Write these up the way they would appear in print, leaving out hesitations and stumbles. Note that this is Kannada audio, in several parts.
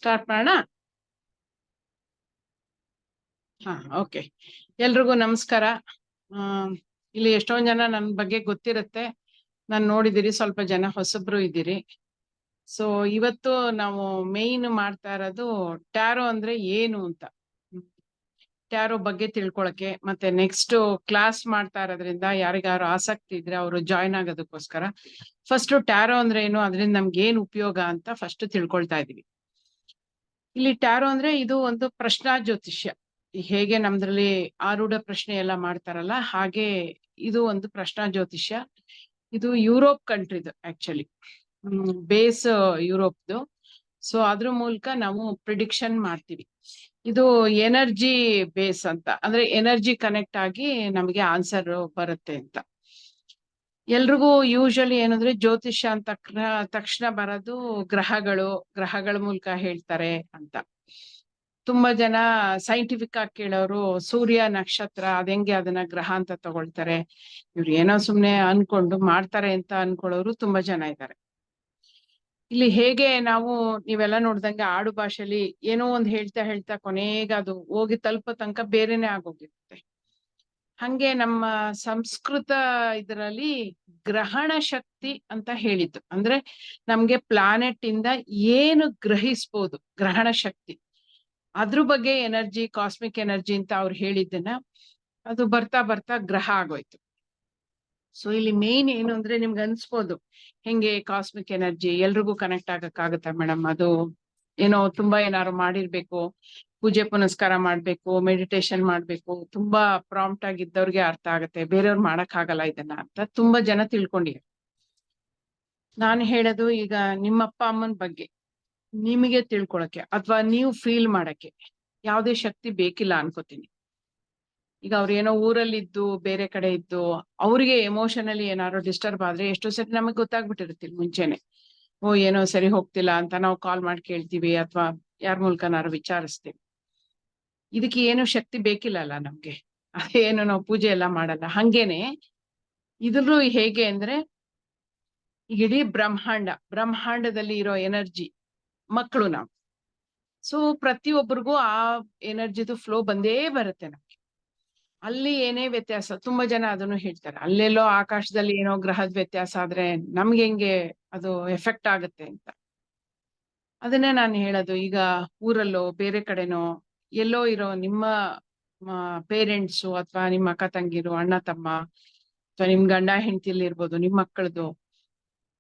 ಸ್ಟಾರ್ಟ್ ಮಾಡೋಣ. ಹಾ, ಓಕೆ. ಎಲ್ರಿಗೂ ನಮಸ್ಕಾರ. ಇಲ್ಲಿ ಎಷ್ಟೊಂದ್ ಜನ ನನ್ನ ಬಗ್ಗೆ ಗೊತ್ತಿರುತ್ತೆ, ನಾನು ನೋಡಿದಿರಿ, ಸ್ವಲ್ಪ ಜನ ಹೊಸಬ್ರು ಇದ್ದೀರಿ. ಸೊ ಇವತ್ತು ನಾವು ಮೇನ್ ಮಾಡ್ತಾ ಇರೋದು ಟ್ಯಾರೋ ಅಂದ್ರೆ ಏನು ಅಂತ, ಟ್ಯಾರೋ ಬಗ್ಗೆ ತಿಳ್ಕೊಳಕ್ಕೆ, ಮತ್ತೆ ನೆಕ್ಸ್ಟ್ ಕ್ಲಾಸ್ ಮಾಡ್ತಾ ಇರೋದ್ರಿಂದ ಯಾರಿಗಾರು ಆಸಕ್ತಿ ಇದ್ರೆ ಅವರು ಜಾಯ್ನ್ ಆಗೋದಕ್ಕೋಸ್ಕರ ಫಸ್ಟ್ ಟ್ಯಾರೋ ಅಂದ್ರೆ ಏನು, ಅದರಿಂದ ನಮ್ಗೆ ಏನ್ ಉಪಯೋಗ ಅಂತ ಫಸ್ಟ್ ತಿಳ್ಕೊಳ್ತಾ ಇದೀವಿ. ಇಲ್ಲಿ ಟ್ಯಾರೋ ಅಂದ್ರೆ ಇದು ಒಂದು ಪ್ರಶ್ನಾ ಜ್ಯೋತಿಷ್ಯ. ಹೇಗೆ ನಮ್ದ್ರಲ್ಲಿ ಆರೂಢ ಪ್ರಶ್ನೆ ಎಲ್ಲ ಮಾಡ್ತಾರಲ್ಲ, ಹಾಗೆ ಇದು ಒಂದು ಪ್ರಶ್ನಾ ಜ್ಯೋತಿಷ್ಯ. ಇದು ಯುರೋಪ್ ಕಂಟ್ರಿದು ಆಕ್ಚುಲಿ, ಬೇಸ್ ಯುರೋಪ್ದು. ಸೊ ಅದ್ರ ಮೂಲಕ ನಾವು ಪ್ರಿಡಿಕ್ಷನ್ ಮಾಡ್ತೀವಿ. ಇದು ಎನರ್ಜಿ ಬೇಸ್ ಅಂತ, ಅಂದ್ರೆ ಎನರ್ಜಿ ಕನೆಕ್ಟ್ ಆಗಿ ನಮಗೆ ಆನ್ಸರ್ ಬರುತ್ತೆ ಅಂತ. ಎಲ್ರಿಗೂ ಯೂಶಲಿ ಏನಂದ್ರೆ ಜ್ಯೋತಿಷ್ಯ ಅಂತ ತಕ್ಷಣ ಬರೋದು ಗ್ರಹಗಳ ಮೂಲಕ ಹೇಳ್ತಾರೆ ಅಂತ. ತುಂಬಾ ಜನ ಸೈಂಟಿಫಿಕ್ ಆಗಿ ಕೇಳೋರು ಸೂರ್ಯ ನಕ್ಷತ್ರ ಅದೆಂಗೆ ಅದನ್ನ ಗ್ರಹ ಅಂತ ತಗೊಳ್ತಾರೆ. ಇವ್ರು ಏನೋ ಸುಮ್ನೆ ಅನ್ಕೊಂಡು ಮಾಡ್ತಾರೆ ಅಂತ ಅನ್ಕೊಳ್ಳೋರು ತುಂಬಾ ಜನ ಇದ್ದಾರೆ. ಇಲ್ಲಿ ಹೇಗೆ ನಾವು ನೀವೆಲ್ಲ ನೋಡ್ದಂಗೆ ಆಡು ಭಾಷೆಲಿ ಏನೋ ಒಂದ್ ಹೇಳ್ತಾ ಹೇಳ್ತಾ ಕೊನೆಗೆ ಅದು ಹೋಗಿ ತಲುಪೋ ತನಕ ಬೇರೆನೆ ಆಗೋಗಿರುತ್ತೆ. ಹಂಗೆ ನಮ್ಮ ಸಂಸ್ಕೃತ ಇದರಲ್ಲಿ ಗ್ರಹಣ ಶಕ್ತಿ ಅಂತ ಹೇಳಿದ್ದು, ಅಂದ್ರೆ ನಮ್ಗೆ ಪ್ಲಾನೆಟ್ ಇಂದ ಏನು ಗ್ರಹಿಸ್ಬೋದು ಗ್ರಹಣ ಶಕ್ತಿ, ಅದ್ರ ಬಗ್ಗೆ ಎನರ್ಜಿ, ಕಾಸ್ಮಿಕ್ ಎನರ್ಜಿ ಅಂತ ಅವ್ರು ಹೇಳಿದ್ದನ್ನ ಅದು ಬರ್ತಾ ಬರ್ತಾ ಗ್ರಹ ಆಗೋಯ್ತು. ಸೊ ಇಲ್ಲಿ ಮೇನ್ ಏನು ಅಂದ್ರೆ ನಿಮ್ಗೆ ಅನ್ಸ್ಬೋದು ಹೆಂಗೆ ಕಾಸ್ಮಿಕ್ ಎನರ್ಜಿ ಎಲ್ರಿಗೂ ಕನೆಕ್ಟ್ ಆಗಕ್ಕಾಗತ್ತಾ ಮೇಡಮ್, ಅದು ಏನೋ ತುಂಬಾ ಏನಾದ್ರು ಮಾಡಿರ್ಬೇಕು, ಪೂಜೆ ಪುನಸ್ಕಾರ ಮಾಡ್ಬೇಕು, ಮೆಡಿಟೇಷನ್ ಮಾಡ್ಬೇಕು, ತುಂಬಾ ಪ್ರಾಂಪ್ಟ್ ಆಗಿದ್ದವ್ರಿಗೆ ಅರ್ಥ ಆಗುತ್ತೆ, ಬೇರೆಯವ್ರು ಮಾಡಕ್ ಆಗಲ್ಲ ಇದನ್ನ ಅಂತ ತುಂಬಾ ಜನ ತಿಳ್ಕೊಂಡಿದ್ದಾರೆ. ನಾನು ಹೇಳೋದು ಈಗ ನಿಮ್ಮ ಅಪ್ಪ ಅಮ್ಮನ ಬಗ್ಗೆ ನಿಮಗೆ ತಿಳ್ಕೊಳಕ್ಕೆ ಅಥವಾ ನೀವು ಫೀಲ್ ಮಾಡಕ್ಕೆ ಯಾವುದೇ ಶಕ್ತಿ ಬೇಕಿಲ್ಲ ಅನ್ಕೋತೀನಿ. ಈಗ ಅವ್ರು ಏನೋ ಊರಲ್ಲಿದ್ದು ಬೇರೆ ಕಡೆ ಇದ್ದು ಅವ್ರಿಗೆ ಎಮೋಷನಲಿ ಏನಾದ್ರು ಡಿಸ್ಟರ್ಬ್ ಆದ್ರೆ ಎಷ್ಟೋ ಸರಿ ನಮಗೆ ಗೊತ್ತಾಗ್ಬಿಟ್ಟಿರುತ್ತೆ ಮುಂಚೆನೆ. ಓ ಏನೋ ಸರಿ ಹೋಗ್ತಿಲ್ಲ ಅಂತ ನಾವು ಕಾಲ್ ಮಾಡಿ ಕೇಳ್ತೀವಿ ಅಥವಾ ಯಾರ ಮೂಲಕನಾರು ವಿಚಾರಿಸ್ತೀವಿ. ಇದಕ್ಕೆ ಏನು ಶಕ್ತಿ ಬೇಕಿಲ್ಲಲ್ಲ ನಮ್ಗೆ, ಅದೇನು ನಾವು ಪೂಜೆ ಎಲ್ಲ ಮಾಡಲ್ಲ. ಹಂಗೇನೆ ಇದ್ರೂ ಹೇಗೆ ಅಂದ್ರೆ ಇಡೀ ಬ್ರಹ್ಮಾಂಡದಲ್ಲಿ ಇರೋ ಎನರ್ಜಿ ಮಕ್ಕಳು ನಾವು. ಸೊ ಪ್ರತಿಯೊಬ್ಬರಿಗೂ ಆ ಎನರ್ಜಿದು ಫ್ಲೋ ಬಂದೇ ಬರುತ್ತೆ ನಮ್ಗೆ. ಅಲ್ಲಿ ಏನೇ ವ್ಯತ್ಯಾಸ, ತುಂಬಾ ಜನ ಅದನ್ನು ಹೇಳ್ತಾರೆ, ಅಲ್ಲೆಲ್ಲೋ ಆಕಾಶದಲ್ಲಿ ಏನೋ ಗ್ರಹದ ವ್ಯತ್ಯಾಸ ಆದ್ರೆ ನಮ್ಗೆ ಹೆಂಗೆ ಅದು ಎಫೆಕ್ಟ್ ಆಗುತ್ತೆ ಅಂತ. ಅದನ್ನೇ ನಾನು ಹೇಳೋದು, ಈಗ ಊರಲ್ಲೋ ಬೇರೆ ಕಡೆನೋ ಎಲ್ಲೋ ಇರೋ ನಿಮ್ಮ ಪೇರೆಂಟ್ಸು ಅಥವಾ ನಿಮ್ಮ ಅಕ್ಕ ತಂಗಿರು, ಅಣ್ಣ ತಮ್ಮ, ಅಥವಾ ನಿಮ್ ಗಂಡ ಹೆಂಡತಿಲಿ ಇರ್ಬೋದು, ನಿಮ್ ಮಕ್ಕಳದು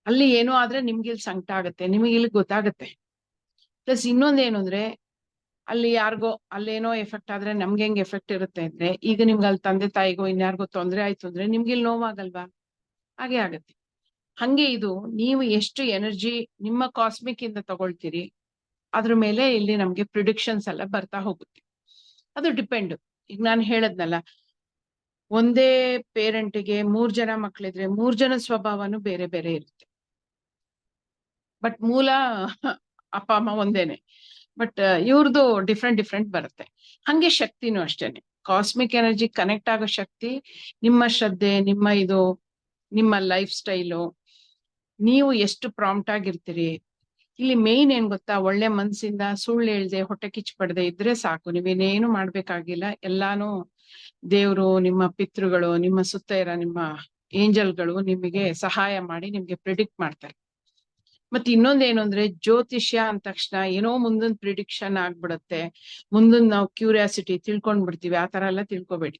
ಅಲ್ಲಿ ಏನೋ ಆದ್ರೆ ನಿಮ್ಗೆ ಇಲ್ಲಿ ಸಂಕಟ ಆಗುತ್ತೆ, ನಿಮಗೆ ಇಲ್ಲಿ ಗೊತ್ತಾಗತ್ತೆ. ಪ್ಲಸ್ ಇನ್ನೊಂದೇನು ಅಂದ್ರೆ ಅಲ್ಲಿ ಯಾರಿಗೋ ಅಲ್ಲೇನೋ ಎಫೆಕ್ಟ್ ಆದ್ರೆ ನಮ್ಗೆ ಹೆಂಗ್ ಎಫೆಕ್ಟ್ ಇರುತ್ತೆ ಅಂದ್ರೆ, ಈಗ ನಿಮ್ಗೆ ಅಲ್ಲಿ ತಂದೆ ತಾಯಿಗೋ ಇನ್ಯಾರಿಗೋ ತೊಂದರೆ ಆಯ್ತು ಅಂದ್ರೆ ನಿಮ್ಗೆ ಇಲ್ಲಿ ನೋವಾಗಲ್ವಾ, ಹಾಗೆ ಆಗತ್ತೆ. ಹಂಗೆ ಇದು ನೀವು ಎಷ್ಟು ಎನರ್ಜಿ ನಿಮ್ಮ ಕಾಸ್ಮಿಕ್ ಇಂದ ತಗೊಳ್ತೀರಿ ಅದ್ರ ಮೇಲೆ ಇಲ್ಲಿ ನಮ್ಗೆ ಪ್ರಿಡಿಕ್ಷನ್ಸ್ ಎಲ್ಲ ಬರ್ತಾ ಹೋಗುತ್ತೆ. ಅದು ಡಿಪೆಂಡ್. ಈಗ ನಾನು ಹೇಳದ್ನಲ್ಲ, ಒಂದೇ ಪೇರೆಂಟ್ಗೆ 3 ಜನ ಮಕ್ಳಿದ್ರೆ 3 ಜನ ಸ್ವಭಾವನು ಬೇರೆ ಬೇರೆ ಇರುತ್ತೆ. ಬಟ್ ಮೂಲ ಅಪ್ಪ ಅಮ್ಮ ಒಂದೇನೆ, ಬಟ್ ಇವ್ರದ್ದು ಡಿಫ್ರೆಂಟ್ ಬರುತ್ತೆ. ಹಂಗೆ ಶಕ್ತಿನೂ ಅಷ್ಟೇನೆ, ಕಾಸ್ಮಿಕ್ ಎನರ್ಜಿ ಕನೆಕ್ಟ್ ಆಗೋ ಶಕ್ತಿ ನಿಮ್ಮ ಶ್ರದ್ಧೆ, ನಿಮ್ಮ ಲೈಫ್ ಸ್ಟೈಲು, ನೀವು ಎಷ್ಟು ಪ್ರಾಂಪ್ಟ್ ಆಗಿರ್ತೀರಿ. ಇಲ್ಲಿ ಮೇನ್ ಏನ್ ಗೊತ್ತಾ, ಒಳ್ಳೆ ಮನ್ಸಿಂದ ಸುಳ್ಳು ಹೇಳ್ದೆ ಹೊಟ್ಟೆ ಕಿಚ್ಚು ಪಡದೆ ಇದ್ರೆ ಸಾಕು, ನೀವೇನೇನು ಮಾಡ್ಬೇಕಾಗಿಲ್ಲ. ಎಲ್ಲಾನು ದೇವ್ರು, ನಿಮ್ಮ ಪಿತೃಗಳು, ನಿಮ್ಮ ಸುತ್ತ ಇರೋ ನಿಮ್ಮ ಏಂಜಲ್ಗಳು ನಿಮಗೆ ಸಹಾಯ ಮಾಡಿ ನಿಮ್ಗೆ ಪ್ರಿಡಿಕ್ಟ್ ಮಾಡ್ತಾರೆ. ಮತ್ತೆ ಇನ್ನೊಂದೇನು ಅಂದ್ರೆ, ಜ್ಯೋತಿಷ್ಯ ಅಂದ ತಕ್ಷಣ ಏನೋ ಮುಂದೊಂದು ಪ್ರಿಡಿಕ್ಷನ್ ಆಗ್ಬಿಡುತ್ತೆ, ಮುಂದೊಂದು ನಾವು ಕ್ಯೂರಿಯಾಸಿಟಿ ತಿಳ್ಕೊಂಡ್ ಬಿಡ್ತೀವಿ, ಆ ತರ ಎಲ್ಲ ತಿಳ್ಕೊಬೇಡಿ.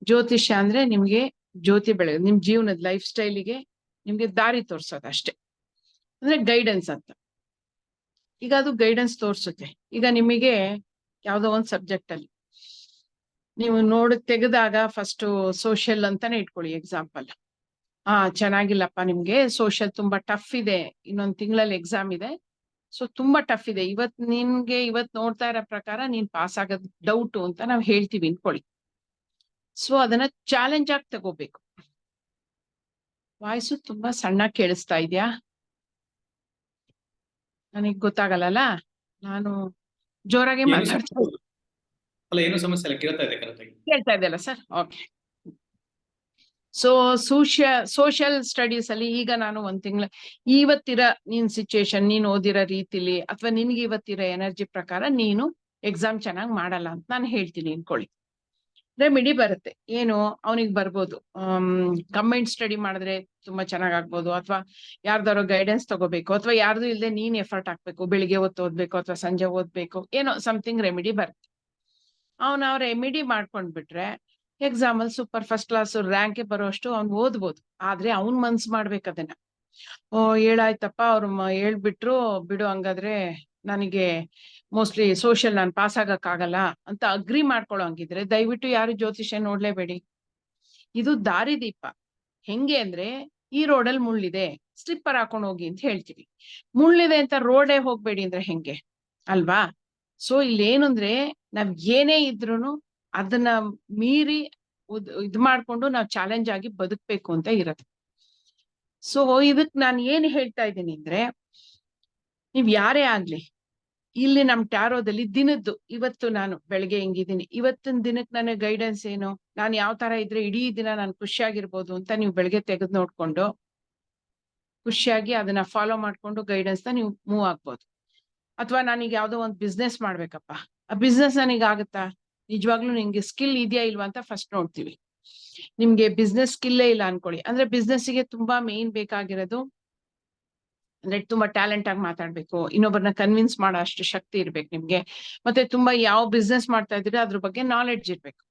ಜ್ಯೋತಿಷ್ಯ ಅಂದ್ರೆ ನಿಮ್ಗೆ ಜ್ಯೋತಿ ಬೆಳಗ್ಗೆ ನಿಮ್ ಜೀವನದ ಲೈಫ್ ಸ್ಟೈಲಿಗೆ ನಿಮ್ಗೆ ದಾರಿ ತೋರ್ಸೋದು ಅಷ್ಟೇ, ಅಂದ್ರೆ ಗೈಡೆನ್ಸ್ ಅಂತ. ಈಗ ಅದು ಗೈಡೆನ್ಸ್ ತೋರ್ಸುತ್ತೆ. ಈಗ ನಿಮಗೆ ಯಾವ್ದೋ ಒಂದ್ ಸಬ್ಜೆಕ್ಟ್ ಅಲ್ಲಿ ನೀವು ತೆಗೆದಾಗ ಫಸ್ಟ್ ಸೋಷಿಯಲ್ ಅಂತಾನೆ ಇಟ್ಕೊಳ್ಳಿ ಎಕ್ಸಾಂಪಲ್. ಚೆನ್ನಾಗಿಲ್ಲಪ್ಪ, ನಿಮ್ಗೆ ಸೋಷಿಯಲ್ ತುಂಬಾ ಟಫ್ ಇದೆ, ಇನ್ನೊಂದ್ ತಿಂಗಳಲ್ಲಿ ಎಕ್ಸಾಮ್ ಇದೆ, ಸೊ ತುಂಬಾ ಟಫ್ ಇದೆ, ಇವತ್ ನೋಡ್ತಾ ಇರೋ ಪ್ರಕಾರ ನೀನ್ ಪಾಸ್ ಆಗೋದ್ ಡೌಟು ಅಂತ ನಾವ್ ಹೇಳ್ತೀವಿ ಅನ್ಕೊಳ್ಳಿ. ಸೊ ಅದನ್ನ ಚಾಲೆಂಜ್ ಆಗಿ ತಗೋಬೇಕು. ವಾಯ್ಸು ತುಂಬಾ ಸಣ್ಣ ಕೇಳಿಸ್ತಾ ಇದ್ಯಾ, ನನಗ್ ಗೊತ್ತಾಗಲ್ಲ, ನಾನು ಜೋರಾಗೆ ಮಾತಾಡ್ತಾ ಅಲ್ಲ, ಏನು ಸಮಸ್ಯೆ ಇಲ್ಲ, ಕೇಳ್ತಾ ಇದೆ ಕರೆಕ್ಟ್ ಆಗಿ. ಕೇಳ್ತಾ ಇದೆಯಲ್ಲ sir? Okay. So social studies ಅಲ್ಲಿ ಈಗ ನಾನು ಒಂದ್ ತಿಂಗಳ ಇವತ್ತಿರ ನೀನ್ ಸಿಚುಯೇಷನ್, ನೀನ್ ಓದಿರೋ ರೀತಿಲಿ ಅಥವಾ ನಿನ್ಗೆ ಇವತ್ತಿರೋ ಎನರ್ಜಿ ಪ್ರಕಾರ ನೀನು ಎಕ್ಸಾಮ್ ಚೆನ್ನಾಗಿ ಮಾಡಲ್ಲ ಅಂತ ನಾನು ಹೇಳ್ತೀನಿ ಅನ್ಕೊಳ್ಳಿ. ರೆಮಿಡಿ ಬರುತ್ತೆ. ಏನು ಅವನಿಗೆ ಬರ್ಬೋದು, ಕಂಬೈನ್ಡ್ ಸ್ಟಡಿ ಮಾಡಿದ್ರೆ ತುಂಬಾ ಚೆನ್ನಾಗ್ ಆಗ್ಬೋದು, ಅಥವಾ ಯಾರ್ದಾರೋ ಗೈಡೆನ್ಸ್ ತಗೋಬೇಕು, ಅಥವಾ ಯಾರ್ದು ಇಲ್ಲದೆ ನೀನ್ ಎಫರ್ಟ್ ಹಾಕ್ಬೇಕು, ಬೆಳಿಗ್ಗೆ ಹೊತ್ತು ಓದ್ಬೇಕು ಅಥವಾ ಸಂಜೆ ಓದ್ಬೇಕು, ಏನೋ ಸಮಥಿಂಗ್ ರೆಮಿಡಿ ಬರುತ್ತೆ. ಅವನ ರೆಮಿಡಿ ಮಾಡ್ಕೊಂಡ್ಬಿಟ್ರೆ ಎಕ್ಸಾಮ್ ಅಲ್ಲಿ ಸೂಪರ್ ಫಸ್ಟ್ ಕ್ಲಾಸ್ ರ್ಯಾಂಕ್ ಬರೋಷ್ಟು ಅವ್ನು ಓದ್ಬೋದು. ಆದ್ರೆ ಅವ್ನ್ ಮನ್ಸ್ ಮಾಡ್ಬೇಕು ಅದನ್ನ. ಹೇಳಾಯ್ತಪ್ಪ ಅವ್ರು ಹೇಳ್ಬಿಟ್ರು ಬಿಡು, ಹಂಗಾದ್ರೆ ನನಗೆ ಮೋಸ್ಟ್ಲಿ ಸೋಷಿಯಲ್ ನಾನು ಪಾಸ್ ಆಗಕ್ಕಾಗಲ್ಲ ಅಂತ ಅಗ್ರಿ ಮಾಡ್ಕೊಳ್ಳೋ ಹಂಗಿದ್ರೆ ದಯವಿಟ್ಟು ಯಾರು ಜ್ಯೋತಿಷ್ಯ ನೋಡ್ಲೇಬೇಡಿ. ಇದು ದಾರಿದೀಪ. ಹೆಂಗೆ ಅಂದ್ರೆ, ಈ ರೋಡಲ್ಲಿ ಮುಳ್ಳಿದೆ, ಸ್ಲಿಪ್ಪರ್ ಹಾಕೊಂಡು ಹೋಗಿ ಅಂತ ಹೇಳ್ತೀವಿ. ಮುಳ್ಳಿದೆ ಅಂತ ರೋಡೇ ಹೋಗ್ಬೇಡಿ ಅಂದ್ರೆ ಹೆಂಗೆ ಅಲ್ವಾ? ಸೊ ಇಲ್ಲೇನು ಅಂದ್ರೆ, ನಾವ್ ಏನೇ ಇದ್ರುನು ಅದನ್ನ ಮೀರಿ ಇದ್ ಮಾಡ್ಕೊಂಡು ನಾವ್ ಚಾಲೆಂಜ್ ಆಗಿ ಬದುಕ್ಬೇಕು ಅಂತ ಇರತ್ತೆ. ಸೊ ಇದಕ್ ನಾನು ಏನ್ ಹೇಳ್ತಾ ಇದ್ದೀನಿ ಅಂದ್ರೆ, ನೀವ್ ಯಾರೇ ಆಗ್ಲಿ, ಇಲ್ಲಿ ನಮ್ ಟ್ಯಾರೋದಲ್ಲಿ ದಿನದ್ದು ಇವತ್ತು ನಾನು ಬೆಳಗ್ಗೆ ಹೆಂಗಿದ್ದೀನಿ, ಇವತ್ತಿನ ದಿನಕ್ಕೆ ನನಗೆ ಗೈಡೆನ್ಸ್ ಏನು, ನಾನು ಯಾವ ತರ ಇದ್ರೆ ಇಡೀ ದಿನ ನಾನು ಖುಷಿಯಾಗಿರ್ಬೋದು ಅಂತ ನೀವು ಬೆಳಗ್ಗೆ ತೆಗೆದು ನೋಡ್ಕೊಂಡು ಖುಷಿಯಾಗಿ ಅದನ್ನ ಫಾಲೋ ಮಾಡ್ಕೊಂಡು ಗೈಡೆನ್ಸ್ ನ ನೀವು ಮೂವ್ ಆಗ್ಬೋದು. ಅಥವಾ ನಾನೀಗ ಯಾವ್ದೋ ಒಂದು ಬಿಸ್ನೆಸ್ ಮಾಡ್ಬೇಕಪ್ಪ, ಆ ಬಿಸ್ನೆಸ್ ನನಗೆ ಆಗುತ್ತಾ, ನಿಜವಾಗ್ಲೂ ನಿಮ್ಗೆ ಸ್ಕಿಲ್ ಇದೆಯಾ ಇಲ್ವಾ ಅಂತ ಫಸ್ಟ್ ನೋಡ್ತೀವಿ. ನಿಮ್ಗೆ ಬಿಸ್ನೆಸ್ ಸ್ಕಿಲ್ಲೇ ಇಲ್ಲ ಅನ್ಕೊಳ್ಳಿ, ಅಂದ್ರೆ ಬಿಸ್ನೆಸ್ಗೆ ತುಂಬಾ ಮೇನ್ ಬೇಕಾಗಿರೋದು ಅಂದ್ರೆ ತುಂಬಾ ಟ್ಯಾಲೆಂಟ್ ಆಗಿ ಮಾತಾಡ್ಬೇಕು, ಇನ್ನೊಬ್ಬರನ್ನ ಕನ್ವಿನ್ಸ್ ಮಾಡೋ ಅಷ್ಟು ಶಕ್ತಿ ಇರ್ಬೇಕು ನಿಮ್ಗೆ, ಮತ್ತೆ ತುಂಬಾ ಯಾವ ಬಿಸ್ನೆಸ್ ಮಾಡ್ತಾ ಇದ್ರೆ ಅದ್ರ ಬಗ್ಗೆ ನಾಲೆಡ್ಜ್ ಇರ್ಬೇಕು.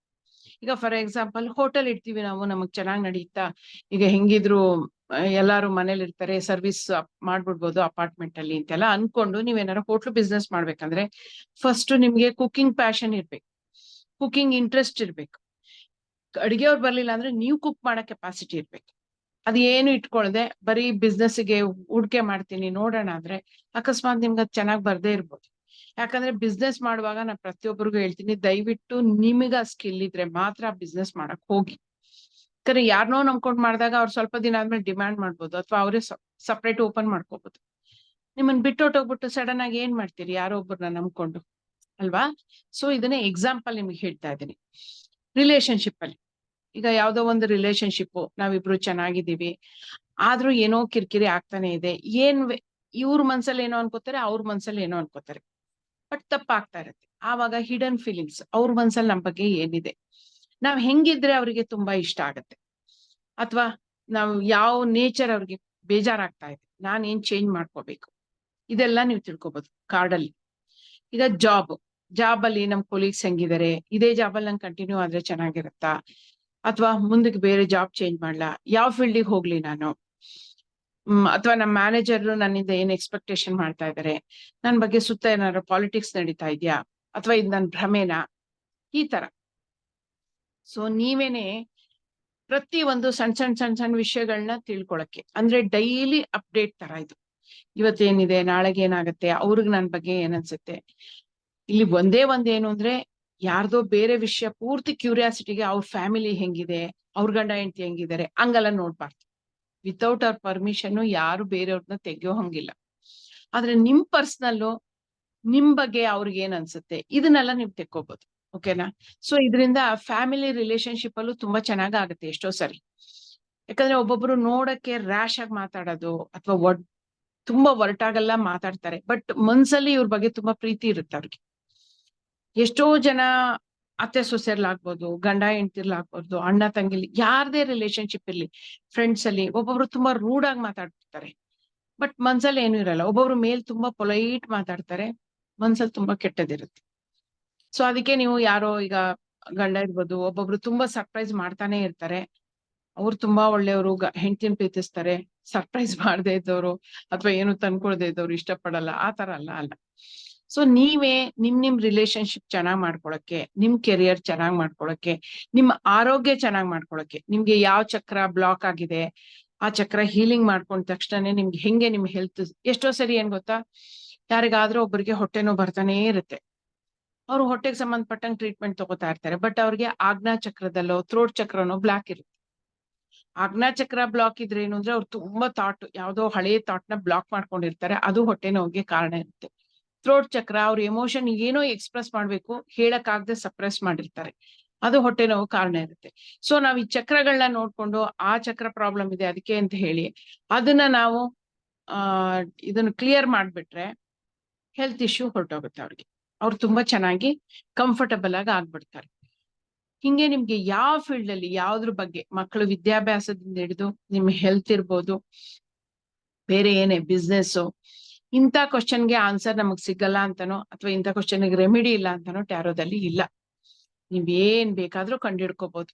ಈಗ ಫಾರ್ ಎಕ್ಸಾಂಪಲ್ ಹೋಟೆಲ್ ಇಡ್ತೀವಿ ನಾವು, ನಮಗ್ ಚೆನ್ನಾಗಿ ನಡೀತಾ, ಈಗ ಹೆಂಗಿದ್ರು ಎಲ್ಲಾರು ಮನೇಲಿ ಇರ್ತಾರೆ, ಸರ್ವಿಸ್ ಮಾಡ್ಬಿಡ್ಬೋದು ಅಪಾರ್ಟ್ಮೆಂಟ್ ಅಲ್ಲಿ ಅಂತೆಲ್ಲ ಅನ್ಕೊಂಡು ನೀವೇನಾರು ಹೋಟ್ಲು ಬಿಸ್ನೆಸ್ ಮಾಡ್ಬೇಕಂದ್ರೆ ಫಸ್ಟ್ ನಿಮ್ಗೆ ಕುಕಿಂಗ್ ಪ್ಯಾಷನ್ ಇರ್ಬೇಕು, ಕುಕಿಂಗ್ ಇಂಟ್ರೆಸ್ಟ್ ಇರ್ಬೇಕು. ಅಡಿಗೆಯವ್ರು ಬರ್ಲಿಲ್ಲ ಅಂದ್ರೆ ನೀವು ಕುಕ್ ಮಾಡೋ ಕೆಪಾಸಿಟಿ ಇರ್ಬೇಕು. ಅದೇನು ಇಟ್ಕೊಳ್ದೆ ಬರೀ ಬಿಸ್ನೆಸ್ಗೆ ಹೂಡಿಕೆ ಮಾಡ್ತೀನಿ ನೋಡೋಣ ಅಂದ್ರೆ ಅಕಸ್ಮಾತ್ ನಿಮ್ಗೆ ಅದು ಚೆನ್ನಾಗಿ ಬರ್ದೇ ಇರ್ಬೋದು. ಯಾಕಂದ್ರೆ ಬಿಸ್ನೆಸ್ ಮಾಡುವಾಗ ನಾನು ಪ್ರತಿಯೊಬ್ಬರಿಗೂ ಹೇಳ್ತೀನಿ, ದಯವಿಟ್ಟು ನಿಮಗ ಸ್ಕಿಲ್ ಇದ್ರೆ ಮಾತ್ರ ಬಿಸ್ನೆಸ್ ಮಾಡಕ್ ಹೋಗಿ. ಯಾಕಂದ್ರೆ ಯಾರನ್ನೋ ನಂಬ್ಕೊಂಡು ಮಾಡಿದಾಗ ಅವ್ರು ಸ್ವಲ್ಪ ದಿನ ಆದ್ಮೇಲೆ ಡಿಮ್ಯಾಂಡ್ ಮಾಡ್ಬೋದು, ಅಥವಾ ಅವರೇ ಸಪ್ರೇಟ್ ಓಪನ್ ಮಾಡ್ಕೋಬಹುದು. ನಿಮ್ಮನ್ನ ಬಿಟ್ಟೋಟೋಗ್ಬಿಟ್ಟು ಸಡನ್ ಆಗಿ ಏನ್ ಮಾಡ್ತೀರಿ ಯಾರೋ ಒಬ್ಬರನ್ನ ನಂಬ್ಕೊಂಡು, ಅಲ್ವಾ? ಸೊ ಇದನ್ನ ಎಕ್ಸಾಂಪಲ್ ನಿಮ್ಗೆ ಹೇಳ್ತಾ ಇದ್ದೀನಿ. ರಿಲೇಶನ್ಶಿಪ್ ಅಲ್ಲಿ ಈಗ ಯಾವ್ದೋ ಒಂದು ರಿಲೇಶನ್ಶಿಪ್, ನಾವಿಬ್ರು ಚೆನ್ನಾಗಿದ್ದೀವಿ, ಆದ್ರೂ ಏನೋ ಕಿರಿಕಿರಿ ಆಗ್ತಾನೆ ಇದೆ. ಇವ್ರ ಮನ್ಸಲ್ಲಿ ಏನೋ ಅನ್ಕೋತಾರೆ, ಅವ್ರ ಮನ್ಸಲ್ಲಿ ಏನೋ ಅನ್ಕೋತಾರೆ, ಬಟ್ ತಪ್ಪಾಗ್ತಾ ಇರತ್ತೆ. ಆವಾಗ ಹಿಡನ್ ಫೀಲಿಂಗ್ಸ್, ಅವ್ರ ಮನ್ಸಲ್ಲಿ ನಮ್ ಬಗ್ಗೆ ಏನಿದೆ, ನಾವ್ ಹೆಂಗಿದ್ರೆ ಅವ್ರಿಗೆ ತುಂಬಾ ಇಷ್ಟ ಆಗತ್ತೆ, ಅಥವಾ ನಾವ್ ಯಾವ ನೇಚರ್ ಅವ್ರಿಗೆ ಬೇಜಾರಾಗ್ತಾ ಇದೆ, ನಾನ್ ಏನ್ ಚೇಂಜ್ ಮಾಡ್ಕೋಬೇಕು, ಇದೆಲ್ಲ ನೀವು ತಿಳ್ಕೊಬಹುದು ಕಾರ್ಡಲ್ಲಿ. ಈಗ ಜಾಬ್ ಅಲ್ಲಿ ನಮ್ ಕೊಲೀಗ್ಸ್ ಹೆಂಗಿದ್ದಾರೆ, ಇದೇ ಜಾಬ್ ಅಲ್ಲಿ ನಂಗೆ ಕಂಟಿನ್ಯೂ ಆದ್ರೆ ಚೆನ್ನಾಗಿರುತ್ತಾ, ಅಥವಾ ಮುಂದಕ್ಕೆ ಬೇರೆ ಜಾಬ್ ಚೇಂಜ್ ಮಾಡ್ಲಾ, ಯಾವ ಫೀಲ್ಡಿಗೆ ಹೋಗ್ಲಿ ನಾನು, ಅಥವಾ ನಮ್ಮ ಮ್ಯಾನೇಜರ್ ನನ್ನಿಂದ ಏನ್ ಎಕ್ಸ್ಪೆಕ್ಟೇಷನ್ ಮಾಡ್ತಾ ಇದಾರೆ, ನನ್ ಬಗ್ಗೆ ಸುತ್ತ ಏನಾದ್ರು ಪಾಲಿಟಿಕ್ಸ್ ನಡೀತಾ ಇದೆಯಾ, ಅಥವಾ ಇದು ನನ್ ಭ್ರಮೆನಾ, ಈ ತರ. ಸೊ ನೀವೇನೆ ಪ್ರತಿ ಒಂದು ಸಣ್ಣ ವಿಷಯಗಳನ್ನ ತಿಳ್ಕೊಳಕ್ಕೆ, ಅಂದ್ರೆ ಡೈಲಿ ಅಪ್ಡೇಟ್ ತರ ಇದು. ಇವತ್ತೇನಿದೆ, ನಾಳೆಗೆ ಏನಾಗುತ್ತೆ, ಅವ್ರಿಗೆ ನನ್ ಬಗ್ಗೆ ಏನನ್ಸುತ್ತೆ. ಇಲ್ಲಿ ಒಂದೇನು ಅಂದ್ರೆ, ಯಾರ್ದೋ ಬೇರೆ ವಿಷಯ ಪೂರ್ತಿ ಕ್ಯೂರಿಯಾಸಿಟಿಗೆ ಅವ್ರ ಫ್ಯಾಮಿಲಿ ಹೆಂಗಿದೆ, ಅವ್ರ ಗಂಡ ಹೆಂಡತಿ ಹೆಂಗಿದ್ದಾರೆ ಹಂಗೆಲ್ಲ ನೋಡ್ಬಾರ್ದು. ವಿತೌಟ್ ಅವ್ರ ಪರ್ಮಿಷನ್ ಯಾರು ಬೇರೆಯವ್ರನ್ನ ತೆಗಿಯೋ ಹಂಗಿಲ್ಲ. ಆದ್ರೆ ನಿಮ್ ಪರ್ಸನಲ್, ನಿಮ್ ಬಗ್ಗೆ ಅವ್ರಿಗೆ ಏನ್ ಅನ್ಸುತ್ತೆ, ಇದನ್ನೆಲ್ಲ ನೀವ್ ತೆಕ್ಕೋಬಹುದು. ಓಕೆನಾ? ಸೊ ಇದರಿಂದ ಫ್ಯಾಮಿಲಿ ರಿಲೇಶನ್ಶಿಪ್ ಅಲ್ಲೂ ತುಂಬಾ ಚೆನ್ನಾಗುತ್ತೆ ಎಷ್ಟೋ ಸರಿ. ಯಾಕಂದ್ರೆ ಒಬ್ಬೊಬ್ರು ನೋಡಕ್ಕೆ ರ್ಯಾಶ್ ಆಗಿ ಮಾತಾಡೋದು, ಅಥವಾ ತುಂಬಾ ಒರಟಾಗೆಲ್ಲ ಮಾತಾಡ್ತಾರೆ, ಬಟ್ ಮನ್ಸಲ್ಲಿ ಇವ್ರ ಬಗ್ಗೆ ತುಂಬಾ ಪ್ರೀತಿ ಇರುತ್ತೆ ಅವ್ರಿಗೆ. ಎಷ್ಟೋ ಜನ ಅತ್ತೆ ಸೊಸೆರ್ಲಾಗ್ಬೋದು, ಗಂಡ ಹೆಂಡ್ತಿರ್ಲಾಗ್ಬೋದು, ಅಣ್ಣ ತಂಗಿಲಿ, ಯಾರದೇ ರಿಲೇಶನ್ಶಿಪ್ ಇರ್ಲಿ, ಫ್ರೆಂಡ್ಸ್ ಅಲ್ಲಿ ಒಬ್ಬೊಬ್ರು ತುಂಬಾ ರೂಡ್ ಆಗಿ ಮಾತಾಡ್ತಿರ್ತಾರೆ, ಬಟ್ ಮನ್ಸಲ್ಲಿ ಏನು ಇರಲ್ಲ. ಒಬ್ಬೊಬ್ರು ಮೇಲ್ ತುಂಬಾ ಪೊಲೈಟ್ ಮಾತಾಡ್ತಾರೆ, ಮನ್ಸಲ್ಲಿ ತುಂಬಾ ಕೆಟ್ಟದಿರುತ್ತೆ. ಸೊ ಅದಕ್ಕೆ ನೀವು ಯಾರೋ ಈಗ ಗಂಡ ಇರ್ಬೋದು, ಒಬ್ಬೊಬ್ರು ತುಂಬಾ ಸರ್ಪ್ರೈಸ್ ಮಾಡ್ತಾನೆ ಇರ್ತಾರೆ, ಅವ್ರು ತುಂಬಾ ಒಳ್ಳೆಯವರು, ಹೆಂಡತಿನ ಪ್ರೀತಿಸ್ತಾರೆ, ಸರ್ಪ್ರೈಸ್ ಮಾಡದೇ ಇದ್ದವರು ಅಥವಾ ಏನು ತಂದ್ಕೊಳ್ದೇ ಇದ್ದವ್ರು ಇಷ್ಟಪಡಲ್ಲ, ಆ ತರ ಅಲ್ಲ. ಸೊ ನೀವೇ ನಿಮ್ ರಿಲೇಶನ್ಶಿಪ್ ಚೆನ್ನಾಗ್ ಮಾಡ್ಕೊಳಕ್ಕೆ, ನಿಮ್ ಕೆರಿಯರ್ ಚೆನ್ನಾಗ್ ಮಾಡ್ಕೊಳಕ್ಕೆ, ನಿಮ್ಮ ಆರೋಗ್ಯ ಚೆನ್ನಾಗ್ ಮಾಡ್ಕೊಳಕ್ಕೆ, ನಿಮ್ಗೆ ಯಾವ ಚಕ್ರ ಬ್ಲಾಕ್ ಆಗಿದೆ ಆ ಚಕ್ರ ಹೀಲಿಂಗ್ ಮಾಡ್ಕೊಂಡ ತಕ್ಷಣನೇ ನಿಮ್ಗೆ ಹೆಂಗೆ ನಿಮ್ ಹೆಲ್ತ್. ಎಷ್ಟೋ ಸರಿ ಏನ್ ಗೊತ್ತಾ, ಯಾರಿಗಾದ್ರೂ ಒಬ್ಬರಿಗೆ ಹೊಟ್ಟೆ ನೋವು ಬರ್ತಾನೆ ಇರುತ್ತೆ, ಅವ್ರು ಹೊಟ್ಟೆಗೆ ಸಂಬಂಧಪಟ್ಟಂಗೆ ಟ್ರೀಟ್ಮೆಂಟ್ ತಗೋತಾ ಇರ್ತಾರೆ, ಬಟ್ ಅವ್ರಿಗೆ ಆಜ್ಞಾ ಚಕ್ರದಲ್ಲೋ ಥ್ರೋಟ್ ಚಕ್ರನೋ ಬ್ಲಾಕ್ ಇರುತ್ತೆ. ಆಜ್ಞಾ ಚಕ್ರ ಬ್ಲಾಕ್ ಇದ್ರೆ ಏನು ಅಂದ್ರೆ, ಅವ್ರು ತುಂಬಾ ಯಾವ್ದೋ ಹಳೆ ನ ಬ್ಲಾಕ್ ಮಾಡ್ಕೊಂಡಿರ್ತಾರೆ, ಅದು ಹೊಟ್ಟೆ ನೋವಿಗೆ ಕಾರಣ ಇರುತ್ತೆ. ಥ್ರೋಟ್ ಚಕ್ರ, ಅವ್ರ ಎಮೋಷನ್ ಏನೋ ಎಕ್ಸ್ಪ್ರೆಸ್ ಮಾಡ್ಬೇಕು, ಹೇಳಕ್ಕಾಗದೆ ಸಪ್ರೆಸ್ ಮಾಡಿರ್ತಾರೆ, ಅದು ಹೊಟ್ಟೆ ನೋವು ಕಾರಣ ಇರುತ್ತೆ. ಸೊ ನಾವ್ ಈ ಚಕ್ರಗಳನ್ನ ನೋಡ್ಕೊಂಡು ಆ ಚಕ್ರ ಪ್ರಾಬ್ಲಮ್ ಇದೆ ಅದಕ್ಕೆ ಅಂತ ಹೇಳಿ ಅದನ್ನ ನಾವು ಇದನ್ನ ಕ್ಲಿಯರ್ ಮಾಡ್ಬಿಟ್ರೆ ಹೆಲ್ತ್ ಇಶ್ಯೂ ಹೊರಟೋಗುತ್ತೆ ಅವ್ರಿಗೆ. ಅವ್ರು ತುಂಬಾ ಚೆನ್ನಾಗಿ ಕಂಫರ್ಟಬಲ್ ಆಗಿ ಆಗ್ಬಿಡ್ತಾರೆ. ಹಿಂಗೆ ನಿಮ್ಗೆ ಯಾವ ಫೀಲ್ಡ್ ಅಲ್ಲಿ ಯಾವ್ದ್ರ ಬಗ್ಗೆ ಮಕ್ಕಳು ವಿದ್ಯಾಭ್ಯಾಸದಿಂದ ಹಿಡಿದು ನಿಮ್ ಹೆಲ್ತ್ ಇರ್ಬೋದು, ಬೇರೆ ಏನೇ ಬಿಸ್ನೆಸ್, ಇಂಥ ಕ್ವಶನ್ಗೆ ಆನ್ಸರ್ ನಮಗ್ ಸಿಗಲ್ಲ ಅಂತಾನೋ ಅಥವಾ ಇಂಥ ಕ್ವಶನ್ಗೆ ರೆಮಿಡಿ ಇಲ್ಲ ಅಂತಾನೋ ಟ್ಯಾರೋದಲ್ಲಿ ಇಲ್ಲ. ನೀವ್ ಏನ್ ಬೇಕಾದ್ರೂ ಕಂಡಿಡ್ಕೋಬಹುದು.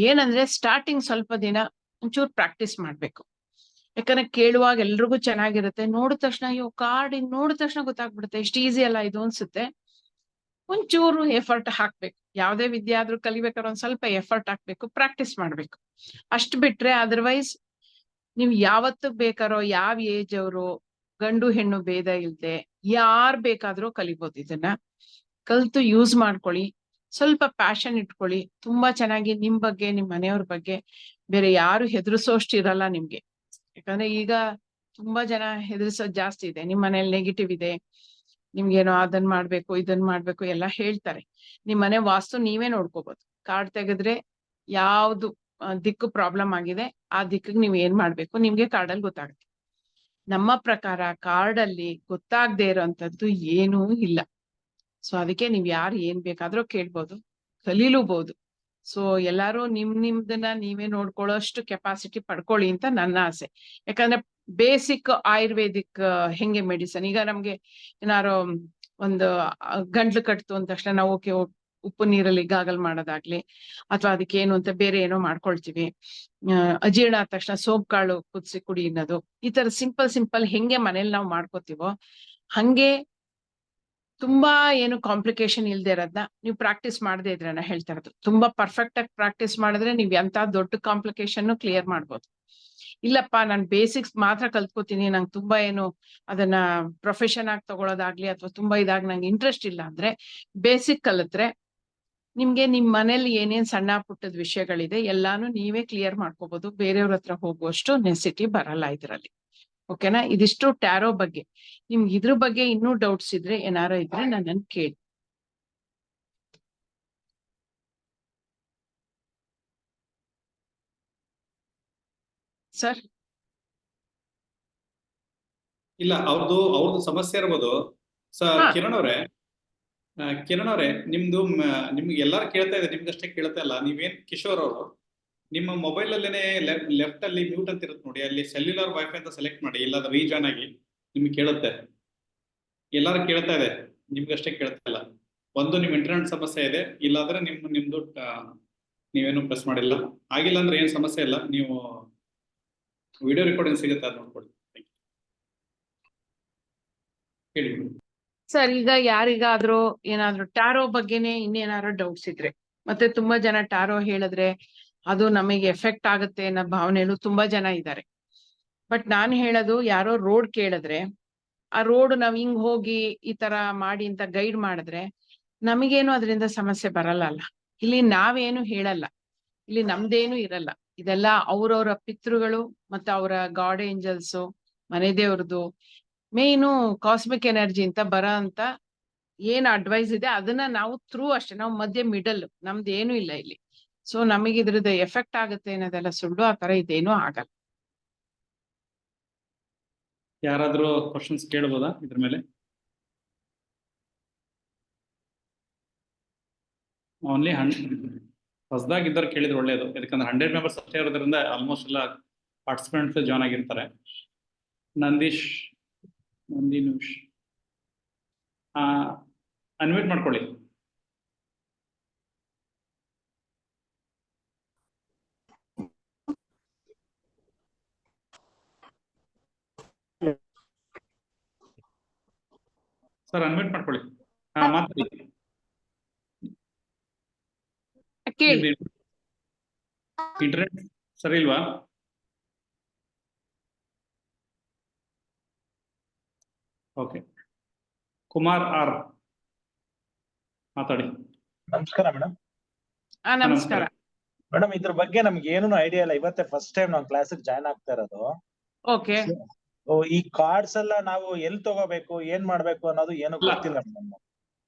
ಏನಂದ್ರೆ ಸ್ಟಾರ್ಟಿಂಗ್ ಸ್ವಲ್ಪ ದಿನ ಒಂಚೂರು ಪ್ರಾಕ್ಟೀಸ್ ಮಾಡ್ಬೇಕು. ಯಾಕಂದ್ರೆ ಕೇಳುವಾಗ ಎಲ್ರಿಗೂ ಚೆನ್ನಾಗಿರುತ್ತೆ, ನೋಡಿದ ತಕ್ಷಣ ಅಯ್ಯೋ ಕಾರ್ಡ್ ನೋಡಿದ ತಕ್ಷಣ ಗೊತ್ತಾಗ್ಬಿಡುತ್ತೆ ಎಷ್ಟು ಈಸಿ ಅಲ್ಲ ಇದು ಅನ್ಸುತ್ತೆ. ಒಂಚೂರು ಎಫರ್ಟ್ ಹಾಕ್ಬೇಕು. ಯಾವ್ದೇ ವಿದ್ಯೆ ಆದ್ರೂ ಕಲಿಬೇಕಾದ್ರೆ ಒಂದ್ ಸ್ವಲ್ಪ ಎಫರ್ಟ್ ಹಾಕ್ಬೇಕು, ಪ್ರಾಕ್ಟೀಸ್ ಮಾಡ್ಬೇಕು. ಅಷ್ಟು ಬಿಟ್ರೆ ಅದರ್ವೈಸ್ ನೀವ್ ಯಾವತ್ತು ಬೇಕಾರೋ ಯಾವ ಏಜ್ ಅವರು ಗಂಡು ಹೆಣ್ಣು ಭೇದ ಇಲ್ದೆ ಯಾರ್ ಬೇಕಾದ್ರೂ ಕಲಿಬಹುದು. ಇದನ್ನ ಕಲ್ತು ಯೂಸ್ ಮಾಡ್ಕೊಳ್ಳಿ. ಸ್ವಲ್ಪ ಪ್ಯಾಷನ್ ಇಟ್ಕೊಳ್ಳಿ. ತುಂಬಾ ಚೆನ್ನಾಗಿ ನಿಮ್ ಬಗ್ಗೆ ನಿಮ್ ಮನೆಯವ್ರ ಬಗ್ಗೆ ಬೇರೆ ಯಾರು ಹೆದರ್ಸೋಷ್ಟು ಇರಲ್ಲ ನಿಮ್ಗೆ. ಯಾಕಂದ್ರೆ ಈಗ ತುಂಬಾ ಜನ ಹೆದರ್ಸೋದ್ ಜಾಸ್ತಿ ಇದೆ. ನಿಮ್ ಮನೇಲಿ ನೆಗೆಟಿವ್ ಇದೆ, ನಿಮ್ಗೇನೋ ಅದನ್ ಮಾಡ್ಬೇಕು ಇದನ್ ಮಾಡ್ಬೇಕು ಎಲ್ಲ ಹೇಳ್ತಾರೆ. ನಿಮ್ ಮನೆ ವಾಸ್ತು ನೀವೇ ನೋಡ್ಕೋಬಹುದು. ಕಾರ್ಡ್ ತೆಗೆದ್ರೆ ಯಾವ್ದು ದಿಕ್ಕು ಪ್ರಾಬ್ಲಮ್ ಆಗಿದೆ ಆ ದಿಕ್ಕಿಗೆ ನೀವ್ ಏನ್ ಮಾಡ್ಬೇಕು ನಿಮ್ಗೆ ಕಾರ್ಡಲ್ಲಿ ಗೊತ್ತಾಗುತ್ತೆ. ನಮ್ಮ ಪ್ರಕಾರ ಕಾರ್ಡಲ್ಲಿ ಗೊತ್ತಾಗದೆ ಇರೋಂಥದ್ದು ಏನೂ ಇಲ್ಲ. ಸೊ ಅದಕ್ಕೆ ನೀವ್ ಯಾರು ಏನ್ ಬೇಕಾದ್ರೂ ಕೇಳ್ಬೋದು, ಕಲೀಲೂಬಹುದು. ಸೊ ಎಲ್ಲಾರು ನಿಮ್ದನ್ನ ನೀವೇ ನೋಡ್ಕೊಳ್ಳೋಷ್ಟು ಕೆಪಾಸಿಟಿ ಪಡ್ಕೊಳ್ಳಿ ಅಂತ ನನ್ನ ಆಸೆ. ಯಾಕಂದ್ರೆ ಬೇಸಿಕ್ ಆಯುರ್ವೇದಿಕ್ ಹೆಂಗೆ ಮೆಡಿಸನ್, ಈಗ ನಮ್ಗೆ ಏನಾರು ಒಂದು ಗಂಟ್ಲು ಕಟ್ತು ಅಂದ ತಕ್ಷಣ ನಾವು ಓಕೆ ಉಪ್ಪು ನೀರಲ್ಲಿ ಗಾಗಲ್ ಮಾಡೋದಾಗ್ಲಿ ಅಥವಾ ಅದಕ್ಕೆ ಏನು ಅಂತ ಬೇರೆ ಏನೋ ಮಾಡ್ಕೊಳ್ತೀವಿ. ಅಜೀರ್ಣ ಆದ ತಕ್ಷಣ ಸೋಂಪು ಕಾಳು ಕುದಿಸಿ ಕುಡಿ ಅನ್ನೋದು, ಈ ತರ ಸಿಂಪಲ್ ಹೆಂಗೆ ಮನೇಲಿ ನಾವು ಮಾಡ್ಕೋತೀವೋ ಹಂಗೆ ತುಂಬಾ ಏನು ಕಾಂಪ್ಲಿಕೇಶನ್ ಇಲ್ದೇ ಇರೋದ್ನ ನೀವು ಪ್ರಾಕ್ಟೀಸ್ ಮಾಡದೇ ಇದ್ರೆ ನಾ ಹೇಳ್ತಾ ಇರೋದು. ತುಂಬಾ ಪರ್ಫೆಕ್ಟ್ ಆಗಿ ಪ್ರಾಕ್ಟೀಸ್ ಮಾಡಿದ್ರೆ ನೀವ್ ಎಂತ ದೊಡ್ಡ ಕಾಂಪ್ಲಿಕೇಶನ್ ಕ್ಲಿಯರ್ ಮಾಡ್ಬೋದು. ಇಲ್ಲಪ್ಪ ನಾನ್ ಬೇಸಿಕ್ಸ್ ಮಾತ್ರ ಕಲ್ತ್ಕೋತೀನಿ, ನಂಗೆ ತುಂಬಾ ಏನು ಅದನ್ನ ಪ್ರೊಫೆಷನ್ ಆಗಿ ತಗೊಳೋದಾಗ್ಲಿ ಅಥವಾ ತುಂಬಾ ಇದಾಗಿ ನಂಗೆ ಇಂಟ್ರೆಸ್ಟ್ ಇಲ್ಲ ಅಂದ್ರೆ ಬೇಸಿಕ್ ಕಲಿತ್ರೆ ನಿಮ್ಗೆ ನಿಮ್ ಮನೇಲಿ ಏನೇನ್ ಸಣ್ಣ ಪುಟ್ಟದ ವಿಷಯಗಳಿದೆ ಎಲ್ಲಾನು ನೀವೇ ಕ್ಲಿಯರ್ ಮಾಡ್ಕೋಬಹುದು. ಬೇರೆಯವ್ರ ಹತ್ರ ಹೋಗುವಷ್ಟು ನೆಸಿಟಿ ಬರಲ್ಲ ಇದ್ರಲ್ಲಿ. ಓಕೆನಾ? ಇದಿಷ್ಟು ಟ್ಯಾರೋ ಬಗ್ಗೆ. ನಿಮ್ಗೆ ಇದ್ರ ಬಗ್ಗೆ ಇನ್ನೂ ಡೌಟ್ಸ್ ಇದ್ರೆ ಏನಾರ ಇದ್ರೆ ನನ್ನನ್ನು ಕೇಳಿ. ಸರ್ ಇಲ್ಲ, ಅವ್ರದ್ದು ಸಮಸ್ಯೆ ಇರ್ಬೋದು. ಕಿರಣ್ ಅವರೇ ನಿಮ್ಗೆ ಎಲ್ಲಾರು ಕೇಳ್ತಾ ಇದೆ, ನಿಮ್ಗಷ್ಟೇ ಕೇಳ್ತಾ ಇಲ್ಲ. ನೀವೇನ್ ಕಿಶೋರ್ ಅವರು ನಿಮ್ಮ ಮೊಬೈಲ್ ಅಲ್ಲೇನೆ ಲೆಫ್ಟ್ ಅಲ್ಲಿ ಮ್ಯೂಟ್ ಅಂತ ಇರುತ್ತೆ ನೋಡಿ, ಅಲ್ಲಿ ಸೆಲ್ಯುಲರ್ ವೈಫೈ ಅಂತ ಸೆಲೆಕ್ಟ್ ಮಾಡಿ, ಇಲ್ಲಾಂದ್ರೆ ರೀಜಾನ್ ಆಗಿ ನಿಮ್ಗೆ ಕೇಳುತ್ತೆ. ಎಲ್ಲಾರು ಕೇಳ್ತಾ ಇದೆ, ನಿಮ್ಗಷ್ಟೇ ಕೇಳ್ತಾ ಇಲ್ಲ. ಒಂದು ನಿಮ್ ಇಂಟರ್ನೆಟ್ ಸಮಸ್ಯೆ ಇದೆ, ಇಲ್ಲಾಂದ್ರೆ ನಿಮ್ದು ನೀವೇನು ಪ್ರೆಸ್ ಮಾಡಿಲ್ಲ. ಆಗಿಲ್ಲ ಅಂದ್ರೆ ಏನ್ ಸಮಸ್ಯೆ ಇಲ್ಲ, ನೀವು ವಿಡಿಯೋ ರೆಕಾರ್ಡಿಂಗ್ ಸಿಗುತ್ತೆ, ಅದು ನೋಡ್ಕೊಳ್ಳಿ. ಹೇಳಿ ಸರ್. ಈಗ ಯಾರಿಗಾದ್ರೂ ಏನಾದ್ರು ಟ್ಯಾರೋ ಬಗ್ಗೆನೆ ಇನ್ನೇನಾದ್ರು ಡೌಟ್ಸ್ ಇದ್ರೆ, ಮತ್ತೆ ತುಂಬಾ ಜನ ಟ್ಯಾರೋ ಹೇಳಿದ್ರೆ ಅದು ನಮಗೆ ಎಫೆಕ್ಟ್ ಆಗುತ್ತೆ ಅನ್ನೋ ಭಾವನೆಗಳು ತುಂಬಾ ಜನ ಇದ್ದಾರೆ. ಬಟ್ ನಾನು ಹೇಳೋದು, ಯಾರೋ ರೋಡ್ ಕೇಳಿದ್ರೆ ಆ ರೋಡ್ ನಾವ್ ಹಿಂಗ್ ಹೋಗಿ ಈ ತರ ಮಾಡಿ ಅಂತ ಗೈಡ್ ಮಾಡಿದ್ರೆ ನಮಗೇನು ಅದರಿಂದ ಸಮಸ್ಯೆ ಬರಲ್ಲ ಅಲ್ಲ. ಇಲ್ಲಿ ನಾವೇನು ಹೇಳಲ್ಲ, ಇಲ್ಲಿ ನಮ್ದೇನು ಇರಲ್ಲ. ಇದೆಲ್ಲ ಅವ್ರವ್ರ ಪಿತೃಗಳು ಮತ್ತೆ ಅವರ ಗಾಡ್ ಏಂಜಲ್ಸ್ ಮನೆ ದೇವ್ರದ್ದು ಮೇನು ಕಾಸ್ಮಿಕ್ ಎನರ್ಜಿ ಅಂತ ಬರೋ ಅಂತ ಏನ್ ಅಡ್ವೈಸ್ ಇದೆ ಅದನ್ನ ನಾವು ಥ್ರೂ ಅಷ್ಟೇ, ನಾವು ಮಧ್ಯೆ ಮಿಡಲ್, ನಮ್ದು ಏನು ಇಲ್ಲ ಇಲ್ಲಿ. ಸೊ ನಮಗೆ ಇದ್ರದ್ದು ಎಫೆಕ್ಟ್ ಆಗುತ್ತೆ ಅನ್ನೋದೆಲ್ಲ ಸುಳ್ಳು. ಆ ತರ ಇದೇನು ಆಗಲ್ಲ. ಯಾರಾದ್ರೂ ಕ್ವಶನ್ಸ್ ಕೇಳಬಹುದಾ ಇದ್ರ ಮೇಲೆ? ಓನ್ಲಿ ಹೊಸದಾಗಿದ್ದವ್ರು ಕೇಳಿದ್ರೆ ಒಳ್ಳೇದು, ಯಾಕಂದ್ರೆ 100 ಮೆಂಬರ್ಸ್ ಅಷ್ಟೇ ಇರೋದ್ರಿಂದ ಆಲ್ಮೋಸ್ಟ್ ಎಲ್ಲ ಪಾರ್ಟಿಸಿಪೆಂಟ್ಸ್ ಜಾಯ್ನ್ ಆಗಿರ್ತಾರೆ. ನಂದೀಶ್ ಅನ್ಮ್ಯೂಟ್ ಮಾಡ್ಕೊಳ್ಳಿ. ಸರ್ ಅನ್ಮ್ಯೂಟ್ ಮಾಡ್ಕೊಳ್ಳಿ. ಮಾತಾಡಿ. ಇಂಟರ್ನೆಟ್ ಸರಿ ಇಲ್ವಾ? ಓಕೆ, ಕುಮಾರ್ ಆರ್ ಮಾತಾಡಿ. ನಮಸ್ಕಾರ ಮೇಡಮ್. ನಮಸ್ಕಾರ ಮೇಡಮ್, ಇದ್ರ ಬಗ್ಗೆ ನಮ್ಗೆ ಏನು ಐಡಿಯಾ ಇಲ್ಲ. ಇವತ್ತೇ ಫಸ್ಟ್ ಟೈಮ್ ನಾವು ಕ್ಲಾಸಿಗೆ ಜಾಯ್ನ್ ಆಗ್ತಾ ಇರೋದು. ಓಕೆ. ಈ ಕಾರ್ಡ್ಸ್ ಎಲ್ಲ ನಾವು ಎಲ್ಲಿ ತಗೋಬೇಕು, ಏನ್ ಮಾಡ್ಬೇಕು ಅನ್ನೋದು ಏನು ಗೊತ್ತಿಲ್ಲ ಮೇಡಮ್.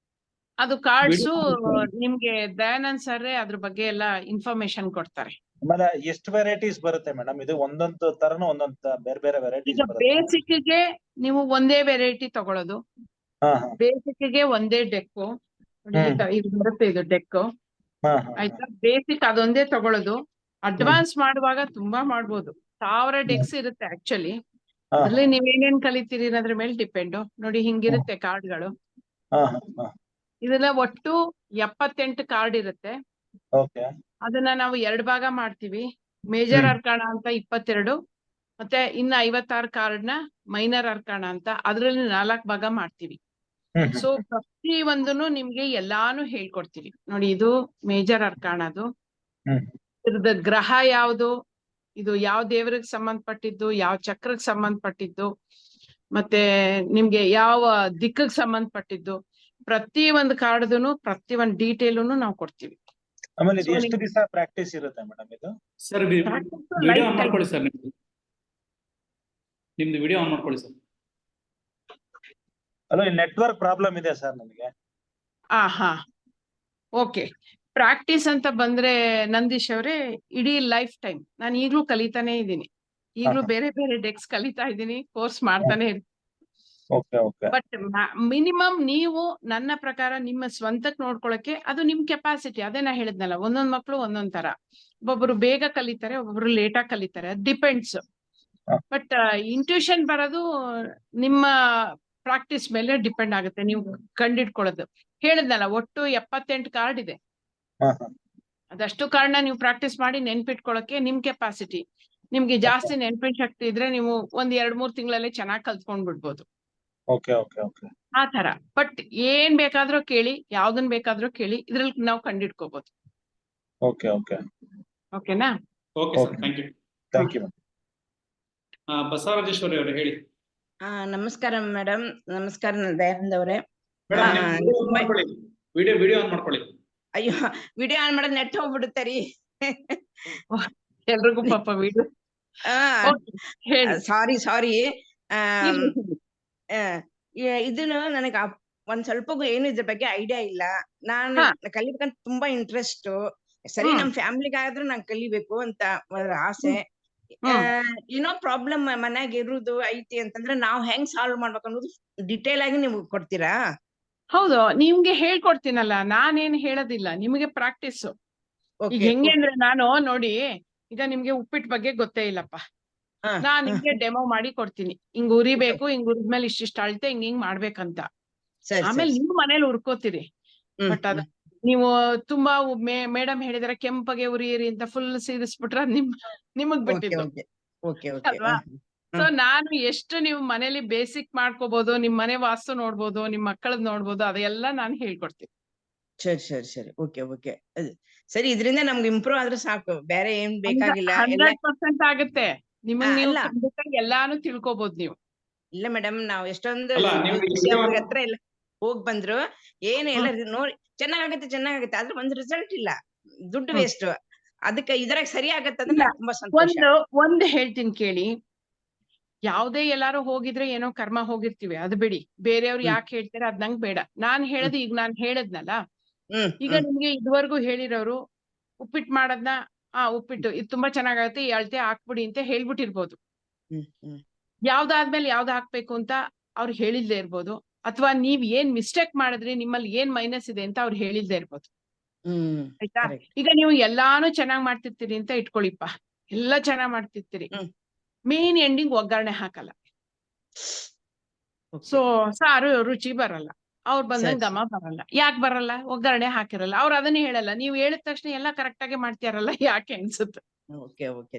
ಅದು ಕಾರ್ಡ್ಸು ನಿಮ್ಗೆ ದಯಾನಂದ್ ಸರ್ ಅದ್ರ ಬಗ್ಗೆ ಎಲ್ಲ ಇನ್ಫಾರ್ಮೇಶನ್ ಕೊಡ್ತಾರೆ. ಆಮೇಲೆ ಎಷ್ಟು ವೆರೈಟೀಸ್ ಬರುತ್ತೆ ಮೇಡಮ್? ಇದು ಒಂದೊಂದು ತರನು ಒಂದೊಂದು ಬೇರೆ ಬೇರೆ ವೆರೈಟೀಸ್ ಈಗ ಬರುತ್ತೆ. ಬೇಸಿಕ್ ಗೆ ನೀವು ಒಂದೇ ವೆರೈಟಿ ತಗೊಳ್ಳೋದು, ಹಾ ಬೇಸಿಕ್ ಗೆ ಒಂದೇ ಡೆಕ್ಕು ಇದು ಬರುತ್ತೆ, ಇದು ಡೆಕ್ಕು ಹಾ ಆಯ್ತಾ. ಬೇಸಿಕ್ ಅದೊಂದೇ ತಗೊಳ್ಳೋದು. ಅಡ್ವಾನ್ಸ್ ಮಾಡುವಾಗ ತುಂಬಾ ಮಾಡ್ಬೋದು, 1000 ಡೆಕ್ಸ್ ಇರುತ್ತೆ ಆಕ್ಚುಲಿ. ಅದ್ರಲ್ಲಿ ನೀವ್ ಏನೇನ್ ಕಲಿತೀರಿ ಅನ್ನೋದ್ರ ಮೇಲೆ ಡಿಪೆಂಡ್. ನೋಡಿ ಹಿಂಗಿರುತ್ತೆ ಕಾರ್ಡ್ಗಳು. ಇದೆಲ್ಲ ಒಟ್ಟು 78 ಕಾರ್ಡ್ ಇರುತ್ತೆ. ಓಕೆ. ಅದನ್ನ ನಾವು 2 ಭಾಗ ಮಾಡ್ತೀವಿ. ಮೇಜರ್ ಅರ್ಕಾಣ ಅಂತ 22, ಮತ್ತೆ ಇನ್ನ 56 ಕಾರ್ಡ್ ನ ಮೈನರ್ ಅರ್ಕಾಣ ಅಂತ ಅದ್ರಲ್ಲಿ 4 ಭಾಗ ಮಾಡ್ತೀವಿ. ಸೊ ಪ್ರತಿ ಒಂದನ್ನು ನಿಮ್ಗೆ ಎಲ್ಲಾನು ಹೇಳ್ಕೊಡ್ತೀವಿ. ನೋಡಿ, ಇದು ಮೇಜರ್ ಅರ್ಕಾಣದು. ಇದ್ರದ ಗ್ರಹ ಯಾವುದು, ಇದು ಯಾವ ದೇವರಿಗೆ ಸಂಬಂಧಪಟ್ಟಿದ್ದು, ಯಾವ ಚಕ್ರಕ್ಕೆ ಸಂಬಂಧಪಟ್ಟಿದ್ದು, ಮತ್ತೆ ನಿಮ್ಗೆ ಯಾವ ದಿಕ್ಕಿಗೆ ಸಂಬಂಧಪಟ್ಟಿದ್ದು, ಪ್ರತಿ ಒಂದು ಕಾರ್ಡ್ದು ಪ್ರತಿ ಒಂದು ಡೀಟೇಲುನು ನಾವು ಕೊಡ್ತೀವಿ. ಆಮೇಲೆ ಇದು ಎಷ್ಟು ದಿವಸ ಪ್ರಾಕ್ಟೀಸ್ ಇರುತ್ತೆ ಮೇಡಮ್ ಇದು? ಸರ್ ವಿಡಿಯೋ ಆನ್ ಮಾಡ್ಕೊಳ್ಳಿ ಸರ್. ನಿಮ್ದು ವಿಡಿಯೋ ಆನ್ ಮಾಡ್ಕೊಳ್ಳಿ ಸರ್. ಅಲ್ಲ, ನೆಟ್ವರ್ಕ್ ಪ್ರಾಬ್ಲಮ್ ಇದೆ ಸರ್ ನನಗೆ. ಹಾ ಓಕೆ. ಪ್ರಾಕ್ಟೀಸ್ ಅಂತ ಬಂದ್ರೆ ನಂದೀಶ್ ಅವರೇ, ಇಡೀ ಲೈಫ್ ಟೈಮ್ ನಾನು ಈಗ್ಲೂ ಕಲಿತಾನೆ ಇದ್ದೀನಿ. ಈಗ್ಲೂ ಬೇರೆ ಬೇರೆ ಡೆಕ್ಸ್ ಕಲಿತಾ ಇದ್ದೀನಿ, ಕೋರ್ಸ್ ಮಾಡ್ತಾನೆ ಇರ್ತೀನಿ. ಬಟ್ ಮಿನಿಮಮ್ ನೀವು ನನ್ನ ಪ್ರಕಾರ ನಿಮ್ಮ ಸ್ವಂತಕ್ ನೋಡ್ಕೊಳಕ್ಕೆ ಅದು ನಿಮ್ ಕೆಪಾಸಿಟಿ. ಅದೇ ನಾ ಹೇಳಿದ್ನಲ್ಲ, ಒಂದೊಂದ್ ಮಕ್ಳು ಒಂದೊಂದ್ ತರ. ಒಬ್ಬೊಬ್ರು ಬೇಗ ಕಲಿತಾರೆ, ಒಬ್ಬೊಬ್ರು ಲೇಟಾಗಿ ಕಲಿತಾರೆ, ಡಿಪೆಂಡ್ಸ್. ಬಟ್ ಇಂಟ್ಯೂಷನ್ ಬರೋದು ನಿಮ್ಮ ಪ್ರಾಕ್ಟೀಸ್ ಮೇಲೆ ಡಿಪೆಂಡ್ ಆಗುತ್ತೆ, ನೀವು ಕಂಡಿಡ್ಕೊಳ್ಳೋದು. ಹೇಳಿದ್ನಲ್ಲ, ಒಟ್ಟು 78 ಕಾರ್ಡ್ ಇದೆ. ಅದಷ್ಟು ಕಾರ್ಡ್ನ ನೀವು ಪ್ರಾಕ್ಟೀಸ್ ಮಾಡಿ ನೆನ್ಪಿಟ್ಕೊಳಕ್ಕೆ ನಿಮ್ ಕೆಪಾಸಿಟಿ. ನಿಮ್ಗೆ ಜಾಸ್ತಿ ನೆನ್ಪಿನ ಶಕ್ತಿ ಇದ್ರೆ ನೀವು ಒಂದ್ 2-3 ತಿಂಗಳಲ್ಲಿ ಚೆನ್ನಾಗಿ ಕಲ್ತ್ಕೊಂಡ್ ಬಿಡ್ಬೋದು. ಆ ತರ. ಬಟ್ ಏನ್ ಬೇಕಾದ್ರೂ ಕೇಳಿ, ಯಾವ್ದನ್ ಬೇಕಾದ್ರೂ ಕೇಳಿ, ಇದ್ರಲ್ಲಿ ನಾವು ಕಂಡಿಡ್ಕೋಬಹುದು. ಓಕೆನಾ? Okay sir, thank you. Basavarajeshwari ಅವರು ಹೇಳಿ. ನಮಸ್ಕಾರ ಮೇಡಮ್. ನಮಸ್ಕಾರ ದಯಾನಂದ್ ಅವರೇ. ವಿಡಿಯೋ ಆನ್ ಮಾಡ್ಕೊಳ್ಳಿ. ಅಯ್ಯೋ, ವಿಡಿಯೋ ಆನ್ ಮಾಡೋದ್ ನೆಟ್ ಹೋಗ್ಬಿಡುತ್ತೆ ರೀ. ಎಲ್ರಿಗೂ ಪಾಪ ವಿಡಿಯೋ. ಸಾರಿ. ಇದನ್ನು ನನಗ ಒಂದ್ ಸ್ವಲ್ಪ ಏನು ಇದ್ರ ಬಗ್ಗೆ ಐಡಿಯಾ ಇಲ್ಲ. ನಾನು ಕಲಿಬೇಕಂತ ತುಂಬಾ ಇಂಟ್ರೆಸ್ಟ್. ಸರಿ, ನಮ್ ಫ್ಯಾಮಿಲಿಗಾದ್ರೂ ನಾನ್ ಕಲಿಬೇಕು ಅಂತ ಆಸೆ. ಏನೋ ಪ್ರಾಬ್ಲಮ್ ಮನ್ಯಾಗ ಇರುದು ಐತಿ ಅಂತಂದ್ರೆ ನಾವ್ ಹೆಂಗ್ ಸಾಲ್ವ್ ಮಾಡ್ಬೇಕು ಅನ್ನೋದು ಡಿಟೇಲ್ ಆಗಿ ನೀವು ಕೊಡ್ತೀರಾ? ಹೌದು, ನಿಮ್ಗೆ ಹೇಳ್ಕೊಡ್ತೀನಲ್ಲ, ನಾನೇನ್ ಹೇಳೋದಿಲ್ಲ, ನಿಮಗೆ ಪ್ರಾಕ್ಟೀಸ್. ಈಗ ಹೆಂಗೆ ಅಂದ್ರೆ, ನಾನು ನೋಡಿ, ಈಗ ನಿಮ್ಗೆ ಉಪ್ಪಿಟ್ಟು ಬಗ್ಗೆ ಗೊತ್ತೇ ಇಲ್ಲಪ್ಪ, ನಾನ್ ನಿಮ್ಗೆ ಡೆಮೋ ಮಾಡಿ ಕೊಡ್ತೀನಿ. ಹಿಂಗ್ ಉರಿಬೇಕು, ಹಿಂಗ್ ಉರಿದ್ಮೇಲೆ ಇಷ್ಟಿಷ್ಟ ಅಳ್ತೆ, ಹಿಂಗ್ ಮಾಡ್ಬೇಕಂತ. ಆಮೇಲೆ ನೀವು ಮನೇಲಿ ಉರ್ಕೋತೀರಿ. ಬಟ್ ಅದ ನೀವು ತುಂಬಾ ಮೇಡಮ್ ಹೇಳಿದಾರೆ ಕೆಂಪಗೆ ಉರಿಯಿರಿ ಅಂತ ಫುಲ್ ಸೀರಿಸ್ಬಿಟ್ರೆ ನಿಮಗ್ ಬಿಟ್ಟಿದ್ದು ಅಲ್ವಾ? ಸೊ ನಾನು ಎಷ್ಟು ನೀವು ಮನೇಲಿ ಬೇಸಿಕ್ ಮಾಡ್ಕೋಬಹುದು, ನಿಮ್ ಮನೆ ವಾಸ್ತು ನೋಡ್ಬೋದು, ನಿಮ್ ಮಕ್ಕಳದ್ ನೋಡ್ಬೋದು, ಅದೆಲ್ಲ ನಾನು ಹೇಳ್ಕೊಡ್ತೀನಿ. ಸರಿ. ಓಕೆ. ಸರಿ, ಇದರಿಂದ ನಮ್ಗೆ ಇಂಪ್ರೂವ್ ಆದ್ರೆ ಸಾಕು, ಬೇರೆ ಏನ್ ಬೇಕಾಗಿಲ್ಲ. 100% ಆಗುತ್ತೆ. ನಿಮಗ್ ನೀವು ಎಲ್ಲಾನು ತಿಳ್ಕೊಬಹುದು ನೀವು. ಇಲ್ಲ ಮೇಡಮ್, ನಾವ್ ಎಷ್ಟೊಂದು ಹತ್ರ ಎಲ್ಲ ಹೋಗ್ ಬಂದ್ರು ಎಲ್ಲ ನೋಡಿ ಚೆನ್ನಾಗತ್ತೆ, ಆದ್ರೆ ಒಂದ್ ರಿಸಲ್ಟ್ ಇಲ್ಲ, ದುಡ್ಡು ವೇಸ್ಟ್. ಅದಕ್ಕೆ ಇದ್ರಾಗ ಸರಿ ಆಗತ್ತಂದ್ರೆ ತುಂಬಾ ಸಂತೋಷ. ಒಂದು ಹೇಳ್ತೀನಿ ಕೇಳಿ. ಯಾವ್ದೇ ಎಲ್ಲಾರು ಹೋಗಿದ್ರೆ ಏನೋ ಕರ್ಮ ಹೋಗಿರ್ತೀವಿ, ಅದು ಬಿಡಿ. ಬೇರೆಯವ್ರು ಯಾಕೆ ಹೇಳ್ತಾರೆ ಅದ್ ನಂಗ್ ಬೇಡ. ನಾನ್ ಹೇಳೋದು ಈಗ ನಾನ್ ಹೇಳದ್ನಲ್ಲ, ಈಗ ನಿಮ್ಗೆ ಇದುವರೆಗೂ ಹೇಳಿರೋರು ಉಪ್ಪಿಟ್ಟು ಮಾಡೋದ್ನ ಉಪ್ಪಿಟ್ಟು ಇದು ತುಂಬಾ ಚೆನ್ನಾಗತ್ತೆ, ಈ ಅಳತೆ ಹಾಕ್ಬಿಡಿ ಅಂತ ಹೇಳ್ಬಿಟ್ಟಿರ್ಬೋದು. ಯಾವ್ದಾದ್ಮೇಲೆ ಯಾವ್ದು ಹಾಕ್ಬೇಕು ಅಂತ ಅವ್ರು ಹೇಳಿಲ್ದೇ ಇರ್ಬೋದು, ಅಥವಾ ನೀವ್ ಏನ್ ಮಿಸ್ಟೇಕ್ ಮಾಡಿದ್ರಿ, ನಿಮ್ಮಲ್ಲಿ ಏನ್ ಮೈನಸ್ ಇದೆ ಅಂತ ಅವ್ರು ಹೇಳಿಲ್ದೇ ಇರ್ಬೋದು. ಆಯ್ತಾ? ಈಗ ನೀವು ಎಲ್ಲಾನು ಚೆನ್ನಾಗ್ ಮಾಡ್ತಿರ್ತೀರಿ ಅಂತ ಇಟ್ಕೊಳ್ಳಿಪ್ಪ, ಎಲ್ಲಾ ಚೆನ್ನಾಗ್ ಮಾಡ್ತಿರ್ತೀರಿ, ಮೇನ್ ಎಂಡಿಂಗ್ ಒಗ್ಗರಣೆ ಹಾಕಲ್ಲ. ಸೊ ಸಾರು ರುಚಿ ಬರಲ್ಲ, ಅವ್ರು ಬಂದಂಗ್ ಘಮ ಬರಲ್ಲ. ಯಾಕೆ ಬರಲ್ಲ? ಒಗ್ಗರಣೆ ಹಾಕಿರಲ್ಲ. ಅವ್ರು ಅದನ್ನೇ ಹೇಳಲ್ಲ, ನೀವು ಹೇಳಿದ ತಕ್ಷಣ ಎಲ್ಲಾ ಕರೆಕ್ಟ್ ಆಗಿ ಮಾಡ್ತಿರಲ್ಲ, ಯಾಕೆ ಅನ್ಸುತ್ತೆ?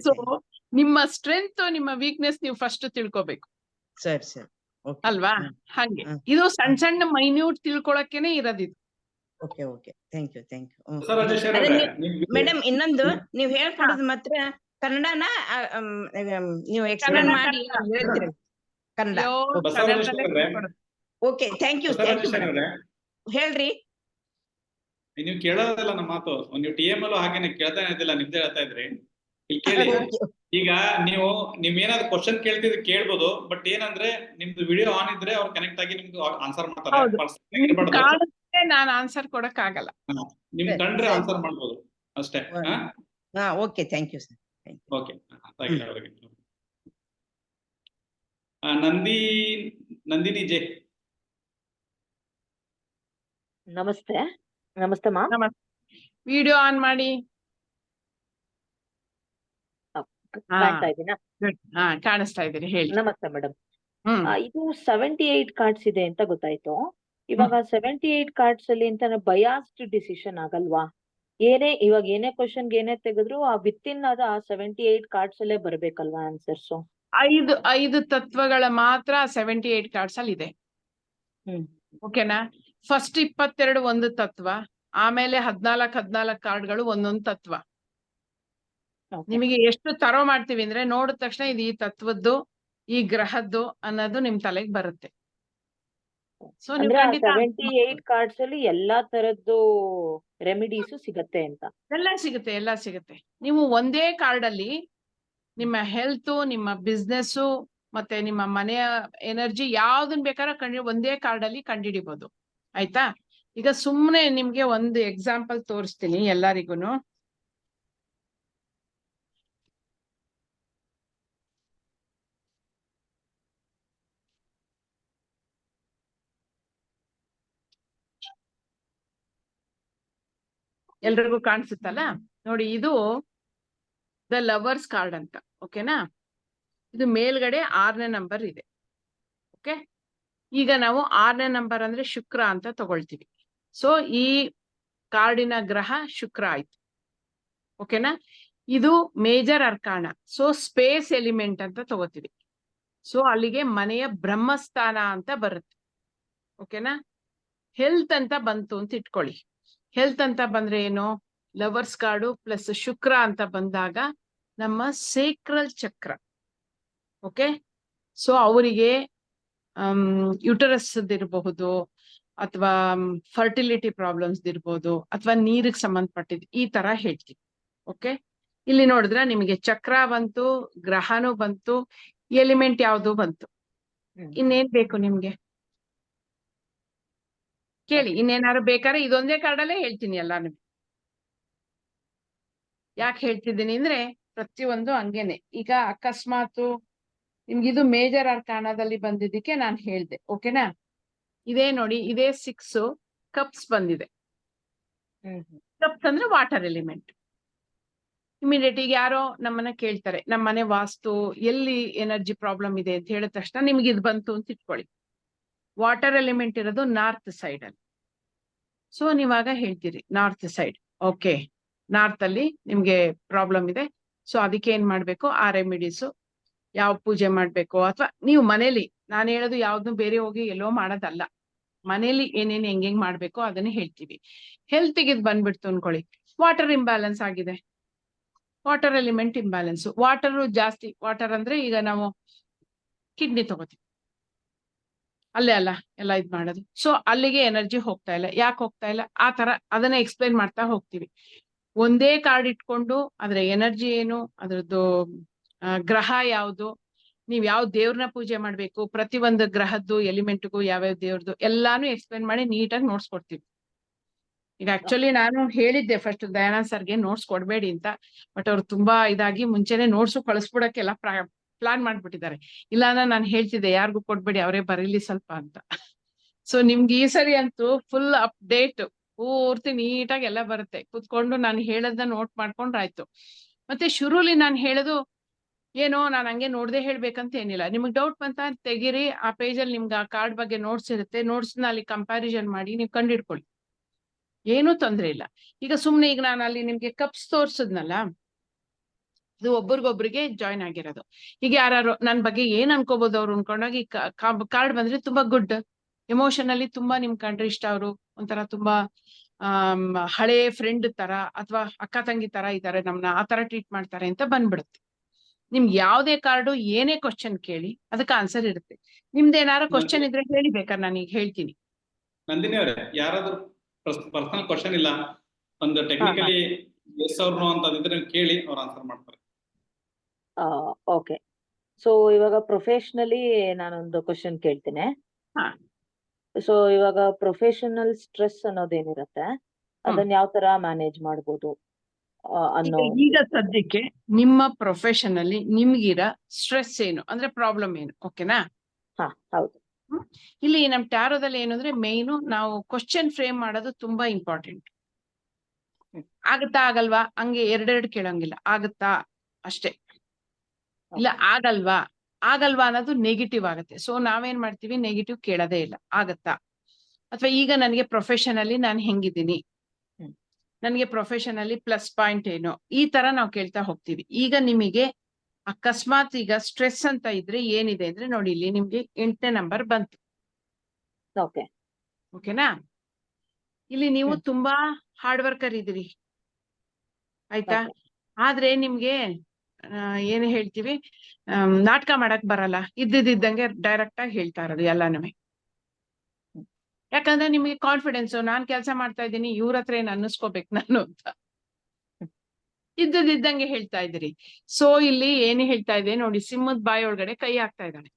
ಸೊ ನಿಮ್ಮ ಸ್ಟ್ರೆಂತ್, ನಿಮ್ಮ ವೀಕ್ನೆಸ್ ನೀವು ಫಸ್ಟ್ ತಿಳ್ಕೊಬೇಕು. ಅಲ್ವಾ? ಹಂಗೆ ಇದು ಸಣ್ಣ ಮೈನ್ಯೂಟ್ ತಿಳ್ಕೊಳಕ್ಕೇನೆ ಇರೋದಿದು. Thank you. ಮೇಡಮ್, ಇನ್ನೊಂದು ನೀವ್ ಹೇಳ್ಕೊಡೋದು ಮಾತ್ರ ಕನ್ನಡನ ನೀವು ಎಕ್ಸ್ಪ್ಲೇನ್ ಮಾಡಿ ಹೇಳ್ತೀರಿ ಕನ್ನಡ. Okay, thank you. ಹೇಳ್ರಿ. ನೀವು ಕೇಳೋದಿಲ್ಲ ನಮ್ಮ ಮಾತು. ನೀವು TML ಹಾಗೇನೆ ಕೇಳ್ತಾನೆ ಇದ್ದಿಲ್ಲ, ನಿಮ್ದೇ ಹೇಳ್ತಾ ಇದ್ರಿ. ಇಲ್ಲಿ ಕೇಳಿ, ಈಗ ನೀವೇನಾದ್ರು ಕ್ವಶನ್ ಕೇಳ್ತಿದ್ರೆ ಕೇಳ್ಬೋದು. ಬಟ್ ಏನಂದ್ರೆ ನಿಮ್ದು ವಿಡಿಯೋ ಆನ್ ಇದ್ರೆ ಅವ್ರು ಕನೆಕ್ಟ್ ಆಗಿ ನಿಮ್ಗೆ ಆನ್ಸರ್ ಮಾಡ್ತಾರೆ. ನಾನು ಆನ್ಸರ್ ಕೊಡಕ್ ಆಗಲ್ಲ. ನಿಮ್ ಸರಿ, ಕಂಡ್ರೆ ಸರಿ. ಆನ್ಸರ್ ಮಾಡ್ಬೋದು ಅಷ್ಟೇ. Okay, thank you sir. Okay, ಅವರಿಗೆ ನಂದಿನಿ ಜೆ. ನಮಸ್ತೆ. ನಮಸ್ತೆ ಮಾ. ವಿಡಿಯೋ ಆನ್ ಮಾಡಿ. ಕಾಣ್ತಾ ಇದೀನಾ? ಹಾ, ಕಾಣಿಸ್ತಾ ಇದ್ದೀರಿ, ಹೇಳಿ. ನಮಸ್ತೆ ಮೇಡಮ್. ಹ್ಮ್ ಇದು 78 ಕಾರ್ಡ್ಸ್ ಇದೆ ಅಂತ ಗೊತ್ತಾಯ್ತು. ಇವಾಗ 78 ಕಾರ್ಡ್ಸ್ ಅಲ್ಲಿ ಅಂತ ಬಯಾಸ್ಡ್ ಡಿಸಿಷನ್ ಆಗಲ್ವಾ? ಇವಾಗ ಏನೇ ಕ್ವಶನ್ಗೆ ಏನೇ ತೆಗೆದ್ರು ಆ ವಿತಿನ್ ಅದ 78 ಕಾರ್ಡ್ಸ್ ಅಲ್ಲೇ ಬರ್ಬೇಕಲ್ವಾ ಆನ್ಸರ್ಸ್? ಐದು ತತ್ವಗಳ ಮಾತ್ರ 78 ಕಾರ್ಡ್ಸ್ ಅಲ್ಲಿ ಇದೆ. ಓಕೆನಾ? ಫಸ್ಟ್ 22 ಒಂದು ತತ್ವ, ಆಮೇಲೆ 14 ಕಾರ್ಡ್ಗಳು ಒಂದೊಂದು ತತ್ವ. ನಿಮಗೆ ಎಷ್ಟು ತರೋ ಮಾಡ್ತೀವಿ ಅಂದ್ರೆ ನೋಡಿದ ತಕ್ಷಣ ಇದು ಈ ತತ್ವದ್ದು, ಈ ಗ್ರಹದ್ದು ಅನ್ನೋದು ನಿಮ್ ತಲೆಗೆ ಬರುತ್ತೆ. ಸೊ ನೀವು 78 ಕಾರ್ಡ್ಸ್ ಅಲ್ಲಿ ಎಲ್ಲಾ ತರದ್ದು ರೆಮಿಡೀಸು ಸಿಗತ್ತೆ ಅಂತ? ಎಲ್ಲ ಸಿಗುತ್ತೆ. ನೀವು ಒಂದೇ ಕಾರ್ಡ್ ಅಲ್ಲಿ ನಿಮ್ಮ ಹೆಲ್ತ್, ನಿಮ್ಮ ಬಿಸ್ನೆಸ್ ಮತ್ತೆ ನಿಮ್ಮ ಮನೆಯ ಎನರ್ಜಿ ಯಾವ್ದನ್ ಬೇಕಾದ್ರೆ ಒಂದೇ ಕಾರ್ಡ್ ಅಲ್ಲಿ ಕಂಡುಹಿಡಿಬಹುದು. ಆಯ್ತಾ? ಈಗ ಸುಮ್ನೆ ನಿಮ್ಗೆ ಒಂದು ಎಕ್ಸಾಂಪಲ್ ತೋರಿಸ್ತೀನಿ ಎಲ್ಲರಿಗೂನು. ಎಲ್ರಿಗೂ ಕಾಣಿಸುತ್ತಲ್ಲ ನೋಡಿ, ಇದು ದ ಲವರ್ಸ್ ಕಾರ್ಡ್ ಅಂತ. ಓಕೆನಾ? ಇದು ಮೇಲ್ಗಡೆ 6ನೇ ನಂಬರ್ ಇದೆ. ಓಕೆ, ಈಗ ನಾವು 6ನೇ ನಂಬರ್ ಅಂದ್ರೆ ಶುಕ್ರ ಅಂತ ತಗೊಳ್ತೀವಿ. ಸೊ ಈ ಕಾರ್ಡಿನ ಗ್ರಹ ಶುಕ್ರ ಆಯ್ತು. ಓಕೆನಾ? ಇದು ಮೇಜರ್ ಅರ್ಕಾಣ, ಸೊ ಸ್ಪೇಸ್ ಎಲಿಮೆಂಟ್ ಅಂತ ತಗೋತೀವಿ. ಸೊ ಅಲ್ಲಿಗೆ ಮನೆಯ ಬ್ರಹ್ಮಸ್ಥಾನ ಅಂತ ಬರುತ್ತೆ. ಓಕೆನಾ? ಹೆಲ್ತ್ ಅಂತ ಬಂತು ಅಂತ ಇಟ್ಕೊಳ್ಳಿ. ಹೆಲ್ತ್ ಅಂತ ಬಂದ್ರೆ ಏನು? ಲವರ್ಸ್ ಕಾರ್ಡು ಪ್ಲಸ್ ಶುಕ್ರ ಅಂತ ಬಂದಾಗ ನಮ್ಮ ಸೇಕ್ರಲ್ ಚಕ್ರ. ಓಕೆ, ಸೊ ಅವರಿಗೆ ಯುಟರಸ್ ಇರಬಹುದು, ಅಥವಾ ಫರ್ಟಿಲಿಟಿ ಪ್ರಾಬ್ಲಮ್ಸ್ ಇರ್ಬೋದು, ಅಥವಾ ನೀರಿಗೆ ಸಂಬಂಧಪಟ್ಟಿದ್ದು, ಈ ತರ ಹೇಳ್ತೀವಿ. ಓಕೆ, ಇಲ್ಲಿ ನೋಡಿದ್ರೆ ನಿಮಗೆ ಚಕ್ರ ಬಂತು, ಗ್ರಹನೂ ಬಂತು, ಎಲಿಮೆಂಟ್ ಯಾವುದು ಬಂತು. ಇನ್ನೇನ್ ಬೇಕು ನಿಮ್ಗೆ? ಕೇಳಿ, ಇನ್ನೇನಾದ್ರು ಬೇಕಾದ್ರೆ ಇದೊಂದೇ ಕಾರ್ಡಲ್ಲೇ ಹೇಳ್ತೀನಿ ಎಲ್ಲಾನು. ಯಾಕೆ ಹೇಳ್ತಿದ್ದೀನಿ ಅಂದ್ರೆ ಪ್ರತಿಯೊಂದು ಹಂಗೇನೆ. ಈಗ ಅಕಸ್ಮಾತ್ ನಿಮ್ಗಿದು ಮೇಜರ್ ಅರ್ಕಾಣದಲ್ಲಿ ಬಂದಿದ್ದಕ್ಕೆ ನಾನು ಹೇಳ್ದೆ. ಓಕೆನಾ? ಇದೇ ನೋಡಿ, ಇದೇ 6 ಕಪ್ಸ್ ಬಂದಿದೆ. ಕಪ್ಸ್ ಅಂದ್ರೆ ವಾಟರ್ ಎಲಿಮೆಂಟ್. ಇಮಿಡಿಯೇಟ್ ಈಗ ಯಾರೋ ನಮ್ಮನ್ನ ಕೇಳ್ತಾರೆ, ನಮ್ಮನೆ ವಾಸ್ತು ಎಲ್ಲಿ ಎನರ್ಜಿ ಪ್ರಾಬ್ಲಮ್ ಇದೆ ಅಂತ ಹೇಳಿದ ತಕ್ಷಣ ನಿಮ್ಗೆ ಇದು ಬಂತು ಅಂತ ಇಟ್ಕೊಳ್ಳಿ. ವಾಟರ್ ಎಲಿಮೆಂಟ್ ಇರೋದು ನಾರ್ತ್ ಸೈಡ್ ಅಲ್ಲಿ. ಸೊ ನೀವಾಗ ಹೇಳ್ತೀರಿ ನಾರ್ತ್ ಸೈಡ್. ಓಕೆ, ನಾರ್ತ್ ಅಲ್ಲಿ ನಿಮ್ಗೆ ಪ್ರಾಬ್ಲಮ್ ಇದೆ. ಸೊ ಅದಕ್ಕೆ ಏನ್ ಮಾಡ್ಬೇಕು? ಆ ರೆಮಿಡೀಸು ಯಾವ ಪೂಜೆ ಮಾಡ್ಬೇಕು, ಅಥವಾ ನೀವು ಮನೇಲಿ, ನಾನು ಹೇಳೋದು ಯಾವ್ದು ಬೇರೆ ಹೋಗಿ ಎಲ್ಲೋ ಮಾಡೋದಲ್ಲ, ಮನೇಲಿ ಏನೇನ್ ಹೆಂಗ್ ಮಾಡ್ಬೇಕು ಅದನ್ನ ಹೇಳ್ತೀವಿ. ಹೆಲ್ತ್ಗೆ ಇದು ಬಂದ್ಬಿಡ್ತು ಅನ್ಕೊಳ್ಳಿ, ವಾಟರ್ ಇಂಬ್ಯಾಲೆನ್ಸ್ ಆಗಿದೆ, ವಾಟರ್ ಎಲಿಮೆಂಟ್ ಇಂಬ್ಯಾಲೆನ್ಸ್. ವಾಟರ್ ಜಾಸ್ತಿ, ವಾಟರ್ ಅಂದ್ರೆ ಈಗ ನಾವು ಕಿಡ್ನಿ ತಗೋತೀವಿ, ಅಲ್ಲೇ ಅಲ್ಲ ಎಲ್ಲ ಇದ್ ಮಾಡೋದು. ಸೊ ಅಲ್ಲಿಗೆ ಎನರ್ಜಿ ಹೋಗ್ತಾ ಇಲ್ಲ. ಯಾಕೆ ಹೋಗ್ತಾ ಇಲ್ಲ? ಆ ತರ ಅದನ್ನ ಎಕ್ಸ್ಪ್ಲೈನ್ ಮಾಡ್ತಾ ಹೋಗ್ತೀವಿ. ಒಂದೇ ಕಾರ್ಡ್ ಇಟ್ಕೊಂಡು ಅದ್ರ ಎನರ್ಜಿ ಏನು, ಅದ್ರದ್ದು ಗ್ರಹ ಯಾವುದು, ನೀವ್ ಯಾವ ದೇವ್ರನ್ನ ಪೂಜೆ ಮಾಡ್ಬೇಕು, ಪ್ರತಿ ಒಂದು ಗ್ರಹದ್ದು ಎಲಿಮೆಂಟ್ಗೂ ಯಾವ್ಯಾವ ದೇವ್ರದ್ದು ಎಲ್ಲಾನು ಎಕ್ಸ್ಪ್ಲೈನ್ ಮಾಡಿ ನೀಟಾಗಿ ನೋಟ್ಸ್ ಕೊಡ್ತೀವಿ. ಈಗ ಆಕ್ಚುಲಿ ನಾನು ಹೇಳಿದ್ದೆ ಫಸ್ಟ್ ದಯಾನಂದ್ ಸರ್ಗೆ ನೋಟ್ಸ್ ಕೊಡ್ಬೇಡಿ ಅಂತ, ಬಟ್ ಅವ್ರು ತುಂಬಾ ಇದಾಗಿ ಮುಂಚೆನೆ ನೋಟ್ಸು ಕಳಿಸ್ಬಿಡಕ್ಕೆಲ್ಲ ಪ್ಲಾನ್ ಮಾಡ್ಬಿಟ್ಟಿದ್ದಾರೆ. ಇಲ್ಲಾಂದ್ರೆ ನಾನು ಹೇಳ್ತಿದ್ದೆ ಯಾರಿಗೂ ಕೊಡ್ಬೇಡಿ, ಅವರೇ ಬರೀಲಿ ಸ್ವಲ್ಪ ಅಂತ. ಸೊ ನಿಮ್ಗೆ ಈ ಸರಿ ಅಂತೂ ಫುಲ್ ಅಪ್ಡೇಟ್ ಪೂರ್ತಿ ನೀಟಾಗಿ ಎಲ್ಲ ಬರುತ್ತೆ. ಕುತ್ಕೊಂಡು ನಾನು ಹೇಳೋದನ್ನ ನೋಟ್ ಮಾಡ್ಕೊಂಡ್ರಾಯ್ತು. ಮತ್ತೆ ಶುರುಲಿ ನಾನು ಹೇಳೋದು ಏನೋ ನಾನು ಹಂಗೆ ನೋಡ್ದೆ ಹೇಳ್ಬೇಕಂತ ಏನಿಲ್ಲ. ನಿಮ್ಗೆ ಡೌಟ್ ಬಂತ ತೆಗೀರಿ, ಆ ಪೇಜಲ್ಲಿ ನಿಮ್ಗೆ ಆ ಕಾರ್ಡ್ ಬಗ್ಗೆ ನೋಟ್ಸ್ ಇರುತ್ತೆ, ನೋಟ್ಸ್ನ ಅಲ್ಲಿ ಕಂಪ್ಯಾರಿಸನ್ ಮಾಡಿ ನೀವು ಕಂಡಿಡ್ಕೊಳ್ಳಿ, ಏನೂ ತೊಂದ್ರೆ ಇಲ್ಲ. ಈಗ ಸುಮ್ನೆ ಈಗ ನಾನು ಅಲ್ಲಿ ನಿಮ್ಗೆ ಕಪ್ಸ್ ತೋರ್ಸದ್ನಲ್ಲ, ಇದು ಒಬ್ರಿಗೊಬ್ರಿಗೆ ಜಾಯ್ನ್ ಆಗಿರೋದು. ಈಗ ಯಾರು ನನ್ ಬಗ್ಗೆ ಏನ್ ಅನ್ಕೋಬಹುದು ಅವ್ರು ಅನ್ಕೊಂಡಾಗ ಈ ಕಾರ್ಡ್ ಬಂದ್ರೆ ತುಂಬಾ ಗುಡ್, ಎಮೋಷನಲಿ ತುಂಬಾ ನಿಮ್ ಕಂಡ್ರೆ ಇಷ್ಟ, ಅವರು ಒಂಥರ ತುಂಬಾ ಹಳೆ ಫ್ರೆಂಡ್ ತರ ಅಥವಾ ಅಕ್ಕ ತಂಗಿ ತರ ಇದ್ದಾರೆ, ನಮ್ನ ಆ ತರ ಟ್ರೀಟ್ ಮಾಡ್ತಾರೆ ಅಂತ ಬಂದ್ಬಿಡುತ್ತೆ. ನಿಮ್ಗೆ ಯಾವ್ದೇ ಕಾರ್ಡು ಏನೇ ಕ್ವಶನ್ ಕೇಳಿ ಅದಕ್ಕೆ ಆನ್ಸರ್ ಇರುತ್ತೆ. ನಿಮ್ದು ಏನಾದ್ರು ಕ್ವಶನ್ ಇದ್ರೆ ಹೇಳಿ, ಬೇಕಾದ್ರೆ ನಾನೀಗ ಹೇಳ್ತೀನಿ. ನಂದಿನಿ ಅವರೇ, ಯಾರಾದ್ರೂ ಪರ್ಸನಲ್ ಕ್ವಶನ್ ಇಲ್ಲ, ಒಂದು ಟೆಕ್ನಿಕಲಿ ಎಸ್ ಅವ್ರು ನೋ ಅಂತ ಕೇಳಿ ಅವ್ರು ಆನ್ಸರ್ ಮಾಡ್ತಾರೆ. ಓಕೆ, ಸೊ ಇವಾಗ ಪ್ರೊಫೆಷನಲಿ ನಾನೊಂದು ಕ್ವಶನ್ ಕೇಳ್ತೇನೆ. ಸೊ ಇವಾಗ ಪ್ರೊಫೆಷನಲ್ ಸ್ಟ್ರೆಸ್ ಅನ್ನೋದೇನಿರತ್ತೆ ಅದನ್ನ ಯಾವ ತರ ಮ್ಯಾನೇಜ್ ಮಾಡ್ಬೋದು ಅನ್ನೋ ಈಗ ಸದ್ಯಕ್ಕೆ ನಿಮ್ಮ ಪ್ರೊಫೆಷನ್ ಅಲ್ಲಿ ನಿಮ್ಗಿರ ಸ್ಟ್ರೆಸ್ ಏನು ಅಂದ್ರೆ ಪ್ರಾಬ್ಲಮ್ ಏನು, ಓಕೆನಾ? ಹಾ ಹೌದು. ಇಲ್ಲಿ ನಮ್ ಟ್ಯಾರೋದಲ್ಲಿ ಏನು ಅಂದ್ರೆ ಮೇಯ್ನು ನಾವು ಕ್ವಶನ್ ಫ್ರೇಮ್ ಮಾಡೋದು ತುಂಬಾ ಇಂಪಾರ್ಟೆಂಟ್. ಆಗತ್ತಾ ಆಗಲ್ವಾ ಹಂಗೆ ಎರಡೆರಡು ಕೇಳಂಗಿಲ್ಲ, ಆಗತ್ತಾ ಅಷ್ಟೇ. ಇಲ್ಲ ಆಗಲ್ವಾ ಅನ್ನೋದು ನೆಗೆಟಿವ್ ಆಗುತ್ತೆ. ಸೊ ನಾವೇನ್ ಮಾಡ್ತೀವಿ, ನೆಗೆಟಿವ್ ಕೇಳೋದೇ ಇಲ್ಲ, ಆಗತ್ತಾ, ಅಥವಾ ಈಗ ನನಗೆ ಪ್ರೊಫೆಷನ್ ಅಲ್ಲಿ ನಾನು ಹೆಂಗಿದ್ದೀನಿ, ನನಗೆ ಪ್ರೊಫೆಷನ್ ಅಲ್ಲಿ ಪ್ಲಸ್ ಪಾಯಿಂಟ್ ಏನು, ಈ ತರ ನಾವು ಕೇಳ್ತಾ ಹೋಗ್ತೀವಿ. ಈಗ ನಿಮಗೆ ಅಕಸ್ಮಾತ್ ಈಗ ಸ್ಟ್ರೆಸ್ ಅಂತ ಇದ್ರೆ ಏನಿದೆ ಅಂದ್ರೆ ನೋಡಿ, ಇಲ್ಲಿ ನಿಮ್ಗೆ 8ನೇ ನಂಬರ್ ಬಂತು, ಓಕೆ ಓಕೆನಾ? ಇಲ್ಲಿ ನೀವು ತುಂಬಾ ಹಾರ್ಡ್ ವರ್ಕರ್ ಇದ್ದೀರಿ, ಆಯ್ತಾ? ಆದ್ರೆ ನಿಮ್ಗೆ ಏನು ಹೇಳ್ತೀವಿ, ನಾಟಕ ಮಾಡಕ್ ಬರಲ್ಲ, ಇದ್ದಿದ್ದಂಗೆ ಡೈರೆಕ್ಟ್ ಆಗಿ ಹೇಳ್ತಾ ಇರೋದು ಎಲ್ಲಾನು. ಯಾಕಂದ್ರೆ ನಿಮ್ಗೆ ಕಾನ್ಫಿಡೆನ್ಸ್, ನಾನ್ ಕೆಲಸ ಮಾಡ್ತಾ ಇದ್ದೀನಿ, ಇವ್ರ ಹತ್ರ ಏನ್ ಅನ್ನಿಸ್ಕೋಬೇಕು ನಾನು ಅಂತ ಇದ್ದಂಗೆ ಹೇಳ್ತಾ ಇದ್ದೀರಿ. ಸೊ ಇಲ್ಲಿ ಏನು ಹೇಳ್ತಾ ಇದೆ ನೋಡಿ, ಸಿಂಹದ ಬಾಯಿ ಒಳಗಡೆ ಕೈ ಹಾಕ್ತಾ ಇದ್ದಾನೆ.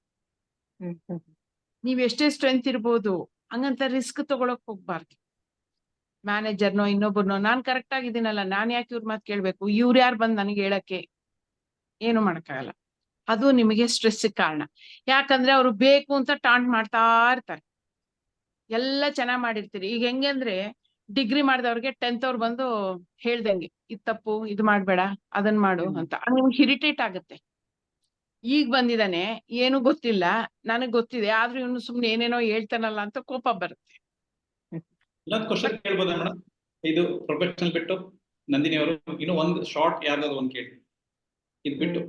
ನೀವ್ ಎಷ್ಟೇ ಸ್ಟ್ರೆಂತ್ ಇರ್ಬೋದು, ಹಂಗಂತ ರಿಸ್ಕ್ ತಗೊಳಕ್ ಹೋಗ್ಬಾರ್ದು. ಮ್ಯಾನೇಜರ್ನೋ ಇನ್ನೊಬ್ಬರನೋ, ನಾನ್ ಕರೆಕ್ಟ್ ಆಗಿದ್ದೀನಲ್ಲ, ನಾನ್ ಯಾಕೆ ಇವ್ರ ಮಾತು ಕೇಳ್ಬೇಕು, ಇವ್ರು ಯಾರು ಬಂದ್ ನನಗೆ ಹೇಳಕ್ಕೆ, ಏನು ಮಾಡಕ್ಕಾಗಲ್ಲ. ಅದು ನಿಮಗೆ ಸ್ಟ್ರೆಸ್ ಕಾರಣ. ಯಾಕಂದ್ರೆ ಅವ್ರು ಬೇಕು ಅಂತ ಟಾಂಟ್ ಮಾಡ್ತಾ ಇರ್ತಾರೆ. ಎಲ್ಲ ಚೆನ್ನಾಗ್ ಮಾಡಿರ್ತೀರಿ. ಈಗ ಹೆಂಗೆ ಅಂದ್ರೆ ಡಿಗ್ರಿ ಮಾಡಿದವ್ರಿಗೆ 10th ಅವ್ರು ಬಂದು ಹೇಳ್ದಂಗೆ, ಇದ್ ತಪ್ಪು, ಇದು ಮಾಡ್ಬೇಡ, ಅದನ್ ಮಾಡು ಅಂತ, ನಿಮ್ಗೆ ಇರಿಟೇಟ್ ಆಗುತ್ತೆ. ಈಗ ಬಂದಿದ್ದಾನೆ, ಏನು ಗೊತ್ತಿಲ್ಲ, ನನಗ್ ಗೊತ್ತಿದೆ, ಆದ್ರೂ ಇವನು ಸುಮ್ನೆ ಏನೇನೋ ಹೇಳ್ತಾನಲ್ಲ ಅಂತ ಕೋಪ ಬರುತ್ತೆ. ಇನ್ನೊಂದು ಕ್ವಶನ್ ಕೇಳ್ಬೋದಾ ಮೇಡಮ್? ಇದು ಪ್ರೊಫೆಷನಲ್ ಬಿಟ್ಟು ನಂದಿನಿ ಅವರು ಇನ್ನು ಒಂದು ಶಾರ್ಟ್ ಯಾರ್ದಾದ್ರು ಒಂದು ಕೇಳಿ, ಇದ್ ಬಿಟ್ಟು.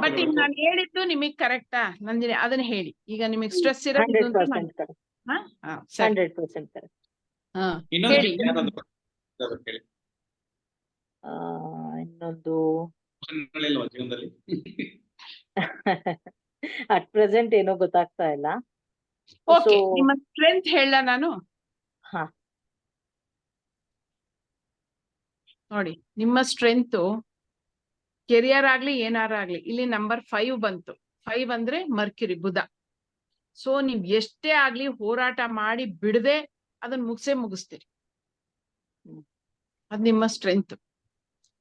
ಬಟ್ ಈಗ ನಾನು ಹೇಳಿದ್ದು ನಿಮಗ್ ಕರೆಕ್ಟಾ ನಂದಿನಿ? ಅದನ್ನ ಹೇಳಿ. ಈಗ ನಿಮಗ್ ಸ್ಟ್ರೆಸ್ ಇರೋದು ಅಂತ 100% correct. ಸರಿ. 100% correct. ಹೇಳಿ. ಹೇಳಿ. ಇನ್ನೊಂದು ಜೀವನದಲ್ಲಿ ಅಟ್ ಪ್ರೆಸೆಂಟ್ ಏನೋ ಗೊತ್ತಾಗ್ತಾ ಇಲ್ಲ. ಓಕೆ, ನಿಮ್ಮ ಸ್ಟ್ರೆಂತ್ ಹೇಳ ನಾನು. ಹಾ ನೋಡಿ, ನಿಮ್ಮ ಸ್ಟ್ರೆಂತ್ ಕೆರಿಯರ್ ಆಗ್ಲಿ ಏನಾರಾಗ್ಲಿ, ಇಲ್ಲಿ ನಂಬರ್ 5 ಬಂತು. 5 ಅಂದ್ರೆ ಮರ್ಕ್ಯುರಿ, ಬುಧ. ಸೊ ನೀವ್ ಎಷ್ಟೇ ಆಗ್ಲಿ ಹೋರಾಟ ಮಾಡಿ ಬಿಡದೆ ಅದನ್ನ ಮುಗಿಸ್ತೀರಿ. ಅದ್ ನಿಮ್ಮ ಸ್ಟ್ರೆಂತ್.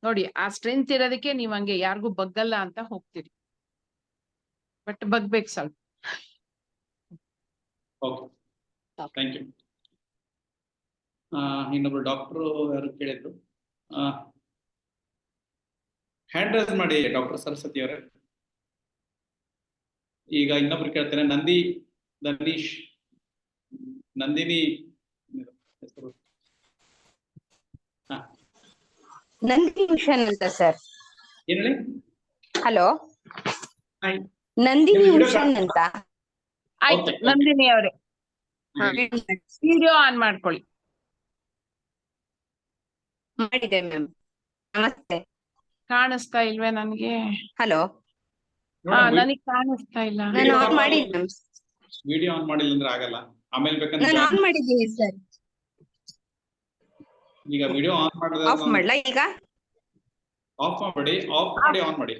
ನೋಡಿ, ಆ ಸ್ಟ್ರೆಂತ್ ಇರೋದಕ್ಕೆ ನೀವ್ ಹಂಗೆ ಯಾರಿಗೂ ಬಗ್ಗಲ್ಲ ಅಂತ ಹೋಗ್ತೀರಿ. ಬಟ್ ಬಗ್ಬೇಕು ಸ್ವಲ್ಪ. Thank you. ಇನ್ನೊಬ್ರು ಡಾಕ್ಟರ್ ಯಾರು ಕೇಳಿದ್ರು, ಹ್ಯಾಂಡ್ ರೈಸ್ ಮಾಡಿ ಡಾಕ್ಟರ್ ಸರಸ್ವತಿ ಅವರೇ. ಈಗ ಇನ್ನೊಬ್ರು ಕೇಳ್ತೇನೆ, ನಂದಿನಿ ನಂದಿನಿ ಭೂಷಣ್ ಅಂತ ಸರ್. ಏನ್ ಹೇಳಿ? ಹಲೋ, ನಂದಿನಿ ಭೂಷಣ್ ಅಂತ. ಆಯ್ತು ನಂದಿನಿ ಅವರೇ, ವಿಡಿಯೋ ಆನ್ ಮಾಡ್ಕೊಳ್ಳಿ. ಮಾಡಿದೆ ಮ್ಯಾಮ್. ನಮಸ್ತೆ. ಕಾಣಿಸ್ತಾ ಇಲ್ವೇ ನನ್ಗೆ? ಹಲೋ, ನನಗ್ ಕಾಣಿಸ್ತಾ ಇಲ್ಲ. ನಾನು ಆನ್ ಮಾಡಿದ್ದೆ. ವಿಡಿಯೋ ಆನ್ ಮಾಡಿಲ್ಲ ಅಂದ್ರೆ ಆಗಲ್ಲ. ಆಮೇಲೆ ಬೇಕಂದ್ರೆ ನಾನು ಆನ್ ಮಾಡಿದ್ದೀನಿ ಸರ್. ಈಗ ವಿಡಿಯೋ ಆನ್ ಮಾಡಿದ್ರೆ ಆಫ್ ಮಾಡ್ಲಾ? ಈಗ ಆಫ್ ಮಾಡಿ, ಆನ್ ಮಾಡಿ.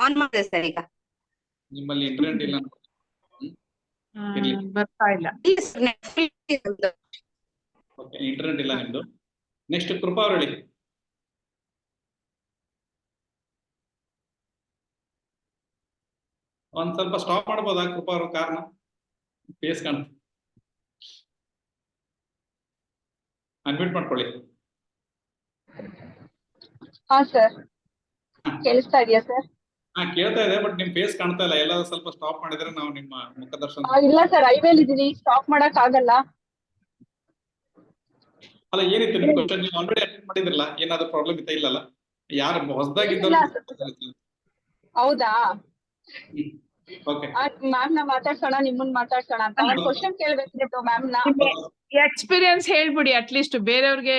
ಆನ್ ಮಾಡಿದೆ ಸರ್. ಈಗ ನಿಮ್ಮಲ್ಲಿ ಇಂಟರ್ನೆಟ್ ಇಲ್ಲ, ಬರ್ತಾ ಇಲ್ಲ. ಇಂಟರ್ನೆಟ್ ಇಲ್ಲ ನಿಮ್ದು. ನೆಕ್ಸ್ಟ್ ಕೃಪಾ ಅವ್ರು ಹೇಳಿ. ಒಂದ್ ಸ್ವಲ್ಪ ಸ್ಟಾಪ್ ಮಾಡ್ಬೋದಾ ಕೃಪಾ ಅವ್ರ ಕಾರ್ನ? ಫೇಸ್ ಕಾಣ, ಅನ್ಮ್ಯೂಟ್ ಮಾಡ್ಕೊಳ್ಳಿ. ಹಾ ಸರ್, ಕೇಳಿಸ್ತಾ ಇದೆಯಾ ಸರ್? ಕೇಳ್ತಾ ಇದೆ, ಬಟ್ ನಿಮ್ ಫೇಸ್ ಕಾಣ್ತಾ ಇಲ್ಲ. ಎಲ್ಲ ಸ್ವಲ್ಪ ಸ್ಟಾಪ್ ಮಾಡಿದ್ರೆ ನಾವು ನಿಮ್ಮ ಮುಖದರ್ಶನ. ಇಲ್ಲ ಸರ್, ಹೈವೇಲಿ ಇದೀನಿ, ಸ್ಟಾಪ್ ಮಾಡಕ್ ಆಗಲ್ಲ. ಅಲ್ಲ, ಏನಿತ್ತು ನಿಮ್ ಕ್ವಶನ್? ನೀವು ಆಲ್ರೆಡಿ ಅಟೆಂಡ್ ಮಾಡಿದ್ರಲ್ಲ, ಏನಾದ್ರು ಪ್ರಾಬ್ಲಮ್ ಇತ್ತ? ಇಲ್ಲಲ್ಲ, ಯಾರು ಹೊಸದಾಗಿದ್ದವ್ರು? ಹೌದಾ? ಓಕೆ, ಮ್ಯಾಮ್ ನ ಮಾತಾಡ್ಸೋಣ, ನಿಮ್ಮನ್ನ ಮಾತಾಡ್ಸೋಣ ಅಂತ ಒಂದು ಕ್ವಶನ್ ಕೇಳ್ಬೇಕಿತ್ತು ಮ್ಯಾಮ್ ನ. ಎಕ್ಸ್ಪೀರಿಯನ್ಸ್ ಹೇಳ್ಬಿಡಿ, ಅಟ್ಲೀಸ್ಟ್ ಬೇರೆಯವ್ರಿಗೆ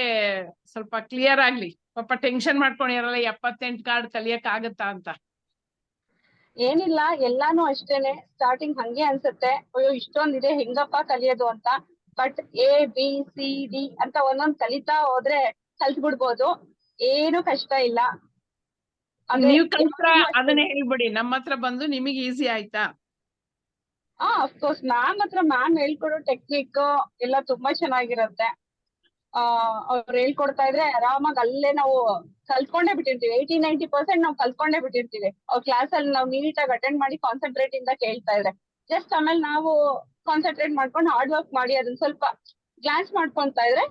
ಸ್ವಲ್ಪ ಕ್ಲಿಯರ್ ಆಗ್ಲಿ. ಪಾಪ ಟೆನ್ಷನ್ ಮಾಡ್ಕೊಂಡಿರಲ್ಲ, 78 ಕಾರ್ಡ್ ಕಲಿಯಕ್ ಆಗತ್ತಾ ಅಂತ. ಏನಿಲ್ಲ, ಎಲ್ಲಾನು ಅಷ್ಟೇನೆ. ಸ್ಟಾರ್ಟಿಂಗ್ ಹಂಗೆ ಅನ್ಸುತ್ತೆ, ಅಯ್ಯೋ ಇಷ್ಟೊಂದಿದೆ, ಹೆಂಗಪ್ಪ ಕಲಿಯೋದು ಅಂತ. ಬಟ್ ABCD ಅಂತ ಒಂದೊಂದ್ ಕಲಿತಾ ಹೋದ್ರೆ ಕಲ್ತ್ ಬಿಡ್ಬೋದು, ಏನು ಕಷ್ಟ ಇಲ್ಲ. ನೀವ್ ಕಲ್ತ್ರ ಅದನ್ನೇ ಹೇಳ್ಬಿಡಿ, ನಮ್ಮ ಹತ್ರ ಬಂದು ನಿಮಗೆ ಈಸಿ ಆಯ್ತಾ? ಅಫ್ಕೋರ್ಸ್ ಮ್ಯಾಮ್ ಹತ್ರ ಮ್ಯಾಮ್ ಹೇಳ್ಕೊಡೋ ಟೆಕ್ನಿಕ್ ಎಲ್ಲ ತುಂಬಾ ಚೆನ್ನಾಗಿರತ್ತೆ. ಅವ್ರು ಹೇಳ್ಕೊಡ್ತಾ ಇದ್ರೆ ಆರಾಮಾಗಿ ಅಲ್ಲೇ ನಾವು ಕಲ್ತ್ಕೊಂಡೇ ಬಿಟ್ಟಿರ್ತೀವಿ. 80-90% ನಾವು ಕಲ್ತ್ಕೊಂಡೇ ಬಿಟ್ಟಿರ್ತೀವಿ. ಅವ್ರ ಕ್ಲಾಸ್ ಅಲ್ಲಿ ನಾವು ನೀಟಾಗಿ ಅಟೆಂಡ್ ಮಾಡಿ ಕಾನ್ಸಂಟ್ರೇಟ್ ಇಂದ ಕೇಳ್ತಾ ಇದ್ರೆ ಜಸ್ಟ್ ಆಮೇಲೆ ನಾವು ಕಾನ್ಸಂಟ್ರೇಟ್ ಮಾಡ್ಕೊಂಡು ಹಾರ್ಡ್ ವರ್ಕ್ ಮಾಡಿ ಅದನ್ನ ಸ್ವಲ್ಪ ಗ್ಲಾನ್ಸ್ ಮಾಡ್ಕೊಂತಾ ಇದ್ರೆ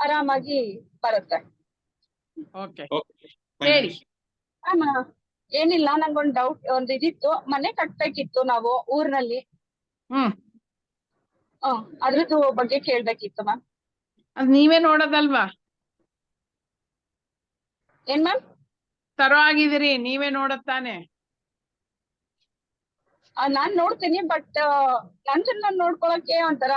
ಆರಾಮಾಗಿ ಬರುತ್ತೆ. ಓಕೆ, ಓಕೆ ಹೇಳಿ. ಮ್ಯಾಮ್ ಏನಿಲ್ಲ, ನಂಗೊಂದು ಡೌಟ್, ಒಂದು ಇದಿತ್ತು. ಮನೆ ಕಟ್ಬೇಕಿತ್ತು ನಾವು ಊರ್ನಲ್ಲಿ. ಹ್ಮ್ ಅದ್ರದ್ದು ಬಗ್ಗೆ ಕೇಳ್ಬೇಕಿತ್ತು ಮ್ಯಾಮ್. ಅದ್ ನೀವೇ ನೋಡೋದಲ್ವಾ? ಏನ್ ಮ್ಯಾಮ್? ತರೋ ಆಗಿದಿರಿ, ನೀವೇ ನೋಡತ್ತಾನೆ. ನಾನ್ ನೋಡ್ತೀನಿ, ಬಟ್ ನನ್ ನೋಡ್ಕೊಳಕ್ಕೆ ಒಂಥರ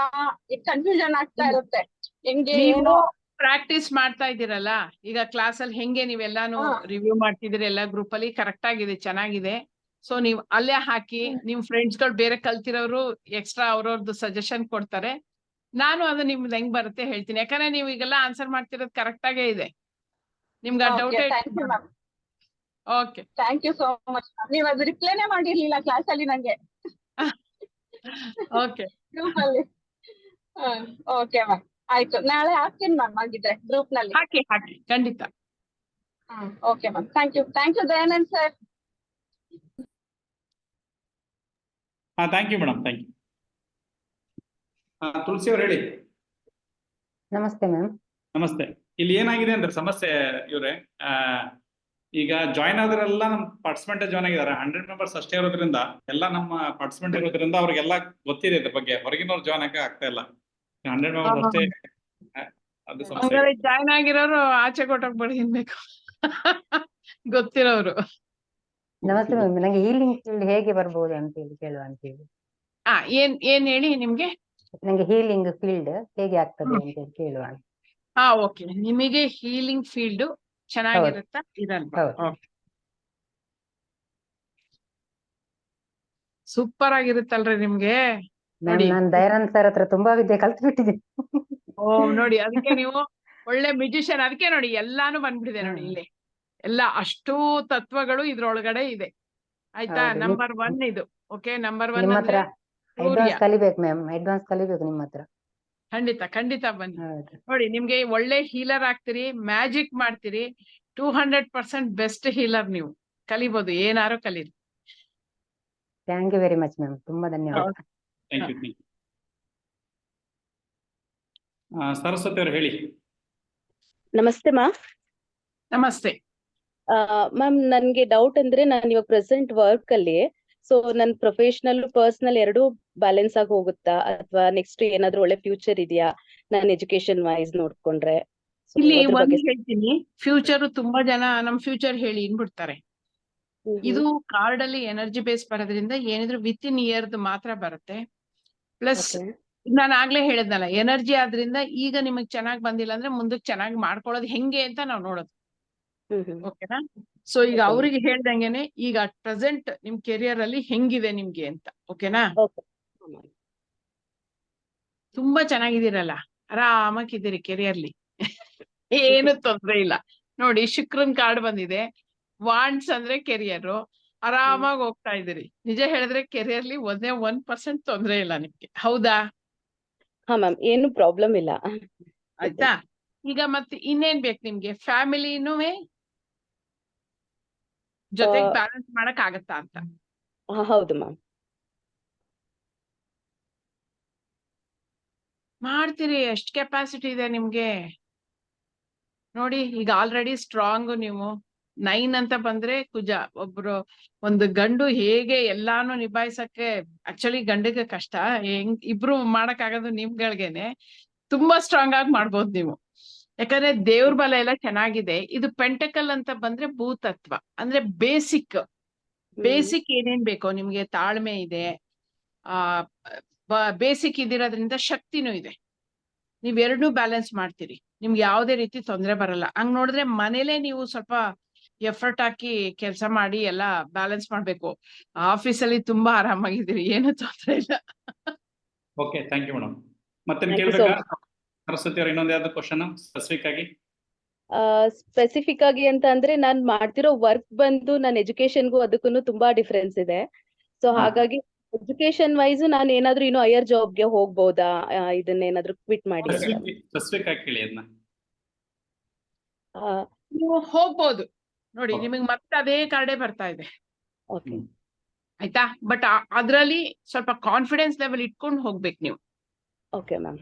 ಕನ್ಫ್ಯೂಷನ್ ಆಗ್ತಾ ಇರುತ್ತೆ. ಹೆಂಗೆ ನೀವು ಏನು ಪ್ರಾಕ್ಟೀಸ್ ಮಾಡ್ತಾ ಇದ್ದೀರಲ್ಲ ಈಗ ಕ್ಲಾಸ್ ಅಲ್ಲಿ, ಹೆಂಗೆ ನೀವೆಲ್ಲಾನು ರಿವ್ಯೂ ಮಾಡ್ತಿದ್ದೀರಿ ಎಲ್ಲ ಗ್ರೂಪ್ ಅಲ್ಲಿ, ಕರೆಕ್ಟ್ ಆಗಿದೆ, ಚೆನ್ನಾಗಿದೆ. ಸೊ ನೀವು ಅಲ್ಲೇ ಹಾಕಿ, ನಿಮ್ ಫ್ರೆಂಡ್ಸ್ ಗಳು ಬೇರೆ ಕಲ್ತಿರೋರು ಎಕ್ಸ್ಟ್ರಾ ಅವ್ರವ್ರದ್ದು ಸಜೆಷನ್ ಕೊಡ್ತಾರೆ. ನಾನು ಅದು ನಿಮ್ದು ಹೆಂಗ್ ಬರುತ್ತೆ ಹೇಳ್ತೀನಿ, ಯಾಕಂದ್ರೆ ನೀವು ಈಗೆಲ್ಲ ಆನ್ಸರ್ ಮಾಡ್ತಿರೋದು ಕರೆಕ್ಟ್ ಆಗೇ ಇದೆ. ನಿಮ್ಗೆ ಆ doubt thank you ma'am. Okay, thank you so much. ನೀವ್ ಅದು ರಿಪ್ಲೈನೇ ಮಾಡಿರ್ಲಿಲ್ಲ ಕ್ಲಾಸ್ ಅಲ್ಲಿ ನಂಗೆ ಓಕೆ, ಗ್ರೂಪ್ ಅಲ್ಲಿ. ಓಕೆ ಮ್ಯಾಮ್, ಆಯ್ತು. ನಾಳೆ ಹಾಕ್ತೀನಿ ಮ್ಯಾಮ್ ಆಗಿದ್ರೆ ಗ್ರೂಪ್ ನಲ್ಲಿ. ಹಾಕಿ ಖಂಡಿತ. Okay ma'am, thank you Dayanand sir. Thank you madam, thank you. Tulasi ಅವ್ರು ಹೇಳಿ. ನಮಸ್ತೆ ಮ್ಯಾಮ್. ನಮಸ್ತೆ. ಇಲ್ಲಿ ಏನಾಗಿದೆ ಅಂದ್ರೆ ಸಮಸ್ಯೆ ಇವ್ರೆ, ಈಗ ಜಾಯ್ನ್ ಆದ್ರೆಲ್ಲ ನಮ್ ಪಾರ್ಟಿಸಿಪೆಂಟ್ ಜಾಯ್ನ್ ಆಗಿದ್ದಾರೆ. 100 ಮೆಂಬರ್ಸ್ ಅಷ್ಟೇ ಇರೋದ್ರಿಂದ, ಎಲ್ಲ ನಮ್ಮ ಪಾರ್ಟಿಸಿಪೆಂಟ್ ಇರೋದ್ರಿಂದ ಅವ್ರಿಗೆಲ್ಲ ಗೊತ್ತಿದೆ ಇದ್ರ ಬಗ್ಗೆ. ಹೊರಗಿನವ್ರು ಜಾಯ್ನ್ ಆಗ ಆಗ್ತಾ ಇಲ್ಲ. 100 ಮೆಂಬರ್ಸ್ ಅಷ್ಟೇ, ಅದು ಸಮಸ್ಯೆ. ಜಾಯ್ನ್ ಆಗಿರೋರು ಆಚೆ ಕೊಟ್ಟೋಗ್ಬೇಡಿ ಅನ್ಬೇಕು ಗೊತ್ತಿರೋರು. ನಮಸ್ತೆ ಮ್ಯಾಮ್. ನಂಗೆ ಹೀಲಿಂಗ್ ಫೀಲ್ಡ್ ಹೇಗೆ ಬರ್ಬೋದು ಅಂತ ಹೇಳಿ ಕೇಳುವ ಅಂತ ಹೇಳಿ. ಏನ್ ಹೇಳಿ ನಿಮ್ಗೆ? ನಂಗೆ ಹೀಲಿಂಗ್ ಫೀಲ್ಡ್ ಹೇಗೆ ಆಗ್ತದೆ ಅಂತ ಹೇಳಿ ಕೇಳುವ. ಓಕೆ, ನಿಮಗೆ ಹೀಲಿಂಗ್ ಫೀಲ್ಡ್ ಚೆನ್ನಾಗಿರುತ್ತಾ ಇರಲ್ವಾ? ಓಕೆ, ಸೂಪರ್ ಆಗಿರುತ್ತಲ್ರಿ ನಿಮ್ಗೆ. ಮ್ಯಾಮ್, ನಾನು ದಯಾನಂದ್ ಸರ್ ಹತ್ರ ತುಂಬಾ ವಿದ್ಯೆ ಕಲ್ತು ಬಿಟ್ಟಿದ್ದೀನಿ. ನೋಡಿ, ಅದಕ್ಕೆ ನೀವು ಒಳ್ಳೆ ಮ್ಯೂಸಿಷಿಯನ್. ಅದಕ್ಕೆ ನೋಡಿ ಎಲ್ಲಾನು ಬಂದ್ಬಿಟ್ಟಿದೆ ನೋಡಿ ಇಲ್ಲಿ. ಎಲ್ಲ ಅಷ್ಟೂ ತತ್ವಗಳು ಇದ್ರೊಳಗಡೆ ಇದೆ. ಆಯ್ತಾ? ನಂಬರ್ 1 ಇದು. ಓಕೆ, ನಂಬರ್ 1 ನಿಮ್ಮ ಹತ್ರ ಅಡ್ವಾನ್ಸ್ ಕಲಿಬೇಕು ಮ್ಯಾಮ್, ಅಡ್ವಾನ್ಸ್ ಕಲಿಬೇಕು ನಿಮ್ಮ ಹತ್ರ. ಖಂಡಿತ ಬನ್ನಿ. ನೋಡಿ, ನಿಮ್ಗೆ ಒಳ್ಳೆ ಹೀಲರ್ ಆಗ್ತೀರಿ, ಮ್ಯಾಜಿಕ್ ಮಾಡ್ತೀರಿ. 200% ಬೆಸ್ಟ್ ಹೀಲರ್ ನೀವು. ಕಲಿಬಹುದು, ಏನಾರು ಕಲೀರಿ. Thank you very much ma'am, ತುಂಬಾ ಧನ್ಯವಾದ. Thank you. ಸರಸ್ವತಿ ಅವ್ರು ಹೇಳಿ. ನಮಸ್ತೆ ಮ್ಯಾಮ್. ನಮಸ್ತೆ ಮ್ಯಾಮ್, ನನ್ಗೆ ಡೌಟ್ ಅಂದ್ರೆ, ನಾನು ಇವಾಗ ಪ್ರೆಸೆಂಟ್ ವರ್ಕ್ ಅಲ್ಲಿ, ಸೊ ನನ್ ಪ್ರೊಫೆಷನಲ್ ಪರ್ಸನಲ್ ಎರಡೂ ಬ್ಯಾಲೆನ್ಸ್ ಆಗಿ ಹೋಗುತ್ತಾ, ಅಥವಾ ನೆಕ್ಸ್ಟ್ ಏನಾದ್ರೂ ಒಳ್ಳೆ ಫ್ಯೂಚರ್ ಇದೆಯಾ ನಾನು ಎಜುಕೇಶನ್ ವೈಸ್ ನೋಡ್ಕೊಂಡ್ರೆ? ಇಲ್ಲಿ ಒಂದ್ ಹೇಳ್ತೀನಿ, ಫ್ಯೂಚರ್ ತುಂಬಾ ಜನ ನಮ್ ಫ್ಯೂಚರ್ ಹೇಳಿ ಇನ್ಬಿಡ್ತಾರೆ. ಇದು ಕಾರ್ಡ್ ಅಲ್ಲಿ ಎನರ್ಜಿ ಬೇಸ್ ಬರೋದ್ರಿಂದ ಏನಿದ್ರು ವಿತ್ ಇನ್ ಇಯರ್ ಮಾತ್ರ ಬರುತ್ತೆ. ಪ್ಲಸ್ ನಾನು ಆಗ್ಲೇ ಹೇಳಿದ್ನಲ್ಲ, ಎನರ್ಜಿ ಆದ್ರಿಂದ ಈಗ ನಿಮಗ್ ಚೆನ್ನಾಗ್ ಬಂದಿಲ್ಲ ಅಂದ್ರೆ ಮುಂದಕ್ಕೆ ಚೆನ್ನಾಗಿ ಮಾಡ್ಕೊಳ್ಳೋದು ಹೆಂಗೆ ಅಂತ ನಾವ್ ನೋಡೋದು. ಓಕೆನಾ? ಸೊ ಈಗ ಅವ್ರಿಗೆ ಹೇಳ್ದಂಗೆನೆ ಈಗ ಪ್ರೆಸೆಂಟ್ ನಿಮ್ ಕೆರಿಯರ್ ಅಲ್ಲಿ ಹೆಂಗಿದೆ ನಿಮ್ಗೆ ಅಂತ. ಓಕೆನಾ? ತುಂಬಾ ಚೆನ್ನಾಗಿದ್ದೀರಲ್ಲ, ಆರಾಮಾಗಿದ್ದೀರಿ ಕೆರಿಯರ್ಲಿ ಏನು ತೊಂದ್ರೆ ಇಲ್ಲ. ನೋಡಿ, ಶುಕ್ರನ್ ಕಾರ್ಡ್ ಬಂದಿದೆ. ವಾಂಡ್ಸ್ ಅಂದ್ರೆ ಕೆರಿಯರ್, ಆರಾಮಾಗಿ ಹೋಗ್ತಾ ಇದ್ದೀರಿ. ನಿಜ ಹೇಳಿದ್ರೆ ಕೆರಿಯರ್ಲಿ 1% ತೊಂದ್ರೆ ಇಲ್ಲ ನಿಮ್ಗೆ. ಹೌದಾ? ಹಾ ಮ್ಯಾಮ್, ಏನು ಪ್ರಾಬ್ಲಮ್ ಇಲ್ಲ. ಆಯ್ತಾ? ಈಗ ಮತ್ತೆ ಇನ್ನೇನ್ ಬೇಕು ನಿಮ್ಗೆ? ಫ್ಯಾಮಿಲಿನೂ ಜೊತೆಗೆ ಬ್ಯಾಲೆನ್ಸ್ ಮಾಡಕ್ ಆಗತ್ತಾ ಅಂತ. ಹೌದು ಮ್ಯಾಮ್. ಮಾಡ್ತೀರಿ, ಎಷ್ಟು ಕೆಪಾಸಿಟಿ ಇದೆ ನಿಮ್ಗೆ. ನೋಡಿ, ಈಗ ಆಲ್ರೆಡಿ ಸ್ಟ್ರಾಂಗ್ ನೀವು. 9 ಅಂತ ಬಂದ್ರೆ ಕುಜ. ಒಂದು ಗಂಡು ಹೇಗೆ ಎಲ್ಲಾನು ನಿಭಾಯಿಸಕ್ಕೆ, ಆಕ್ಚುಲಿ ಗಂಡಿಗೆ ಕಷ್ಟ, ಇಬ್ರು ಮಾಡಕ್ ಆಗೋದು ನಿಮ್ಗಳ್ಗೇನೆ. ತುಂಬಾ ಸ್ಟ್ರಾಂಗ್ ಆಗಿ ಮಾಡ್ಬೋದು ನೀವು, ಯಾಕಂದ್ರೆ ದೇವ್ರ ಬಲ ಎಲ್ಲ ಚೆನ್ನಾಗಿದೆ. ಇದು ಪೆಂಟಕಲ್ ಅಂತ ಬಂದ್ರೆ ಭೂತತ್ವ, ಅಂದ್ರೆ ಬೇಸಿಕ್ ಏನೇನ್ ಬೇಕೋ ನಿಮ್ಗೆ. ತಾಳ್ಮೆ ಇದೆ, ಬೇಸಿಕ್ ಇದಿರೋದ್ರಿಂದ ಶಕ್ತಿನೂ ಇದೆ. ನೀವ್ ಎರಡನ್ನೂ ಬ್ಯಾಲೆನ್ಸ್ ಮಾಡ್ತೀರಿ, ನಿಮ್ಗೆ ಯಾವುದೇ ರೀತಿ ತೊಂದರೆ ಬರಲ್ಲ. ಹಂಗ್ ನೋಡಿದ್ರೆ ಮನೇಲೆ ನೀವು ಸ್ವಲ್ಪ ಎಫರ್ಟ್ ಹಾಕಿ ಕೆಲಸ ಮಾಡಿ ಎಲ್ಲ ಬ್ಯಾಲೆನ್ಸ್ ಮಾಡ್ಬೇಕು. ಆಫೀಸಲ್ಲಿ ತುಂಬಾ ಆರಾಮಾಗಿದ್ದೀರಿ, ಏನು ತೊಂದರೆ ಇಲ್ಲ. Okay, thank you madam. ಮತ್ತೆ ಕೇಳ್ಬೇಕಾ ಸರಸ್ವತಿ ಅವ್ರ? ಇನ್ನೊಂದ್ ಯಾವ್ದು ಕ್ವಶನ್ ಸ್ಪೆಸಿಫಿಕ್ ಆಗಿ? ಸ್ಪೆಸಿಫಿಕ್ ಆಗಿ ಅಂತ ಅಂದ್ರೆ, ನಾನ್ ಮಾಡ್ತಿರೋ ವರ್ಕ್ ಬಂದು ನನ್ನ ಎಜುಕೇಶನ್ಗೂ ಅದಕ್ಕೂ ತುಂಬಾ ಡಿಫ್ರೆನ್ಸ್ ಇದೆ. ಸೊ ಹಾಗಾಗಿ ಎಜುಕೇಶನ್ ವೈಸ್ ನಾನು ಏನಾದ್ರೂ ಇನ್ನು ಹೈಯರ್ ಜಾಬ್ಗೆ ಹೋಗ್ಬೋದಾ ಇದನ್ನೇನಾದ್ರೂ ಕ್ವಿಟ್ ಮಾಡಿ ಅಂತ? ಸ್ಪೆಸಿಫಿಕ್ ಆಗಿ ಕೇಳಿ ಅದನ್ನ. ನೀವು ಹೋಗ್ಬೋದು ನೋಡಿ, ನಿಮಗೆ ಮತ್ತೆ ಅದೇ ಕಾರ್ಡೇ ಬರ್ತಾ ಇದೆ. ಓಕೆ ಆಯ್ತಾ? ಬಟ್ ಅದ್ರಲ್ಲಿ ಸ್ವಲ್ಪ ಕಾನ್ಫಿಡೆನ್ಸ್ ಲೆವೆಲ್ ಇಟ್ಕೊಂಡು ಹೋಗ್ಬೇಕು ನೀವು. Okay ma'am.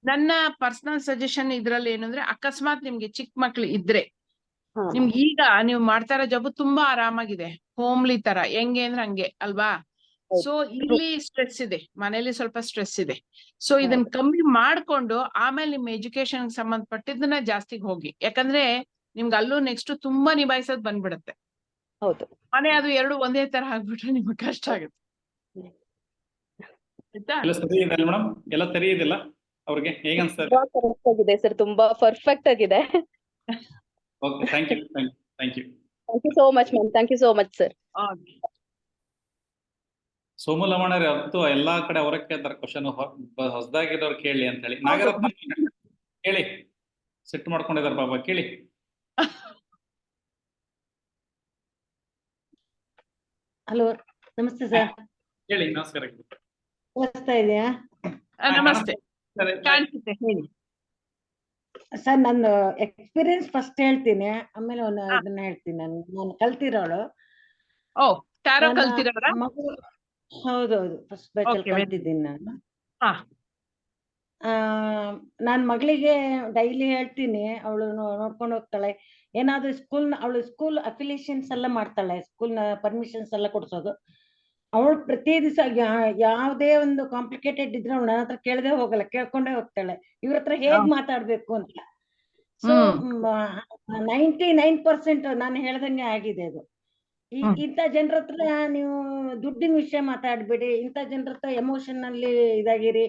ನನ್ನ ಪರ್ಸನಲ್ ಸಜೆಷನ್ ಇದ್ರಲ್ಲಿ ಏನು ಅಂದ್ರೆ, ಅಕಸ್ಮಾತ್ ನಿಮ್ಗೆ ಚಿಕ್ಕ ಮಕ್ಳು ಇದ್ರೆ, ಹಾ ನಿಮ್ಗೆ ಈಗ ನೀವು ಮಾಡ್ತಾ ಇರೋ ಜಾಬ್ ತುಂಬಾ ಆರಾಮಾಗಿದೆ, ಹೋಮ್ಲಿ ತರ, ಹೆಂಗೆ ಅಂದ್ರೆ ಹಂಗೆ ಅಲ್ವಾ? ಹೌದು. ಸೊ ಇಲ್ಲಿ ಸ್ಟ್ರೆಸ್ ಇದೆ, ಮನೇಲಿ ಸ್ವಲ್ಪ ಸ್ಟ್ರೆಸ್ ಇದೆ. ಸೊ ಇದನ್ನ ಕಮ್ಮಿ ಮಾಡ್ಕೊಂಡು ಆಮೇಲೆ ನಿಮ್ ಎಜುಕೇಶನ್ ಸಂಬಂಧಪಟ್ಟಿದ್ದನ್ನ ಜಾಸ್ತಿಗೆ ಹೋಗಿ. ಯಾಕಂದ್ರೆ ನಿಮ್ಗೆ ಅಲ್ಲೂ ನೆಕ್ಸ್ಟ್ ತುಂಬಾ ನಿಭಾಯಿಸೋದ್ ಬಂದ್ಬಿಡುತ್ತೆ. ಹೌದು. ಮನೆ ಅದು ಎರಡು ಒಂದೇ ತರ ಆಗ್ಬಿಟ್ರೆ ನಿಮ್ಗೆ ಕಷ್ಟ ಆಗುತ್ತೆ. ಆಯ್ತಾ? ಎಲ್ಲ ಸರಿ ಇದೆ ಮೇಡಮ್? ಎಲ್ಲ ಸರಿ ಇದೆಲ್ಲ ಅವ್ರಿಗೆ ಹೇಗೆ ಅನ್ಸ್ತದೆ? ಕರೆಕ್ಟ್ ಆಗಿದೆ ಸರ್, ತುಂಬಾ ಪರ್ಫೆಕ್ಟ್ ಆಗಿದೆ. Okay, thank you. Thank you so much ma'am, thank you so much sir. Somu ಲವಣರೇ ಅವತ್ತು ಎಲ್ಲಾ ಕಡೆ ಅವರ ಕೇಳ್ತಾರೆ ಕ್ವಶನ್, ಹೊಸದಾಗಿರೋರು ಕೇಳಿ ಅಂತ ಹೇಳಿ. ನಾಗರತ್ನ ಕೇಳಿ, ಸೆಟ್ ಮಾಡ್ಕೊಂಡಿದಾರ ಪಾಪ, ಕೇಳಿ. ಹಲೋ, ನಮಸ್ತೆ ಸರ್. ಹೇಳಿ. ನಮಸ್ಕಾರ. ಕೇಳಿಸ್ತಾ ಇದೆಯಾ? ನಮಸ್ತೆ, ಕಾಣಿಸುತ್ತೆ, ಹೇಳಿ. ಸರ್, ನನ್ನ ಎಕ್ಸ್ಪೀರಿಯನ್ಸ್ ಫಸ್ಟ್ ಹೇಳ್ತೀನಿ, ಆಮೇಲೆ ಇದನ್ನ ಹೇಳ್ತೀನಿ. ನಾನು ಕಲ್ತಿರೋಳು. ಓ, ಟ್ಯಾರೋ ಕಲ್ತಿರೋರ? ಹೌದೌದು, ಫಸ್ಟ್ ಬ್ಯಾಚ್ ಅಲ್ಲಿ ಕಲ್ತಿದ್ದೀನಿ ನಾನು. ನಾನ್ ಮಗಳಿಗೆ ಡೈಲಿ ಹೇಳ್ತೀನಿ, ಅವಳು ನೋಡ್ಕೊಂಡು ಹೋಗ್ತಾಳೆ. ಏನಾದ್ರು ಅವಳು ಸ್ಕೂಲ್ ಅಫಿಲಿಯೇಷನ್ಸ್ ಎಲ್ಲ ಮಾಡ್ತಾಳೆ, ಸ್ಕೂಲ್ ನ ಪರ್ಮಿಷನ್ಸ್ ಎಲ್ಲ ಕೊಡ್ಸೋದು. ಅವಳು ಪ್ರತಿ ದಿವಸ ಯಾವ್ದೇ ಒಂದು ಕಾಂಪ್ಲಿಕೇಟೆಡ್ ಇದ್ರೆ ಅವಳು ನನ್ನ ಹತ್ರ ಕೇಳದೆ ಹೋಗಲ್ಲ, ಕೇಳ್ಕೊಂಡೇ ಹೋಗ್ತಾಳೆ ಇವ್ರ ಹತ್ರ ಹೇಗ್ ಮಾತಾಡ್ಬೇಕು ಅಂತ. ಸೊ 99% ನಾನು ಹೇಳ್ದಂಗೆ ಆಗಿದೆ ಅದು. ಇಂಥ ಜನರ ಹತ್ರ ನೀವು ದುಡ್ಡಿನ ವಿಷಯ ಮಾತಾಡ್ಬೇಡಿ, ಇಂಥ ಜನರ ಹತ್ರ ಎಮೋಷನಲ್ಲಿ ಇದಾಗಿರಿ,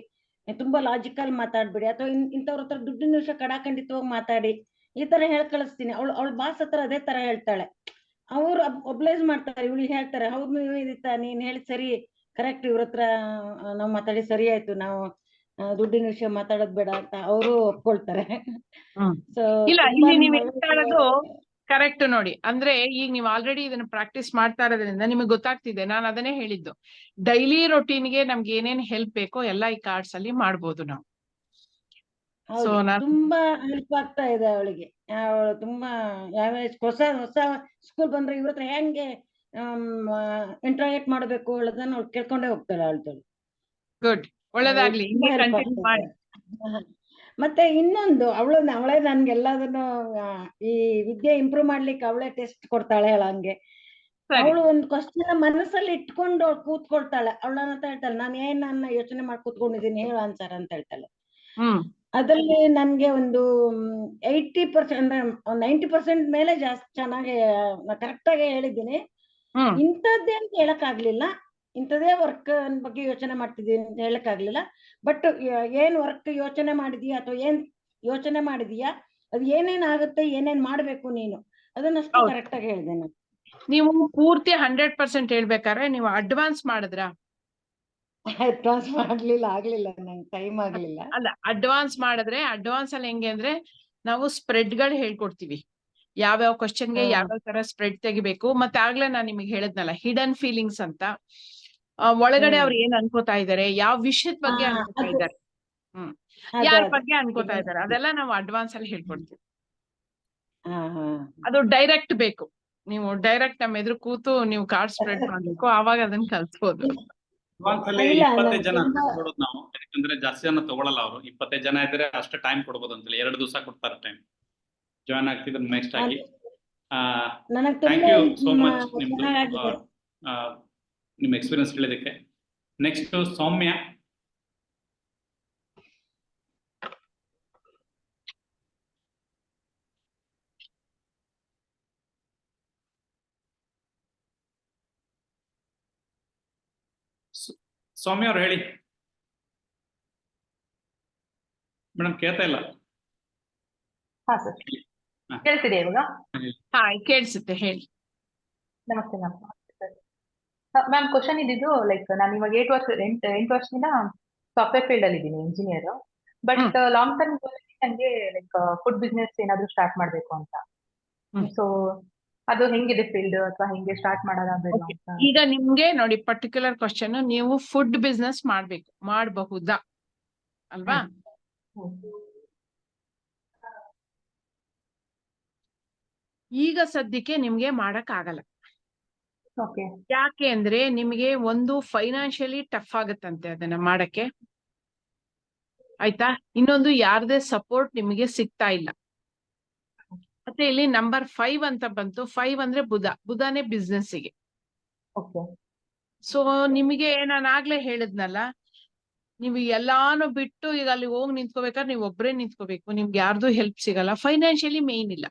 ತುಂಬಾ ಲಾಜಿಕಲ್ ಮಾತಾಡ್ಬೇಡಿ, ಅಥವಾ ಇಂಥವ್ರ ಹತ್ರ ದುಡ್ಡಿನ ವಿಷಯ ಕಡಾಖಂಡಿತವಾಗಿ ಮಾತಾಡಿ, ಈ ತರ ಹೇಳ್ ಕಳಿಸ್ತೀನಿ. ಅವಳ ಬಾಸ್ ಹತ್ರ ಅದೇ ತರ ಹೇಳ್ತಾಳೆ. ಅವ್ರು ಒಬ್ಲೈಸ್ ಮಾಡ್ತಾರೆ, ಇವಳಿಗೆ ಹೇಳ್ತಾರೆ, ಹೌದು ನೀವು ಇದಿತ್ತ, ನೀನ್ ಹೇಳಿ ಸರಿ, ಕರೆಕ್ಟ್, ಇವ್ರ ಹತ್ರ ನಾವ್ ಮಾತಾಡಿ ಸರಿ ಆಯ್ತು, ನಾವು ದುಡ್ಡಿನ ವಿಷಯ ಮಾತಾಡೋದ್ ಬೇಡ ಅಂತ ಅವರು ಒಪ್ಕೊಳ್ತಾರೆ. ಸೊ ಕರೆಕ್ಟ್ ನೋಡಿ. ಅಂದ್ರೆ ಈಗ ನೀವು ಆಲ್ರೆಡಿ ಇದನ್ನ ಪ್ರಾಕ್ಟೀಸ್ ಮಾಡ್ತಾ ಇರೋದ್ರಿಂದ ನಿಮಗೆ ಗೊತ್ತಾಗ್ತಿದೆ. ನಾನು ಅದನ್ನೇ ಹೇಳಿದ್ದು, ಡೈಲಿ ರೊಟೀನ್ಗೆ ನಮ್ಗೆ ಏನೇನ್ ಹೆಲ್ಪ್ ಬೇಕೋ ಎಲ್ಲ ಈ ಕಾರ್ಡ್ಸ್ ಅಲ್ಲಿ ಮಾಡ್ಬೋದು ನಾವು. ತುಂಬಾ ಹೆಲ್ಪ್ ಆಗ್ತಾ ಇದೆ ಅವಳಿಗೆ. ಅವಳು ತುಂಬಾ ಯಾವ ಹೊಸ ಸ್ಕೂಲ್ ಬಂದ್ರೆ ಇವ್ರ ಹತ್ರ ಹೆಂಗೆ ಇಂಟ್ರಾಕ್ಟ್ ಮಾಡ್ಬೇಕು ಹೇಳೋದನ್ನ ಅವ್ಳು ಕೇಳ್ಕೊಂಡೇ ಹೋಗ್ತಾಳೆ. ಅವಳು ಗುಡ್, ಒಳ್ಳೇದಾಗ್ಲಿ. ಮತ್ತೆ ಇನ್ನೊಂದು, ಅವಳೇ ನನ್ಗೆಲ್ಲದನ್ನು ಈ ವಿದ್ಯೆ ಇಂಪ್ರೂವ್ ಮಾಡ್ಲಿಕ್ಕೆ ಅವಳೇ ಟೆಸ್ಟ್ ಕೊಡ್ತಾಳೆ ಹಂಗೆ. ಅವಳು ಒಂದು ಕ್ವಶನ್ ಮನಸ್ಸಲ್ಲಿ ಇಟ್ಕೊಂಡು ಅವಳು ಕೂತ್ಕೊಳ್ತಾಳೆ. ಅವಳನ್ನ ಹೇಳ್ತಾಳೆ, ನಾನು ನನ್ನ ಯೋಚನೆ ಮಾಡಿ ಕೂತ್ಕೊಂಡಿದ್ದೀನಿ, ಹೇಳು ಆನ್ಸರ್ ಅಂತ ಹೇಳ್ತಾಳೆ. ಅದ್ರಲ್ಲಿ ನನ್ಗೆ ಒಂದು 80% ಅಂದ್ರೆ 90% ಮೇಲೆ ಜಾಸ್ತಿ ಚೆನ್ನಾಗಿ ಕರೆಕ್ಟ್ ಆಗಿ ಹೇಳಿದ್ದೀನಿ. ಇಂಥದ್ದೇ ಅಂತ ಹೇಳಕ್ ಆಗ್ಲಿಲ್ಲ, ಇಂಥದೇ ವರ್ಕ್ ಬಗ್ಗೆ ಯೋಚನೆ ಮಾಡ್ತಿದ್ದೀನಿ ಅಂತ ಹೇಳಕ್ ಆಗ್ಲಿಲ್ಲ. ಬಟ್ ಏನ್ ವರ್ಕ್ ಯೋಚನೆ ಮಾಡಿದೀಯಾ ಅಥವಾ ಏನ್ ಯೋಚನೆ ಮಾಡಿದೀಯಾ, ಅದು ಏನೇನ್ ಆಗುತ್ತೆ, ಏನೇನ್ ಮಾಡ್ಬೇಕು ನೀನು, ಅದನ್ನಷ್ಟು ಕರೆಕ್ಟ್ ಆಗಿ ಹೇಳಿದೆ ನಾನು. ನೀವು ಪೂರ್ತಿ 100% ಹೇಳ್ಬೇಕಾದ್ರೆ ನೀವು ಅಡ್ವಾನ್ಸ್ ಮಾಡಿದ್ರಾ? ಅಡ್ವಾನ್ಸ್ ಆಗ್ಲಿಲ್ಲ, ನಂಗೆ ಟೈಮ್ ಆಗ್ಲಿಲ್ಲ. ಅಲ್ಲ, ಅಡ್ವಾನ್ಸ್ ಮಾಡಿದ್ರೆ, ಅಡ್ವಾನ್ಸ್ ಅಲ್ಲಿ ಹೆಂಗೆ ಅಂದ್ರೆ ನಾವು ಸ್ಪ್ರೆಡ್ ಗಳು ಹೇಳ್ಕೊಡ್ತೀವಿ, ಯಾವ್ಯಾವ ಕ್ವಶನ್ಗೆ ಯಾವ್ಯಾವ ತರ ಸ್ಪ್ರೆಡ್ ತೆಗಿಬೇಕು. ಮತ್ತೆ ಆಗ್ಲೇ ನಾನು ನಿಮಗೆ ಹೇಳಿದ್ನಲ್ಲ, ಹಿಡನ್ ಫೀಲಿಂಗ್ಸ್ ಅಂತ, ಒಳಗಡೆ ಅವ್ರು ಏನ್ ಅನ್ಕೋತಾ ಇದಾರೆ, ಯಾವ ವಿಷಯದ ಬಗ್ಗೆ ಅನ್ಕೋತಾ ಇದ್ದಾರೆ, ಯಾರ ಬಗ್ಗೆ ಅನ್ಕೋತಾ ಇದಾರೆ, ಅದೆಲ್ಲ ನಾವು ಅಡ್ವಾನ್ಸ್ ಅಲ್ಲಿ ಹೇಳ್ಕೊಡ್ತೀವಿ. ಅದು ಡೈರೆಕ್ಟ್ ಬೇಕು, ನೀವು ಡೈರೆಕ್ಟ್ ನಮ್ಮ ಎದುರು ಕೂತು ನೀವು ಕಾರ್ಡ್ ಸ್ಪ್ರೆಡ್ ಮಾಡ್ಬೇಕು, ಆವಾಗ ಅದನ್ನ ಕಲ್ಸ್ಬೋದು. 25 ಜನ ಕೊಡೋದು ನಾವು, ಯಾಕಂದ್ರೆ ಜಾಸ್ತಿ ಜನ ತಗೊಳಲ್ಲ ಅವರು. 25 ಜನ ಇದ್ರೆ ಅಷ್ಟೇ ಟೈಮ್ ಕೊಡ್ಬೋದು ಅಂತೇಳಿ 2 ದಿವಸ ಕೊಡ್ತಾರೆ ಟೈಮ್. ಜಾಯ್ನ್ ಆಗ್ತಿದ್ರೆ ನೆಕ್ಸ್ಟ್ ಆಗಿ. ಥ್ಯಾಂಕ್ ಯು ಸೋ ಮಚ್ ನಿಮ್ದು ನಿಮ್ಮ ಎಕ್ಸ್ಪೀರಿಯನ್ಸ್ ಹೇಳಿದಕ್ಕೆ. ನೆಕ್ಸ್ಟ್ ಸೌಮ್ಯ. ಸೌಮ್ಯ ಅವ್ರು ಹೇಳಿ ಮೇಡಮ್. ಕೇಳ್ತಾ ಇಲ್ಲ? ಕೇಳ್ತಿದೆ ಇವಾಗ? ಕೇಳಿಸುತ್ತೆ, ಹೇಳಿ. ನಮಸ್ತೆ ಮ್ಯಾಮ್. ಮ್ಯಾಮ್, ಕ್ವಶನ್ ಇದ್ದಿದ್ದು, ಲೈಕ್ ನಾನು ಇವಾಗ 8 ವರ್ಷದಿಂದ ಸಾಫ್ಟ್ವೇರ್ ಫೀಲ್ಡ್ ಅಲ್ಲಿ ಇದ್ದೀನಿ, ಇಂಜಿನಿಯರ್. ಬಟ್ ಲಾಂಗ್ ಟರ್ಮ್ ನನಗೆ ಲೈಕ್ ಫುಡ್ ಬಿಸ್ನೆಸ್ ಏನಾದ್ರು ಸ್ಟಾರ್ಟ್ ಮಾಡ್ಬೇಕು ಅಂತ. ಸೊ ಅದು ಹೆಂಗಿದೆ ಫೀಲ್ಡ್ ಅಥವಾ ಹೆಂಗೆ ಸ್ಟಾರ್ಟ್ ಮಾಡೋದಾ ಬೇಡವಾ Okay. ಅಂತ. ಈಗ ನಿಮ್ಗೆ ನೋಡಿ ಪರ್ಟಿಕ್ಯುಲರ್ ಕ್ವಶನ್, ನೀವು ಫುಡ್ ಬಿಸ್ನೆಸ್ ಮಾಡ್ಬೇಕು, ಮಾಡಬಹುದಾ ಅಲ್ವಾ? ಹ್ಮ್. ಈಗ ಸದ್ಯಕ್ಕೆ ನಿಮ್ಗೆ ಮಾಡಕ್ ಆಗಲ್ಲ. ಓಕೆ. ಯಾಕೆ ಅಂದ್ರೆ ನಿಮ್ಗೆ ಒಂದು ಫೈನಾನ್ಷಿಯಲಿ ಟಫ್ ಆಗುತ್ತಂತೆ ಅದನ್ನ ಮಾಡಕ್ಕೆ, ಆಯ್ತಾ? ಇನ್ನೊಂದು ಯಾರದೇ ಸಪೋರ್ಟ್ ನಿಮಗೆ ಸಿಗ್ತಾ ಇಲ್ಲ. ಮತ್ತೆ ಇಲ್ಲಿ ನಂಬರ್ 5 ಅಂತ ಬಂತು. 5 ಅಂದ್ರೆ ಬುಧನೇ ಬಿಸ್ನೆಸ್ಸಿಗೆ. ಓಕೆ. ಸೊ ನಿಮಗೆ ನಾನು ಆಗ್ಲೇ ಹೇಳಿದ್ನಲ್ಲ, ನೀವು ಎಲ್ಲಾನು ಬಿಟ್ಟು ಈಗ ಅಲ್ಲಿ ಹೋಗಿ ನಿಂತ್ಕೋಬೇಕಾದ್ರೆ ನೀವು ಒಬ್ರೇ ನಿಂತ್ಕೋಬೇಕು, ನಿಮ್ಗೆ ಯಾರ್ದು ಹೆಲ್ಪ್ ಸಿಗಲ್ಲ, ಫೈನಾನ್ಷಿಯಲಿ ಮೇನ್ ಇಲ್ಲ,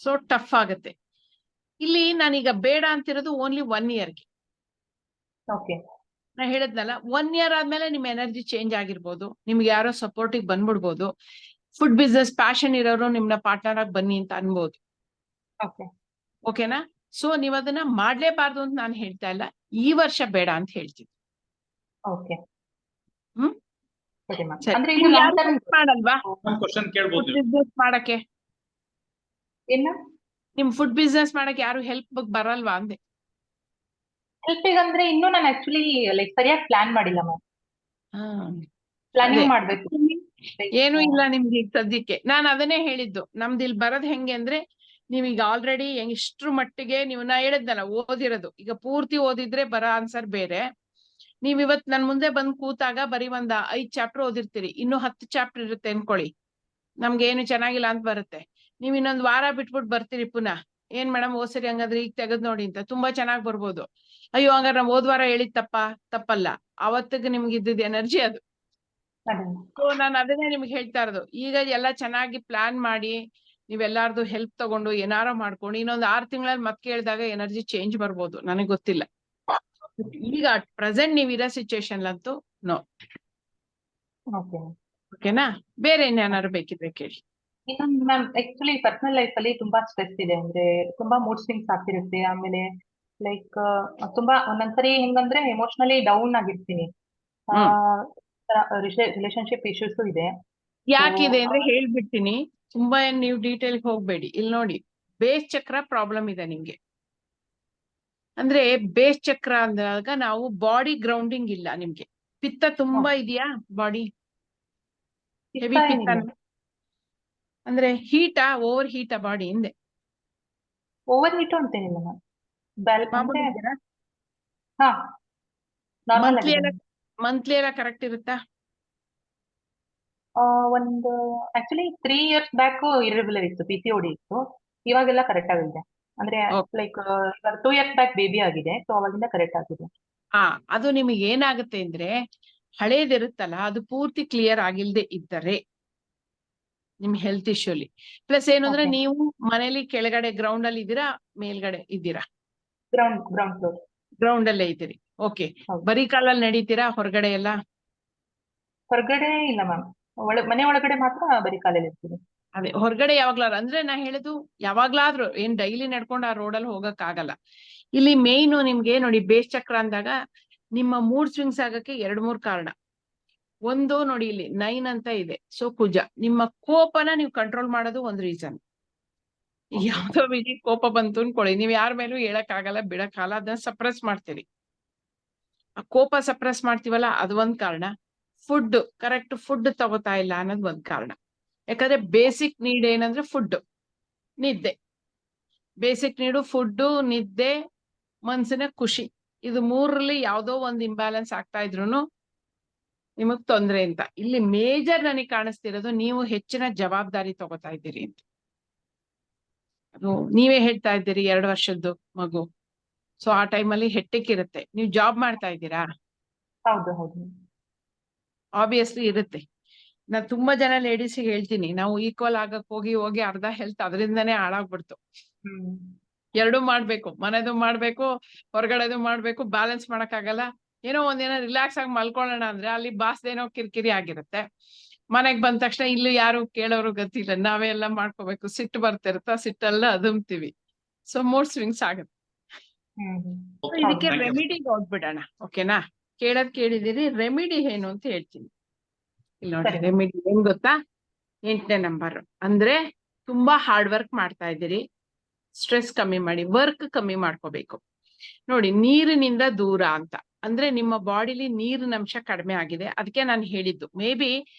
ಸೊ ಟಫ್ ಆಗತ್ತೆ. ಇಲ್ಲಿ ನಾನೀಗ ಬೇಡ ಅಂತಿರೋದು ಓನ್ಲಿ 1 ಇಯರ್ಗೆ. ಓಕೆ. ನಾ ಹೇಳಿದ್ನಲ್ಲ, 1 ಇಯರ್ ಆದ್ಮೇಲೆ ನಿಮ್ ಎನರ್ಜಿ ಚೇಂಜ್ ಆಗಿರ್ಬೋದು, ನಿಮ್ಗೆ ಯಾರೋ ಸಪೋರ್ಟಿಗೆ ಬಂದ್ಬಿಡ್ಬೋದು. ಫುಡ್ ಬಿಸ್ನೆಸ್ ಪ್ಯಾಷನ್ ಇರೋರು ನಿಮ್ನ ಪಾರ್ಟ್ನರ್ ಆಗಿ ಬನ್ನಿ ಅಂತ ಅನ್ಬೋದು. ಓಕೆ. ಓಕೆನಾ? ಸೊ ನೀವ್ ಅದನ್ನ ಮಾಡ್ಲೇಬಾರ್ದು ಅಂತ ನಾನು ಹೇಳ್ತಾ ಇಲ್ಲ, ಈ ವರ್ಷ ಬೇಡ ಅಂತ ಹೇಳ್ತೀನಿ. ಓಕೆ. ಹ್ಮ್ ಸರಿ ಮ್ಯಾಮ್. ಸರಿ. ಅಂದ್ರೆ ನೀವು ಇದು ಯಾರು ಲಾಂಗ್ ಟರ್ಮ್ help ಮಾಡಲ್ವಾ ಕ್ವಶನ್ ಕೇಳ್ಬೋದು ಫುಡ್ ನೀವು. ಬಿಸ್ನೆಸ್ ಮಾಡಕ್ಕೆ? ಏನ ನಿಮ್ ಫುಡ್ ಬಿಸ್ನೆಸ್ ಮಾಡಕ್ಕೆ ಯಾರು ಹೆಲ್ಪ್ ಬರಲ್ವಾ ಅಂದೆ? ಹೆಲ್ಪಿಗೆ ಅಂದ್ರೆ ಇನ್ನೂ ನಾನು ಆಕ್ಚುಲಿ ಲೈಕ್ ಸರಿಯಾಗಿ ಪ್ಲಾನ್ ಮಾಡಿಲ್ಲ ಮ್ಯಾಮ್. ಅದೇ ಪ್ಲಾನಿಂಗ್ ಮಾಡ್ಬೇಕು. ಏನು ಇಲ್ಲ ನಿಮ್ಗೆ ಈಗ ಸದ್ಯಕ್ಕೆ. ನಾನು ಅದನ್ನೇ ಹೇಳಿದ್ದು, ನಮ್ದು ಇಲ್ಲಿ ಬರೋದ್ ಹೆಂಗೆ ಅಂದ್ರೆ, ನೀವೀಗ ಆಲ್ರೆಡಿ ಇಷ್ಟ್ರ ಮಟ್ಟಿಗೆ ನಾ ಹೇಳಿದ್ನಲ್ಲ ಓದಿರೋದು, ಈಗ ಪೂರ್ತಿ ಓದಿದ್ರೆ ಬರೋ ಆನ್ಸರ್ ಬೇರೆ. ನೀವ್ ಇವತ್ ನನ್ ಮುಂದೆ ಬಂದ್ ಕೂತಾಗ ಬರೀ 5 ಚಾಪ್ಟರ್ ಓದಿರ್ತೀರಿ, ಇನ್ನು 10 ಚಾಪ್ಟರ್ ಇರುತ್ತೆ ಅನ್ಕೊಳ್ಳಿ, ನಮ್ಗೆ ಏನು ಚೆನ್ನಾಗಿಲ್ಲ ಅಂತ ಬರುತ್ತೆ. ನೀವ್ ಇನ್ನೊಂದ್ ವಾರ ಬಿಟ್ಬಿಟ್ಟು ಬರ್ತೀರಿ ಪುನಃ, ಏನ್ ಮೇಡಮ್ ಓದ್ಸರಿ ಹಂಗಾದ್ರೆ ಈಗ ತೆಗೆದ್ ನೋಡಿ ಅಂತ, ತುಂಬಾ ಚೆನ್ನಾಗ್ ಬರ್ಬೋದು. ಅಯ್ಯೋ ಹಂಗಾರೆ ನಾವ್ ಹೋದ್ವಾರ ಹೇಳಿದ್ ತಪ್ಪಲ್ಲ, ಅವತ್ತಿಗೆ ನಿಮ್ಗೆ ಇದ್ದಿದ್ ಎನರ್ಜಿ ಅದು. ಸೊ ನಾನು ಅದನ್ನೇ ನಿಮ್ಗೆ ಹೇಳ್ತಾ ಇರೋದು, ಈಗ ಎಲ್ಲ ಚೆನ್ನಾಗಿ ಪ್ಲಾನ್ ಮಾಡಿ ನೀವೆಲ್ಲಾರ್ದು ಹೆಲ್ಪ್ ತಗೊಂಡು ಏನಾರ ಮಾಡ್ಕೊಂಡು ಇನ್ನೊಂದು 6 ತಿಂಗಳಲ್ಲಿ ಮತ್ತೆ ಕೇಳಿದಾಗ ಎನರ್ಜಿ ಚೇಂಜ್ ಬರ್ಬೋದು, ನನಗೆ ಗೊತ್ತಿಲ್ಲ. ಈಗ ಪ್ರೆಸೆಂಟ್ ನೀವಿರೋ ಸಿಚುಯೇಷನ್ ಅಂತೂ ನೋ. ಓಕೆ. ಓಕೆನಾ? ಬೇರೆ ಏನಾರು ಬೇಕಿದ್ರೆ ಕೇಳಿ. ಇನ್ನೊಂದು ಮ್ಯಾಮ್, ಆಕ್ಚುಲಿ ಪರ್ಸನಲ್ ಲೈಫ್ ಅಲ್ಲಿ ತುಂಬಾ ಸ್ಟ್ರೆಸ್ ಇದೆ, ಅಂದ್ರೆ ತುಂಬಾ ಮೂಡ್ ಸ್ವಿಂಗ್ಸ್ ಆಗ್ತಿರುತ್ತೆ. ಆಮೇಲೆ ಲೈಕ್ ತುಂಬಾ ಒಂದೊಂದ್ಸರಿ ಹೆಂಗಂದ್ರೆ ಎಮೋಷನಲಿ ಡೌನ್ ಆಗಿರ್ತೀನಿ. ರಿಲೇಶನ್ಶಿಪ್ ಇಶ್ಯೂಸ್ ಇದೆ. ಯಾಕಿದೆ ಅಂದ್ರೆ ಹೇಳ್ಬಿಡ್ತೀನಿ, ತುಂಬಾ ನೀವು ಡೀಟೇಲ್ ಹೋಗ್ಬೇಡಿ. ಇಲ್ಲಿ ನೋಡಿ, ಬೇಸ್ ಚಕ್ರ ಪ್ರಾಬ್ಲಮ್ ಇದೆ ನಿಮ್ಗೆ. ಅಂದ್ರೆ ಬೇಸ್ ಚಕ್ರ ಅಂದಾಗ ನಾವು ಬಾಡಿ ಗ್ರೌಂಡಿಂಗ್ ಇಲ್ಲ ನಿಮ್ಗೆ. ಪಿತ್ತ ತುಂಬಾ ಇದೆಯಾ? ಬಾಡಿ ಹೆವಿ ಪಿತ್ತ ಅಂದ್ರೆ ಹೀಟಾ, ಓವರ್ ಹೀಟಾ ಬಾಡಿ ಹಿಂದೆ? ಓವರ್ ಹೀಟ್ ಅಂತೇನಿಲ್ಲ ಮ್ಯಾಮ್, ಮಾಮೂಲಿ ಇದೀರಾ? ಹಾ ನಾರ್ಮಲ್ ಮಂತ್ಲಿ ಎಲ್ಲ ಕರೆಕ್ಟ್ ಇರುತ್ತಾ? ಒಂದು ಆಕ್ಚುಲಿ 3 years ಬ್ಯಾಕ್ ಇರ್ರೆಗ್ಯುಲರ್ ಇತ್ತು, PCOD ಇತ್ತು. ಇವಾಗೆಲ್ಲ ಕರೆಕ್ಟ್ ಆಗಿದೆ. ಅಂದ್ರೆ ಲೈಕ್ 2 years ಬ್ಯಾಕ್ ಬೇಬಿ ಆಗಿದೆ, ಸೊ ಅವಾಗಿಂದ ಕರೆಕ್ಟ್ ಆಗಿದೆ. ಅದು ನಿಮಗೆ ಏನಾಗುತ್ತೆ ಅಂದ್ರೆ, ಹಳೇದಿರುತ್ತಲ್ಲ ಅದು ಪೂರ್ತಿ ಕ್ಲಿಯರ್ ಆಗಿಲ್ದೆ ಇದ್ದರೆ ನಿಮ್ ಹೆಲ್ತ್ ಇಶ್ಯೂಲಿ. ಪ್ಲಸ್ ಏನು ಅಂದ್ರೆ, ನೀವು ಮನೇಲಿ ಕೆಳಗಡೆ ಗ್ರೌಂಡ್ ಅಲ್ಲಿ ಇದ್ದೀರಾ, ಮೇಲ್ಗಡೆ ಇದ್ದೀರಾ? Ground floor. ಗ್ರೌಂಡ್ ಅಲ್ಲೇ ಇದ್ದೀರಿ. ಓಕೆ. ಬರೀ ಕಾಲಲ್ಲಿ ನಡೀತೀರಾ ಹೊರಗಡೆ ಎಲ್ಲ? ಹೊರಗಡೆ ಇಲ್ಲ ಮ್ಯಾಮ್, ಮನೆ ಒಳಗಡೆ ಮಾತ್ರ ಬರೀ ಕಾಲಲ್ಲಿ ಇರ್ತೀನಿ. ಅದೇ ಹೊರಗಡೆ ಯಾವಾಗ್ಲಾದ್ರು, ಅಂದ್ರೆ ನಾ ಹೇಳುದು ಯಾವಾಗ್ಲಾದ್ರು, ಏನ್ ಡೈಲಿ ನಡ್ಕೊಂಡು ಆ ರೋಡಲ್ಲಿ ಹೋಗಕ್ ಆಗಲ್ಲ. ಇಲ್ಲಿ ಮೇಯ್ನು ನಿಮ್ಗೆ ನೋಡಿ, ಬೇಸ್ ಚಕ್ರ ಅಂದಾಗ ನಿಮ್ಮ ಮೂಡ್ ಸ್ವಿಂಗ್ಸ್ ಆಗಕ್ಕೆ 2-3 ಕಾರಣ. ಒಂದು ನೋಡಿ, ಇಲ್ಲಿ 9 ಅಂತ ಇದೆ, ಸೊ ಕುಜ. ನಿಮ್ಮ ಕೋಪನ ನೀವು ಕಂಟ್ರೋಲ್ ಮಾಡೋದು ಒಂದು ರೀಸನ್. ಯಾವ್ದೋ ವಿಧಿ ಕೋಪ ಬಂತು ಅನ್ಕೊಳ್ಳಿ, ನೀವ್ ಯಾರ ಮೇಲೂ ಹೇಳಕ್ ಆಗಲ್ಲ, ಬಿಡಕ್ಕಾಗಲ್ಲ, ಅದನ್ನ ಸಪ್ರೆಸ್ ಮಾಡ್ತೀರಿ. ಆ ಕೋಪ ಸಪ್ರೆಸ್ ಮಾಡ್ತೀವಲ್ಲ, ಅದು ಒಂದ್ ಕಾರಣ. ಫುಡ್ ಕರೆಕ್ಟ್ ಫುಡ್ ತಗೋತಾ ಇಲ್ಲ ಅನ್ನೋದು ಒಂದ್ ಕಾರಣ. ಯಾಕಂದ್ರೆ ಬೇಸಿಕ್ ನೀಡ್ ಏನಂದ್ರೆ ಫುಡ್, ನಿದ್ದೆ. ಬೇಸಿಕ್ ನೀಡು ಫುಡ್, ನಿದ್ದೆ, ಮನ್ಸಿನ ಖುಷಿ, ಇದು 3ರಲ್ಲಿ ಯಾವ್ದೋ ಒಂದು ಇಂಬ್ಯಾಲೆನ್ಸ್ ಆಗ್ತಾ ಇದ್ರು ನಿಮಗ್ ತೊಂದ್ರೆ ಅಂತ. ಇಲ್ಲಿ ಮೇಜರ್ ನನಗೆ ಕಾಣಿಸ್ತಿರೋದು, ನೀವು ಹೆಚ್ಚಿನ ಜವಾಬ್ದಾರಿ ತಗೋತಾ ಇದ್ದೀರಿ ಅಂತ. ಅದು ನೀವೇ ಹೇಳ್ತಾ ಇದ್ದೀರಿ, 2 ವರ್ಷದ್ದು ಮಗು, ಸೊ ಆ ಟೈಮಲ್ಲಿ ಹೆಟ್ಟಿಕ್ಕಿರುತ್ತೆ. ನೀವು ಜಾಬ್ ಮಾಡ್ತಾ ಇದ್ದೀರಾ? ಹೌದು. ಆಬ್ವಿಯಸ್ಲಿ ಇರುತ್ತೆ. ನಾನು ತುಂಬಾ ಜನ ಲೇಡೀಸಿಗೆ ಹೇಳ್ತೀನಿ, ನಾವು ಈಕ್ವಲ್ ಆಗಕ್ ಹೋಗಿ ಅರ್ಧ ಹೆಲ್ತ್ ಅದರಿಂದನೇ ಹಾಳಾಗ್ಬಿಡ್ತು. 2 ಮಾಡ್ಬೇಕು, ಮನೆದು ಮಾಡ್ಬೇಕು, ಹೊರಗಡೆದು ಮಾಡ್ಬೇಕು, ಬ್ಯಾಲೆನ್ಸ್ ಮಾಡಕ್ಕಾಗಲ್ಲ. ಏನೋ ಒಂದಿನ ರಿಲ್ಯಾಕ್ಸ್ ಆಗಿ ಮಲ್ಕೊಳ್ಳೋಣ ಅಂದ್ರೆ ಅಲ್ಲಿ ಬಾಸ್ದೇನೋ ಕಿರಿಕಿರಿ ಆಗಿರುತ್ತೆ. ಮನೆಗ್ ಬಂದ ತಕ್ಷಣ ಇಲ್ಲಿ ಯಾರು ಕೇಳೋರು ಗತಿ ಇಲ್ಲ, ನಾವೇ ಎಲ್ಲ ಮಾಡ್ಕೋಬೇಕು. ಸಿಟ್ಟು ಬರ್ತಿರುತ್ತ, ಸಿಟ್ಟೆಲ್ಲ ಅದುಮ್ತೀವಿ. ಸೊ ಮೂಡ್ ಸ್ವಿಂಗ್ಸ್ ಆಗುತ್ತೆ. ಇದಕ್ಕೆ ರೆಮಿಡಿಗೆ ಹೋಗ್ಬಿಡೋಣ. ಓಕೆನಾ? ಕೇಳಿದಿರಿ, ರೆಮಿಡಿ ಏನು ಅಂತ ಹೇಳ್ತೀನಿ. ಇಲ್ಲಿ ನೋಡಿ, ರೆಮಿಡಿ ಏನ್ ಗೊತ್ತಾ? 8ನೇ ನಂಬರ್ ಅಂದ್ರೆ ತುಂಬಾ ಹಾರ್ಡ್ ವರ್ಕ್ ಮಾಡ್ತಾ ಇದ್ದೀರಿ. ಸ್ಟ್ರೆಸ್ ಕಮ್ಮಿ ಮಾಡಿ, ವರ್ಕ್ ಕಮ್ಮಿ ಮಾಡ್ಕೋಬೇಕು. ನೋಡಿ, ನೀರಿನಿಂದ ದೂರ ಅಂತ ಅಂದ್ರೆ ನಿಮ್ಮ ಬಾಡಿಲಿ ನೀರಿನ ಅಂಶ ಕಡಿಮೆ ಆಗಿದೆ. ಅದಕ್ಕೆ ನಾನು ಹೇಳಿದ್ದು. ಮೇ ಬಿ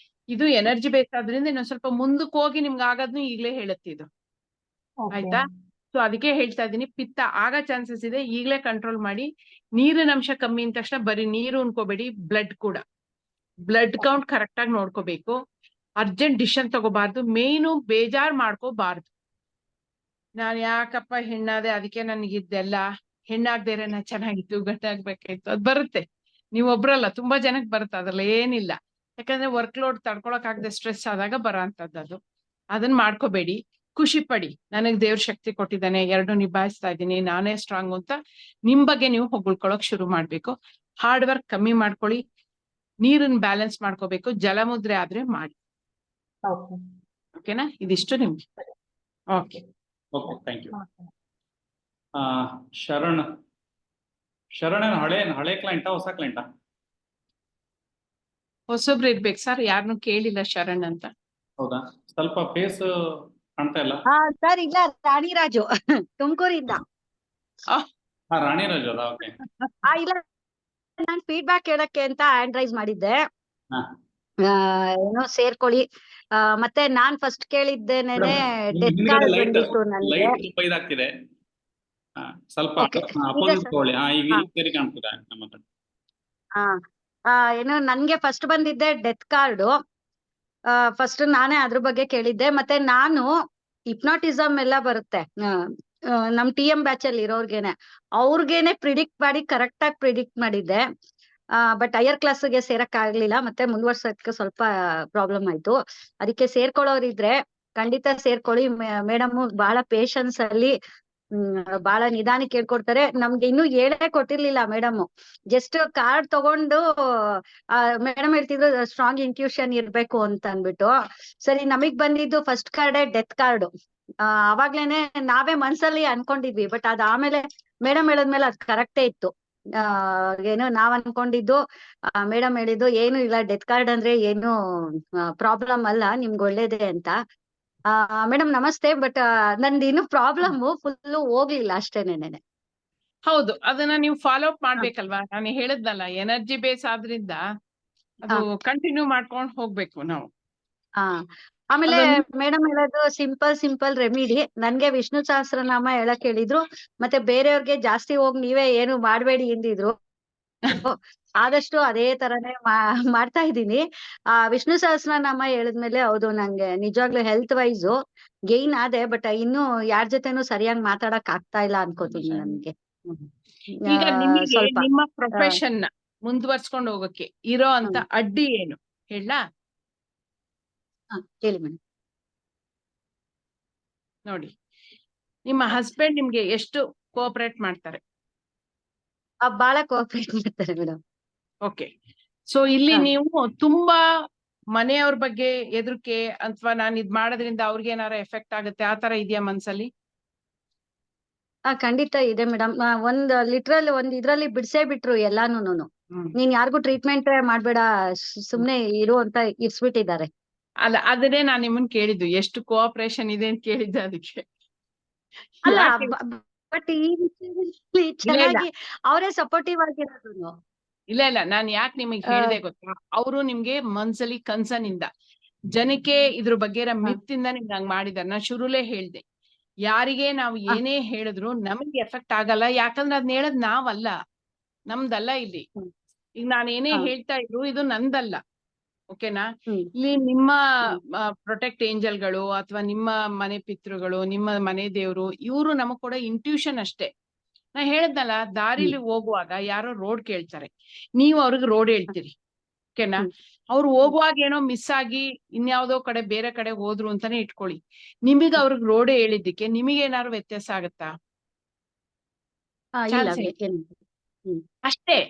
ಇದು ಎನರ್ಜಿ ಬೇಕಾದ್ರಿಂದ ಇನ್ನೊಂದ್ ಸ್ವಲ್ಪ ಮುಂದಕ್ಕೆ ಹೋಗಿ ನಿಮ್ಗೆ ಆಗೋದ್ನು ಈಗ್ಲೇ ಹೇಳುತ್ತಿದ್ದು. ಆಯ್ತಾ? ಸೊ ಅದಕ್ಕೆ ಹೇಳ್ತಾ ಇದ್ದೀನಿ, ಪಿತ್ತ ಆಗ ಚಾನ್ಸಸ್ ಇದೆ. ಈಗಲೇ ಕಂಟ್ರೋಲ್ ಮಾಡಿ. ನೀರಿನ ಅಂಶ ಕಮ್ಮಿ ಅಂದ ತಕ್ಷಣ ಬರೀ ನೀರು ಅನ್ಕೋಬೇಡಿ, ಬ್ಲಡ್ ಕೂಡ. ಬ್ಲಡ್ ಕೌಂಟ್ ಕರೆಕ್ಟ್ ಆಗಿ ನೋಡ್ಕೋಬೇಕು. Urgent decision ತಗೋಬಾರ್ದು. ಮೇಯ್ನು ಬೇಜಾರ್ ಮಾಡ್ಕೋಬಾರ್ದು. ನಾನ್ ಯಾಕಪ್ಪ ಹೆಣ್ಣಾದೆ, ಅದಕ್ಕೆ ನನಗಿದ್ದೆಲ್ಲ, ಹೆಣ್ಣಾಗ್ದೇರೆ ನಾ ಚೆನ್ನಾಗಿತ್ತು, ಗಂಡಾಗ್ಬೇಕಾಯ್ತು, ಅದ್ ಬರುತ್ತೆ. ನೀವ್ ಒಬ್ರಲ್ಲ, ತುಂಬಾ ಜನಕ್ಕೆ ಬರುತ್ತೆ. ಅದ್ರಲ್ಲಿ ಏನಿಲ್ಲ. ಯಾಕಂದ್ರೆ ವರ್ಕ್ ಲೋಡ್ ತಡ್ಕೊಳಕ್ ಆಗದೆ ಸ್ಟ್ರೆಸ್ ಆದಾಗ ಬರೋ ಅಂತದ್ದು. ಅದನ್ನ ಮಾಡ್ಕೋಬೇಡಿ. ಖುಷಿ ಪಡಿ, ನನಗ್ ದೇವ್ರ ಶಕ್ತಿ ಕೊಟ್ಟಿದ್ದಾನೆ, ಎರಡು ನಿಭಾಯಿಸ್ತಾ ಇದ್ದೀನಿ, ನಾನೇ ಸ್ಟ್ರಾಂಗ್ ಅಂತ ನಿಮ್ ಬಗ್ಗೆ ನೀವು ಹೊಗಳ್ಕೊಳಕ್ ಶುರು ಮಾಡ್ಬೇಕು. ಹಾರ್ಡ್ ವರ್ಕ್ ಕಮ್ಮಿ ಮಾಡ್ಕೊಳ್ಳಿ. ನೀರನ್ನ ಬ್ಯಾಲೆನ್ಸ್ ಮಾಡ್ಕೋಬೇಕು. ಜಲಮುದ್ರೆ ಆದ್ರೆ ಮಾಡಿ. ಓಕೆನಾ? ಇದಿಷ್ಟು ನಿಮ್ಗೆ. Okay, thank you. ಶರಣ್ ಹಳೆ ಕ್ಲೈಂಟಾ ಹೊಸ ಕ್ಲೈಂಟಾ? ಹೊಸೊಬ್ರು ಇರ್ಬೇಕು ಸರ್. ಯಾರನ್ನು ಕೇಳಿಲ್ಲ ಶರಣ್ ಅಂತ. ಹೌದಾ? ಸ್ವಲ್ಪ ಫೇಸ್ ಕಾಣ್ತಾ ಇಲ್ಲ. ಸರ್ ಇಲ್ಲ, ರಾಣಿರಾಜು ತುಮಕೂರಿಂದ. ರಾಣಿರಾಜ್ ಅಲ್ಲ? ಓಕೆ. ಇಲ್ಲ, ನಾನ್ ಫೀಡ್ಬ್ಯಾಕ್ ಕೇಳಕ್ಕೆ ಅಂತ ಹ್ಯಾಂಡ್ ರೈಸ್ ಮಾಡಿದ್ದೆ. ಏನೋ ಸೇರ್ಕೊಳ್ಳಿ. ಮತ್ತೆ ನಾನ್ ಫಸ್ಟ್ ಕೇಳಿದ್ದೇನೆ ಡೆತ್ ಕಾರ್ಡ್ ಬಂದಿತ್ತು ನನಗೆ. ಲೈಟ್ ತುಂಬಾ ಇದಾಗ್ತಿದೆ, ಸ್ವಲ್ಪ ಅಪೋಸಿಟ್ ತಗೊಳ್ಳಿ. ಈಗ ಸರಿ ಕಾಣ್ತಿದೆ. ಏನೋ ನನ್ಗೆ ಫಸ್ಟ್ ಬಂದಿದ್ದೆ ಡೆತ್ ಕಾರ್ಡ್. ಫಸ್ಟ್ ನಾನೇ ಅದ್ರ ಬಗ್ಗೆ ಕೇಳಿದ್ದೆ. ಮತ್ತೆ ನಾನು ಹಿಪ್ನಾಟಿಸಮ್ ಎಲ್ಲ ಬರುತ್ತೆ ನಮ್ TM ಬ್ಯಾಚ್ ಅಲ್ಲಿ ಇರೋರ್ಗೇನೆ, ಅವ್ರಿಗೇನೆ ಪ್ರಿಡಿಕ್ಟ್ ಮಾಡಿ ಕರೆಕ್ಟ್ ಆಗಿ ಪ್ರಿಡಿಕ್ಟ್ ಮಾಡಿದ್ದೆ. ಬಟ್ ಹೈಯರ್ ಕ್ಲಾಸ್ಗೆ ಸೇರಕ್ ಆಗ್ಲಿಲ್ಲ. ಮತ್ತೆ ಮುಂದುವರ್ಸಕ್ಕೆ ಸ್ವಲ್ಪ ಪ್ರಾಬ್ಲಮ್ ಆಯ್ತು. ಅದಕ್ಕೆ ಸೇರ್ಕೊಳ್ಳೋರಿದ್ರೆ ಖಂಡಿತ ಸೇರ್ಕೊಳ್ಳಿ. ಮೇಡಮ್ ಬಹಳ ಪೇಶನ್ಸ್ ಅಲ್ಲಿ ಬಹಳ ನಿಧಾನಕ್ಕೆ ಹೇಳ್ಕೊಡ್ತಾರೆ. ನಮ್ಗೆ ಇನ್ನೂ ಹೇಳೇ ಕೊಟ್ಟಿರ್ಲಿಲ್ಲ ಮೇಡಮ್. ಜಸ್ಟ್ ಕಾರ್ಡ್ ತಗೊಂಡು ಮೇಡಮ್ ಹೇಳ್ತಿದ್ರು ಸ್ಟ್ರಾಂಗ್ ಇಂಟ್ಯೂಷನ್ ಇರ್ಬೇಕು ಅಂತ ಅನ್ಬಿಟ್ಟು. ಸರಿ, ನಮಗ್ ಬಂದಿದ್ದು ಫಸ್ಟ್ ಕಾರ್ಡೇ ಡೆತ್ ಕಾರ್ಡ್. ಅವಾಗ್ಲೇನೆ ನಾವೇ ಮನ್ಸಲ್ಲಿ ಅನ್ಕೊಂಡಿದ್ವಿ. ಬಟ್ ಅದ್ ಆಮೇಲೆ ಮೇಡಮ್ ಹೇಳದ್ಮೇಲೆ ಅದ್ ಕರೆಕ್ಟೇ ಇತ್ತು. ಏನು ನಾವ್ ಅನ್ಕೊಂಡಿದ್ದು, ಮೇಡಮ್ ಹೇಳಿದ್ದು ಏನು ಇಲ್ಲ, ಡೆತ್ ಕಾರ್ಡ್ ಅಂದ್ರೆ ಏನು ಪ್ರಾಬ್ಲಮ್ ಅಲ್ಲ, ನಿಮ್ಗೆ ಒಳ್ಳೇದೇ ಅಂತ. ಮೇಡಮ್ ನಮಸ್ತೆ. ಬಟ್ ನಂದು ಇನ್ನು ಪ್ರಾಬ್ಲಮ್ ಫುಲ್ ಹೋಗ್ಲಿಲ್ಲ ಅಷ್ಟೇನೆ. ಹೌದು, ಅದನ್ನ ನೀವು ಫಾಲೋ ಅಪ್ ಮಾಡ್ಬೇಕಲ್ವಾ? ನಾನು ಹೇಳಿದ್ನಲ್ಲ, ಎನರ್ಜಿ ಬೇಸ್ ಆದ್ರಿಂದ ಅದು ಕಂಟಿನ್ಯೂ ಮಾಡ್ಕೊಂಡು ಹೋಗ್ಬೇಕು ನಾವು. ಆಮೇಲೆ ಮೇಡಮ್ ಹೇಳೋದು ಸಿಂಪಲ್ ರೆಮಿಡಿ. ನನ್ಗೆ ವಿಷ್ಣು ಸಹಸ್ರನಾಮ ಹೇಳಕ್ ಹೇಳಿದ್ರು. ಮತ್ತೆ ಬೇರೆಯವ್ರಿಗೆ ಜಾಸ್ತಿ ಹೋಗಿ ನೀವೇ ಏನು ಮಾಡ್ಬೇಡಿ ಎಂದಿದ್ರು. ಆದಷ್ಟು ಅದೇ ತರಾನೇ ಮಾಡ್ತಾ ಇದ್ದೀನಿ. ವಿಷ್ಣು ಸಹಸ್ರನಾಮ ಹೇಳಿದ್ಮೇಲೆ ಹೌದು, ನಂಗೆ ನಿಜವಾಗ್ಲೂ ಹೆಲ್ತ್ ವೈಸ್ ಗೇನ್ ಆದೆ. ಬಟ್ ಇನ್ನು ಯಾರ್ ಜೊತೆನೂ ಸರಿಯಾಗಿ ಮಾತಾಡಕ್ ಆಗ್ತಾ ಇಲ್ಲ ಅನ್ಕೋತೀನಿ ನನ್ಗೆ. ಈಗ ನಿಮಗೆ ನಿಮ್ಮ ಪ್ರೊಫೆಷನ್ ಮುಂದುವರ್ಸ್ಕೊಂಡು ಹೋಗಕ್ಕೆ ಇರೋ ಅಂತ ಅಡ್ಡಿ ಏನು ಹೇಳ? ಹೇಳಿ ಮೇಡಮ್. ನೋಡಿ, ನಿಮ್ಮ ಹಸ್ಬೆಂಡ್ ನಿಮ್ಗೆ ಎಷ್ಟು ಕೋಆಪರೇಟ್ ಮಾಡ್ತಾರೆ? ಬಹಳ ಕೋಆಪರೇಟ್ ಮಾಡ್ತಾರೆ ಮೇಡಮ್. ಓಕೆ. ಸೊ ಇಲ್ಲಿ ನೀವು ತುಂಬಾ ಮನೆಯವ್ರ ಬಗ್ಗೆ ಹೆದರಿಕೆ ಅಥವಾ ನಾನು ಇದ್ ಮಾಡೋದ್ರಿಂದ ಅವ್ರಿಗೆ ಏನಾರ ಎಫೆಕ್ಟ್ ಆಗುತ್ತೆ ಆ ತರ ಇದೆಯಾ ಮನ್ಸಲ್ಲಿ? ಖಂಡಿತ ಇದೆ ಮೇಡಮ್. ಒಂದ್ ಇದ್ರಲ್ಲಿ ಬಿಡ್ಸೇ ಬಿಟ್ರು ಎಲ್ಲಾನು. ನೀನ್ ಯಾರಿಗೂ ಟ್ರೀಟ್ಮೆಂಟ್ ಮಾಡ್ಬೇಡ, ಸುಮ್ನೆ ಇರು ಅಂತ ಇರ್ಸ್ಬಿಟ್ಟಿದ್ದಾರೆ. ಅಲ್ಲ, ಅದನ್ನೇ ನಾನ್ ನಿಮ್ಮನ್ ಕೇಳಿದ್ದು, ಎಷ್ಟು ಕೋಆಪರೇಷನ್ ಇದೆ ಅಂತ ಕೇಳಿದ್ದೆ. ಅದಕ್ಕೆ ಅಲ್ಲ, ಬಟ್ ಈ ವಿಷಯದಲ್ಲಿ ಚೆನ್ನಾಗಿ ಅವರೇ ಸಪೋರ್ಟಿವ್ ಆಗಿರೋದು. ಇಲ್ಲ, ನಾನ್ ಯಾಕೆ ನಿಮಗ್ ಹೇಳಿದೆ ಗೊತ್ತಾ? ಅವರು ನಿಮ್ಗೆ ಮನ್ಸಲ್ಲಿ ಕನ್ಸರ್ನ್ ಇಂದ, ಜನಕ್ಕೆ ಇದ್ರ ಬಗ್ಗೆ ಮಿತ್ತಿಂದ ನಿಮ್ಗೆ ಹಂಗ್ ಮಾಡಿದಾರೆ. ನಾ ಶುರುಲೇ ಹೇಳ್ದೆ, ಯಾರಿಗೆ ನಾವು ಏನೇ ಹೇಳಿದ್ರು ನಮಗೆ ಎಫೆಕ್ಟ್ ಆಗಲ್ಲ. ಯಾಕಂದ್ರೆ ಅದ್ನ ಹೇಳದ್ ನಾವಲ್ಲ, ನಮ್ದಲ್ಲ ಇಲ್ಲಿ. ಈಗ ನಾನು ಏನೇ ಹೇಳ್ತಾ ಇದ್ರು ಇದು ನಂದಲ್ಲ. ಓಕೆನಾ? ಇಲ್ಲಿ ನಿಮ್ಮ ಪ್ರೊಟೆಕ್ಟ್ ಏಂಜಲ್ಗಳು ಅಥವಾ ನಿಮ್ಮ ಮನೆ ಪಿತೃಗಳು, ನಿಮ್ಮ ಮನೆ ದೇವ್ರು, ಇವ್ರು ನಮಗ್ ಕೂಡ ಇಂಟ್ಯೂಷನ್ ಅಷ್ಟೇ. ನಾ ಹೇಳದ್ನಲ್ಲ, ದಾರಿಲಿ ಹೋಗುವಾಗ ಯಾರೋ ರೋಡ್ ಕೇಳ್ತಾರೆ, ನೀವು ಅವ್ರಿಗೆ ರೋಡ್ ಹೇಳ್ತೀರಿ. ಓಕೆನಾ? ಅವ್ರು ಹೋಗುವಾಗ ಏನೋ ಮಿಸ್ ಆಗಿ ಇನ್ಯಾವುದೋ ಕಡೆ ಬೇರೆ ಕಡೆ ಹೋದ್ರು ಅಂತಾನೆ ಇಟ್ಕೊಳ್ಳಿ. ನಿಮಗ್ ಅವ್ರಿಗೆ ರೋಡೇ ಹೇಳಿದ್ದಕ್ಕೆ ನಿಮಗೇನಾದ್ರು ವ್ಯತ್ಯಾಸ ಆಗತ್ತಾ? ಅಷ್ಟೇ.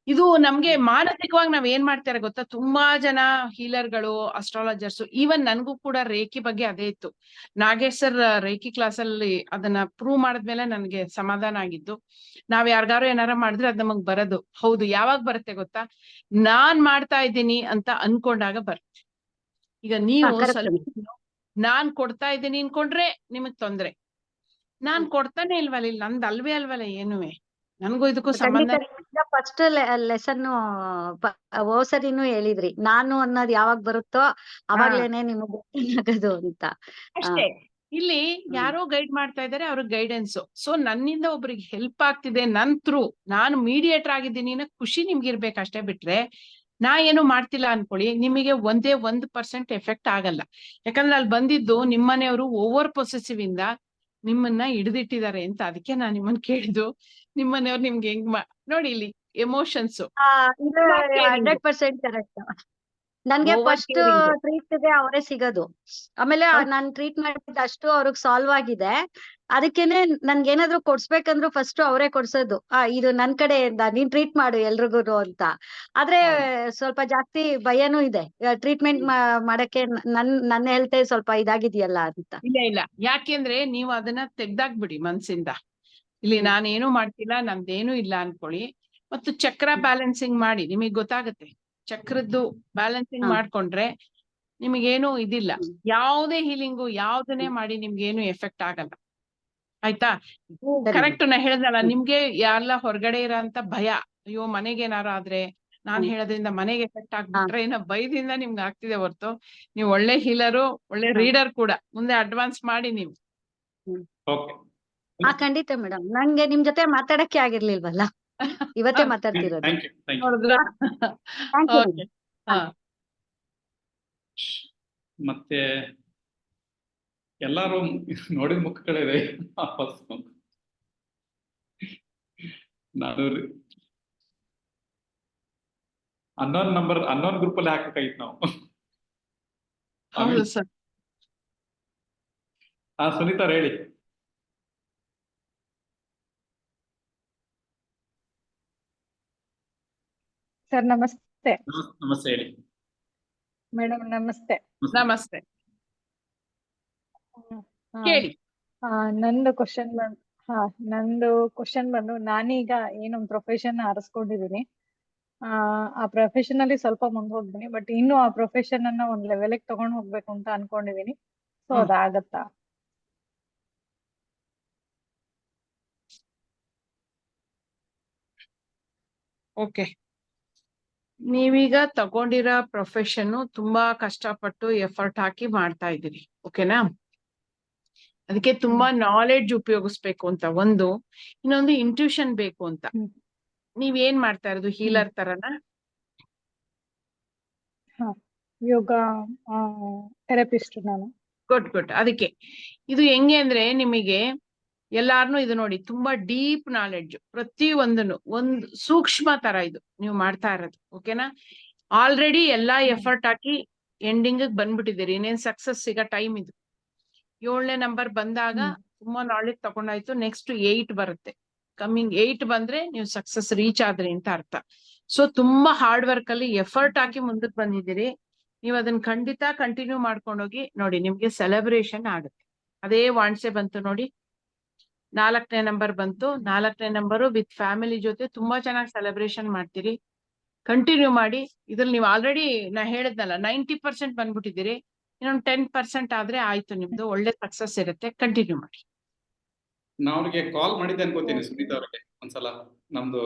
ಇದು ನಮ್ಗೆ ಮಾನಸಿಕವಾಗಿ ನಾವ್ ಏನ್ ಮಾಡ್ತಾರೆ ಗೊತ್ತಾ? ತುಂಬಾ ಜನ ಹೀಲರ್ಗಳು, ಅಸ್ಟ್ರಾಲಜರ್ಸ್, ಈವನ್ ನನ್ಗೂ ಕೂಡ ರೇಖಿ ಬಗ್ಗೆ ಅದೇ ಇತ್ತು. ನಾಗೇಶ್ ಸರ್ ರೇಖಿ ಕ್ಲಾಸ್ ಅಲ್ಲಿ ಅದನ್ನ ಪ್ರೂವ್ ಮಾಡಿದ್ಮೇಲೆ ನನ್ಗೆ ಸಮಾಧಾನ ಆಗಿದ್ದು. ನಾವ್ ಯಾರಿಗಾರು ಏನಾರ ಮಾಡಿದ್ರೆ ಅದ್ ನಮಗ್ ಬರೋದು. ಹೌದು, ಯಾವಾಗ ಬರುತ್ತೆ ಗೊತ್ತಾ? ನಾನ್ ಮಾಡ್ತಾ ಇದ್ದೀನಿ ಅಂತ ಅನ್ಕೊಂಡಾಗ ಬರುತ್ತೆ. ಈಗ ನೀವು ಸ್ವಲ್ಪ ನಾನ್ ಕೊಡ್ತಾ ಇದ್ದೀನಿ ಅನ್ಕೊಂಡ್ರೆ ನಿಮಗ್ ತೊಂದ್ರೆ. ನಾನ್ ಕೊಡ್ತಾನೆ ಇಲ್ವಲ್ಲ, ಇಲ್ಲಿ ನಂದ್ ಅಲ್ವಲ್ಲ ಏನುವೆ, ನನ್ಗೂ ಇದಕ್ಕೂ ಸಂಬಂಧ. ಫಸ್ಟ್ ಲೆಸನ್ ಸರಿನೂ ಹೇಳಿದ್ರಿ, ನಾನು ಅನ್ನೋದು ಯಾವಾಗ ಬರುತ್ತೋ ಅವಾಗ್ಲೇನೆ ನಿಮಗ್ ಗೊತ್ತಾಗೋದು ಅಂತ. ಅಷ್ಟೇ. ಇಲ್ಲಿ ಯಾರೋ ಗೈಡ್ ಮಾಡ್ತಾ ಇದಾರೆ, ಅವ್ರಿಗೆ ಗೈಡೆನ್ಸ್. ಸೊ ನನ್ನಿಂದ ಒಬ್ರಿಗೆ ಹೆಲ್ಪ್ ಆಗ್ತಿದೆ, ನನ್ ಥ್ರೂ ನಾನು ಮೀಡಿಯೇಟರ್ ಆಗಿದ್ದೀನಿ ಅನ್ನೋ ಖುಷಿ ನಿಮ್ಗೆ ಇರ್ಬೇಕು ಅಷ್ಟೇ. ಬಿಟ್ರೆ ನಾ ಏನು ಮಾಡ್ತಿಲ್ಲ ಅನ್ಕೊಳ್ಳಿ, ನಿಮಗೆ 1% ಎಫೆಕ್ಟ್ ಆಗಲ್ಲ. ಯಾಕಂದ್ರೆ ಅಲ್ಲಿ ಬಂದಿದ್ದು ನಿಮ್ಮನೆಯವರು ಓವರ್ ಪೊಸೆಸಿವ್ ಇಂದ ನಿಮ್ಮನ್ನ ಹಿಡಿದಿಟ್ಟಿದ್ದಾರೆ ಅಂತ. ಅದಕ್ಕೆ ನಾನ್ ನಿಮ್ಮನ್ನ ಕೇಳಿದ್ದು, ನಿಮ್ಮನೆಯವ್ರು ನಿಮ್ಗೆ ಹೆಂಗ್ ನೋಡಿ ಇಲ್ಲಿ ಎಮೋಷನ್ಸ್ 100% ಕರೆಕ್ಟ್. ನನ್ಗೆ ಫಸ್ಟ್ ಟ್ರೀಟ್ ಗೆ ಅವರೇ ಸಿಗೋದು. ಆಮೇಲೆ ನಾನ್ ಟ್ರೀಟ್ ಮಾಡಿದ ಅಷ್ಟು ಅವ್ರಿಗೆ ಸಾಲ್ವ್ ಆಗಿದೆ. ಅದಕ್ಕೇನೆ ನನ್ಗೆ ಏನಾದ್ರು ಕೊಡ್ಸ್ಬೇಕಂದ್ರು ಫಸ್ಟ್ ಅವರೇ ಕೊಡ್ಸೋದು. ಇದು ನನ್ ಕಡೆಯಿಂದ ನೀನ್ ಟ್ರೀಟ್ ಮಾಡು ಎಲ್ರಿಗೂ ಅಂತ. ಆದ್ರೆ ಸ್ವಲ್ಪ ಜಾಸ್ತಿ ಭಯನೂ ಇದೆ, ಟ್ರೀಟ್ಮೆಂಟ್ ಮಾಡಕ್ಕೆ ನನ್ನ ಹೆಲ್ತ್ ಸ್ವಲ್ಪ ಇದಾಗಿದೆಯಲ್ಲ ಅಂತ. ಇಲ್ಲ ಯಾಕೆಂದ್ರೆ ನೀವು ಅದನ್ನ ತೆಗ್ದಾಕ್ಬಿಡಿ ಮನ್ಸಿಂದ. ಇಲ್ಲಿ ನಾನೇನು ಮಾಡ್ತಿಲ್ಲ, ನಂದೇನು ಇಲ್ಲ ಅನ್ಕೊಳ್ಳಿ. ಮತ್ತು ಚಕ್ರ ಬ್ಯಾಲೆನ್ಸಿಂಗ್ ಮಾಡಿ, ನಿಮಗ್ ಗೊತ್ತಾಗತ್ತೆ. ಚಕ್ರದ್ದು ಬ್ಯಾಲೆನ್ಸಿಂಗ್ ಮಾಡ್ಕೊಂಡ್ರೆ ನಿಮಗೇನು ಇದಿಲ್ಲ. ಯಾವುದೇ ಹೀಲಿಂಗು ಯಾವ್ದನ್ನೇ ಮಾಡಿ ನಿಮ್ಗೇನು ಎಫೆಕ್ಟ್ ಆಗಲ್ಲ. ಆಯ್ತಾ? ಕರೆಕ್ಟ್ ನಾ ಹೇಳ್ದಲ್ಲ, ನಿಮ್ಗೆ ಎಲ್ಲ ಹೊರಗಡೆ ಇರೋಂತ ಭಯ, ಅಯ್ಯೋ ಮನೆಗೆ ಏನಾರು ಆದ್ರೆ, ನಾನ್ ಹೇಳೋದ್ರಿಂದ ಮನೆಗೆ ಎಫೆಕ್ಟ್ ಆಗ್ಬಿಟ್ರೆ ಏನೋ ಭಯದಿಂದ ನಿಮ್ಗೆ ಆಗ್ತಿದೆ ಹೊರ್ತು, ನೀವು ಒಳ್ಳೆ ಹೀಲರು, ಒಳ್ಳೆ ರೀಡರ್ ಕೂಡ. ಮುಂದೆ ಅಡ್ವಾನ್ಸ್ ಮಾಡಿ ನೀವು. ಖಂಡಿತ ಮೇಡಮ್, ನಂಗೆ ನಿಮ್ ಜೊತೆ ಮಾತಾಡಕ್ಕೆ ಆಗಿರ್ಲಿಲ್ವಲ್ಲ, ಇವತ್ತೇ ಮಾತಾಡ್ತಿರೋದು. ನೋಡಿದ್ರಾ? ಮತ್ತೆ ಎಲ್ಲಾರು ನೋಡಿದ ಮುಖಗಳಿವೆ. ನಾನು ಅನ್ನೋನ್ ಗ್ರೂಪ್ ಅಲ್ಲಿ ಹಾಕಬೇಕಾಗಿತ್ತು ನಾವು. ಸುನೀತಾ ಅವ್ರು ಹೇಳಿ. ಸರ್ ನಮಸ್ತೆ. ನಮಸ್ತೆ ಹೇಳಿ ಮೇಡಮ್. ನಮಸ್ತೆ. ನಮಸ್ತೆ ಹೇಳಿ. ನಂದು ಕ್ವಶನ್ ಬಂದು ನಾನೀಗ ಏನೊಂದು ಪ್ರೊಫೆಷನ್ ಆರಿಸ್ಕೊಂಡಿದೀನಿ. ಆ ಪ್ರೊಫೆಷನ್ ಅಲ್ಲಿ ಸ್ವಲ್ಪ ಮುಂದೆ ಹೋಗ್ತೀನಿ, ಬಟ್ ಇನ್ನು ಆ ಪ್ರೊಫೆಷನ್ ಅನ್ನ ಒಂದ್ ಲೆವೆಲ್ಗೆ ತಗೊಂಡ್ ಹೋಗ್ಬೇಕು ಅಂತ ಅನ್ಕೊಂಡಿದೀನಿ. ಸೊ ಅದಾಗತ್ತಾ? ಓಕೆ, ನೀವೀಗ ತಗೊಂಡಿರೋ ಪ್ರೊಫೆಷನ್ ತುಂಬಾ ಕಷ್ಟಪಟ್ಟು ಎಫರ್ಟ್ ಹಾಕಿ ಮಾಡ್ತಾ ಇದ್ದೀರಿ, ಓಕೆನಾ? ಅದಕ್ಕೆ ತುಂಬಾ ನಾಲೆಡ್ಜ್ ಉಪಯೋಗಿಸ್ಬೇಕು ಅಂತ ಒಂದು, ಇನ್ನೊಂದು ಇಂಟ್ಯೂಷನ್ ಬೇಕು ಅಂತ. ನೀವೇನ್ ಮಾಡ್ತಾ ಇರೋದು? ಹೀಲರ್ ತರನಾ? ಯೋಗ ಥೆರಪಿಸ್ಟ್ ನಾನು. ಗುಡ್. ಅದಕ್ಕೆ ಇದು ಹೆಂಗೆ ಅಂದ್ರೆ, ನಿಮಗೆ ಎಲ್ಲಾರ್ನು ಇದು ನೋಡಿ, ತುಂಬಾ ಡೀಪ್ ನಾಲೆಡ್ಜ್, ಪ್ರತಿ ಒಂದು ಸೂಕ್ಷ್ಮ ತರ ಇದು ನೀವು ಮಾಡ್ತಾ ಇರೋದು, ಓಕೆನಾ? ಆಲ್ರೆಡಿ ಎಲ್ಲಾ ಎಫರ್ಟ್ ಹಾಕಿ ಎಂಡಿಂಗ್ ಬಂದ್ಬಿಟ್ಟಿದ್ದೀರಿ. ಇನ್ನೇನ್ ಸಕ್ಸಸ್ ಸಿಗೋ ಟೈಮ್ ಇದು. 7ನೇ ನಂಬರ್ ಬಂದಾಗ ತುಂಬಾ ನಾಲೆಡ್ಜ್ ತಗೊಂಡಾಯ್ತು. ನೆಕ್ಸ್ಟ್ 8 ಬರುತ್ತೆ. ಕಮ್ಮಿಂಗ್ 8 ಬಂದ್ರೆ ನೀವು ಸಕ್ಸಸ್ ರೀಚ್ ಆದ್ರಿ ಅಂತ ಅರ್ಥ. ಸೊ ತುಂಬಾ ಹಾರ್ಡ್ ವರ್ಕ್ ಅಲ್ಲಿ ಎಫರ್ಟ್ ಹಾಕಿ ಮುಂದಕ್ಕೆ ಬಂದಿದ್ದೀರಿ. ನೀವು ಅದನ್ನ ಖಂಡಿತ ಕಂಟಿನ್ಯೂ ಮಾಡ್ಕೊಂಡೋಗಿ ನೋಡಿ, ನಿಮ್ಗೆ ಸೆಲೆಬ್ರೇಷನ್ ಆಗುತ್ತೆ. ಅದೇ ವಾಣ್ಸೆ ಬಂತು ನೋಡಿ, 4ನೇ ನಂಬರ್ ಬಂತು. 4ನೇ ನಂಬರು ವಿತ್ ಫ್ಯಾಮಿಲಿ ಜೊತೆ ತುಂಬಾ ಚೆನ್ನಾಗಿ ಸೆಲೆಬ್ರೇಷನ್ ಮಾಡ್ತೀರಿ. ಕಂಟಿನ್ಯೂ ಮಾಡಿ. ಇದ್ರಲ್ಲಿ ನೀವು ಆಲ್ರೆಡಿ ನಾ ಹೇಳಿದ್ನಲ್ಲ 90% ಬಂದ್ಬಿಟ್ಟಿದ್ದೀರಿ. ಇನ್ನೊಂದು 10% ಆದ್ರೆ ಆಯ್ತು, ನಿಮ್ದು ಒಳ್ಳೆ ಸಕ್ಸಸ್ ಇರುತ್ತೆ. ಕಂಟಿನ್ಯೂ ಮಾಡಿ. ನಾನು ಅವ್ರಿಗೆ ಕಾಲ್ ಮಾಡಿದ್ದೆ ಅನ್ಕೋತೀನಿ ಸುನೀತಾ ಅವ್ರಿಗೆ ಒಂದ್ಸಲ. ನಮ್ದು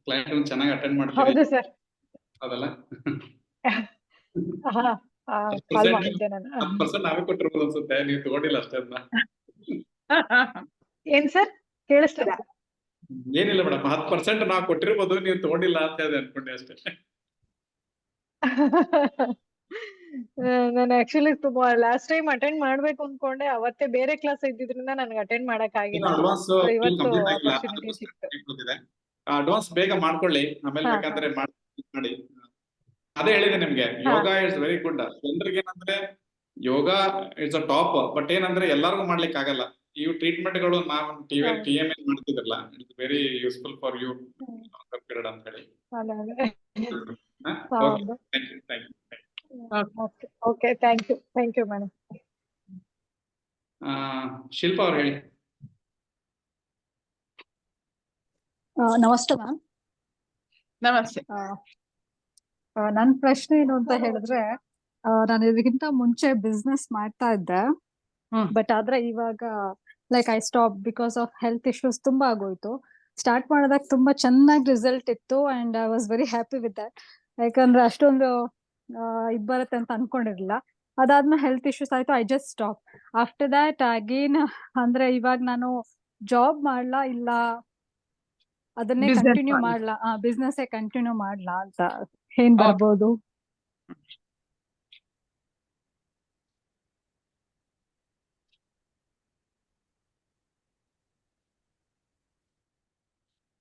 ಕ್ಲೈಂಟ್ ಚೆನ್ನಾಗಿ ಅಟೆಂಡ್ ಮಾಡ್ತೀವಿ. ಹೌದು ಸರ್. ಅದಲ್ಲ 10% ನಾವೇ ಕೊಟ್ಟಿರ್ಬೋದು ಅನ್ಸುತ್ತೆ, ನೀವು ತಗೊಂಡಿಲ್ಲ ಅಷ್ಟೇ ಅದನ್ನ. ಏನ್ ಸರ್ ಕೇಳಿಸ್ತೀರಾ? ಏನಿಲ್ಲ ಮೇಡಮ್, 10% ನಾವು ಕೊಟ್ಟಿರ್ಬೋದು, ನೀವು ತಗೊಂಡಿಲ್ಲ ಅಂತ ಹೇಳಿ ಅನ್ಕೊಂಡೆ ಅಷ್ಟೇ. ನಾನು ಆಕ್ಚುಲಿ ತುಂಬಾ ಲಾಸ್ಟ್ ಟೈಮ್ ಅಟೆಂಡ್ ಮಾಡ್ಬೇಕು ಅನ್ಕೊಂಡೆ, ಅವತ್ತೇ ಬೇರೆ ಕ್ಲಾಸ್ ಇದ್ದಿದ್ರಿಂದ ನನಗೆ ಅಟೆಂಡ್ ಮಾಡಕ್ ಆಗಿಲ್ಲ. ಇವತ್ತು ಆಪರ್ಚುನಿಟಿ ಸಿಕ್ತು. ಅಡ್ವಾನ್ಸ್ ಬೇಗ ಮಾಡ್ಕೊಳ್ಳಿ, ಆಮೇಲೆ ಬೇಕಂದ್ರೆ ಮಾಡಿ. ಅದೇ ಹೇಳಿದೆ ನಿಮ್ಗೆ, ಯೋಗ ಇಟ್ಸ್ ವೆರಿ ಗುಡ್. ಜನರಿಗೆ ಏನಂದ್ರೆ yoga it's a top, but ಏನಂದ್ರೆ ಎಲ್ಲರಿಗೂ ಮಾಡ್ಲಿಕ್ಕೆ ಆಗಲ್ಲ. ಇವು ಟ್ರೀಟ್ಮೆಂಟ್ ಗಳು ನಾವು TMA ಮಾಡ್ತಿದ್ರಲ್ಲ, it's very useful for you period ಅಂತ ಹೇಳಿ. Okay, thank you madam. Shilpa ಅವ್ರು ಹೇಳಿ. ನಮಸ್ತೆ ಮ್ಯಾಮ್. ನಮಸ್ತೆ. ನನ್ನ ಪ್ರಶ್ನೆ ಏನು ಅಂತ ಹೇಳಿದ್ರೆ, ನಾನು ಇದಕ್ಕಿಂತ ಮುಂಚೆ ಬಿಸ್ನೆಸ್ ಮಾಡ್ತಾ ಇದ್ದೆ, ಬಟ್ ಆದ್ರೆ ಇವಾಗ like I stop because of health issues ತುಂಬಾ ಆಗೋಯ್ತು. ಸ್ಟಾರ್ಟ್ ಮಾಡಿದಾಗ ತುಂಬಾ ಚೆನ್ನಾಗಿ ರಿಸಲ್ಟ್ ಇತ್ತು and I was very happy with that. ಯಾಕಂದ್ರೆ ಅಷ್ಟೊಂದು ಇದ್ ಬರುತ್ತೆ ಅಂತ ಅನ್ಕೊಂಡಿರ್ಲಿಲ್ಲ. ಅದಾದ್ಮೇಲೆ ಹೆಲ್ತ್ ಇಶ್ಯೂಸ್ ಆಯ್ತು, I just stop. After that again ಅಂದ್ರೆ ಇವಾಗ ನಾನು ಜಾಬ್ ಮಾಡ್ಲಾ ಇಲ್ಲ ಅದನ್ನೇ ಕಂಟಿನ್ಯೂ ಮಾಡ್ಲಾ, ಬಿಸ್ನೆಸ್ ಕಂಟಿನ್ಯೂ ಮಾಡ್ಲಾ ಅಂತ ಏನ್ ಬರ್ಬೋದು?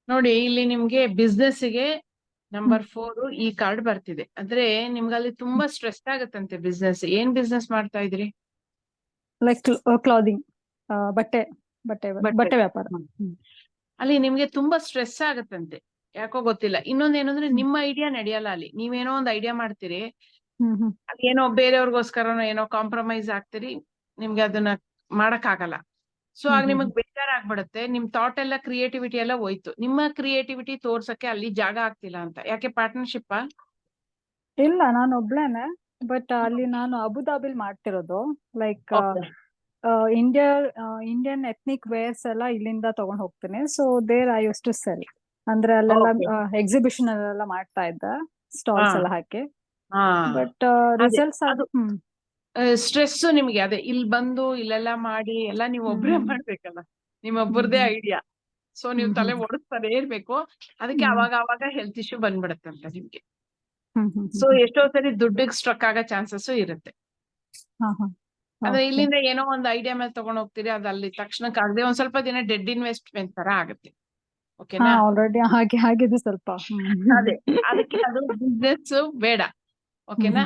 ನೋಡಿ, ಇಲ್ಲಿ ನಿಮ್ಗೆ ಬಿಸ್ನೆಸ್ ಗೆ ನಂಬರ್ 4 ಈ ಕಾರ್ಡ್ ಬರ್ತಿದೆ. ಅಂದ್ರೆ ನಿಮ್ಗೆ ಅಲ್ಲಿ ತುಂಬಾ ಸ್ಟ್ರೆಸ್ ಆಗತ್ತಂತೆ ಬಿಸ್ನೆಸ್. ಏನ್ ಬಿಸ್ನೆಸ್ ಮಾಡ್ತಾ ಇದ್ರಿ? ಲೈಕ್ ಕ್ಲಾದಿಂಗ್, ಬಟ್ಟೆ ವ್ಯಾಪಾರ. ಅಲ್ಲಿ ನಿಮ್ಗೆ ತುಂಬಾ ಸ್ಟ್ರೆಸ್ ಆಗತ್ತಂತೆ, ಯಾಕೋ ಗೊತ್ತಿಲ್ಲ. ಇನ್ನೊಂದೇನಂದ್ರೆ ನಿಮ್ಮ ಐಡಿಯಾ ನಡೆಯಲ್ಲ ಅಲ್ಲಿ. ನೀವೇನೋ ಒಂದ್ ಐಡಿಯಾ ಮಾಡ್ತೀರಿ, ಏನೋ ಬೇರೆಯವ್ರಿಗೋಸ್ಕರನೋ ಏನೋ ಕಾಂಪ್ರಮೈಸ್ ಆಗ್ತೀರಿ, ನಿಮ್ಗೆ ಅದನ್ನ ಮಾಡಕ್ ಆಗಲ್ಲ. ಸೊ ಆಗ ನಿಮಗ್ ಬೇಜಾರಾಗ್ಬಿಡುತ್ತೆ. ನಿಮ್ ಥಾಟ್ ಎಲ್ಲ ಕ್ರಿಯೇಟಿವಿಟಿ ಎಲ್ಲ ಹೋಯ್ತು. ನಿಮ್ಮ ಕ್ರಿಯೇಟಿವಿಟಿ ತೋರ್ಸಕ್ಕೆ ಅಲ್ಲಿ ಜಾಗ ಆಗ್ತಿಲ್ಲ ಅಂತ. ಯಾಕೆ ಪಾರ್ಟ್ನರ್ಶಿಪ್? ಇಲ್ಲ, ನಾನು ಒಬ್ಳೇನೆ, ಬಟ್ ಅಲ್ಲಿ ನಾನು ಅಬುದಾಬಿಲ್ ಮಾಡ್ತಿರೋದು. ಲೈಕ್ ಇಂಡಿಯನ್ ಎಥ್ನಿಕ್ ವೇರ್ಸ್ ಎಲ್ಲ ಇಲ್ಲಿಂದ ತಗೊಂಡ್ ಹೋಗ್ತೀನಿ. So there I use to sell. ಅಂದ್ರೆ ಅಲ್ಲೆಲ್ಲ ಎಕ್ಸಿಬಿಷನ್ ಅಲ್ಲೆಲ್ಲ ಮಾಡ್ತಾ ಇದ್ದೆ, ಸ್ಟಾಲ್ಸ್ ಎಲ್ಲ ಹಾಕಿ. ಬಟ್ ರಿಸಲ್ಟ್ಸ್ ಸ್ಟ್ರೆಸ್ ನಿಮ್ಗೆ ಅದೇ ಇಲ್ಲಿ ಬಂದು ಇಲ್ಲೆಲ್ಲ ಮಾಡಿ ಎಲ್ಲ ನೀವು ಒಬ್ರೇ ಮಾಡ್ಬೇಕಲ್ಲ, ನಿಮ್ಮೊಬ್ಬರದೇ ಐಡಿಯಾ. ಸೊ ನೀವು ತಲೆ ಓಡಿಸ್ತಾನೆ ಇರ್ಬೇಕು. ಅದಕ್ಕೆ ಅವಾಗ ಹೆಲ್ತ್ ಇಶ್ಯೂ ಬಂದ್ಬಿಡತ್ತಂತ ನಿಮ್ಗೆ. ಸೊ ಎಷ್ಟೋ ಸರಿ ದುಡ್ಡಿಗೆ ಸ್ಟ್ರಕ್ ಆಗೋ ಚಾನ್ಸಸ್ ಇರುತ್ತೆ. ಅಂದ್ರೆ ಇಲ್ಲಿಂದ ಏನೋ ಒಂದು ಐಡಿಯಾ ಮೇಲೆ ತಗೊಂಡ್ ಹೋಗ್ತೀರಿ, ಅದು ಅಲ್ಲಿ ತಕ್ಷಣಕ್ಕೆ ಆಗದೆ ಒಂದ್ ಸ್ವಲ್ಪ ದಿನ ಡೆಡ್ ಇನ್ವೆಸ್ಟ್ಮೆಂಟ್ ತರ ಆಗುತ್ತೆ. ಓಕೆನಾ? ಆಲ್ರೆಡಿ ಆಗಿದೆ ಸ್ವಲ್ಪ. ಅದೇ ಅದಕ್ಕೆ ಅದು ಬಿಸ್ನೆಸ್ ಬೇಡ. ಓಕೆನಾ?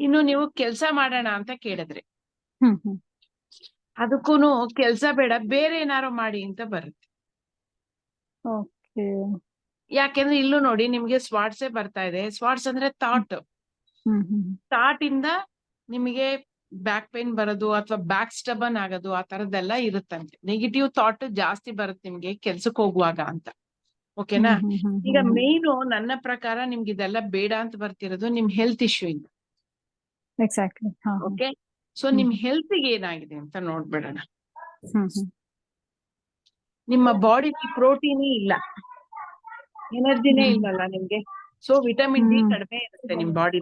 ಇನ್ನು ನೀವು ಕೆಲ್ಸ ಮಾಡೋಣ ಅಂತ ಕೇಳಿದ್ರಿ, ಅದಕ್ಕೂನು ಕೆಲ್ಸ ಬೇಡ, ಬೇರೆ ಏನಾರು ಮಾಡಿ ಅಂತ ಬರುತ್ತೆ. ಯಾಕೆಂದ್ರೆ ಇಲ್ಲೂ ನೋಡಿ ನಿಮ್ಗೆ ಸ್ವಾಟ್ಸೇ ಬರ್ತಾ ಇದೆ. ಸ್ವಾಟ್ಸ್ ಅಂದ್ರೆ ಥಾಟ್ ಇಂದ ನಿಮಗೆ ಬ್ಯಾಕ್ ಪೇನ್ ಬರೋದು ಅಥವಾ ಬ್ಯಾಕ್ ಸ್ಟಬನ್ ಆಗೋದು, ಆ ತರದ್ದೆಲ್ಲ ಇರುತ್ತಂತೆ. ನೆಗೆಟಿವ್ ಥಾಟ್ ಜಾಸ್ತಿ ಬರುತ್ತೆ ನಿಮ್ಗೆ ಕೆಲ್ಸಕ್ಕೆ ಹೋಗುವಾಗ ಅಂತ. ಓಕೆನಾ? ಈಗ ಮೇಯ್ನು ನನ್ನ ಪ್ರಕಾರ ನಿಮ್ಗೆ ಇದೆಲ್ಲ ಬೇಡ ಅಂತ ಬರ್ತಿರೋದು ನಿಮ್ ಹೆಲ್ತ್ ಇಶ್ಯೂ ಇಂದ. ಎಕ್ಸಾಕ್ಟ್ಲಿ. ಓಕೆ, ಸೊ ನಿಮ್ ಹೆಲ್ತ್ ಗೆ ಏನಾಗಿದೆ ಅಂತ ನೋಡ್ಬಿಡೋಣ. ನಿಮ್ಮ ಬಾಡಿ ಪ್ರೋಟೀನೇ ಇಲ್ಲ, ಎನರ್ಜಿನೇ ಇಲ್ಲಲ್ಲ ನಿಮ್ಗೆ. ಸೊ ವಿಟಮಿನ್ ಡಿ ಕಡಿಮೆ ಇರುತ್ತೆ ನಿಮ್ ಬಾಡಿ.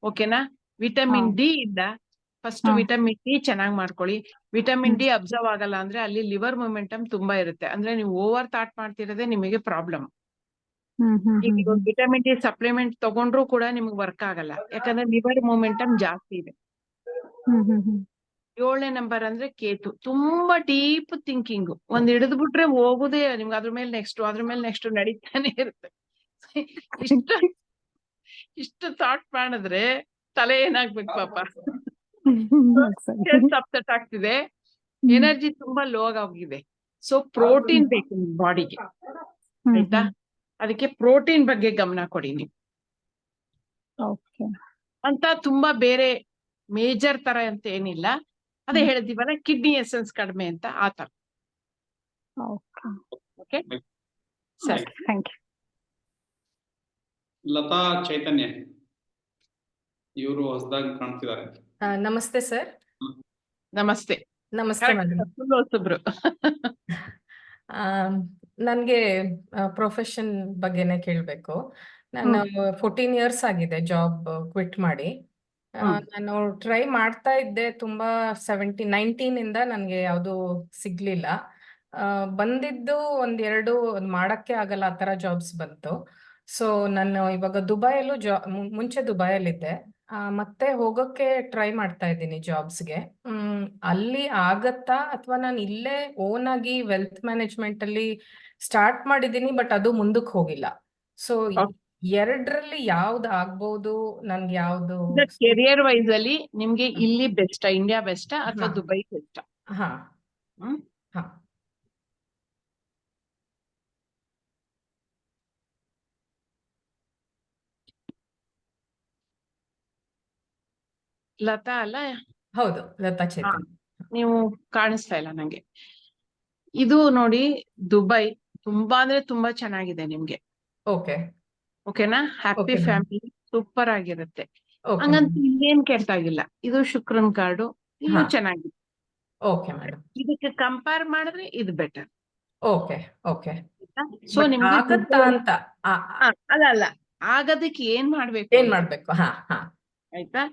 ಓಕೆನಾ? ವಿಟಮಿನ್ ಡಿ ಇಂದ ಫಸ್ಟ್ ವಿಟಮಿನ್ ಡಿ ಚೆನ್ನಾಗಿ ಮಾಡ್ಕೊಳ್ಳಿ. ವಿಟಮಿನ್ ಡಿ ಅಬ್ಸರ್ವ್ ಆಗಲ್ಲ ಅಂದ್ರೆ ಅಲ್ಲಿ ಲಿವರ್ ಮೊಮೆಂಟಮ್ ತುಂಬಾ ಇರುತ್ತೆ. ಅಂದ್ರೆ ನೀವು ಓವರ್ ಥಾಟ್ ಮಾಡ್ತಿರೋದೇ ನಿಮಗೆ ಪ್ರಾಬ್ಲಮ್. ಈಗ ವಿಟಮಿನ್ ಡಿ ಸಪ್ಲಿಮೆಂಟ್ ತಗೊಂಡ್ರು ಕೂಡ ನಿಮ್ಗೆ ವರ್ಕ್ ಆಗಲ್ಲ, ಯಾಕಂದ್ರೆ ಲಿವರ್ ಮೊಮೆಂಟಮ್ ಜಾಸ್ತಿ ಇದೆ. 7ನೇ ನಂಬರ್ ಅಂದ್ರೆ ಕೇತು. ತುಂಬಾ ಡೀಪ್ ಥಿಂಕಿಂಗ್, ಒಂದ್ ಹಿಡಿದು ಬಿಟ್ರೆ ಹೋಗುದೇ ನಿಮ್ಗೆ ಅದ್ರ ಮೇಲೆ ನೆಕ್ಸ್ಟ್ ನಡೀತಾನೆ ಇರುತ್ತೆ. ಇಷ್ಟು ಥಾಟ್ ಮಾಡಿದ್ರೆ ತಲೆ ಏನಾಗ್ಬೇಕು ಪಾಪ. ಅಪ್ಸೆಟ್ ಆಗ್ತಿದೆ, ಎನರ್ಜಿ ತುಂಬಾ ಲೋ ಆಗಿದೆ. ಸೊ ಪ್ರೋಟೀನ್ ಬೇಕು ನಿಮ್ ಬಾಡಿಗೆ, ಆಯ್ತಾ? ಅದಕ್ಕೆ ಪ್ರೋಟೀನ್ ಬಗ್ಗೆ ಗಮನ ಕೊಡಿ ನೀವು. ಅಂತ ತುಂಬಾ ಬೇರೆ ಮೇಜರ್ ತರ ಅಂತ ಏನಿಲ್ಲ. ಅದೇ ಹೇಳಿದೀವಲ್ಲ, ಕಿಡ್ನಿ ಎಸೆನ್ಸ್ ಕಡಿಮೆ ಅಂತ, ಆ ತರ. ಓಕೆ, ಸರಿ, ಥ್ಯಾಂಕ್ ಯು. ಲತಾ ಚೈತನ್ಯ ಇವರು ಹೊಸದಾಗಿ ಕಾಣ್ತಿದ್ದಾರೆ. ನಮಸ್ತೆ ಸರ್. ನಮಸ್ತೆ. ನಮಸ್ತೆ ಮೇಡಮ್. ಹೊಸಬ್ರು. ನನ್ಗೆ ಪ್ರೊಫೆಷನ್ ಬಗ್ಗೆನೆ ಕೇಳ್ಬೇಕು. ನಾನು 14 years ಆಗಿದೆ ಜಾಬ್ ಕ್ವಿಟ್ ಮಾಡಿ. ನಾನು ಟ್ರೈ ಮಾಡ್ತಾ ಇದ್ದೆ ತುಂಬಾ. 19 ಇಂದ ನನ್ಗೆ ಯಾವ್ದು ಸಿಗ್ಲಿಲ್ಲ. ಬಂದಿದ್ದು ಒಂದೆರಡು ಮಾಡಕ್ಕೆ ಆಗಲ್ಲ ಆ ತರ ಜಾಬ್ಸ್ ಬಂತು. ಸೊ ನಾನು ಇವಾಗ ದುಬೈಯಲ್ಲೂ ಮುಂಚೆ ದುಬೈಯಲ್ಲಿದ್ದೆ. ಮತ್ತೆ ಹೋಗೋಕ್ಕೆ ಟ್ರೈ ಮಾಡ್ತಾ ಇದ್ದೀನಿ ಜಾಬ್ಸ್ಗೆ. ಅಲ್ಲಿ ಆಗತ್ತಾ ಅಥವಾ ನಾನು ಇಲ್ಲೇ ಓನ್ ಆಗಿ ವೆಲ್ತ್ ಮ್ಯಾನೇಜ್ಮೆಂಟ್ ಅಲ್ಲಿ ಸ್ಟಾರ್ಟ್ ಮಾಡಿದ್ದೀನಿ, ಬಟ್ ಅದು ಮುಂದಕ್ಕೆ ಹೋಗಿಲ್ಲ. ಸೊ ಎರಡರಲ್ಲಿ ಯಾವ್ದು ಆಗ್ಬಹುದು? ನನ್ಗೆ ಯಾವ್ದು ಕೆರಿಯರ್ ವೈಸ್ ಅಲ್ಲಿ ನಿಮ್ಗೆ ಇಲ್ಲಿ ಬೆಸ್ಟ್, ಇಂಡಿಯಾ ಬೆಸ್ಟ್ ಅಥವಾ ದುಬೈ ಬೆಸ್ಟ್? ಹಾ ಹಾ ಲತಾ ಅಲ್ಲ? ಹೌದು, ಲತಾ ಚೇತನ್. ನೀವು ಕಾಣಿಸ್ತಾ ಇಲ್ಲ ನಂಗೆ. ಇದು ನೋಡಿ, ದುಬೈ ತುಂಬಾ ಅಂದ್ರೆ ತುಂಬಾ ಚೆನ್ನಾಗಿದೆ ನಿಮ್ಗೆ. ಓಕೆ, ಓಕೆನಾ? ಹ್ಯಾಪಿ ಫ್ಯಾಮಿಲಿ, ಸೂಪರ್ ಆಗಿರುತ್ತೆ. ಓಕೆ ಹಂಗಂತ ಇಲ್ಲೇನ್ ಕೆಟ್ಟಾಗಿಲ್ಲ. ಇದು ಶುಕ್ರನ್ ಕಾರ್ಡು, ಇದು ಹಾ ಚೆನ್ನಾಗಿದೆ. Okay madam. ಇದಕ್ಕೆ ಕಂಪೇರ್ ಮಾಡಿದ್ರೆ ಇದು better. Okay okay. So but ನಿಮ್ಗೆ ಆಗತ್ತಾ ಅಂತ ಅಲ್ಲ ಅಲ್ಲ, ಆಗೋದಕ್ಕೆ ಏನ್ ಮಾಡ್ಬೇಕು ಏನ್ ಅಂತ, ಮಾಡ್ಬೇಕು? ಹಾ ಹಾ ಆಯ್ತಾ?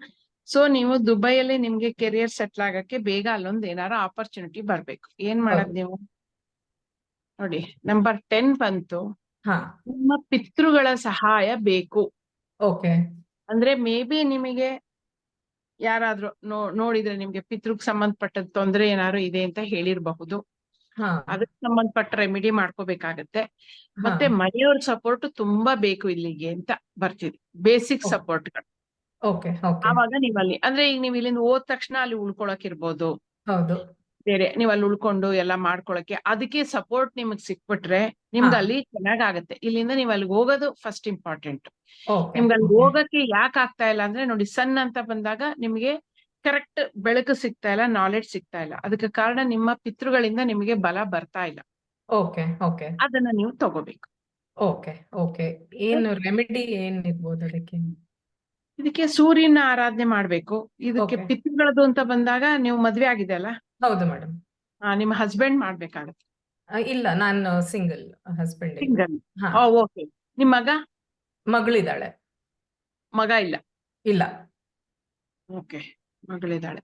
ಸೊ ನೀವು ದುಬೈಯಲ್ಲಿ ನಿಮ್ಗೆ ಕೆರಿಯರ್ ಸೆಟ್ಲ್ ಆಗಕ್ಕೆ ಬೇಗ ಅಲ್ಲೊಂದ್ ಏನಾರ ಆಪರ್ಚುನಿಟಿ ಬರ್ಬೇಕು. ಏನ್ ಮಾಡೋದ್ ನೀವು ನೋಡಿ, ನಂಬರ್ 10 ಬಂತು. ಹಾ ನಿಮ್ಮ ಪಿತೃಗಳ ಸಹಾಯ ಬೇಕು. ಓಕೆ ಅಂದ್ರೆ ಮೇ ಬಿ ನಿಮಗೆ ಯಾರಾದ್ರೂ ನೋಡಿದ್ರೆ ನಿಮ್ಗೆ ಪಿತೃಗ್ ಸಂಬಂಧಪಟ್ಟ ತೊಂದ್ರೆ ಏನಾದ್ರು ಇದೆ ಅಂತ ಹೇಳಿರ್ಬಹುದು. ಹಾ ಅದಕ್ಕೆ ಸಂಬಂಧಪಟ್ಟ ರೆಮಿಡಿ ಮಾಡ್ಕೋಬೇಕಾಗತ್ತೆ. ಹಾ ಮತ್ತೆ ಮನೆಯವ್ರ ಸಪೋರ್ಟ್ ತುಂಬಾ ಬೇಕು ಇಲ್ಲಿಗೆ ಅಂತ ಬರ್ತಿದೆ, ಬೇಸಿಕ್ ಸಪೋರ್ಟ್. Okay okay. ಆವಾಗ ನೀವಲ್ಲಿ ಅಂದ್ರೆ ಈಗ ನೀವ್ ಇಲ್ಲಿಂದ ಹೋದ ತಕ್ಷಣ ಅಲ್ಲಿ ಉಳ್ಕೊಳಕ್ ಇರ್ಬೋದು, ಹೌದು. ಬೇರೆ ನೀವ್ ಅಲ್ಲಿ ಉಳ್ಕೊಂಡು ಎಲ್ಲ ಮಾಡ್ಕೊಳಕ್ಕೆ ಅದಕ್ಕೆ ಸಪೋರ್ಟ್ ನಿಮಗ್ ಸಿಕ್ಬಿಟ್ರೆ ಹಾ ನಿಮ್ಗೆ ಅಲ್ಲಿ ಚೆನ್ನಾಗಾಗತ್ತೆ. ಇಲ್ಲಿಂದ ನೀವ್ ಅಲ್ಲಿಗೆ ಹೋಗೋದು ಫಸ್ಟ್ ಇಂಪಾರ್ಟೆಂಟ್. ಓಕೆ ನಿಮ್ಗೆ ಅಲ್ಲಿ ಓಕೆ ಹೋಗಕ್ಕೆ ಯಾಕೆ ಆಗ್ತಾ ಇಲ್ಲ ಅಂದ್ರೆ ನೋಡಿ, ಸನ್ ಅಂತ ಬಂದಾಗ ನಿಮ್ಗೆ ಕರೆಕ್ಟ್ ಬೆಳಕು ಸಿಗ್ತಾ ಇಲ್ಲ, ನಾಲೆಡ್ಜ್ ಸಿಗ್ತಾ ಇಲ್ಲ. ಅದಕ್ಕೆ ಕಾರಣ ನಿಮ್ಮ ಪಿತೃಗಳಿಂದ ನಿಮಗೆ ಬಲ ಬರ್ತಾ ಇಲ್ಲ. ಓಕೆ ಓಕೆ ಅದನ್ನ ನೀವು ತಗೋಬೇಕು. Okay okay. ಏನು ರೆಮಿಡಿ ಏನ್ ಇರ್ಬೋದು ಅದಕ್ಕೆ? ಇದಕ್ಕೆ ಸೂರ್ಯನ ಆರಾಧನೆ ಮಾಡ್ಬೇಕು. ಇದಕ್ಕೆ ಓಕೆ. ಪಿತೃಗಳದ್ದು ಅಂತ ಬಂದಾಗ ನೀವು ಮದ್ವೆ ಆಗಿದೆ ಅಲ್ಲ, ಹೌದು ಮೇಡಮ್. ನಿಮ್ಮ ಹಸ್ಬೆಂಡ್ ಮಾಡ್ಬೇಕಾಗತ್ತೆ. ಇಲ್ಲ, ನಾನು ಸಿಂಗಲ್, ಹಸ್ಬೆಂಡ್ ಇಲ್ಲ. ಸಿಂಗಲ್. ಹಾ ಓಕೆ. ನಿಮ್ ಮಗ? ಮಗಳಿದ್ದಾಳೆ. ಮಗ ಇಲ್ಲ. ಇಲ್ಲ. ಓಕೆ, ಮಗಳಿದ್ದಾಳೆ.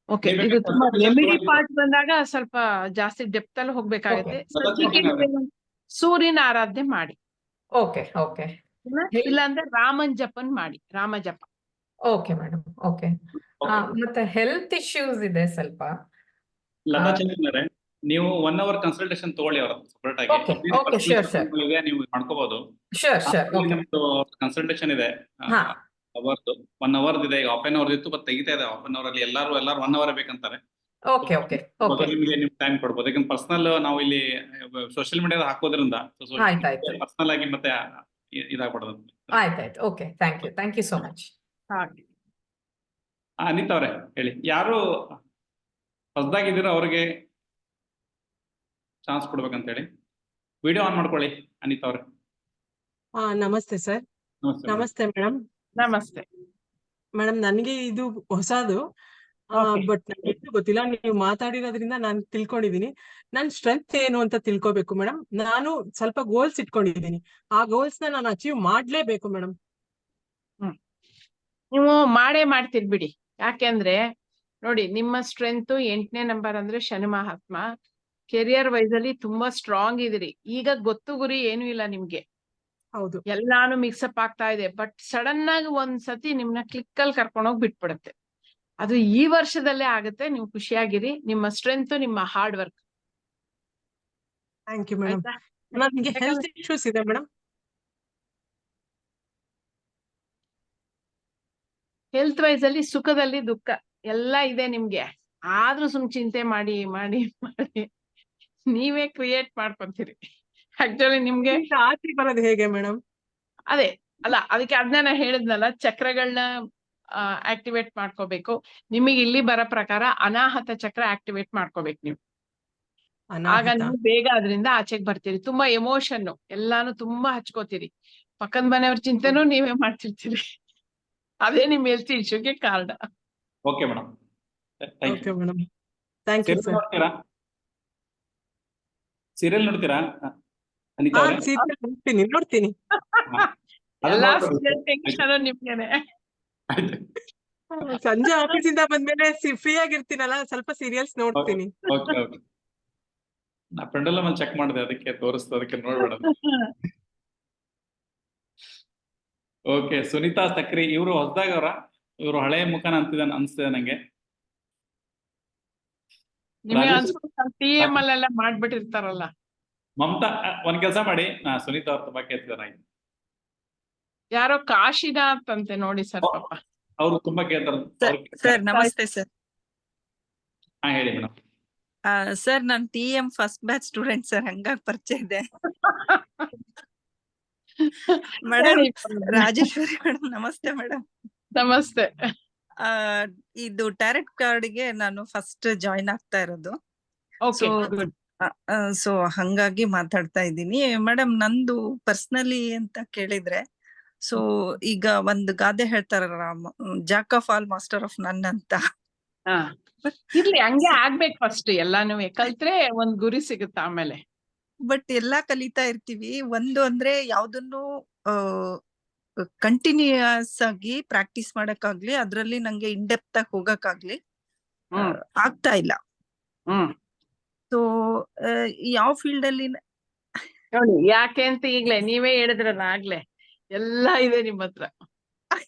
ಓಕೆ, ನೀವ್ ಇದು ತುಂಬಾ ಬೇಕಾದ್ರೆ ರೆಮಿಡಿ ತಗೊಂಡಿದ್ದು. ಪಾರ್ಟ್ ಬಂದಾಗ ಸ್ವಲ್ಪ ಜಾಸ್ತಿ ಡೆಪ್ತ್ ಅಲ್ಲಿ ಹೋಗ್ಬೇಕಾಗತ್ತೆ. ಓಕೆ ಸದ್ಯಕ್ಕೆ ನೀವೇನು ಸೂರ್ಯನ ಆರಾಧನೆ ಮಾಡಿ. ಓಕೆ ಓಕೆ ಇಲ್ಲ ಅಂದ್ರೆ ರಾಮನ್ ಜಪನ್ ಮಾಡಿ, ರಾಮ ಜಪ. Okay madam. ಓಕೆ. ಮತ್ತೆ ಹೆಲ್ತ್ ಇಶ್ಯೂಸ್ ಇದೆ ಸ್ವಲ್ಪ. ಲತಾ ಚಂದ್ರನವರೇ, ನೀವು 1 hour ಕನ್ಸಲ್ಟೇಷನ್ ತಗೊಳ್ಳಿ ಅವ್ರ ಸಪರೇಟ್ ಆಗಿ. ಓಕೆ ಓಕೆ, ಶೋರ್ ಶೋರ್ ನೀವು ಮಾಡ್ಕೋಬಹುದು. Sure sure. ಓಕೆ ನಮ್ದು ಕನ್ಸಲ್ಟೇಷನ್ ಇದೆ ಹಾ ಅವರ್ದು 1 hour ಇದೆ. ಈಗ 1/2 hour ಇತ್ತು, ಬಟ್ ತೆಗಿತಾ ಇದೆ. 1/2 hour ಅಲ್ಲಿ ಎಲ್ಲಾರು 1 hour ಬೇಕಂತಾರೆ. Okay okay okay. ನಿಮ್ಗೆ ನಿಮ್ ಟೈಮ್ ಕೊಡ್ಬೋದು. ಯಾಕಂದ್ರೆ ಪರ್ಸನಲ್ ನಾವು ಇಲ್ಲಿ ಸೋಷಿಯಲ್ ಮೀಡಿಯಾದ ಹಾಕೋದ್ರಿಂದ ಆಯ್ತಾಯ್ತು ಪರ್ಸನಲ್ ಆಗಿ ಮತ್ತೆ ಇದಾಗ್ಬಿಡೋದು. ಆಯ್ತಾಯ್ತು. Okay, thank you so much. ಹಾಗೆ ಅನಿತಾ ಅವರೇ ಹೇಳಿ, ಯಾರು ಹೊಸದಾಗಿದ್ದೀರೋ ಅವ್ರಿಗೆ ಚಾನ್ಸ್ ಕೊಡ್ಬೇಕಂತ ಹೇಳಿ. ವಿಡಿಯೋ ಆನ್ ಮಾಡ್ಕೊಳ್ಳಿ ಅನಿತಾ ಅವ್ರೆ. ನಮಸ್ತೆ ಸರ್. ನಮಸ್ತೆ madam. ನಮಸ್ತೆ ಮೇಡಮ್. ನಮಸ್ತೆ ಮೇಡಮ್, ನನಗೆ ಇದು ಹೊಸದು, Okay. ಬಟ್ ನನಗೆ ಎಷ್ಟು ಗೊತ್ತಿಲ್ಲ. ನೀವು ಮಾತಾಡಿರೋದ್ರಿಂದ ನಾನು ತಿಳ್ಕೊಂಡಿದೀನಿ. ನನ್ನ ಸ್ಟ್ರೆಂತ್ ಏನು ಅಂತ ತಿಳ್ಕೊಬೇಕು ಮೇಡಮ್. ನಾನು ಸ್ವಲ್ಪ ಗೋಲ್ಸ್ ಇಟ್ಕೊಂಡಿದ್ದೀನಿ. ಆ ಗೋಲ್ಸ್ ನ ನಾನು ಅಚೀವ್ ಮಾಡ್ಲೇಬೇಕು ಮೇಡಮ್. ನೀವು ಮಾಡೇ ಮಾಡ್ತೀರಿ ಬಿಡಿ. ಯಾಕೆಂದ್ರೆ ನೋಡಿ, ನಿಮ್ಮ ಸ್ಟ್ರೆಂತ್ 8ನೇ ನಂಬರ್ ಅಂದ್ರೆ ಶನಿ ಮಹಾತ್ಮ. ಕೆರಿಯರ್ ವೈಸ್ ಅಲ್ಲಿ ತುಂಬಾ ಸ್ಟ್ರಾಂಗ್ ಇದೀರಿ. ಈಗ ಗೊತ್ತು ಗುರಿ ಏನು ಇಲ್ಲ ನಿಮ್ಗೆ, ಹೌದು. ಎಲ್ಲಾನು ಮಿಕ್ಸಪ್ ಆಗ್ತಾ ಇದೆ. ಬಟ್ ಸಡನ್ ಆಗಿ ಒಂದ್ಸತಿ ನಿಮ್ನ ಕ್ಲಿಕ್ ಅಲ್ಲಿ ಕರ್ಕೊಂಡೋಗಿ ಬಿಟ್ಬಿಡುತ್ತೆ. ಅದು ಈ ವರ್ಷದಲ್ಲೇ ಆಗುತ್ತೆ. ನೀವು ಖುಷಿಯಾಗಿರಿ. ನಿಮ್ಮ ಸ್ಟ್ರೆಂತ್ ನಿಮ್ಮ hard work. Thank you madam. ಆಯ್ತಾ? ನನಗೆ ಹೆಲ್ತ್ ಇಶ್ಯೂಸ್ ಇದೆ ಮೇಡಮ್. ಹೆಲ್ತ್ ವೈಸ್ ಅಲ್ಲಿ ಸುಖದಲ್ಲಿ ದುಃಖ ಎಲ್ಲ ಇದೆ ನಿಮ್ಗೆ. ಆದ್ರೂ ಚಿಂತೆ ಮಾಡಿ ಮಾಡಿ ಮಾಡಿ ನೀವೇ ಕ್ರಿಯೇಟ್ ಮಾಡ್ಕೊಂತೀರಿ. ಆಕ್ಚುಲಿ ನಿಮ್ಗೆ ಆಚೆ ಬರೋದು ಹೇಗೆ ಮೇಡಮ್? ಅದೇ ಅಲ್ಲ, ಅದಕ್ಕೆ ಅದನ್ನ ಹೇಳಿದ್ನಲ್ಲ, ಚಕ್ರಗಳನ್ನ ಆಕ್ಟಿವೇಟ್ ಮಾಡ್ಕೋಬೇಕು. ನಿಮಗೆ ಇಲ್ಲಿ ಬರೋ ಪ್ರಕಾರ ಅನಾಹತ ಚಕ್ರ ಆಕ್ಟಿವೇಟ್ ಮಾಡ್ಕೋಬೇಕು ನೀವು. ಆಗ ನೀವು ಬೇಗ ಅದರಿಂದ ಆಚೆಗೆ ಬರ್ತೀರಿ. ತುಂಬಾ ಎಮೋಷನ್ ಎಲ್ಲಾನು ತುಂಬಾ ಹಚ್ಕೋತೀರಿ. ಪಕ್ಕದ ಮನೆಯವ್ರ ಚಿಂತೆನೂ ನೀವೇ ಮಾಡ್ತಿರ್ತೀರಿ. ಅದೇ ನಿಮ್ ಹೆಲ್ತ್ ಇಶ್ಯೂಗೆ ಕಾರಣ. Okay madam, thank okay you. Madam. Thank you sir. Serial ನೋಡ್ತೀರಾ ಅನಿತಾ ಅವರೇ? ಸೀರಿಯಲ್ ನೋಡ್ತೀನಿ. ಎಲ್ಲಾ ಸೀರಿಯಲ್ ಟೆನ್ಷನ್ ನಿಮ್ಗೆನೆ. ಸಂಜೆ ಆಫೀಸ್ ಇಂದ ಬಂದ್ಮೇಲೆ ಫ್ರೀ ಆಗಿರ್ತೀನಲ್ಲ, ಸ್ವಲ್ಪ ಸೀರಿಯಲ್ಸ್ ನೋಡ್ತೀನಿ. Okay okay. ನಾ ಪೆಂಡಲ್ ಅಲ್ಲಿ ಚೆಕ್ ಮಾಡಿದೆ, ಅದಕ್ಕೆ ತೋರಿಸ್ತು, ಅದಕ್ಕೆ ನೋಡ್ಬೇಡ. ಓಕೆ, ಸುನೀತಾ ಸಕ್ರಿ ಇವರು ಹೊಸದಾಗವ್ರ? ಇವರು ಹಳೆಯ ಮುಖನ ಅನ್ಸ್ತಿದೆ ನಂಗೆ. ನಿಮಗೆ TM ಅಲ್ಲೆಲ್ಲ ಮಾಡ್ಬಿಟ್ಟಿರ್ತಾರಲ್ಲ. ಮಮತಾ, ಒಂದ್ ಕೆಲಸ ಮಾಡಿ, ಸುನೀತಾ ಅವ್ರ ತುಂಬಾ ಕೇಳ್ತಿದಾರೆ. ಯಾರೋ ಕಾಶಿನಾಥ್ ಅಂತೆ ನೋಡಿ ಸರ್, ಪಾಪ ಅವರು ತುಂಬಾ ಕೇಳ್ತಾರೆ. ಸರ್ ನಮಸ್ತೆ ಸರ್. ಹಾ ಹೇಳಿ ಮೇಡಮ್. ಸರ್ ನಾನ್ TM first batch student sir, ಹಂಗಾಗಿ ಪರಿಚಯ ಇದೆ. ಮೇಡಮ್, ರಾಜೇಶ್ವರಿ ಮೇಡಮ್ ನಮಸ್ತೆ ಮೇಡಮ್. ನಮಸ್ತೆ. ಇದು ಟ್ಯಾರೆಟ್ ಕಾರ್ಡ್ಗೆ ನಾನು ಫಸ್ಟ್ ಜಾಯಿನ್ ಆಗ್ತಾ ಇರೋದು. ಸೊ ಹಂಗಾಗಿ ಮಾತಾಡ್ತಾ ಇದ್ದೀನಿ ಮೇಡಮ್. ನಂದು ಪರ್ಸನಲಿ ಅಂತ ಕೇಳಿದ್ರೆ ಸೊ ಈಗ ಒಂದು ಗಾದೆ ಹೇಳ್ತಾರಲ್ಲ, Jack of all master of ನನ್ ಅಂತ. ಹಾ ಇರ್ಲಿ, ಹಂಗೆ ಆಗ್ಬೇಕು. ಫಸ್ಟ್ ಎಲ್ಲಾನು ಕಲ್ತ್ರೆ ಒಂದ್ ಗುರಿ ಸಿಗುತ್ತೆ ಆಮೇಲೆ. ಬಟ್ ಎಲ್ಲಾ ಕಲಿತಾ ಇರ್ತೀವಿ. ಒಂದು ಅಂದ್ರೆ ಯಾವ್ದನ್ನು ಕಂಟಿನ್ಯೂಯಸ್ ಆಗಿ ಪ್ರಾಕ್ಟೀಸ್ ಮಾಡಕ್ಕಾಗ್ಲಿ, ಅದ್ರಲ್ಲಿ ನಂಗೆ ಇನ್ ಡೆಪ್ತ್ ಆಗಿ ಹೋಗಕ್ಕಾಗ್ಲಿ ಆಗ್ತಾ ಇಲ್ಲ. ಸೊ ಯಾವ ಫೀಲ್ಡ್ ಅಲ್ಲಿ ನೋಡಿ ಯಾಕೆ ಅಂತ ಈಗ್ಲೇ ನೀವೇ ಹೇಳಿದ್ರಲ್ಲ ಆಗ್ಲೇ, ಎಲ್ಲಾ ಇದೆ ನಿಮ್ ಹತ್ರ.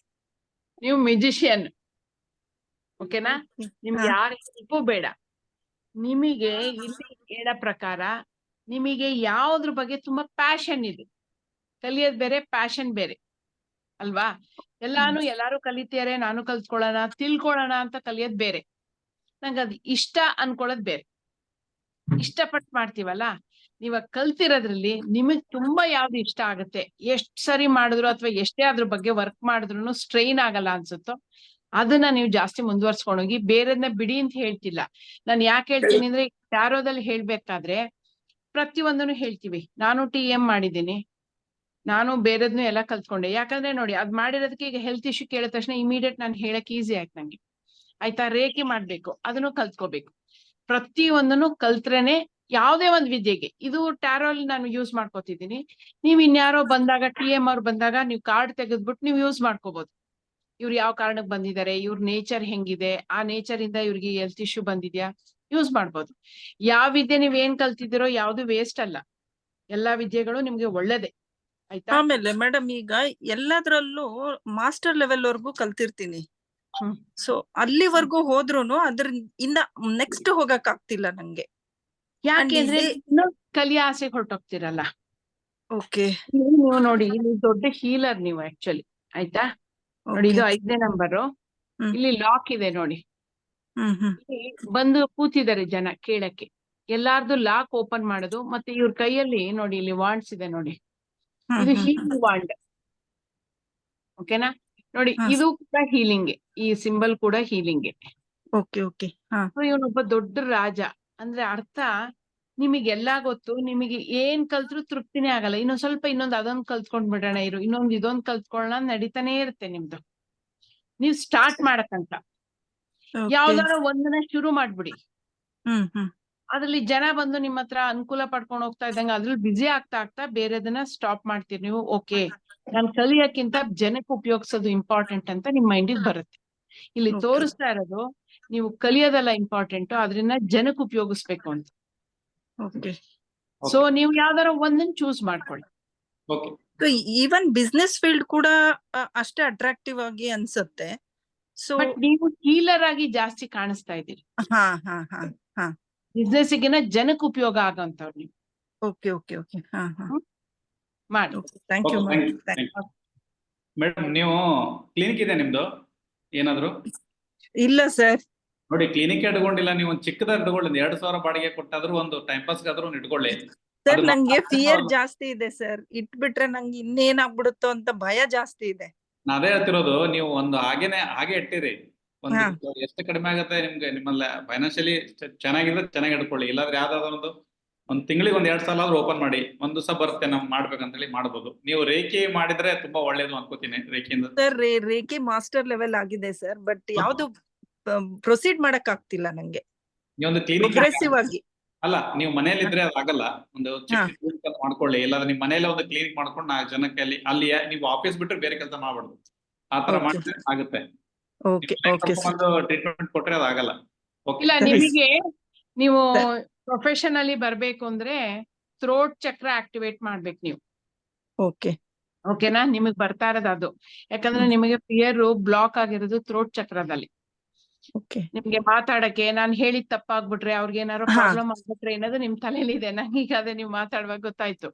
ನೀವು ಮ್ಯೂಸಿಷಿಯನ್, ಓಕೆನಾ? ನಿಮ್ಗೆ ಯಾರ ಹೆಲ್ಪು ಬೇಡ. ನಿಮಗೆ ಇಲ್ಲಿ ಹೇಳೋ ಪ್ರಕಾರ ನಿಮಗೆ ಯಾವ್ದ್ರ ಬಗ್ಗೆ ತುಂಬಾ ಪ್ಯಾಷನ್ ಇದೆ. ಕಲಿಯೋದ್ ಬೇರೆ, ಪ್ಯಾಷನ್ ಬೇರೆ ಅಲ್ವಾ? ಎಲ್ಲಾರು ಕಲಿತಾರೆ, ನಾನು ಕಲ್ತ್ಕೊಳ್ಳೋಣ ತಿಳ್ಕೊಳ್ಳೋಣ ಅಂತ ಕಲಿಯೋದ್ ಬೇರೆ. ನಂಗೆ ಅದ್ ಇಷ್ಟ ಅನ್ಕೊಳ್ಳೋದ್ ಬೇರೆ. ಇಷ್ಟಪಟ್ಟು ಮಾಡ್ತೀವಲ್ಲ, ನೀವಾಗ ಕಲ್ತಿರೋದ್ರಲ್ಲಿ ನಿಮಗ್ ತುಂಬಾ ಯಾವ್ದು ಇಷ್ಟ ಆಗುತ್ತೆ, ಎಷ್ಟ್ ಸರಿ ಮಾಡಿದ್ರು ಅಥವಾ ಎಷ್ಟೇ ಅದ್ರ ಬಗ್ಗೆ ವರ್ಕ್ ಮಾಡಿದ್ರು ಸ್ಟ್ರೈನ್ ಆಗಲ್ಲ ಅನ್ಸುತ್ತೋ ಅದನ್ನ ನೀವು ಜಾಸ್ತಿ ಮುಂದುವರ್ಸ್ಕೊಂಡೋಗಿ. ಬೇರೆದ್ನ ಬಿಡಿ ಅಂತ ಹೇಳ್ತಿಲ್ಲ. ನಾನು ಯಾಕೆ ಹೇಳ್ತೀನಿ ಅಂದ್ರೆ, ಟ್ಯಾರೋದಲ್ಲಿ ಹೇಳ್ಬೇಕಾದ್ರೆ ಪ್ರತಿಯೊಂದನ್ನು ಹೇಳ್ತೀವಿ. ನಾನು TM ಮಾಡಿದ್ದೀನಿ, ನಾನು ಬೇರೆದ್ನು ಎಲ್ಲ ಕಲ್ತ್ಕೊಂಡೆ. ಯಾಕಂದ್ರೆ ನೋಡಿ, ಅದ್ ಮಾಡಿರೋದಕ್ಕೆ ಈಗ ಹೆಲ್ತ್ ಇಶ್ಯೂ ಕೇಳಿದ ತಕ್ಷಣ ಇಮಿಡಿಯೇಟ್ ನಾನು ಹೇಳಕ್ ಈಸಿ ಆಯ್ತು ನಂಗೆ. ಆಯ್ತಾ? ರೇಖೆ ಮಾಡ್ಬೇಕು, ಅದನ್ನು ಕಲ್ತ್ಕೋಬೇಕು. ಪ್ರತಿಯೊಂದನ್ನು ಕಲ್ತ್ರೇನೆ ಯಾವ್ದೇ ಒಂದ್ ವಿದ್ಯೆಗೆ. ಇದು ಟ್ಯಾರೋಲ್ ನಾನು ಯೂಸ್ ಮಾಡ್ಕೋತಿದ್ದೀನಿ. ನೀವ್ ಇನ್ಯಾರೋ ಬಂದಾಗ, TM ಅವ್ರು ಬಂದಾಗ ನೀವು ಕಾರ್ಡ್ ತೆಗೆದ್ಬಿಟ್ಟು ನೀವು ಯೂಸ್ ಮಾಡ್ಕೋಬಹುದು. ಇವ್ರು ಯಾವ ಕಾರಣಕ್ಕೆ ಬಂದಿದ್ದಾರೆ, ಇವ್ರ ನೇಚರ್ ಹೆಂಗಿದೆ, ಆ ನೇಚರ್ ಇಂದ ಇವ್ರಿಗೆ ಹೆಲ್ತ್ ಇಶ್ಯೂ ಬಂದಿದ್ಯಾ, ಯೂಸ್ ಮಾಡ್ಬೋದು. ಯಾವ ವಿದ್ಯೆ ನೀವ್ ಏನ್ ಕಲ್ತಿದ್ದೀರೋ ಯಾವ್ದು ವೇಸ್ಟ್ ಅಲ್ಲ. ಎಲ್ಲಾ ವಿದ್ಯೆಗಳು ನಿಮ್ಗೆ ಒಳ್ಳೇದೇ. ಆಯ್ತಾ? ಆಮೇಲೆ ಮೇಡಮ್ ಈಗ ಎಲ್ಲದ್ರಲ್ಲೂ ಮಾಸ್ಟರ್ ಲೆವೆಲ್ ವರ್ಗೂ ಕಲ್ತಿರ್ತೀನಿ. ಸೊ ಅಲ್ಲಿವರೆಗೂ ಹೋದ್ರುನು ಅದ್ರ ಇಂದ ನೆಕ್ಸ್ಟ್ ಹೋಗಕ್ ಆಗ್ತಿಲ್ಲ ನಂಗೆ. ಯಾಕೆಂದ್ರೆ ಇನ್ನೊಂದ್ ಕಲಿಯ ಆಸೆ ಹೊರಟೋಗ್ತಿರಲ್ಲ. ಓಕೆ, ನೀವು ನೋಡಿ, ನೀವು ದೊಡ್ಡ ಹೀಲರ್ ನೀವು ಆಕ್ಚುಲಿ. ಆಯ್ತಾ? ನೋಡಿ, ಇದು 5ನೇ ನಂಬರು. ಇಲ್ಲಿ ಲಾಕ್ ಇದೆ ನೋಡಿ. ಬಂದು ಕೂತಿದ್ದಾರೆ ಜನ ಕೇಳಕ್ಕೆ. ಎಲ್ಲಾರ್ದು ಲಾಕ್ ಓಪನ್ ಮಾಡೋದು. ಮತ್ತೆ ಇವ್ರ ಕೈಯಲ್ಲಿ ನೋಡಿ, ಇಲ್ಲಿ ವಾಂಡ್ಸ್ ಇದೆ ನೋಡಿ. ಇದು ಹೀಲಿಂಗ್ ವಾಂಡ್, ಓಕೆನಾ? ನೋಡಿ, ಇದು ಕೂಡ ಹೀಲಿಂಗ್. ಈ ಸಿಂಬಲ್ ಕೂಡ ಹೀಲಿಂಗ್. ಇವನೊಬ್ಬ ದೊಡ್ಡ ರಾಜ ಅಂದ್ರೆ ಅರ್ಥ, ನಿಮಗೆಲ್ಲಾ ಗೊತ್ತು. ನಿಮಗೆ ಏನ್ ಕಲ್ತ್ರು ತೃಪ್ತಿನೇ ಆಗಲ್ಲ. ಇನ್ನೊಂದ್ ಅದೊಂದ್ ಕಲ್ತ್ಕೊಂಡ್ ಬಿಡೋಣ, ಇದೊಂದ್ ಕಲ್ತ್ಕೊಳ್ಳೋಣ ನಡೀತಾನೆ ಇರುತ್ತೆ ನಿಮ್ದು. ನೀವ್ ಸ್ಟಾರ್ಟ್ ಮಾಡಕ್ಕಂತ ಯಾವ್ದಾರ ಒಂದನ್ನ ಶುರು ಮಾಡ್ಬಿಡಿ. ಅದ್ರಲ್ಲಿ ಜನ ಬಂದು ನಿಮ್ಮ ಹತ್ರ ಅನುಕೂಲ ಪಡ್ಕೊಂಡು ಹೋಗ್ತಾ ಇದ್ದಂಗ ಅದ್ರಲ್ಲಿ ಬ್ಯುಸಿ ಆಗ್ತಾ ಬೇರೆದನ್ನ ಸ್ಟಾಪ್ ಮಾಡ್ತೀರಿ ನೀವು. ಓಕೆ, ನಾನ್ ಕಲಿಯಕ್ಕಿಂತ ಜನಕ್ಕೆ ಉಪಯೋಗಿಸೋದು ಇಂಪಾರ್ಟೆಂಟ್ ಅಂತ ನಿಮ್ ಮೈಂಡಿಗೆ ಬರುತ್ತೆ. ಇಲ್ಲಿ ತೋರಿಸ್ತಾ ಇರೋದು ನೀವು ಕಲಿಯೋದೆಲ್ಲ ಇಂಪಾರ್ಟೆಂಟ್, ಅದನ್ನ ಜನಕ್ಕೆ ಉಪಯೋಗಿಸ್ಬೇಕು ಅಂತ. ಸೊ ನೀವು ಯಾವ್ದಾರ ಒಂದನ್ನ ಚೂಸ್ ಮಾಡ್ಕೊಳ್ಳಿ. ಈವನ್ ಬಿಸ್ನೆಸ್ ಫೀಲ್ಡ್ ಕೂಡ ಅಷ್ಟೇ ಅಟ್ರಾಕ್ಟಿವ್ ಆಗಿ ಅನ್ಸುತ್ತೆ. ಸೊ ಬಟ್ ನೀವು ಹೀಲರ್ ಆಗಿ ಜಾಸ್ತಿ ಕಾಣಿಸ್ತಾ ಇದ್ದೀರಿ. ಬಿಸ್ನೆಸ್ ಗಿನ ಜನಕ್ಕೆ ಉಪಯೋಗ ಆಗಂತವ್ರು ನೀವು. ಮಾಡಿ. Thank you madam. ನೀವು ಕ್ಲಿನಿಕ್ ಇದೆ ನಿಮ್ದು ಏನಾದ್ರು? ಇಲ್ಲ ಸರ್. ನೋಡಿ, ಕ್ಲಿನಿಕ್ ಇಟ್ಕೊಂಡಿಲ್ಲ, ನೀವು ಒಂದು ಚಿಕ್ಕದ ಇಟ್ಕೊಳ್ಳಿ. 2,000 ಬಾಡಿಗೆ ಕೊಟ್ಟಾದ್ರೂ ಒಂದು ಟೈಮ್ ಪಾಸ್ ಆದ್ರೂ ಇಟ್ಕೊಳ್ಳಿ. ಸರ್ ನಂಗೆ ಫಿಯರ್ ಜಾಸ್ತಿ ಇದೆ ಸರ್. ಇಟ್ಬಿಟ್ರೆ ನಂಗೆ ಇನ್ನೇನಾಗ್ಬಿಡುತ್ತೋ ಅಂತ ಭಯ ಜಾಸ್ತಿ ಇದೆ. ನಾ ಅದೇ ಹೇಳ್ತಿರೋದು, ನೀವು ಒಂದು ಹಾಗೆ ಇಟ್ಟಿರಿ. ಒಂದು ಎಷ್ಟು ಕಡಿಮೆ ಆಗುತ್ತೆ ನಿಮ್ಗೆ, ನಿಮ್ಮಲ್ಲ ಫೈನಾನ್ಷಿಯಲಿ ಚೆನ್ನಾಗಿದ್ರೆ ಚೆನ್ನಾಗಿ ಇಟ್ಕೊಳ್ಳಿ. ಇಲ್ಲಾಂದ್ರೆ ಯಾವ್ದಾದ್ರು ಒಂದ್ ತಿಂಗಳಿಗೆ 2 ಸಲ ಆದ್ರೂ ಓಪನ್ ಮಾಡಿ. ಒಂದ್ ದಿವಸ ಬರುತ್ತೆ ನಮ್ ಮಾಡ್ಬೇಕಂತೇಳಿ ಮಾಡ್ಬೋದು. ನೀವು ರೇಖೆ ಮಾಡಿದ್ರೆ ತುಂಬಾ ಒಳ್ಳೇದು ಅನ್ಕೋತೀನಿ. ರೇಖೆಯಿಂದ ಸರ್ ರೇಖೆ ಮಾಸ್ಟರ್ ಲೆವೆಲ್ ಆಗಿದೆ ಸರ್, ಬಟ್ ಯಾವ್ದು ಪ್ರೊಸೀಡ್ ಮಾಡಕ್ ಆಗ್ತಿಲ್ಲ ನಂಗೆ. ನೀವೊಂದು ಕ್ಲಿನಿಕ್ ಅಗ್ರೆಸಿವ್ ಆಗಿ ಅಲ್ಲ, ನೀವು ಮನೇಲಿ ಇದ್ರೆ ಅದಾಗಲ್ಲ. ಒಂದು ಚಿಕ್ಕ ಕ್ಲಿನಿಕ್ ಅಂತ ಮಾಡ್ಕೊಳ್ಳಿ. ಇಲ್ಲಾಂದ್ರೆ ನಿಮ್ ಮನೇಲಿ ಒಂದು ಕ್ಲಿನಿಕ್ ಮಾಡ್ಕೊಂಡು 4 ಜನಕ್ಕೆ ಅಲ್ಲಿ ನೀವು ಆಫೀಸ್ ಬಿಟ್ರೆ ಬೇರೆ ಕೆಲಸ ಮಾಡ್ಬಾರ್ದು. ಆತರ ಮಾಡಿದ್ರೆ ಆಗುತ್ತೆ. ಟ್ರೀಟ್ಮೆಂಟ್ ಕೊಟ್ರೆ ಅದಾಗಲ್ಲ. ಇಲ್ಲ, ನಿಮಗೆ ನೀವು ಪ್ರೊಫೆಷನಲಿ ಬರ್ಬೇಕು ಅಂದ್ರೆ ಥ್ರೋಟ್ ಚಕ್ರ ಆಕ್ಟಿವೇಟ್ ಮಾಡ್ಬೇಕು ನೀವು. ಓಕೆನಾ? ನಿಮಗ್ ಬರ್ತಾ ಇರೋದು ಅದು. ಯಾಕಂದ್ರೆ ನಿಮಗೆ ಫಿಯರ್ ಬ್ಲಾಕ್ ಆಗಿರೋದು ಥ್ರೋಟ್ ಚಕ್ರದಲ್ಲಿ. ನಿಮ್ಗೆ ಮಾತಾಡಕ್ಕೆ ನಾನ್ ಹೇಳಿದ್ ತಪ್ಪಾಗ್ಬಿಟ್ರೆ, ಅವ್ರಿಗೆ ಏನಾದ್ರು ಪ್ರಾಬ್ಲಮ್ ಆಗ್ಬಿಟ್ರೆ ಅನ್ನೋದು ನಿಮ್ ತಲೆಯಲ್ಲಿದೆ. ನಂಗೀಗ ಅದೇ ನೀವು ಮಾತಾಡುವಾಗ ಗೊತ್ತಾಯ್ತು.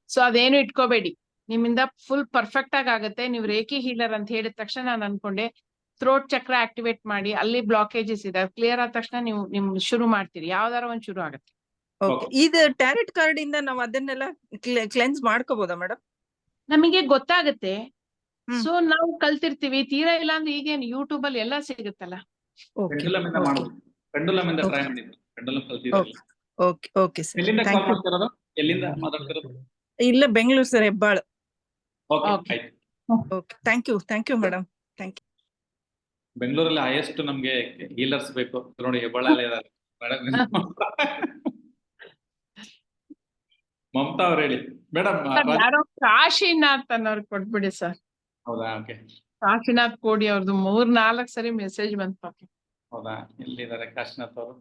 ಸೊ ಅದೇನು ಇಟ್ಕೋಬೇಡಿ, ನಿಮ್ಮಿಂದ ಫುಲ್ ಪರ್ಫೆಕ್ಟ್ ಆಗತ್ತೆ. ನೀವು ರೇಖಿ ಹೀಲರ್ ಅಂತ ಹೇಳಿದ ತಕ್ಷಣ ನಾನು ಅನ್ಕೊಂಡೆ ಥ್ರೋಟ್ ಚಕ್ರ ಆಕ್ಟಿವೇಟ್ ಮಾಡಿ, ಅಲ್ಲಿ ಬ್ಲಾಕೇಜಸ್ ಇದೆ, ಕ್ಲಿಯರ್ ಆದ ತಕ್ಷಣ ನೀವು ಶುರು ಮಾಡ್ತೀರಿ. ಯಾವ್ದಾರ ಒಂದ್ ಶುರು ಆಗತ್ತೆ. ಇದು ಟ್ಯಾರೆಟ್ ಕಾರ್ಡ್ ಇಂದ ನಾವು ಅದನ್ನೆಲ್ಲ ಕ್ಲೆನ್ಸ್ ಮಾಡ್ಕೋಬಹುದಾ ಮೇಡಮ್? ನಮಗೆ ಗೊತ್ತಾಗತ್ತೆ. ಸೊ ನಾವು ಕಲ್ತಿರ್ತೀವಿ. ತೀರಾ ಇಲ್ಲ ಅಂದ್ರೆ ಈಗೇನು ಯೂಟ್ಯೂಬ್ ಅಲ್ಲಿ ಎಲ್ಲ ಸಿಗುತ್ತಲ್ಲ. ಇಲ್ಲ, Bengaluru sir, Hebbal. Okay, thank you madam, thank you. ಬೆಂಗಳೂರಲ್ಲಿ ಹೈಯೆಸ್ಟ್ ನಮ್ಗೆ ಹೀಲರ್ಸ್ ಬೇಕು ನೋಡಿ, ಹೆಬ್ಬಾಳಲ್ಲಿ ಇದ್ದಾರೆ ಮೇಡಮ್. ಮಮತಾ ಅವ್ರು ಹೇಳಿ ಮೇಡಮ್. ಯಾರೋ ಕಾಶಿನಾಥ್ ಅನ್ನೋರು ಕೊಟ್ಬಿಡಿ ಸರ್. ಹೌದಾ? ಓಕೆ. ಕಾಶಿನಾಥ್ ಕೋಡಿ ಅವ್ರದ್ದು 3-4 ಸರಿ ಮೆಸೇಜ್ ಬಂತು ಪಾಪ. ಹೌದಾ? ಎಲ್ಲಿದ್ದಾರೆ ಕಾಶಿನಾಥ್ ಅವರು?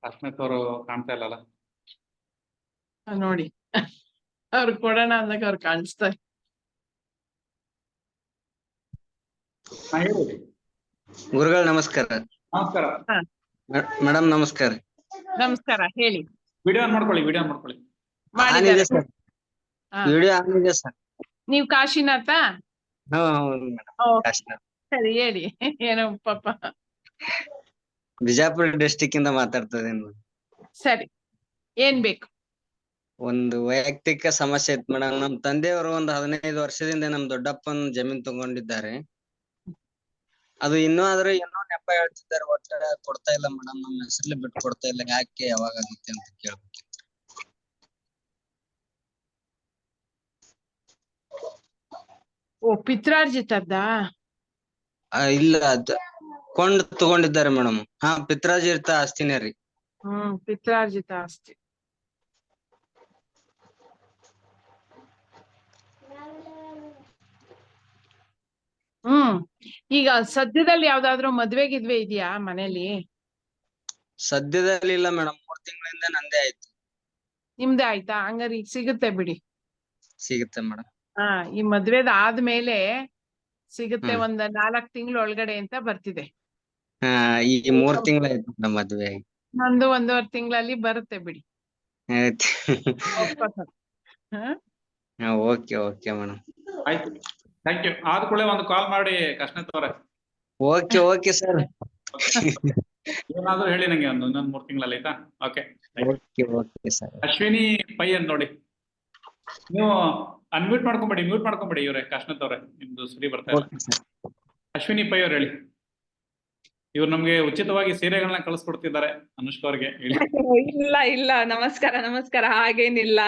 ಕಾಶಿನಾಥ್ ಅವರು ಕಾಣ್ತಾ ಇಲ್ಲಲ್ಲ ನೋಡಿ. ಅವ್ರು ಕೊಡೋಣ ಅಂದಾಗ ಅವ್ರು ಕಾಣಿಸ್ತಾರೆ. ಗುರುಗಳು ನಮಸ್ಕಾರ. ನಮಸ್ಕಾರ ಮೇಡಮ್ ನಮಸ್ಕಾರ. ನಮಸ್ಕಾರ, ಹೇಳಿ. ವಿಡಿಯೋ ಮಾಡ್ಕೊಳ್ಳಿ. ಆನಿದೆ ಸರ್, ವಿಡಿಯೋ ಆನಿದೆ ಸರ್. ನೀವು ಕಾಶಿನಾಥ? ಹೌದು ಮೇಡಮ್, ಕಾಶಿನಾಥ್. ಸರಿ, ಹೇಳಿ. ಏನೋ ಪಾಪ. ಬಿಜಾಪುರ ಡಿಸ್ಟಿಕ್ ಇಂದ ಮಾತಾಡ್ತಾ ಇದ್ದೀನಿ. ಸರಿ, ಏನ್ ಬೇಕು? ಒಂದು ವೈಯಕ್ತಿಕ ಸಮಸ್ಯೆ ಇತ್ತು ಮೇಡಮ್. ನಮ್ ತಂದೆಯವರು ಒಂದು 15 ವರ್ಷದಿಂದ ನಮ್ ದೊಡ್ಡಪ್ಪನ ಜಮೀನ್ ತಗೊಂಡಿದ್ದಾರೆ. ಅದು ಇನ್ನೂ ನೆಪ ಹೇಳ್ತಿದ್ದಾರೆ, ಒಟ್ಟ ಕೊಡ್ತಾ ಇಲ್ಲ ಮೇಡಮ್. ನಮ್ಮ ಹೆಸರಲ್ಲಿ ಬಿಟ್ಟು ಕೊಡ್ತಾ ಇಲ್ಲ. ಯಾಕೆ, ಯಾವಾಗ ಆಗುತ್ತೆ ಅಂತ ಕೇಳ್ಬೇಕಿತ್ತು. ಓ, ಪಿತ್ರಾರ್ಜಿತದ್ದ? ಇಲ್ಲ, ಅದ ಕೊಂಡು ತಗೊಂಡಿದ್ದಾರೆ ಮೇಡಮ್. ಹಾ, ಪಿತ್ರಾರ್ಜಿತ ಆಸ್ತಿನೇ ರೀ. ಪಿತ್ರಾರ್ಜಿತ ಆಸ್ತಿ. ಈಗ ಸದ್ಯದಲ್ಲಿ ಯಾವ್ದಾದ್ರು ಮದ್ವೆ ಇದೆಯಾ ಮನೇಲಿ? ಸದ್ಯದಲ್ಲಿ ಇಲ್ಲ ಮೇಡಮ್, 3 ತಿಂಗಳಿಂದ ನಂದೇ ಆಯ್ತು. ನಿಮ್ದೇ ಆಯ್ತಾ? ಹಂಗಾರೆ ಈಗ ಸಿಗುತ್ತೆ ಬಿಡಿ. ಸಿಗುತ್ತೆ ಮೇಡಮ್. ಈ ಮದ್ವೆದ ಆದ್ಮೇಲೆ ಸಿಗುತ್ತೆ. ಒಂದ್ 4 ತಿಂಗಳು ಒಳಗಡೆ ಅಂತ ಬರ್ತಿದೆ. ಈ 3 ತಿಂಗಳಾಯ್ತು ಮೇಡಮ್ ಮದ್ವೆ ಆಗಿ. ನಂದು 1.5 ತಿಂಗಳಲ್ಲಿ ಬರುತ್ತೆ ಬಿಡಿ. ಓಕೆ ಓಕೆ ಮೇಡಮ್, ಆಯ್ತು. Thank you. ಆದ ಕೂಡಲೇ ಒಂದು ಕಾಲ್ ಮಾಡಿ ಕಾಶಿನಾಥ್ ಅವರೇ. Okay sir. ಏನಾದ್ರು ಹೇಳಿ ನಂಗೆ, ಇನ್ನೊಂದು 3 ತಿಂಗಳಲ್ಲಿ ಆಯ್ತಾ? Okay sir. ಅಶ್ವಿನಿ ಪೈ ಅಂತ ನೋಡಿ, ನೀವು ಅನ್ಮ್ಯೂಟ್ ಮಾಡ್ಕೊಂಬೇಡಿ, ಮ್ಯೂಟ್ ಮಾಡ್ಕೊಂಬೇಡಿ. ಇವ್ರೆ ಕಾಶಿನಾಥ್ ಅವ್ರೆ, ನಿಮ್ದು ಸುರಿ ಬರ್ತಾ ಇಲ್ಲ. ಅಶ್ವಿನಿ ಪೈ ಅವ್ರು ಹೇಳಿ. ಇವ್ರು ನಮ್ಗೆ ಉಚಿತವಾಗಿ ಸೀರೆಗಳನ್ನ ಕಳಿಸ್ಕೊಡ್ತಿದ್ದಾರೆ ಅನುಷ್ಕಾ ಅವ್ರಿಗೆ. ಹೇಳಿ. ಇಲ್ಲ, ನಮಸ್ಕಾರ. ಹಾಗೇನಿಲ್ಲ.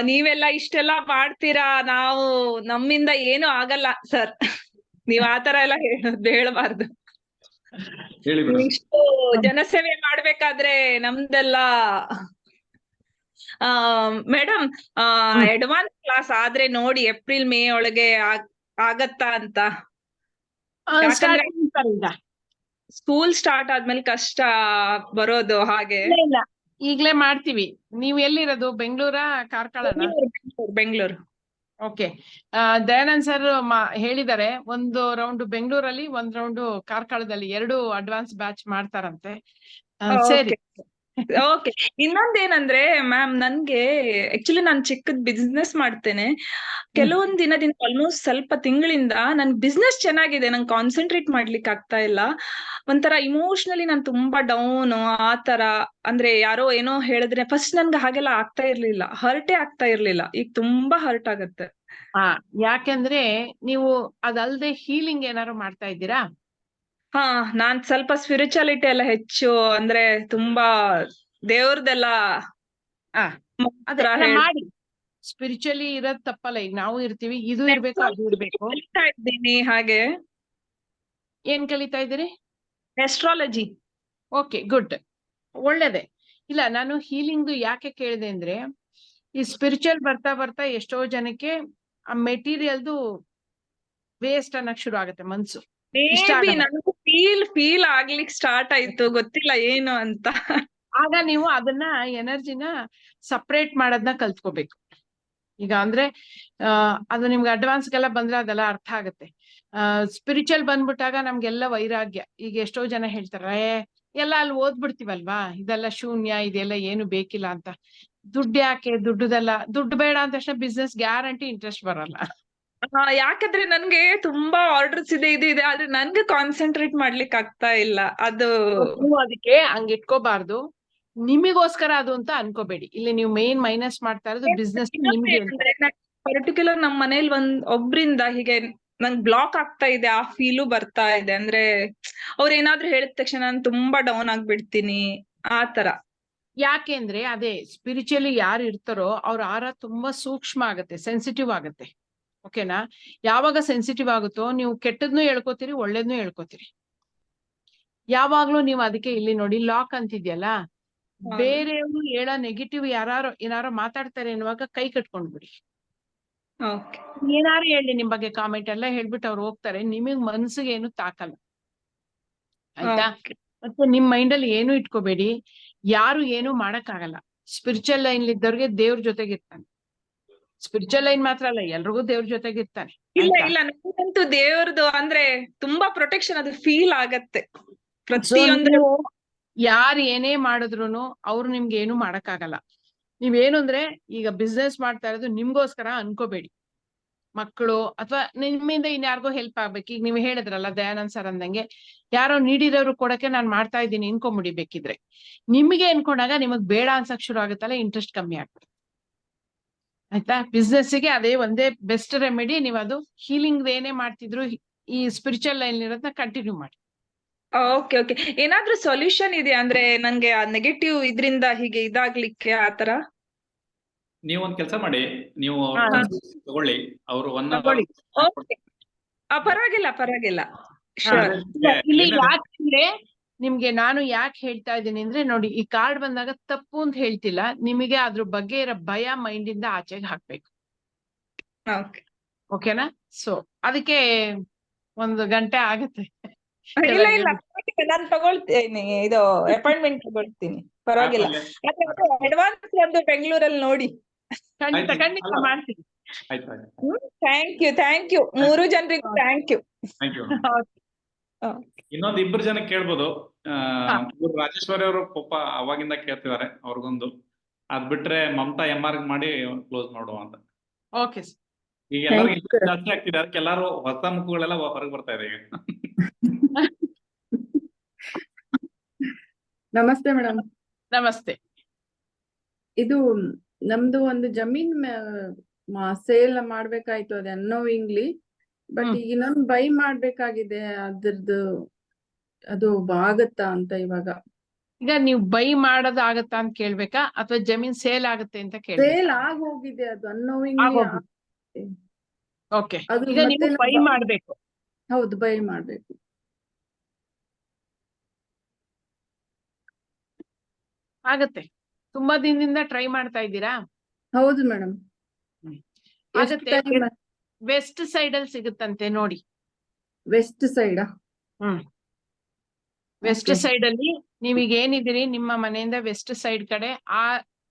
ನೀವೆಲ್ಲ ಇಷ್ಟೆಲ್ಲ ಮಾಡ್ತೀರಾ, ನಾವು ನಮ್ಮಿಂದ ಏನು ಆಗಲ್ಲ ಸರ್. ನೀವ್ ಆತರ ಎಲ್ಲ ಹೇಳಬಾರ್ದು. ಇಷ್ಟು ಜನಸೇವೆ ಮಾಡ್ಬೇಕಾದ್ರೆ ನಮ್ದೆಲ್ಲ ಮೇಡಮ್ ಅಡ್ವಾನ್ಸ್ ಕ್ಲಾಸ್ ಆದ್ರೆ ನೋಡಿ, ಏಪ್ರಿಲ್ ಮೇ ಒಳಗೆ ಆಗತ್ತಾ ಅಂತ. ಸ್ಕೂಲ್ ಸ್ಟಾರ್ಟ್ ಆದ್ಮೇಲೆ ಕಷ್ಟ ಬರೋದು. ಹಾಗೆ ಇಲ್ಲ, ಈಗ್ಲೇ ಮಾಡ್ತೀವಿ. ನೀವ್ ಎಲ್ಲಿರೋದು? ಬೆಂಗಳೂರಾ ಕಾರ್ಕಳನ? ಬೆಂಗಳೂರು. ಓಕೆ. ದಯಾನಂದ್ ಸರ್ ಹೇಳಿದ್ದಾರೆ, 1 ರೌಂಡ್ ಬೆಂಗಳೂರಲ್ಲಿ, 1 ರೌಂಡ್ ಕಾರ್ಕಳದಲ್ಲಿ 2 ಅಡ್ವಾನ್ಸ್ ಬ್ಯಾಚ್ ಮಾಡ್ತಾರಂತೆ. ಸರಿ. ಓಕೆ. ಇನ್ನೊಂದೇನಂದ್ರೆ ಮ್ಯಾಮ್, ನನ್ಗೆ ಆಕ್ಚುಲಿ ನಾನ್ ಚಿಕ್ಕದ್ ಬಿಸ್ನೆಸ್ ಮಾಡ್ತೇನೆ. ಕೆಲವೊಂದ್ ದಿನದಿಂದ ಆಲ್ಮೋಸ್ಟ್ ಸ್ವಲ್ಪ ತಿಂಗಳಿಂದ ನನ್ ಬಿಸ್ನೆಸ್ ಚೆನ್ನಾಗಿದೆ, ನಂಗೆ ಕಾನ್ಸಂಟ್ರೇಟ್ ಮಾಡ್ಲಿಕ್ಕೆ ಆಗ್ತಾ ಇಲ್ಲ. ಒಂಥರ ಇಮೋಷನಲಿ ನಾನ್ ತುಂಬಾ ಡೌನ್ ಆತರ. ಅಂದ್ರೆ ಯಾರೋ ಏನೋ ಹೇಳಿದ್ರೆ ಫಸ್ಟ್ ನನ್ಗೆ ಹಾಗೆಲ್ಲ ಆಗ್ತಾ ಇರ್ಲಿಲ್ಲ, ಹರ್ಟೇ ಆಗ್ತಾ ಇರ್ಲಿಲ್ಲ. ಈಗ ತುಂಬಾ ಹರ್ಟ್ ಆಗತ್ತೆ. ಯಾಕೆಂದ್ರೆ ನೀವು ಅದಲ್ದೆ ಹೀಲಿಂಗ್ ಏನಾದ್ರು ಮಾಡ್ತಾ ಇದ್ದೀರಾ? ನಾನ್ ಸ್ವಲ್ಪ ಸ್ಪಿರಿಚುಯಾಲಿಟಿ ಎಲ್ಲ ಹೆಚ್ಚು, ಅಂದ್ರೆ ತುಂಬಾ ದೇವ್ರದೆಲ್ಲ ಮಾಡಿ. ಸ್ಪಿರಿಚುಲಿ ಇರೋದ್ ತಪ್ಪಲ್ಲ. ಈಗ ನಾವು ಇರ್ತೀವಿ, ಇದು ಇರ್ಬೇಕು, ಅದು ಇರ್ಬೇಕು. ಇದ್ದೀನಿ. ಹಾಗೆ ಏನ್ ಕಲಿತಾ ಇದ್ದೀರಿ? ಎಸ್ಟ್ರಾಲಜಿ. ಓಕೆ, ಗುಡ್, ಒಳ್ಳೇದೇ. ಇಲ್ಲ, ನಾನು ಹೀಲಿಂಗ್ ಯಾಕೆ ಕೇಳಿದೆ ಅಂದ್ರೆ, ಈ ಸ್ಪಿರಿಚುವಲ್ ಬರ್ತಾ ಬರ್ತಾ ಎಷ್ಟೋ ಜನಕ್ಕೆ ಆ ಮೆಟೀರಿಯಲ್ದು ವೇಸ್ಟ್ ಅನ್ನಕ್ ಶುರು ಆಗತ್ತೆ ಮನ್ಸು. ನನಗೂ ಫೀಲ್ ಆಗ್ಲಿಕ್ಕೆ ಸ್ಟಾರ್ಟ್ ಆಯ್ತು, ಗೊತ್ತಿಲ್ಲ ಏನು ಅಂತ. ಆಗ ನೀವು ಅದನ್ನ ಎನರ್ಜಿನ ಸಪ್ರೇಟ್ ಮಾಡೋದನ್ನ ಕಲ್ತ್ಕೋಬೇಕು. ಈಗ ಅಂದ್ರೆ ಅದು ನಿಮ್ಗೆ ಅಡ್ವಾನ್ಸ್ಗೆಲ್ಲ ಬಂದ್ರೆ ಅದೆಲ್ಲ ಅರ್ಥ ಆಗತ್ತೆ. ಸ್ಪಿರಿಚುವಲ್ ಬಂದ್ಬಿಟ್ಟಾಗ ನಮ್ಗೆಲ್ಲ ವೈರಾಗ್ಯ. ಈಗ ಎಷ್ಟೋ ಜನ ಹೇಳ್ತಾರೆ, ಎಲ್ಲ ಅಲ್ಲಿ ಓದ್ಬಿಡ್ತೀವಲ್ವಾ, ಇದೆಲ್ಲ ಶೂನ್ಯ, ಇದೆಲ್ಲ ಏನು ಬೇಕಿಲ್ಲ ಅಂತ. ದುಡ್ಡು ಯಾಕೆ? ದುಡ್ಡು ಬೇಡ ಅಂದ ತಕ್ಷಣ ಬಿಸ್ನೆಸ್ ಗ್ಯಾರಂಟಿ ಇಂಟ್ರೆಸ್ಟ್ ಬರಲ್ಲ. ಯಾಕಂದ್ರೆ ನನ್ಗೆ ತುಂಬಾ ಆರ್ಡರ್ಸ್ ಇದೆ, ಆದ್ರೆ ನನ್ಗೆ ಕಾನ್ಸಂಟ್ರೇಟ್ ಮಾಡ್ಲಿಕ್ಕೆ ಆಗ್ತಾ ಇಲ್ಲ. ಅದು ನೀವು ಅದಕ್ಕೆ ಹಂಗ ಇಟ್ಕೋಬಾರ್ದು. ನಿಮಿಗೋಸ್ಕರ ಅದು ಅಂತ ಅನ್ಕೋಬೇಡಿ. ಇಲ್ಲಿ ನೀವು ಮೇನ್ ಮೈನಸ್ ಮಾಡ್ತಾ ಇರೋದು ಬಿಸ್ನೆಸ್ ನಿಮ್ಗೆ. ಪರ್ಟಿಕ್ಯುಲರ್ ನಮ್ ಮನೇಲಿ ಒಬ್ರಿಂದ ಹೀಗೆ ನಂಗೆ ಬ್ಲಾಕ್ ಆಗ್ತಾ ಇದೆ, ಆ ಫೀಲು ಬರ್ತಾ ಇದೆ. ಅಂದ್ರೆ ಅವ್ರ ಏನಾದ್ರು ಹೇಳಿದ ತಕ್ಷಣ ನಾನು ತುಂಬಾ ಡೌನ್ ಆಗ್ಬಿಡ್ತೀನಿ, ಆತರ. ಯಾಕೆಂದ್ರೆ ಅದೇ ಸ್ಪಿರಿಚುಯಲಿ ಯಾರು ಇರ್ತಾರೋ ಅವ್ರ ಆರ ತುಂಬಾ ಸೂಕ್ಷ್ಮ ಆಗತ್ತೆ, ಸೆನ್ಸಿಟಿವ್ ಆಗತ್ತೆ. ಓಕೆನಾ? ಯಾವಾಗ ಸೆನ್ಸಿಟಿವ್ ಆಗುತ್ತೋ ನೀವು ಕೆಟ್ಟದ್ನು ಹೇಳ್ಕೊತೀರಿ, ಒಳ್ಳೇದ್ನು ಹೇಳ್ಕೊತೀರಿ. ಯಾವಾಗ್ಲೂ ನೀವು ಅದಕ್ಕೆ ಇಲ್ಲಿ ನೋಡಿ ಲಾಕ್ ಅಂತಿದ್ಯಲ್ಲ, ಬೇರೆಯವರು ಹೇಳೋ ನೆಗೆಟಿವ್ ಏನಾರೋ ಮಾತಾಡ್ತಾರೆ ಅನ್ನುವಾಗ ಕೈ ಕಟ್ಕೊಂಡ್ಬಿಡಿ. ಏನಾರು ಹೇಳಿ ನಿಮ್ ಬಗ್ಗೆ ಕಾಮೆಂಟ್ ಎಲ್ಲ ಹೇಳ್ಬಿಟ್ಟು ಅವ್ರು ಹೋಗ್ತಾರೆ, ನಿಮಗ್ ಮನ್ಸಿಗೆ ಏನು ತಾಕಲ್ಲ. ಆಯ್ತಾ? ಮತ್ತೆ ನಿಮ್ ಮೈಂಡ್ ಅಲ್ಲಿ ಏನು ಇಟ್ಕೋಬೇಡಿ, ಯಾರು ಏನು ಮಾಡಕ್ ಆಗಲ್ಲ. ಸ್ಪಿರಿಚುವಲ್ ಲೈನ್ ಇದ್ದವ್ರಿಗೆ ದೇವ್ರ ಜೊತೆಗಿರ್ತಾನೆ. ಸ್ಪಿರಿಚುವಲ್ ಲೈನ್ ಮಾತ್ರ ಅಲ್ಲ, ಎಲ್ರಿಗೂ ದೇವ್ರ ಜೊತೆಗಿರ್ತಾನೆ. ಇಲ್ಲ ಇಲ್ಲ, ನನಗಂತೂ ದೇವ್ರದು ಅಂದ್ರೆ ತುಂಬಾ ಪ್ರೊಟೆಕ್ಷನ್ ಅದು ಫೀಲ್ ಆಗತ್ತೆ ಪ್ರತಿಯೊಂದು. ಯಾರು ಏನೇ ಮಾಡಿದ್ರು ಅವ್ರು ನಿಮ್ಗೆ ಏನು ಮಾಡಕ್ಕಾಗಲ್ಲ. ನೀವೇನು ಅಂದ್ರೆ ಈಗ ಬಿಸ್ನೆಸ್ ಮಾಡ್ತಾ ಇರೋದು ನಿಮ್ಗೋಸ್ಕರ ಅನ್ಕೋಬೇಡಿ. ಮಕ್ಕಳು ಅಥವಾ ನಿಮ್ಮಿಂದ ಇನ್ಯಾರಿಗೋ ಹೆಲ್ಪ್ ಆಗ್ಬೇಕು. ಈಗ ನೀವು ಹೇಳಿದ್ರಲ್ಲ ದಯಾನಂದ್ ಸರ್ ಅಂದಂಗೆ, ಯಾರೋ ನೀಡಿರೋರು ಕೊಡಕ್ಕೆ ನಾನ್ ಮಾಡ್ತಾ ಇದ್ದೀನಿ ಅನ್ಕೊಂಬಿಡಿ. ಬೇಕಿದ್ರೆ ನಿಮಗೆ ಅನ್ಕೊಂಡಾಗ ನಿಮಗ್ ಬೇಡ ಅನ್ಸಕ್ ಶುರು ಆಗುತ್ತಲ್ಲ, ಇಂಟ್ರೆಸ್ಟ್ ಕಮ್ಮಿ ಆಗ್ತದೆ. ಆಯ್ತಾ? ಬಿಸ್ನೆಸ್ಗೆ ಅದೇ ಒಂದೇ ಬೆಸ್ಟ್ ರೆಮಿಡಿ. ನೀವು ಅದು ಹೀಲಿಂಗ್ ಏನೇ ಮಾಡ್ತಿದ್ರು ಈ ಸ್ಪಿರಿಚುವಲ್ ಲೈನ್ ಇರೋದನ್ನ ಕಂಟಿನ್ಯೂ ಮಾಡಿ. ಓಕೆ ಓಕೆ, ಏನಾದ್ರೂ ಸೊಲ್ಯೂಷನ್ ಇದೆಯಾ ಅಂದ್ರೆ ನನ್ಗೆ ಆ ನೆಗೆಟಿವ್ ಇದ್ರಿಂದ ಹೀಗೆ ಇದಾಗ್ಲಿಕ್ಕೆ ಆತರ? ನೀವು ಒಂದ್ ಕೆಲಸ ಮಾಡಿ, ನೀವು ತಗೊಳ್ಳಿ, ಅವರು 1 ತಗೊಳ್ಳಿ. ಓಕೆ, ಪರವಾಗಿಲ್ಲ ಪರವಾಗಿಲ್ಲ. ಇಲ್ಲಿ ಯಾಕಂದ್ರೆ ನಿಮ್ಗೆ ನಾನು ಯಾಕೆ ಹೇಳ್ತಾ ಇದ್ದೀನಿ ಅಂದ್ರೆ, ನೋಡಿ ಈ ಕಾರ್ಡ್ ಬಂದಾಗ ತಪ್ಪು ಅಂತ ಹೇಳ್ತಿಲ್ಲ, ನಿಮಗೆ ಅದ್ರ ಬಗ್ಗೆ ಇರೋ ಭಯ ಮೈಂಡ್ ಇಂದ ಆಚೆಗೆ ಹಾಕ್ಬೇಕು. ಓಕೆನಾ? ಸೊ ಅದಕ್ಕೆ 1 ಗಂಟೆ ಆಗತ್ತೆ. ಇಲ್ಲ ಇಲ್ಲ, ನಾನು ತಗೊಳ್ತೀನಿ, ಇದು ಅಪಾಯಿಂಟ್ಮೆಂಟ್ ತಗೊಳ್ತೀನಿ, ಪರವಾಗಿಲ್ಲ. ಅಡ್ವಾನ್ಸ್ ಒಂದು ಬೆಂಗಳೂರಲ್ಲಿ ನೋಡಿ. ಖಂಡಿತ ಮಾಡ್ತೀನಿ. ಥ್ಯಾಂಕ್ ಯು 3 ಜನರಿಗೂ ಥ್ಯಾಂಕ್ ಯು. ಇನ್ನೊಂದು 2 ಜನ ಕೇಳ್ಬೋದು. ರಾಜೇಶ್ವರಿ ಅವರು ಪಾಪ ಅವಾಗಿಂದ ಕೇಳ್ತಿದ್ದಾರೆ, ಅವ್ರಿಗೊಂದು ಅದ್ ಬಿಟ್ರೆ ಮಮತಾ MR ಮಾಡಿ ಕ್ಲೋಸ್ ಮಾಡುವ ಅಂತ. ಓಕೆ, ಈಗ ಎಲ್ಲರಿಗೂ ಜಾಸ್ತಿ ಆಗ್ತಿದೆ, ಅದಕ್ಕೆ ಎಲ್ಲಾರು ಹೊಸ ಮುಖಗಳೆಲ್ಲ ಹೊರಗೆ ಬರ್ತಾ ಇದೆ ಈಗ. ನಮಸ್ತೆ ಮೇಡಮ್. ನಮಸ್ತೆ. ಇದು ನಮ್ದು ಒಂದು ಜಮೀನ್ ಸೇಲ್ ಮಾಡ್ಬೇಕಾಯ್ತು, ಅದು ಅನ್ನೋವಿಂಗ್ಲಿ. ಬಟ್ ಈಗ ಇನ್ನೊಂದು ಬೈ ಮಾಡ್ಬೇಕಾಗಿದೆ, ಅದ್ರದ್ದು ಅದು ಆಗತ್ತಾ ಅಂತ ಇವಾಗ. ಈಗ ನೀವು ಬೈ ಮಾಡೋದಾಗತ್ತಾ ಅಂತ ಕೇಳ್ಬೇಕಾ ಅಥವಾ ಜಮೀನ್ ಸೇಲ್ ಆಗುತ್ತೆ ಅಂತ ಸೇಲ್ ಆಗೋಗಿದೆ, ಅದು ಅನ್ನೋವಿಂಗ್ಲಿ. ಓಕೆ, ಈಗ ನೀವು ಬೈ ಮಾಡ್ಬೇಕು. ಹೌದು, ಬೈ ಮಾಡ್ಬೇಕು. ಆಗತ್ತೆ. ತುಂಬಾ ದಿನದಿಂದ ಟ್ರೈ ಮಾಡ್ತಾ ಇದ್ದೀರಾ? ಹೌದು ಮೇಡಮ್. ಆಗತ್ತೆ. ವೆಸ್ಟ್ ಸೈಡ್ ಅಲ್ಲಿ ಸಿಗುತ್ತಂತೆ ನೋಡಿ. West side? ವೆಸ್ಟ್ ಸೈಡ್ ಅಲ್ಲಿ ನೀವೀಗ ಏನಿದ್ದೀರಿ, ನಿಮ್ಮ ಮನೆಯಿಂದ ವೆಸ್ಟ್ ಸೈಡ್ ಕಡೆ ಆ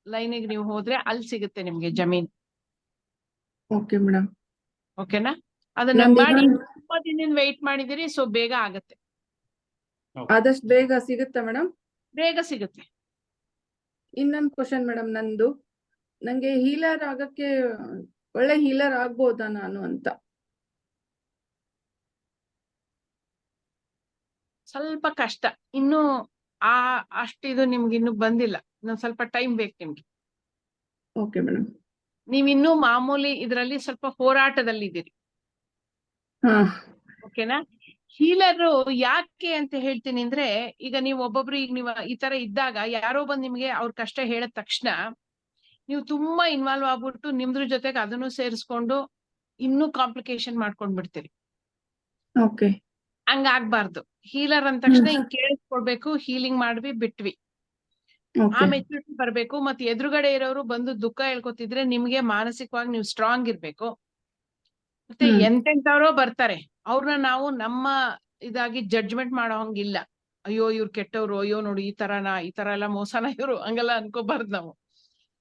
ಲೈನಿಗೆ ನೀವು ಹೋದ್ರೆ ಅಲ್ಲಿ ಸಿಗುತ್ತೆ ನಿಮ್ಗೆ ಜಮೀನ್. Okay madam. ಓಕೆನಾ? ಅದನ್ನ ಮಾಡಿ ತುಂಬಾ ದಿನದಿಂದ ವೆಯ್ಟ್ ಮಾಡಿದಿರಿ, ಸೊ ಬೇಗ ಆಗತ್ತೆ. ಆದಷ್ಟು ಬೇಗ ಸಿಗುತ್ತಾ ಮೇಡಮ್? ಬೇಗ ಸಿಗುತ್ತೆ. ಇನ್ನೊಂದು ಕ್ವಶನ್ ಮೇಡಮ್ ನಂದು, ನಂಗೆ ಹೀಲರ್ ಆಗಕ್ಕೆ ಒಳ್ಳೆ ಹೀಲರ್ ಆಗ್ಬೋದಾ ನಾನು ಅಂತ? ಸ್ವಲ್ಪ ಕಷ್ಟ, ಇನ್ನು ಅಷ್ಟಿದು ನಿಮ್ಗೆ ಇನ್ನು ಬಂದಿಲ್ಲ, ಇನ್ನೊಂದ್ ಸ್ವಲ್ಪ ಟೈಮ್ ಬೇಕು ನಿಮ್ಗೆ. Okay madam. ನೀವಿನ್ನೂ ಮಾಮೂಲಿ ಇದರಲ್ಲಿ ಸ್ವಲ್ಪ ಹೋರಾಟದಲ್ಲಿದ್ದೀರಿ. ಓಕೆನಾ? ಹೀಲರು ಯಾಕೆ ಅಂತ ಹೇಳ್ತೀನಿ ಅಂದ್ರೆ, ಈಗ ನೀವು ಒಬ್ಬೊಬ್ರು ಈಗ ನೀವು ಈ ತರ ಇದ್ದಾಗ ಯಾರೋ ಬಂದ್ ನಿಮ್ಗೆ ಅವ್ರ ಕಷ್ಟ ಹೇಳಿದ ತಕ್ಷಣ ನೀವು ತುಂಬಾ ಇನ್ವಾಲ್ವ್ ಆಗ್ಬಿಟ್ಟು ನಿಮ್ದ್ರ ಜೊತೆಗೆ ಅದನ್ನು ಸೇರಿಸ್ಕೊಂಡು ಇನ್ನೂ ಕಾಂಪ್ಲಿಕೇಶನ್ ಮಾಡ್ಕೊಂಡ್ ಬಿಡ್ತೀರಿ. ಓಕೆ, ಹಂಗಾಗ್ಬಾರ್ದು. ಹೀಲರ್ ಅಂದ ತಕ್ಷಣ ಹಿಂಗ್ ಕೇಳಿಸ್ಕೊಡ್ಬೇಕು, ಹೀಲಿಂಗ್ ಮಾಡ್ವಿ ಬಿಟ್ವಿ, ಆ ಮೆಚುರಿಟಿ ಬರ್ಬೇಕು. ಮತ್ತೆ ಎದುರುಗಡೆ ಇರೋರು ಬಂದು ದುಃಖ ಹೇಳ್ಕೊತಿದ್ರೆ ನಿಮ್ಗೆ ಮಾನಸಿಕವಾಗಿ ನೀವು ಸ್ಟ್ರಾಂಗ್ ಇರ್ಬೇಕು. ಮತ್ತೆ ಎಂತೆಂತವ್ರೋ ಬರ್ತಾರೆ, ಅವ್ರನ್ನ ನಾವು ನಮ್ಮ ಇದಾಗಿ ಜಡ್ಜ್ಮೆಂಟ್ ಮಾಡೋ ಹಂಗಿಲ್ಲ. ಅಯ್ಯೋ ಇವ್ರು ಕೆಟ್ಟವ್ರು, ಅಯ್ಯೋ ನೋಡಿ ಈ ತರ ಎಲ್ಲ ಮೋಸನ ಇವ್ರು, ಹಂಗೆಲ್ಲ ಅನ್ಕೋಬಾರ್ದು.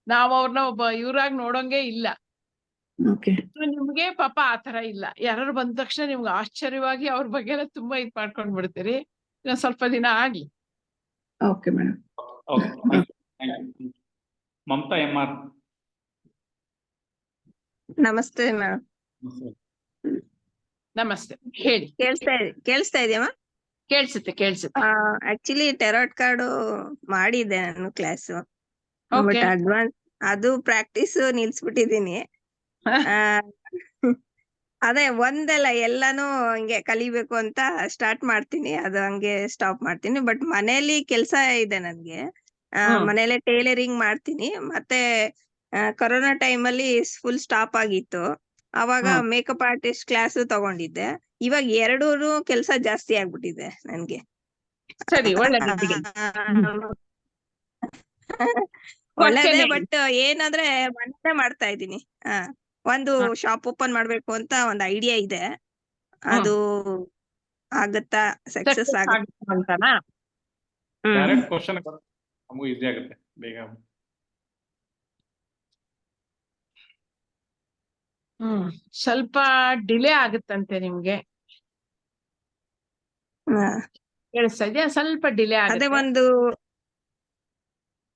ನಾವು ಅವ್ರನ್ನ ಒಬ್ಬ ಇವ್ರಾಗಿ ನೋಡೋಂಗೆ ಇಲ್ಲ. ನಿಮ್ಗೆ ಪಾಪ ಆತರ ಇಲ್ಲ. ಯಾರು ಬಂದ ತಕ್ಷಣ ನಿಮ್ಗೆ ಆಶ್ಚರ್ಯವಾಗಿ ಅವ್ರ ಬಗ್ಗೆ ಎಲ್ಲ ತುಂಬಾ ಇದ್ ಮಾಡ್ಕೊಂಡ್ ಬಿಡ್ತೀರಿ. ಇನ್ನೊಂದ್ ಸ್ವಲ್ಪ ದಿನ ಆಗ್ಲಿ. Okay madam. ಮಮತಾ MR. ನಮಸ್ತೆ ಮೇಡಮ್. ನಮಸ್ತೆ, ಹೇಳಿ. ಕೇಳಿಸ್ತಾ ಇದೆಯಮ್ಮ? ಕೇಳಿಸುತ್ತೆ. ಆಕ್ಚುಲಿ ಟೆರಾಟ್ ಕಾರ್ಡ್ ಮಾಡಿದ್ದೆ ನಾನು ಕ್ಲಾಸ್, ಬಟ್ ಅಡ್ವಾನ್ಸ್ ಅದು ಪ್ರಾಕ್ಟೀಸ್ ನಿಲ್ಸ್ಬಿಟ್ಟಿದೀನಿ. ಅದೇ ಒಂದಲ್ಲ ಎಲ್ಲಾನು ಹಿಂಗೆ ಕಲಿಬೇಕು ಅಂತ ಸ್ಟಾರ್ಟ್ ಮಾಡ್ತೀನಿ, ಅದು ಹಂಗೆ ಸ್ಟಾಪ್ ಮಾಡ್ತೀನಿ. ಬಟ್ ಮನೇಲಿ ಕೆಲ್ಸ ಇದೆ ನನ್ಗೆ, ಮನೇಲೆ ಟೈಲರಿಂಗ್ ಮಾಡ್ತೀನಿ. ಮತ್ತೆ ಕೊರೋನಾ ಟೈಮಲ್ಲಿ ಫುಲ್ ಸ್ಟಾಪ್ ಆಗಿತ್ತು. ಅವಾಗ ಮೇಕಪ್ ಆರ್ಟಿಸ್ಟ್ ಕ್ಲಾಸ್ ತಗೊಂಡಿದ್ದೆ. ಇವಾಗ ಎರಡೂನು ಕೆಲಸ ಜಾಸ್ತಿ ಆಗ್ಬಿಟ್ಟಿದೆ ನನ್ಗೆ. ಸರಿ, ಒಳ್ಳೇದು ಬಿಡಿ. ಒಳ್ಳೇದೇ, ಬಟ್ ಏನಂದ್ರೆ ಮನೆ ಮಾಡ್ತಾ ಇದ್ದೀನಿ. ಒಂದು ಶಾಪ್ ಓಪನ್ ಮಾಡ್ಬೇಕು ಅಂತ ಒಂದು ಐಡಿಯಾ ಇದೆ. ಅದು ಆಗುತ್ತಾ, ಸಕ್ಸಸ್ ಆಗುತ್ತಾ ಅಂತನಾ? ಡೈರೆಕ್ಟ್ ಕ್ವಶನ್ ನಮಗೂ ಈಸಿ ಆಗುತ್ತೆ ಬೇಗ. ಸ್ವಲ್ಪ ಡಿಲೇ ಆಗುತ್ತಂತೆ ನಿಮ್ಗೆ. ಕೇಳಿಸ್ತಾ ಇದೆಯಾ? ಸ್ವಲ್ಪ ಡಿಲೇ ಅದೇ ಆಗುತ್ತೆ. ಒಂದು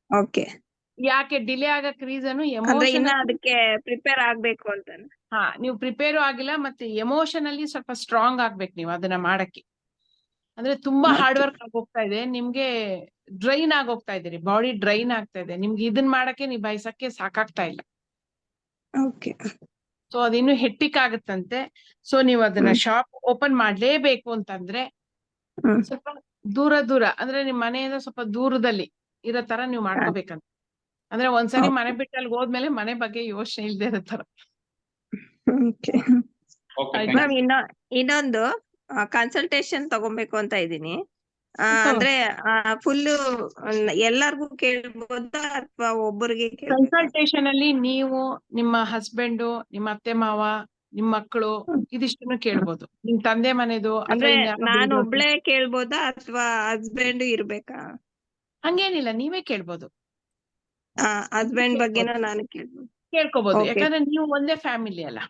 ಓಕೆ. ಯಾಕೆ ಡಿಲೇ ಆಗಕ್ ರೀಸನ್ ಅಂದ್ರೆ ಎಮೋಷನ್. ಇನ್ನ ಅದಕ್ಕೆ ಪ್ರಿಪೇರ್ ಆಗ್ಬೇಕು ಅಂತ. ನೀವು ಪ್ರಿಪೇರು ಆಗಿಲ್ಲ, ಮತ್ತೆ ಎಮೋಷನಲಿ ಸ್ವಲ್ಪ ಸ್ಟ್ರಾಂಗ್ ಆಗ್ಬೇಕು ನೀವು ಅದನ್ನ ಮಾಡಕ್ಕೆ. ಅಂದ್ರೆ ತುಂಬಾ ಹಾರ್ಡ್ ವರ್ಕ್ ಆಗೋಗ್ತಾ ಇದೆ ನಿಮ್ಗೆ, ಡ್ರೈನ್ ಆಗೋಗ್ತಾ ಇದೀರಿ, ಬಾಡಿ ಡ್ರೈನ್ ಆಗ್ತಾ ಇದೆ ನಿಮ್ಗೆ. ಇದನ್ ಮಾಡಕ್ಕೆ ನಿಭಾಯಿಸಕ್ಕೆ ಸಾಕಾಗ್ತಾ ಇಲ್ಲ. ಓಕೆ. ಸೊ ಅದಿನ್ನು ಹೆಟ್ಟಿಕ್ ಆಗುತ್ತಂತೆ. ಸೊ ನೀವು ಅದನ್ನ ಶಾಪ್ ಓಪನ್ ಮಾಡ್ಲೇಬೇಕು ಅಂತಂದ್ರೆ ಸ್ವಲ್ಪ ದೂರ ಅಂದ್ರೆ ನಿಮ್ ಮನೆಯಿಂದ ಸ್ವಲ್ಪ ದೂರದಲ್ಲಿ ಇರೋ ತರ ನೀವು ಮಾಡ್ಕೋಬೇಕಂತ. ಅಂದ್ರೆ ಒಂದ್ಸರಿ ಮನೆ ಬಿಟ್ಟು ಅಲ್ಲಿ ಹೋದ್ಮೇಲೆ ಮನೆ ಬಗ್ಗೆ ಯೋಚನೆ ಇಲ್ದೇ ಇರೋ ತರ. ಮ್ಯಾಮ್ ಇನ್ನೊಂದು ಕನ್ಸಲ್ಟೇಷನ್ ತಗೊಬೇಕು ಅಂತ ಇದ್ದೀನಿ. ಅಂದ್ರೆ ಫುಲ್ ಎಲ್ಲಾರ್ಗು ಕೇಳ್ಬೋದಾ ಅಥವಾ ಒಬ್ಬರಿಗೆ? ಕನ್ಸಲ್ಟೇಷನ್ ಅಲ್ಲಿ ನೀವು, ನಿಮ್ಮ ಹಸ್ಬೆಂಡು, ನಿಮ್ಮ ಅತ್ತೆ ಮಾವ, ನಿಮ್ ಮಕ್ಕಳು ಇದಿಷ್ಟನ್ನು ಕೇಳ್ಬೋದು. ನಿಮ್ ತಂದೆ ಮನೆದು ಅಂದ್ರೆ ನಾನು ಒಬ್ಳೇ ಕೇಳ್ಬೋದಾ ಅಥವಾ ಹಸ್ಬೆಂಡ್ ಇರ್ಬೇಕಾ? ಹಂಗೇನಿಲ್ಲ, ನೀವೇ ಕೇಳ್ಬೋದು. ಹಸ್ಬೆಂಡ್ ಬಗ್ಗೆನೂ ನಾನು ಕೇಳ್ಕೋಬಹುದು, ಯಾಕಂದ್ರೆ ನೀವು ಒಂದೇ ಫ್ಯಾಮಿಲಿ ಅಲ್ಲ.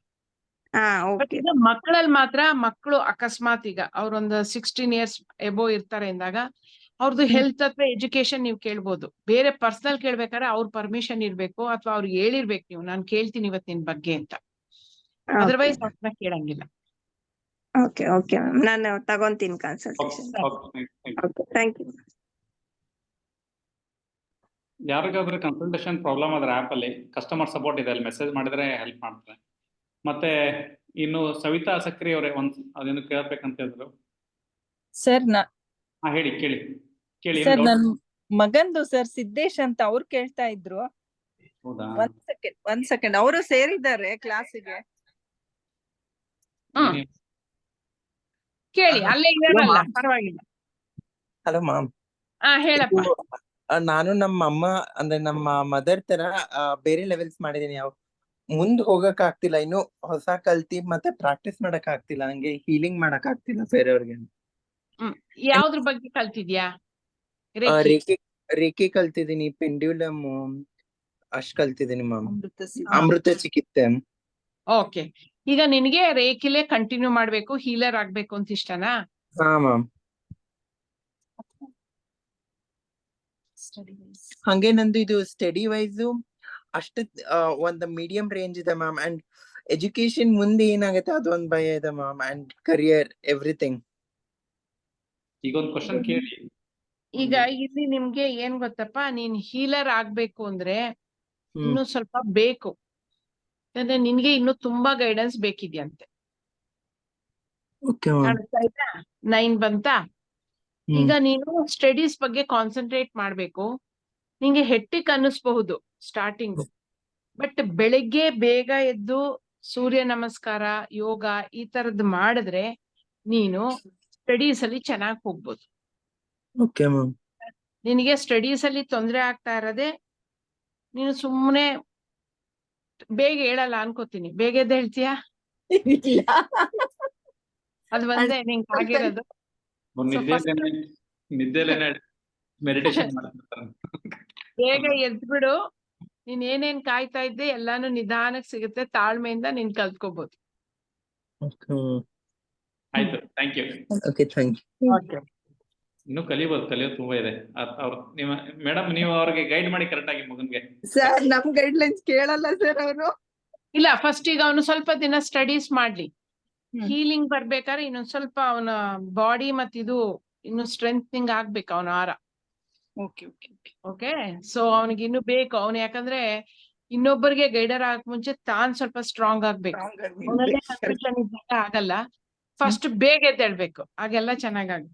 ಮಕ್ಕಳಲ್ಲಿ ಮಾತ್ರ, ಮಕ್ಕಳು ಅಕಸ್ಮಾತ್ ಈಗ ಅವ್ರೊಂದು 16 years ಎಬೋ ಇರ್ತಾರೆ ಅಂದಾಗ ಅವ್ರದ್ದು ಹೆಲ್ತ್ ಅಥವಾ ಎಜುಕೇಶನ್ ನೀವು ಕೇಳ್ಬೋದು. ಬೇರೆ ಪರ್ಸನಲ್ ಕೇಳ್ಬೇಕಾದ್ರೆ ಅವ್ರ ಪರ್ಮಿಷನ್ ಇರ್ಬೇಕು, ಅಥವಾ ಅವ್ರಿಗೆ ಹೇಳಿರ್ಬೇಕು ನೀವು, ನಾನು ಕೇಳ್ತೀನಿ ಇವತ್ತು ನಿನ್ ಬಗ್ಗೆ ಅಂತ. ಅದರ್ವೈಸ್ ಅವ್ರನ್ನ ಕೇಳಂಗಿಲ್ಲ. ಓಕೆ ಓಕೆ ಮ್ಯಾಮ್, ನಾನು ತಗೊಂತೀನಿ ಕನ್ಸಲ್ಟೇಷನ್. Thank you. ಯಾರಿಗಾದ್ರೂ ಕನ್ಸಲ್ಟೇಷನ್ ಪ್ರಾಬ್ಲಮ್ ಆದ್ರೆ ಆಪ್ ಅಲ್ಲಿ ಕಸ್ಟಮರ್ ಸಪೋರ್ಟ್ ಇದೆ, ಅಲ್ಲಿ ಮೆಸೇಜ್ ಮಾಡಿದ್ರೆ ಹೆಲ್ಪ್ ಮಾಡ್ತಾರೆ. ಮತ್ತೆ ಇನ್ನು ಸವಿತಾ ಸಕ್ರಿ ಅವರೇ ಅದೇನು ಕೇಳಬೇಕಂತ ಹೇಳಿದ್ರು ಸರ್. ಹೇಳಿ, ಕೇಳಿ. ಸರ್ ನನ್ ಮಗಂದು ಸರ್ ಸಿದ್ದೇಶ್ ಅಂತ ಅವ್ರು ಕೇಳ್ತಾ ಇದ್ರು. ಹೌದಾ? ಒಂದ್ ಸೆಕೆಂಡ್ ಅವರು ಸೇರಿದ್ದಾರೆ ಕ್ಲಾಸಿಗೆ. ಕೇಳಿ, ಅಲ್ಲೇ ಇದಾರಲ್ಲ, ಪರವಾಗಿಲ್ಲ. Hello ma'am. ಹೇಳಪ್ಪ. ನಾನು ನಮ್ಮ ಅಮ್ಮ ಅಂದ್ರೆ ನಮ್ಮ ಮದರ್ ತರ ಬೇರೆ ಲೆವೆಲ್ಸ್ ಮಾಡಿದೀನಿ. ಮುಂದ್ ಹೋಗಕ್ ಆಗ್ತಿಲ್ಲ, ಇನ್ನು ಹೊಸ ಕಲ್ತಿ ಮತ್ತೆ ಪ್ರಾಕ್ಟೀಸ್ ಮಾಡಕ್ ಆಗ್ತಿಲ್ಲ, ನಂಗೆ ಹೀಲಿಂಗ್ ಮಾಡಕ್ ಆಗ್ತಿಲ್ಲ ಬೇರೆಯವ್ರಿಗೆ. ಯಾವ್ದ್ರ ಬಗ್ಗೆ ಕಲ್ತಿದ್ಯಾ? ರೇಖೆ ಕಲ್ತಿದೀನಿ, ಪೆಂಡ್ಯುಲಮ್ ಅಷ್ಟ್ ಕಲ್ತಿದೀನಿ ಮ್ಯಾಮ್. ಅಮೃತ ಚಿಕಿತ್ಸೆ. ಓಕೆ. ಈಗ ನಿನಗೆ ರೇಖಿಲೆ ಕಂಟಿನ್ಯೂ ಮಾಡ್ಬೇಕು, ಹೀಲರ್ ಆಗ್ಬೇಕು ಅಂತ ಇಷ್ಟನಾ? ಹಾ ಮ್ಯಾಮ್. ಹಂಗೆ ನಂದು ಇದು ಸ್ಟಡಿ ವೈಸ್ ಅಷ್ಟ ಒಂದ್ ಮೀಡಿಯಂ ರೇಂಜ್ ಇದೆ ಮ್ಯಾಮ್. ಅಂಡ್ ಎಜುಕೇಶನ್ ಮುಂದೆ ಏನಾಗುತ್ತೆ ಅದೊಂದ್ ಭಯ ಇದೆ ಮ್ಯಾಮ್. And career everything. ಈಗ ಒಂದು ಕ್ವಶನ್ ಕೇಳಿ. ಈಗ ಇಲ್ಲಿ ನಿಮ್ಗೆ ಏನ್ ಗೊತ್ತಪ್ಪ, ನೀನ್ ಹೀಲರ್ ಆಗ್ಬೇಕು ಅಂದ್ರೆ ಇನ್ನು ಸ್ವಲ್ಪ ಬೇಕು. ಅಂದ್ರೆ ನಿನ್ಗೆ ಇನ್ನು ತುಂಬಾ ಗೈಡೆನ್ಸ್ ಬೇಕಿದ್ಯಂತೆ. 9 ಬಂತ. ಈಗ ನೀನು ಸ್ಟಡೀಸ್ ಬಗ್ಗೆ ಕಾನ್ಸಂಟ್ರೇಟ್ ಮಾಡ್ಬೇಕು. ನಿಂಗೆ ಹೆಟ್ಟಿಕ್ ಅನ್ನಿಸ್ಬಹುದು ಸ್ಟಾರ್ಟಿಂಗು, ಬಟ್ ಬೆಳಿಗ್ಗೆ ಬೇಗ ಎದ್ದು ಸೂರ್ಯ ನಮಸ್ಕಾರ, ಯೋಗ ಈ ತರದ್ ಮಾಡಿದ್ರೆ ನೀನು ಸ್ಟಡೀಸ್ ಅಲ್ಲಿ ಚೆನ್ನಾಗಿ ಹೋಗ್ಬೋದು. ನಿನಗೆ ಸ್ಟಡೀಸ್ ಅಲ್ಲಿ ತೊಂದರೆ ಆಗ್ತಾ ಇರೋದೇ ನೀನು ಸುಮ್ಮನೆ ಬೇಗ ಹೇಳಲ್ಲ ಅನ್ಕೋತೀನಿ. ಬೇಗ ಎದ್ದು ಹೇಳ್ತೀಯಾ? ಅದು ಒಂದೇ ನಿಂಗೆ ಆಗಿರೋದು. ನಿದ್ದೆಲೇನೆ ಮೆಡಿಟೇಷನ್ ಮಾಡ್ತಾರೆ. ಬೇಗ ಎದ್ಬಿಡು. ನೀನ್ ಏನೇನ್ ಕಾಯ್ತಾ ಇದ್ದೆ ಎಲ್ಲಾನು ನಿಧಾನಕ್ಕೆ ಸಿಗುತ್ತೆ. ತಾಳ್ಮೆಯಿಂದ ನೀನ್ ಕಲ್ತ್ಕೋಬಹುದು. ಆಯ್ತು, ಥ್ಯಾಂಕ್ ಯು. ಇನ್ನು ಕಲಿಯೋದು ತುಂಬಾ ಇದೆ. ಮೇಡಮ್ ನೀವು ಅವ್ರಿಗೆ ಗೈಡ್ ಮಾಡಿ ಕರೆಕ್ಟ್ ಆಗಿ ಮಗನ್ಗೆ. ಸರ್ ನಮ್ ಗೈಡ್ ಲೈನ್ಸ್ ಕೇಳಲ್ಲ ಸರ್ ಅವರು. ಇಲ್ಲ, ಫಸ್ಟ್ ಈಗ ಅವನು ಸ್ವಲ್ಪ ದಿನ ಸ್ಟಡೀಸ್ ಮಾಡ್ಲಿ. ಹೀಲಿಂಗ್ ಬರ್ಬೇಕಾದ್ರೆ ಇನ್ನೊಂದ್ ಸ್ವಲ್ಪ ಅವನ ಬಾಡಿ ಮತ್ ಇದು ಇನ್ನು ಸ್ಟ್ರೆಂಥನಿಂಗ್ ಆಗ್ಬೇಕು ಅವನ ಆರ. ಓಕೆ. ಸೊ ಅವನಿಗೆ ಇನ್ನು ಬೇಕು. ಅವನು ಯಾಕಂದ್ರೆ ಇನ್ನೊಬ್ಬರಿಗೆ ಗೈಡರ್ ಆಗಕ್ ಮುಂಚೆ ತಾನ್ ಸ್ವಲ್ಪ ಸ್ಟ್ರಾಂಗ್ ಆಗ್ಬೇಕು. ಆಗಲ್ಲ. ಫಸ್ಟ್ ಬೇಗ ಎದ್ದೇಳ್ಬೇಕು, ಆಗೆಲ್ಲ ಚೆನ್ನಾಗಾಗಿ.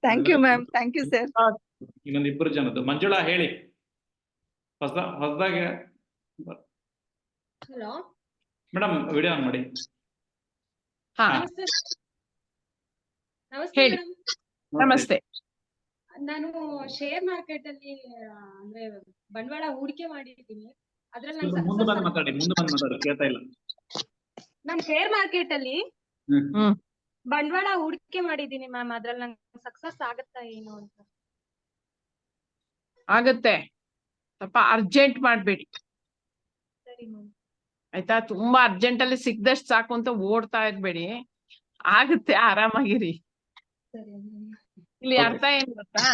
Thank you ma'am. Thank you sir. ಇನ್ನೊಂದು ಇಬ್ಬರು ಜನದ್ದು. ಮಂಜುಳಾ ಹೇಳಿ, ಹೊಸದಾಗಿ ಹಲೋ ಮೇಡಮ್ ವಿಡಿಯೋ ಆನ್ ಮಾಡಿ. ಹಾ ನಮಸ್ತೆ ನಮಸ್ತೆ ಹೇಳಿ. ಮೇಡಮ್. ನಮಸ್ತೆ. ನಾನು ಶೇರ್ ಮಾರ್ಕೆಟ್ ಅಲ್ಲಿ ಅಂದ್ರೆ ಬಂಡವಾಳ ಹೂಡಿಕೆ ಮಾಡಿದ್ದೀನಿ. ಅದ್ರಲ್ಲಿ ನಾನು ಮುಂದೆ ಬಂದು ಸಕ್ಸಸ್ ಮಾತಾಡಿ, ಕೇಳ್ತಾ ಇಲ್ಲ. ನಾನು ಶೇರ್ ಮಾರ್ಕೆಟ್ ಅಲ್ಲಿ ಹ್ಮ್ ಬಂಡವಾಳ ಹೂಡಿಕೆ ಮಾಡಿದ್ದೀನಿ ಮ್ಯಾಮ್. ಅದ್ರಲ್ಲಿ ನಂಗೆ ಸಕ್ಸಸ್ ಆಗತ್ತಾ ಏನು ಅಂತ? ಆಗತ್ತೆ, ಸ್ವಲ್ಪ ಅರ್ಜೆಂಟ್ ಮಾಡ್ಬೇಡಿ ಸರಿ ಮ್ಯಾಮ್. ಆಯ್ತಾ. ತುಂಬಾ ಅರ್ಜೆಂಟ್ ಅಲ್ಲಿ ಸಿಕ್ದಷ್ಟು ಸಾಕು ಅಂತ ಓಡ್ತಾ ಇರ್ಬೇಡಿ, ಆಗುತ್ತೆ, ಆರಾಮಾಗಿರಿ. ಸರಿ ಮ್ಯಾಮ್. ಇಲ್ಲಿ ಅರ್ಥ ಏನ್ ಗೊತ್ತಾ,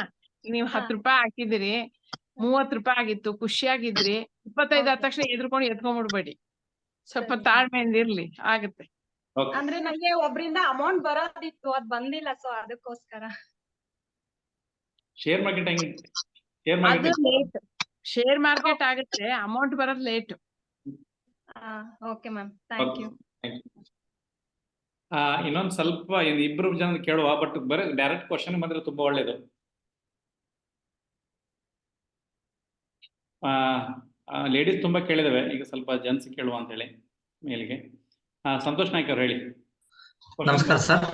ನೀವ್ 10 ರೂಪಾಯಿ ಹಾಕಿದಿರಿ, 30 ರೂಪಾಯಿ ಆಗಿತ್ತು, ಖುಷಿಯಾಗಿದ್ರಿ, 25 ಆದ ತಕ್ಷಣ ಎದ್ರುಕೊಂಡು ಎತ್ಕೊಂಡ್ಬಿಡ್ಬೇಡಿ, ಸ್ವಲ್ಪ ತಾಳ್ಮೆಯಿಂದ ಇರ್ಲಿ, ಆಗುತ್ತೆ. ಅಂದ್ರೆ ನಂಗೆ ಒಬ್ರಿಂದ ಅಮೌಂಟ್ ಬರೋದಿತ್ತು, ಅದ್ ಬಂದಿಲ್ಲ, ಸೊ ಅದಕ್ಕೋಸ್ಕರ. ಶೇರ್ ಮಾರ್ಕೆಟ್ ಹೆಂಗ್? ಅದು ಲೇಟ್, ಶೇರ್ ಮಾರ್ಕೆಟ್ ಆಗುತ್ತೆ, ಅಮೌಂಟ್ ಬರೋದು late. Okay ma'am, thank you. ಇನ್ನೊಂದ್ ಸ್ವಲ್ಪ ಇಬ್ರು ಜನ ಕೇಳುವ, ಬಟ್ ಬರೀ ಡೈರೆಕ್ಟ್ ಕ್ವಶನ್ ಬಂದ್ರೆ ತುಂಬಾ ಒಳ್ಳೇದು. ಲೇಡೀಸ್ ತುಂಬಾ ಕೇಳಿದಾವೆ, ಈಗ ಸ್ವಲ್ಪ ಜೆಂಟ್ಸ್ ಕೇಳುವ ಅಂತ ಹೇಳಿ ಮೇಲ್ಗೆ. ಸಂತೋಷ್ ನಾಯ್ಕ ಅವ್ರು ಹೇಳಿ. ನಮಸ್ಕಾರ ಸರ್.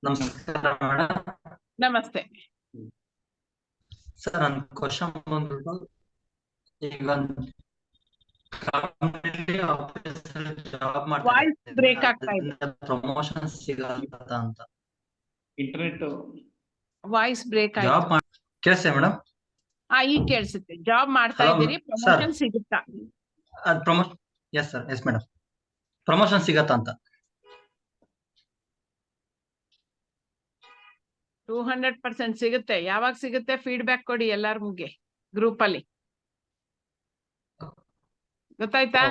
ನಮಸ್ಕಾರ ಮೇಡಮ್. ನಮಸ್ತೆ ಸರ್. ನನ್ನ ಕ್ವಶನ್ ಬಂದ್ಬಿಟ್ಟು, ಈಗ ಜಾಬ್ ಮಾಡ್ತಾ ಬ್ರೇಕ್ ಆಗ್ತಾ ಇದೆ, ಪ್ರಮೋಷನ್ ಸಿಗತ್ತ ಅಂತ. ಇಂಟರ್ನೆಟ್ ವಾಯ್ಸ್ ಬ್ರೇಕ್ ಆಯ್ತು. ಜಾಬ್ ಕೇಳಿಸ್ತೆ ಮೇಡಮ್? ಈಗ ಕೇಳಿಸುತ್ತೆ. ಜಾಬ್ ಮಾಡ್ತಾ ಇದ್ದೀರಿ, ಪ್ರಮೋಷನ್ ಸಿಗುತ್ತಾ? ಅದ್ promotion, yes sir, yes madam, promotion ಸಿಗತ್ತಾ ಅಂತ. 200% ಸಿಗುತ್ತೆ. ಯಾವಾಗ ಸಿಗುತ್ತೆ ಫೀಡ್ಬ್ಯಾಕ್ ಕೊಡಿ ಎಲ್ಲಾರ್ಗೆ ಗ್ರೂಪ್ ಅಲ್ಲಿ, ಗೊತ್ತಾಯ್ತಾ?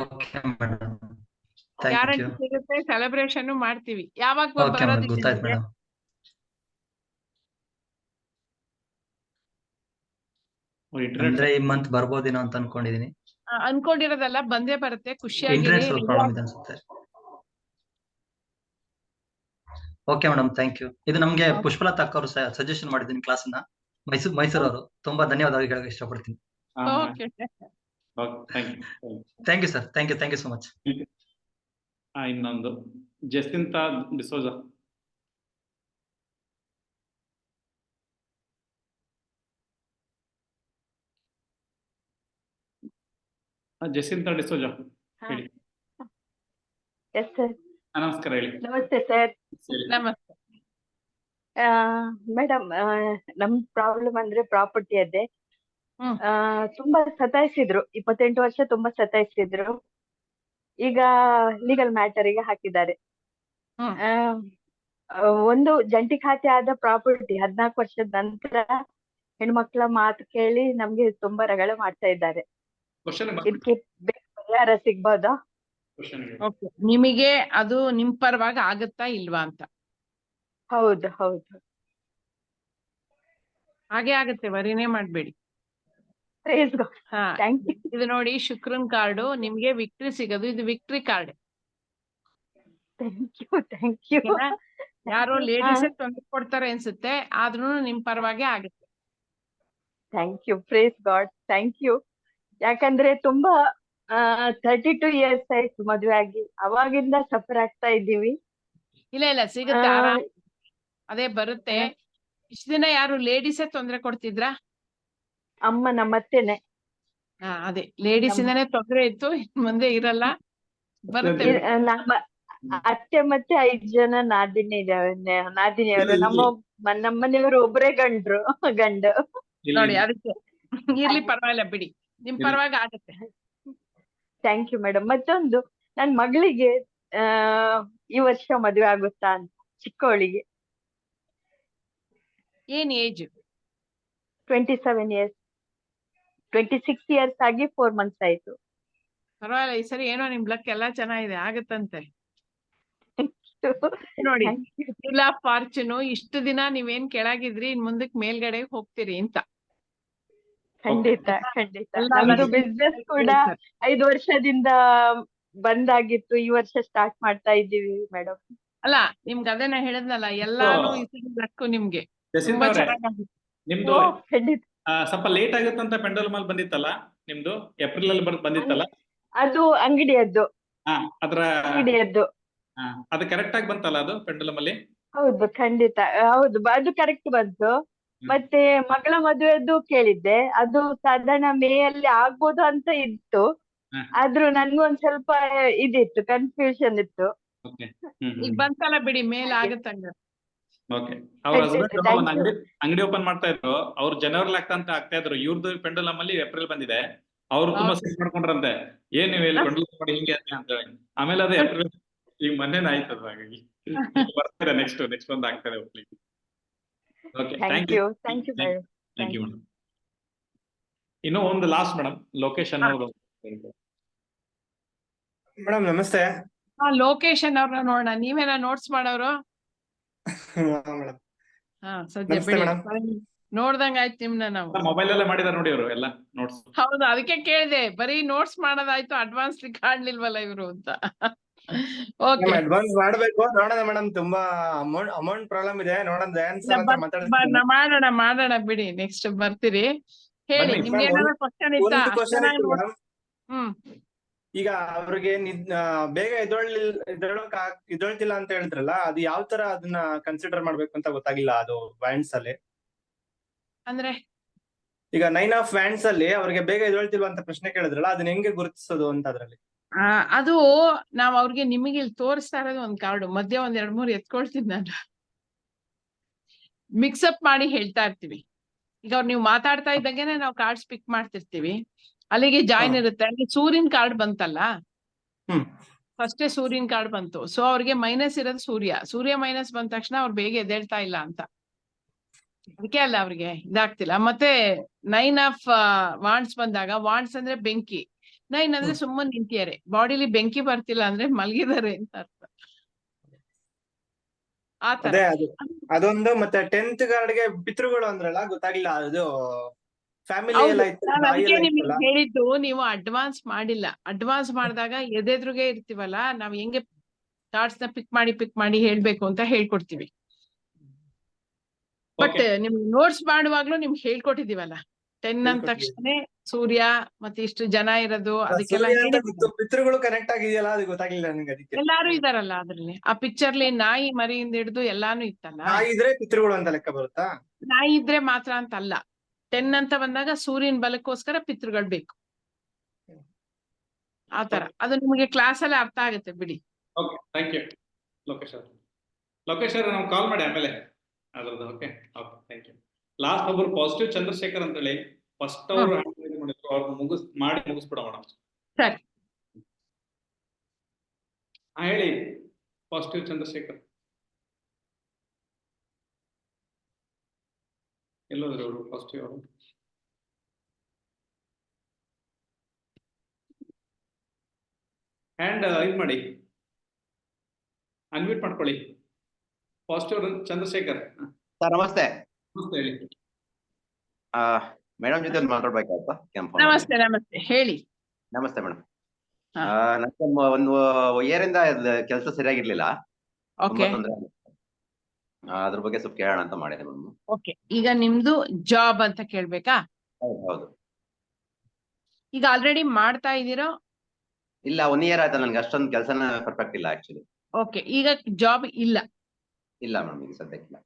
ಗ್ಯಾರಂಟಿ ಸಿಗುತ್ತೆ, ಸೆಲೆಬ್ರೇಷನ್ ಮಾಡ್ತೀವಿ. ಯಾವಾಗ ಗೊತ್ತಾಯ್ತು ಮೇಡಮ್. ಅಂದ್ರೆ ಈ ಮಂತ್ ಬರ್ಬೋದೇನೋ ಅಂತ ಅನ್ಕೊಂಡಿದೀನಿ. ಅನ್ಕೊಂಡಿರೋದೆಲ್ಲ ಬಂದೇ ಬರುತ್ತೆ, ಖುಷಿಯಾಗಿರಿ. ಇಂಟರ್ನೆಟ್ ಸ್ವಲ್ಪ ಪ್ರಾಬ್ಲಮ್ ಇದೆ ಅನ್ಸುತ್ತೆ. Okay madam, thank you. ಇದು ನಮ್ಗೆ ಪುಷ್ಪಲತಾ ಅಕ್ಕ ಅವರು ಸಜೆಷನ್ ಮಾಡಿದ್ದೀನಿ ಕ್ಲಾಸ್ನ, ಮೈಸೂರವರು. ತುಂಬಾ ಧನ್ಯವಾದ ಹೇಳಕ್ ಇಷ್ಟಪಡ್ತೀನಿ. Thank you sir, thank you so much. ಇನ್ನೊಂದು ಜೆಸಿಂತಾ ಡಿಸೋಜಾ. ಜೆಸಿಂತಾ ಡಿಸೋಜಾ ಹೇಳಿ. Yes sir. ನಮಸ್ಕಾರ, ಹೇಳಿ. ನಮಸ್ತೆ ಸರ್. ನಮಸ್ತೆ ಮೇಡಮ್, ನಮ್ ಪ್ರಾಬ್ಲಮ್ ಅಂದ್ರೆ ಪ್ರಾಪರ್ಟಿ ಅದೇ. ತುಂಬಾ ಸತಾಯಿಸಿದ್ರು, 28 ವರ್ಷ ತುಂಬಾ ಸತಾಯಿಸಿದ್ರು. ಈಗ ಲೀಗಲ್ ಮ್ಯಾಟರಿಗೆ ಹಾಕಿದ್ದಾರೆ. ಒಂದು ಜಂಟಿ ಖಾತೆ ಆದ ಪ್ರಾಪರ್ಟಿ 14 ವರ್ಷದ ನಂತರ ಹೆಣ್ಮಕ್ಳ ಮಾತು ಕೇಳಿ ನಮ್ಗೆ ತುಂಬಾ ರಗಳೆ ಮಾಡ್ತಾ ಇದ್ದಾರೆ. ಇದಕ್ಕೆ ಪರಿಹಾರ ಸಿಗ್ಬೋದಾ? ನಿಮಗೆ ಅದು ನಿಮ್ ಪರವಾಗಿ ಆಗತ್ತಾ ಇಲ್ವಾ ಅಂತ? ಹೌದು ಹೌದು, ಹಾಗೆ ಆಗತ್ತೆ, ವರಿನೇ ಮಾಡ್ಬೇಡಿ. ಇದು ನೋಡಿ, ಶುಕ್ರನ್ ಕಾರ್ಡು, ನಿಮ್ಗೆ ವಿಕ್ಟ್ರಿ ಸಿಗೋದು, ಇದು ವಿಕ್ಟ್ರಿ ಕಾರ್ಡ್. ಯಾರೋ ಲೇಡೀಸ್ ತೊಂದರೆ ಕೊಡ್ತಾರೆ ಅನ್ಸುತ್ತೆ, ಆದ್ರೂ ನಿಮ್ ಪರವಾಗಿ ಆಗುತ್ತೆ. Thank you, praise God, thank you. ಯಾಕಂದ್ರೆ ತುಂಬಾ 32 ಇಯರ್ಸ್ ಆಯ್ತು ಮದುವೆ ಆಗಿ, ಅವಾಗಿಂದ ಸಫರ್ ಆಗ್ತಾ ಇದ್ದೀವಿ. ಇಲ್ಲ ಸಿಗುತ್ತೆ, ಆರಾಮ್, ಅದೇ ಬರುತ್ತೆ. ಇಷ್ಟ ದಿನ ಯಾರು ಲೇಡೀಸೇ ತೊಂದ್ರೆ ಕೊಡ್ತಿದ್ರಾ? ಅಮ್ಮ ನಮ್ಮತ್ತೇನೆ. ಅದೇ ಲೇಡೀಸ್ ಇಂದಾನೆ ತೊಂದ್ರೆ ಇತ್ತು, ಮುಂದೆ ಇರಲ್ಲ, ಬರುತ್ತೆ. ನಮ್ಮ ಅತ್ತೆ ಮತ್ತೆ 5 ಜನ ನಾದಿನಿಯವರು. ನಮ್ಮನೆಯವರು ಒಬ್ಬರೇ ಗಂಡು. ನೋಡಿ, ಅದಕ್ಕೆ ಇರ್ಲಿ, ಪರವಾಗಿಲ್ಲ ಬಿಡಿ, ನಿಮ್ ಪರವಾಗಿ ಆಗುತ್ತೆ. Thank you madam. ಮತ್ತೊಂದು, ನನ್ ಮಗಳಿಗೆ ಈ ವರ್ಷ ಮದುವೆ ಆಗುತ್ತಾ ಅಂತ, ಚಿಕ್ಕವಳಿಗೆ. ಏನ್ ಏಜ್? 27 ಇಯರ್ಸ್, 26 ಇಯರ್ಸ್ ಆಗಿ 4 ಮಂತ್ಸ್ ಆಯ್ತು. ಪರವಾಗಿಲ್ಲ, ಈ ಸರಿ ಏನೋ ನಿಮ್ ಲಕ್ ಎಲ್ಲಾ ಚೆನ್ನಾಗಿದೆ, ಆಗತ್ತಂತೆ. ನೋಡಿ, ಇಲ್ಲ ಫಾರ್ಚೂನು, ಇಷ್ಟು ದಿನ ನೀವೇನ್ ಕೆಳಗಿದ್ರಿ, ಇನ್ ಮುಂದಕ್ಕೆ ಮೇಲ್ಗಡೆ ಹೋಗ್ತೀರಿ ಅಂತ. ಖಂಡಿತ. ನಮ್ದು ಬಿಸ್ನೆಸ್ ಕೂಡ 5 ವರ್ಷದಿಂದ ಬಂದಾಗಿತ್ತು, ಈ ವರ್ಷ ಸ್ಟಾರ್ಟ್ ಮಾಡ್ತಾ ಇದ್ದೀವಿ ಮೇಡಮ್. ಅಲ್ಲ, ನಿಮ್ಗೆ ಅದೇನ ಹೇಳಿದ್ನಲ್ಲ, ಎಲ್ಲಾನು ಈ ಸರಿ ಲಕ್ಕು ನಿಮ್ಗೆ ತುಂಬಾ ಚೆನ್ನಾಗಿ. ನಿಮ್ದು ಓ ಖಂಡಿತ. ಸ್ವಲ್ಪ ಲೇಟ್ ಆಗುತ್ತಂತ ಪೆಂಡಲ್ ಅಲ್ಲಿ ಬಂದಿತ್ತಲ್ಲ ನಿಮ್ದು, ಏಪ್ರಿಲ್ ಅಲ್ಲಿ ಬಂದಿತ್ತಲ್ಲ. ಅದು ಅಂಗಡಿಯದ್ದು ಹಾ ಅದ್ರ ಅಂಗಡಿಯದ್ದು. ಅದು ಕರೆಕ್ಟ್ ಆಗಿ ಬಂತಲ್ಲ ಅದು ಪೆಂಡುಲಮ್ ಅಲ್ಲಿ. ಹೌದು ಖಂಡಿತ ಹೌದು ಅದು ಕರೆಕ್ಟ್ ಬಂತು. ಮತ್ತೆ ಮಗಳ ಮದುವೆದ್ದು ಕೇಳಿದ್ದೆ, ಅದು ಸಾಧಾರಣ ಮೇ ಅಲ್ಲಿ ಆಗ್ಬೋದು ಅಂತ ಇತ್ತು. ಆದ್ರೂ ನನ್ಗೂ ಒಂದ್ ಸ್ವಲ್ಪ ಇದಿತ್ತು, ಕನ್ಫ್ಯೂಷನ್ ಇತ್ತು. ಈಗ ಬಂತಲ್ಲ ಬಿಡಿ, ಮೇಲ್ ಆಗತ್ತಂಗ. ಓಕೆ. ಅವ್ರ ಹಸ್ಬೆಂಡ್ Thank ಒಂದು you. ಅಂಗಡಿ ಓಪನ್ ಮಾಡ್ತಾ ಇದ್ರು, ಅವ್ರು ಜನವರಿ ಆಗ್ತಾ ಇದ್ರು. ಇವ್ರದ್ದು ಪೆಂಡುಲಮ್ ಅಲ್ಲಿ ಏಪ್ರಿಲ್ ಬಂದಿದೆ. ಅವ್ರು ತುಂಬಾ Okay. ಸಿಟ್ ಮಾಡ್ಕೊಂಡ್ರಂತೆ, ಏನ್ ನೀವು ಇಲ್ಲಿ ಪೆಂಡುಲಮ್ ಮಾಡಿ ಹಿಂಗೆ ಅಂತ ಹೇಳಿ. ಆಮೇಲೆ ಅದು ಏಪ್ರಿಲ್ ಈಗ ಮೊನ್ನೆನೇ ಆಯ್ತು ಅದು. ಹಾಗಾಗಿ ಬರ್ತಾರೆ ನೆಕ್ಸ್ಟ್ ಒಂದು ಆಗ್ತಾರೆ. Okay, thank you thank you thank you madam. ಇನ್ನು ಒಂದು ಲಾಸ್ಟ್ ಮೇಡಮ್, ಲೊಕೇಶನ್ ಅವ್ರದ್ದು ಮೇಡಮ್ ನಮಸ್ತೆ. ಲೊಕೇಶನ್ ಅವ್ರನ್ನ ನೋಡೋಣ. ನೀವೇನ ನೋಟ್ಸ್ ಮಾಡೋರು? ಮೇಡಮ್ ಹಾ ಸದ್ಯ ನಮಸ್ತೆ ಬಿಡಿ, ಮೇಡಮ್. ನೋಡ್ದಂಗ ಆಯ್ತು ನಿಮ್ನ ನಾವು. ಮೊಬೈಲ್ ಅಲ್ಲೇ ಮಾಡಿದಾರೆ ನೋಡಿ ಅವರು ಎಲ್ಲ ನೋಟ್ಸ್. ಹೌದು, ಅದಕ್ಕೆ ಕೇಳಿದೆ, ಬರೀ ನೋಟ್ಸ್ ಮಾಡೋದಾಯ್ತು, ಅಡ್ವಾನ್ಸ್ ಕಾಣ್ಲಿಲ್ವಲ್ಲ ಇವ್ರು ಅಂತ. ಓಕೆ, ಅಡ್ವಾನ್ಸ್ ಮಾಡ್ಬೇಕು, ನೋಡೋಣ ಮೇಡಮ್. ತುಂಬಾ ಅಮೌಂಟ್ ಪ್ರಾಬ್ಲಮ್ ಇದೆ, ನೋಡೋಣ ಜಯಂತ್ ಸರ್ ಹತ್ರ ಮಾತಾಡ್ತೀನಿ. ಮಾಡೋಣ ಬಿಡಿ, ನೆಕ್ಸ್ಟ್ ಬರ್ತೀರಿ. ಹೇಳಿ, ಬನ್ನಿ. ನಿಮ್ಗೆ ಏನಾದ್ರು ಕ್ವಶನ್ ಇತ್ತಾ? ಒಂದು ಕ್ವಶನ್ ಇತ್ತು ಮೇಡಮ್. ಹ್ಮ್ ಈಗ ಅವ್ರಿಗೆ ಬೇಗ ಎದ್ದೇಳ್ತಿಲ್ಲ ಅಂತ ಹೇಳಿದ್ರಲ್ಲ, ಅದು ಯಾವ ತರ ಅದನ್ನ ಕನ್ಸಿಡರ್ ಮಾಡ್ಬೇಕು ಅಂತ ಗೊತ್ತಾಗಿಲ್ಲ. ಅದು ವ್ಯಾಂಡ್ಸ್ ಅಲ್ಲಿ ಅಂದ್ರೆ ಈಗ 9 ಆಫ್ ವ್ಯಾಂಡ್ಸ್ ಅಲ್ಲಿ ಅವ್ರಿಗೆ ಬೇಗ ಎದ್ದೇಳ್ತಿಲ್ವಾ ಅಂತ ಪ್ರಶ್ನೆ ಕೇಳಿದ್ರಲ್ಲ, ಅದನ್ನ ಹೆಂಗೆ ಗುರುತಿಸೋದು ಅಂತ ಅದ್ರಲ್ಲಿ. ಅದು ನಾವ್ ಅವ್ರಿಗೆ ನಿಮಗೆ ಇಲ್ಲಿ ತೋರಿಸ್ತಾ ಇರೋದು ಒಂದ್ ಕಾರ್ಡು, ಮಧ್ಯೆ ಒಂದ್ 2-3 ಎತ್ಕೊಳ್ತೀನಿ ನಾನು. ಮಿಕ್ಸಪ್ ಮಾಡಿ ಹೇಳ್ತಾ ಇರ್ತೀವಿ. ಈಗ ಅವ್ರು ನೀವು ಮಾತಾಡ್ತಾ ಇದ್ದಂಗೆನೆ ನಾವು ಕಾರ್ಡ್ಸ್ ಪಿಕ್ ಮಾಡ್ತಿರ್ತೀವಿ, ಅಲ್ಲಿಗೆ ಜಾಯಿನ್ ಇರುತ್ತೆ. ಅಲ್ಲಿ ಸೂರ್ಯನ್ ಕಾರ್ಡ್ ಬಂತಲ್ಲ, ಫಸ್ಟೇ ಸೂರ್ಯನ್ ಕಾರ್ಡ್ ಬಂತು. ಸೊ ಅವ್ರಿಗೆ ಮೈನಸ್ ಇರೋದು ಸೂರ್ಯ ಮೈನಸ್ ಬಂದ ತಕ್ಷಣ ಅವ್ರು ಬೇಗ ಎದ್ದೇಳ್ತಾ ಇಲ್ಲ ಅಂತ, ಅದಕ್ಕೆ ಅಲ್ಲ ಅವ್ರಿಗೆ ಇದಾಗ್ತಿಲ್ಲ. ಮತ್ತೆ 9 ಆಫ್ ವಾಂಡ್ಸ್ ಬಂದಾಗ, ವಾಂಡ್ಸ್ ಅಂದ್ರೆ ಬೆಂಕಿ, 9 ಅಂದ್ರೆ ಸುಮ್ಮನೆ ನಿಂತಿದ್ದಾರೆ, ಬಾಡಿಲಿ ಬೆಂಕಿ ಬರ್ತಿಲ್ಲ ಅಂದ್ರೆ ಮಲಗಿದ್ದಾರೆ ಅಂತ ಅರ್ಥ. ಆತರ ಅದೊಂದು. ಮತ್ತೆ 10th ಗಾರ್ಡ್ಗೆ ಪಿತೃಗಳು ಅಂದ್ರಲ್ಲ, ಗೊತ್ತಾಗಿಲ್ಲ. ಅದು ಫ್ಯಾಮಿಲಿ ಎಲ್ಲ ಇತ್ತು, ಅದಕ್ಕೆ ನಿಮಗೆ ಹೇಳಿದ್ದು, ನೀವು ಅಡ್ವಾನ್ಸ್ ಮಾಡಿಲ್ಲ. ಅಡ್ವಾನ್ಸ್ ಮಾಡಿದಾಗ ಎದೆದ್ರುಗೆ ಇರ್ತೀವಲ್ಲ, ನಾವ್ ಹೆಂಗೆ ಕಾರ್ಡ್ಸ್ ನ ಪಿಕ್ ಮಾಡಿ ಹೇಳ್ಬೇಕು ಅಂತ ಹೇಳ್ಕೊಡ್ತೀವಿ. ಬಟ್ ನಿಮ್ಗೆ ನೋಟ್ಸ್ ಮಾಡುವಾಗ್ಲೂ ನಿಮ್ಗೆ ಹೇಳ್ಕೊಟ್ಟಿದೀವಲ್ಲ, 10 ಅಂದ ತಕ್ಷಣ ಸೂರ್ಯ ಮತ್ತೆ ಇಷ್ಟು ಜನ ಇರೋದು, ಅದಕ್ಕೆಲ್ಲ ಪಿತೃಗಳು ಕನೆಕ್ಟ್ ಆಗಿದೆಯಲ್ಲ, ಅದು ಗೊತ್ತಾಗಿಲ್ಲ ನನಗೆ. ಅದಕ್ಕೆ ಎಲ್ಲಾರು ಇದಾರಲ್ಲ ಅದ್ರಲ್ಲಿ. ಆ ಪಿಕ್ಚರ್ಲಿ ನಾಯಿ ಮರಿಯಿಂದ ಹಿಡಿದು ಎಲ್ಲಾನು ಇತ್ತಲ್ಲ. ನಾಯಿ ಇದ್ರೆ ಪಿತೃಗಳು ಅಂತ ಲೆಕ್ಕ ಬರುತ್ತಾ? ನಾಯಿ ಇದ್ರೆ ಮಾತ್ರ ಅಂತ ಅಲ್ಲ, 10 ಅಂತ ಬಂದಾಗ ಸೂರ್ಯನ ಬಲಕ್ಕೋಸ್ಕರ ಪಿತೃಗಳು ಬೇಕು. ಆತರ ಅದು ನಿಮಗೆ ಕ್ಲಾಸ್ ಅಲ್ಲಿ ಅರ್ಥ ಆಗುತ್ತೆ ಬಿಡಿ. ಓಕೆ, ಥ್ಯಾಂಕ್ ಯು ಲೋಕೇಶ್ ಅವ್ರೆ. ನಾವು ಕಾಲ್ ಮಾಡಿ ಆಮೇಲೆ ಅದ್ರದ್ದು. Okay, thank you. ಲಾಸ್ಟ್ ಒಬ್ರು ಪಾಸಿಟಿವ್ ಚಂದ್ರಶೇಖರ್ ಅಂತ ಹೇಳಿ ಫಸ್ಟ್ ಅವರು ಮಾಡಿದ್ರು, ಅವ್ರು ಮುಗಿಸ್ಬಿಡೋಣ. ಸರಿ, ಹೇಳಿ ಪಾಸಿಟಿವ್ ಚಂದ್ರಶೇಖರ್. ಎಲ್ಲೋದ್ರು ಅವರು ಪಾಸಿಟಿವ್ ಅವರು? ಹ್ಯಾಂಡ್ ಇದು ಮಾಡಿ, ಅನ್ಮ್ಯೂಟ್ ಮಾಡ್ಕೊಳ್ಳಿ. ಪಾಸಿಟಿವ್ ಚಂದ್ರಶೇಖರ್ ಸರ್ ನಮಸ್ತೆ. ನಮಸ್ತೆ, ಹೇಳಿ. ಮೇಡಮ್ ಜೊತೆ ಮಾತಾಡ್ಬೇಕಾಯ್ತಾ? ನಮಸ್ತೆ ಹೇಳಿ. ನಮಸ್ತೆ ಮೇಡಮ್. ನನಗೆ ಒಂದು ಇಯರಿಂದ ಕೆಲಸ ಸರಿಯಾಗಿರ್ಲಿಲ್ಲ, ತುಂಬಾ ತೊಂದರೆ. ಅದ್ರ ಬಗ್ಗೆ ಸ್ವಲ್ಪ ಕೇಳೋಣ ಅಂತ ಮಾಡಿದೆ ಮೇಡಮ್. ಓಕೆ, ಈಗ ನಿಮ್ದು ಜಾಬ್ ಅಂತ ಕೇಳ್ಬೇಕಾ? ಹೌದು. ಈಗ ಆಲ್ರೆಡಿ ಮಾಡ್ತಾ ಇದ್ದೀರೋ? ಇಲ್ಲ, 1 ಇಯರ್ ಆಯ್ತಾ. ನನ್ಗೆ ಅಷ್ಟೊಂದು ಕೆಲಸನ ಪರ್ಫೆಕ್ಟ್ ಇಲ್ಲ ಆಕ್ಚುಲಿ. ಓಕೆ, ಈಗ ಜಾಬ್ ಇಲ್ಲ? ಇಲ್ಲ ಮೇಡಮ್, ಈಗ ಸದ್ಯಕ್ಕಿಲ್ಲ.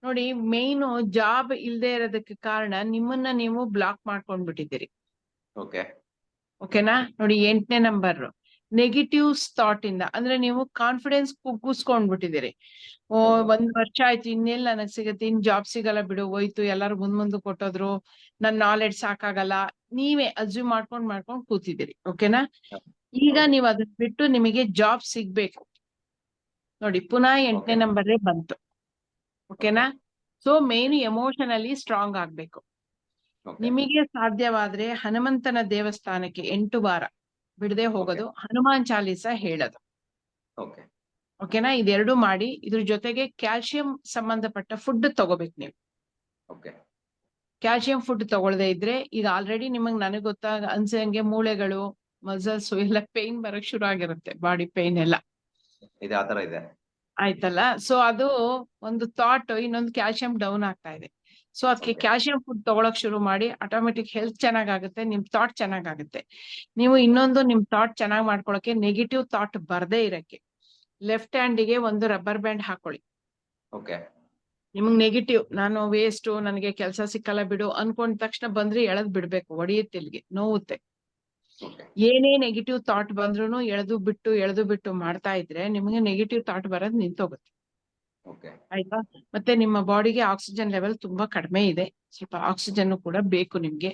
ನೋಡಿ, ಮೇನ್ ಜಾಬ್ ಇಲ್ದೇ ಇರೋದಕ್ಕೆ ಕಾರಣ ನಿಮ್ಮನ್ನ ನೀವು ಬ್ಲಾಕ್ ಮಾಡ್ಕೊಂಡ್ಬಿಟ್ಟಿದ್ದೀರಿ. ಓಕೆನಾ? ನೋಡಿ, 8ನೇ ನಂಬರ್ ನೆಗೆಟಿವ್ ಥಾಟ್ ಇಂದ, ಅಂದ್ರೆ ನೀವು ಕಾನ್ಫಿಡೆನ್ಸ್ ಕುಗ್ಗಿಸ್ಕೊಂಡ್ಬಿಟ್ಟಿದ್ದೀರಿ. 1 ವರ್ಷ ಆಯ್ತು, ಇನ್ನೆಲ್ಲ ನನಗ್ ಸಿಗತ್ತೆ, ಇನ್ ಜಾಬ್ ಸಿಗಲ್ಲ ಬಿಡು, ಹೋಯ್ತು, ಎಲ್ಲಾರು ಮುಂದ್ ಕೊಟ್ಟೋದ್ರು, ನನ್ ನಾಲೆಡ್ಜ್ ಸಾಕಾಗಲ್ಲ, ನೀವೇ ಅಸ್ಯೂಮ್ ಮಾಡ್ಕೊಂಡ್ ಕೂತಿದ್ದೀರಿ. ಓಕೆನಾ? ಈಗ ನೀವು ಅದನ್ನ ಬಿಟ್ಟು ನಿಮಗೆ ಜಾಬ್ ಸಿಗ್ಬೇಕು. ನೋಡಿ, ಪುನಃ 8ನೇ ನಂಬರೇ ಬಂತು. ಓಕೆನಾ? ಸೊ ಮೇನ್ ಎಮೋಷನಲಿ ಸ್ಟ್ರಾಂಗ್ ಆಗ್ಬೇಕು. ನಿಮಗೆ ಸಾಧ್ಯವಾದ್ರೆ ಹನುಮಂತನ ದೇವಸ್ಥಾನಕ್ಕೆ 8 ವಾರ ಬಿಡದೆ ಹೋಗೋದು, ಹನುಮಾನ್ ಚಾಲೀಸ ಹೇಳೋದು. ಓಕೆನಾ? ಇದೆರಡು ಮಾಡಿ, ಇದ್ರ ಜೊತೆಗೆ ಕ್ಯಾಲ್ಸಿಯಂ ಸಂಬಂಧಪಟ್ಟ ಫುಡ್ ತಗೋಬೇಕು ನೀವು. ಕ್ಯಾಲ್ಸಿಯಂ ಫುಡ್ ತಗೊಳ್ದೇ ಇದ್ರೆ, ಈಗ ಆಲ್ರೆಡಿ ನಿಮಗ್ ನನಗ್ ಅನ್ಸಂಗೆ ಮೂಳೆಗಳು, ಮಸಲ್ಸ್ ಎಲ್ಲ ಪೇನ್ ಬರಕ್ ಶುರು ಆಗಿರುತ್ತೆ, ಬಾಡಿ ಪೇನ್ ಎಲ್ಲ. ಆಯ್ತಲ್ಲ. ಸೊ ಅದು ಒಂದು ಥಾಟ್, ಇನ್ನೊಂದು ಕ್ಯಾಲ್ಸಿಯಂ ಡೌನ್ ಆಗ್ತಾ ಇದೆ. ಸೊ ಅದಕ್ಕೆ ಕ್ಯಾಲ್ಸಿಯಂ ಫುಡ್ ತಗೊಳಕ್ ಶುರು ಮಾಡಿ, ಆಟೋಮೆಟಿಕ್ ಹೆಲ್ತ್ ಚೆನ್ನಾಗಾಗುತ್ತೆ, ನಿಮ್ ಥಾಟ್ ಚೆನ್ನಾಗಾಗುತ್ತೆ. ನೀವು ಇನ್ನೊಂದು ನಿಮ್ ಥಾಟ್ ಚೆನ್ನಾಗ್ ಮಾಡ್ಕೊಳಕ್ಕೆ ನೆಗೆಟಿವ್ ಥಾಟ್ ಬರ್ದೇ ಇರಕ್ಕೆ ಲೆಫ್ಟ್ ಹ್ಯಾಂಡಿಗೆ ಒಂದು ರಬ್ಬರ್ ಬ್ಯಾಂಡ್ ಹಾಕೊಳ್ಳಿ. ಓಕೆ. ನಿಮಗ್ ನೆಗೆಟಿವ್, ನಾನು ವೇಸ್ಟ್, ನನಗೆ ಕೆಲಸ ಸಿಕ್ಕಲ್ಲ ಬಿಡು ಅನ್ಕೊಂಡ ತಕ್ಷಣ ಬಂದ್ರೆ ಎಳೆದ್ ಬಿಡ್ಬೇಕು, ಹೊಡೆಯುತ್ತೆ, ಇಲ್ಲಿಗೆ ನೋವುತ್ತೆ. ಏನೇ ನೆಗೆಟಿವ್ ಥಾಟ್ ಬಂದ್ರು ಎಳೆದು ಬಿಟ್ಟು ಮಾಡ್ತಾ ಇದ್ರೆ ನಿಮಗೆ ನೆಗೆಟಿವ್ ಥಾಟ್ ಬರೋದ್ ನಿಂತೋಗುತ್ತೆ. ಆಯ್ತಾ? ಮತ್ತೆ ನಿಮ್ಮ ಬಾಡಿಗೆ ಆಕ್ಸಿಜನ್ ಲೆವೆಲ್ ತುಂಬಾ ಕಡಿಮೆ ಇದೆ, ಸ್ವಲ್ಪ ಆಕ್ಸಿಜನ್ ಕೂಡ ಬೇಕು ನಿಮ್ಗೆ.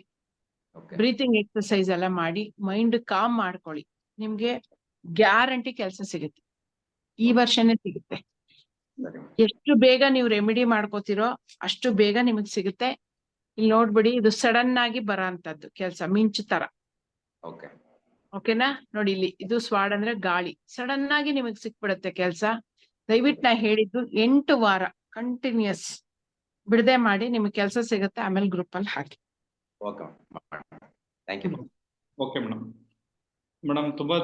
ಬ್ರೀತಿಂಗ್ ಎಕ್ಸರ್ಸೈಸ್ ಎಲ್ಲ ಮಾಡಿ ಮೈಂಡ್ ಕಾಮ್ ಮಾಡ್ಕೊಳ್ಳಿ, ನಿಮ್ಗೆ ಗ್ಯಾರಂಟಿ ಕೆಲಸ ಸಿಗುತ್ತೆ, ಈ ವರ್ಷನೇ ಸಿಗುತ್ತೆ. ಎಷ್ಟು ಬೇಗ ನೀವು ರೆಮಿಡಿ ಮಾಡ್ಕೋತಿರೋ ಅಷ್ಟು ಬೇಗ ನಿಮಗ್ ಸಿಗುತ್ತೆ. ಇಲ್ಲಿ ನೋಡ್ಬಿಡಿ, ಇದು ಸಡನ್ ಆಗಿ ಬರೋಂಥದ್ದು ಕೆಲಸ, ಮಿಂಚು ತರ. ಓಕೆನಾ? ನೋಡಿ ಇಲ್ಲಿ, ಇದು ಸ್ವಾಡ್ ಅಂದ್ರೆ ಗಾಳಿ, ಸಡನ್ ಆಗಿ ನಿಮಗ್ ಸಿಕ್ಬಿಡುತ್ತೆ ಕೆಲಸ. ದಯವಿಟ್ಟು ನಾ ಹೇಳಿದ್ದು 8 ವಾರ ಕಂಟಿನ್ಯೂಸ್ ಬಿಡದೆ ಮಾಡಿ, ನಿಮ್ಗೆ ಕೆಲಸ ಸಿಗುತ್ತೆ. ಆಮೇಲೆ ಗ್ರೂಪ್ ಅಲ್ಲಿ ಹಾಕಿ. Okay madam. ಮೇಡಮ್ ತುಂಬಾ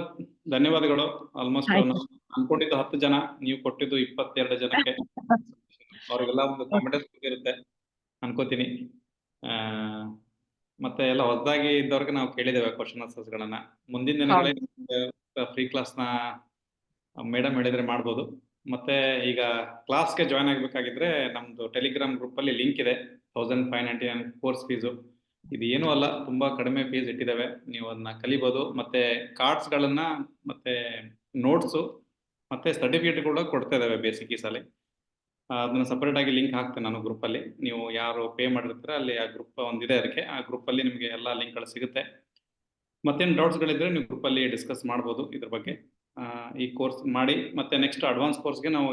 ಧನ್ಯವಾದಗಳು. ಆಲ್ಮೋಸ್ಟ್ ಅನ್ಕೊಂಡಿದ್ದು 10 ಜನ, ನೀವು ಕೊಟ್ಟಿದ್ದು 22 ಜನಕ್ಕೆ. ಅವ್ರಿಗೆಲ್ಲ ಒಂದು ಕಾನ್ಫಿಡೆನ್ಸ್ ಇರುತ್ತೆ ಅನ್ಕೋತೀನಿ. ಮತ್ತೆ ಎಲ್ಲ ಹೊಸದಾಗಿ ಇದ್ದವ್ರಿಗೆ ನಾವು ಕೇಳಿದ್ದೇವೆ ಕ್ವಶನ್ ಆನ್ಸರ್ಸ್ ಗಳನ್ನ. ಮುಂದಿನ ದಿನಗಳಲ್ಲಿ ಫ್ರೀ ಕ್ಲಾಸ್ ನ ಮೇಡಮ್ ಹೇಳಿದ್ರೆ ಮಾಡ್ಬೋದು. ಮತ್ತೆ ಈಗ ಕ್ಲಾಸ್ಗೆ ಜಾಯ್ನ್ ಆಗ್ಬೇಕಾಗಿದ್ರೆ ನಮ್ದು ಟೆಲಿಗ್ರಾಮ್ ಗ್ರೂಪ್ ಅಲ್ಲಿ ಲಿಂಕ್ ಇದೆ. 1599 ಕೋರ್ಸ್ ಫೀಸು. ಇದು ಏನೂ ಅಲ್ಲ, ತುಂಬಾ ಕಡಿಮೆ ಫೀಸ್ ಇಟ್ಟಿದ್ದೇವೆ, ನೀವು ಅದನ್ನ ಕಲಿಬಹುದು. ಮತ್ತೆ ಕಾರ್ಡ್ಸ್ ಗಳನ್ನ, ಮತ್ತೆ ನೋಟ್ಸು, ಮತ್ತೆ ಸರ್ಟಿಫಿಕೇಟ್ ಕೂಡ ಕೊಡ್ತಾ ಇದ್ದೇವೆ ಬೇಸಿಕ್ ಈ ಸಲ. ಅದನ್ನ ಸಪರೇಟ್ ಆಗಿ ಲಿಂಕ್ ಹಾಕ್ತೇನೆ ನಾನು ಗ್ರೂಪ್ ಅಲ್ಲಿ. ನೀವು ಯಾರು ಪೇ ಮಾಡಿರ್ತೀರ ಅಲ್ಲಿ ಆ ಗ್ರೂಪ್ ಒಂದಿದೆ, ಅದಕ್ಕೆ ಆ ಗ್ರೂಪ್ ಅಲ್ಲಿ ನಿಮಗೆ ಎಲ್ಲ ಲಿಂಕ್ ಗಳು ಸಿಗುತ್ತೆ. ಮತ್ತೇನು ಡೌಟ್ಸ್ ಗಳಿದ್ರೆ ನೀವು ಗ್ರೂಪ್ ಅಲ್ಲಿ ಡಿಸ್ಕಸ್ ಮಾಡ್ಬೋದು ಇದ್ರ ಬಗ್ಗೆ. ಈ ಕೋರ್ಸ್ ಮಾಡಿ, ಮತ್ತೆ ನೆಕ್ಸ್ಟ್ ಅಡ್ವಾನ್ಸ್ ಕೋರ್ಸ್ಗೆ ನಾವು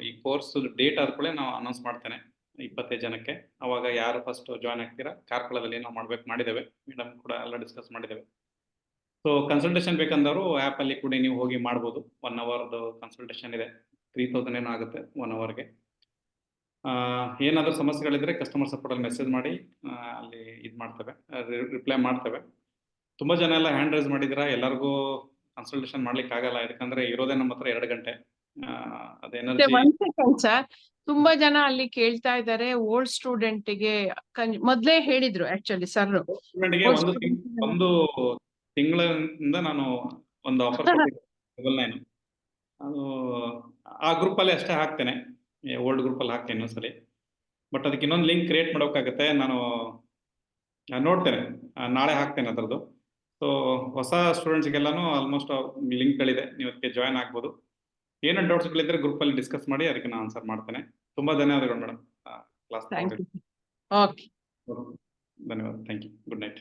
ಈ ಕೋರ್ಸ್ ಡೇಟ್ ಆದ್ಮೇಲೆ ನಾವು ಅನೌನ್ಸ್ ಮಾಡ್ತೇನೆ 25 ಜನಕ್ಕೆ. ಅವಾಗ ಯಾರು ಫಸ್ಟ್ ಜಾಯ್ನ್ ಆಗ್ತೀರಾ ಕಾರ್ಕಳದಲ್ಲಿ ನಾವು ಮಾಡಿದ್ದೇವೆ, ಮೇಡಮ್ ಕೂಡ ಎಲ್ಲ ಡಿಸ್ಕಸ್ ಮಾಡಿದ್ದೇವೆ. ಸೊ ಕನ್ಸಲ್ಟೇಷನ್ ಬೇಕಂದವರು ಆ್ಯಪ್ ಅಲ್ಲಿ ಕೂಡ ನೀವು ಹೋಗಿ ಮಾಡ್ಬೋದು. 1 ಅವರ್ದು ಕನ್ಸಲ್ಟೇಷನ್ ಇದೆ, 3000 ಏನೋ ಆಗುತ್ತೆ 1 ಅವರ್ಗೆ. ಏನಾದರೂ ಸಮಸ್ಯೆಗಳಿದ್ರೆ ಕಸ್ಟಮರ್ ಸಪೋರ್ಟ್ ಅಲ್ಲಿ ಮೆಸೇಜ್ ಮಾಡಿ, ಅಲ್ಲಿ ಇದು ಮಾಡ್ತೇವೆ, ರಿಪ್ಲೈ ಮಾಡ್ತೇವೆ. ತುಂಬಾ ಜನ ಎಲ್ಲ ಹ್ಯಾಂಡ್ ರೈಸ್ ಮಾಡಿದಿರಾ, ಎಲ್ಲರಿಗೂ ಕನ್ಸಲ್ಟೇಷನ್ ಮಾಡ್ಲಿಕ್ಕೆ ಆಗಲ್ಲ, ಯಾಕಂದ್ರೆ ಇರೋದೇ ನಮ್ಮ ಹತ್ರ 2 ಗಂಟೆ. ಅದೇನರ್ಜಿ. ಒಂದ್ ಸೆಕೆಂಡ್ ಸರ್, ತುಂಬಾ ಜನ ಅಲ್ಲಿ ಕೇಳ್ತಾ ಇದ್ದಾರೆ ಓಲ್ಡ್ ಸ್ಟೂಡೆಂಟ್ ಗೆ ಮೊದ್ಲೇ ಹೇಳಿದ್ರು ಆಕ್ಚುಲಿ ಸರ್. ಸ್ಟೂಡೆಂಟ್ಗೆ ಒಂದು ತಿಂಗಳಿಂದ ನಾನು ಒಂದು ಆಫರ್ ಕೊಟ್ಟಿದ್ದೆ, 9. ಅದು ಆ ಗ್ರೂಪ್ ಅಲ್ಲಿ ಅಷ್ಟೇ ಹಾಕ್ತೇನೆ, ಓಲ್ಡ್ ಗ್ರೂಪ್ ಅಲ್ಲಿ ಹಾಕ್ತೇನೆ ಇನ್ನೊಂದ್ಸಲಿ. ಬಟ್ ಅದಕ್ಕೆ ಇನ್ನೊಂದು ಲಿಂಕ್ ಕ್ರಿಯೇಟ್ ಮಾಡೋಕ್ಕಾಗತ್ತೆ, ನಾನು ನೋಡ್ತೇನೆ, ನಾಳೆ ಹಾಕ್ತೇನೆ ಅದರದ್ದು. ಸೊ ಹೊಸ ಸ್ಟೂಡೆಂಟ್ಸ್ಗೆಲ್ಲಾನು ಆಲ್ಮೋಸ್ಟ್ ಲಿಂಕ್ಗಳಿದೆ, ನೀವು ಅದಕ್ಕೆ ಜಾಯ್ನ್ ಆಗ್ಬೋದು. ಏನೋ ಡೌಟ್ಸ್ಗಳಿದ್ರೆ ಗ್ರೂಪಲ್ಲಿ ಡಿಸ್ಕಸ್ ಮಾಡಿ, ಅದಕ್ಕೆ ನಾನು ಆನ್ಸರ್ ಮಾಡ್ತೇನೆ. ತುಂಬಾ ಧನ್ಯವಾದಗಳು ಮೇಡಮ್ ಕ್ಲಾಸ್. ಓಕೆ, ಧನ್ಯವಾದ. Thank you. Good night.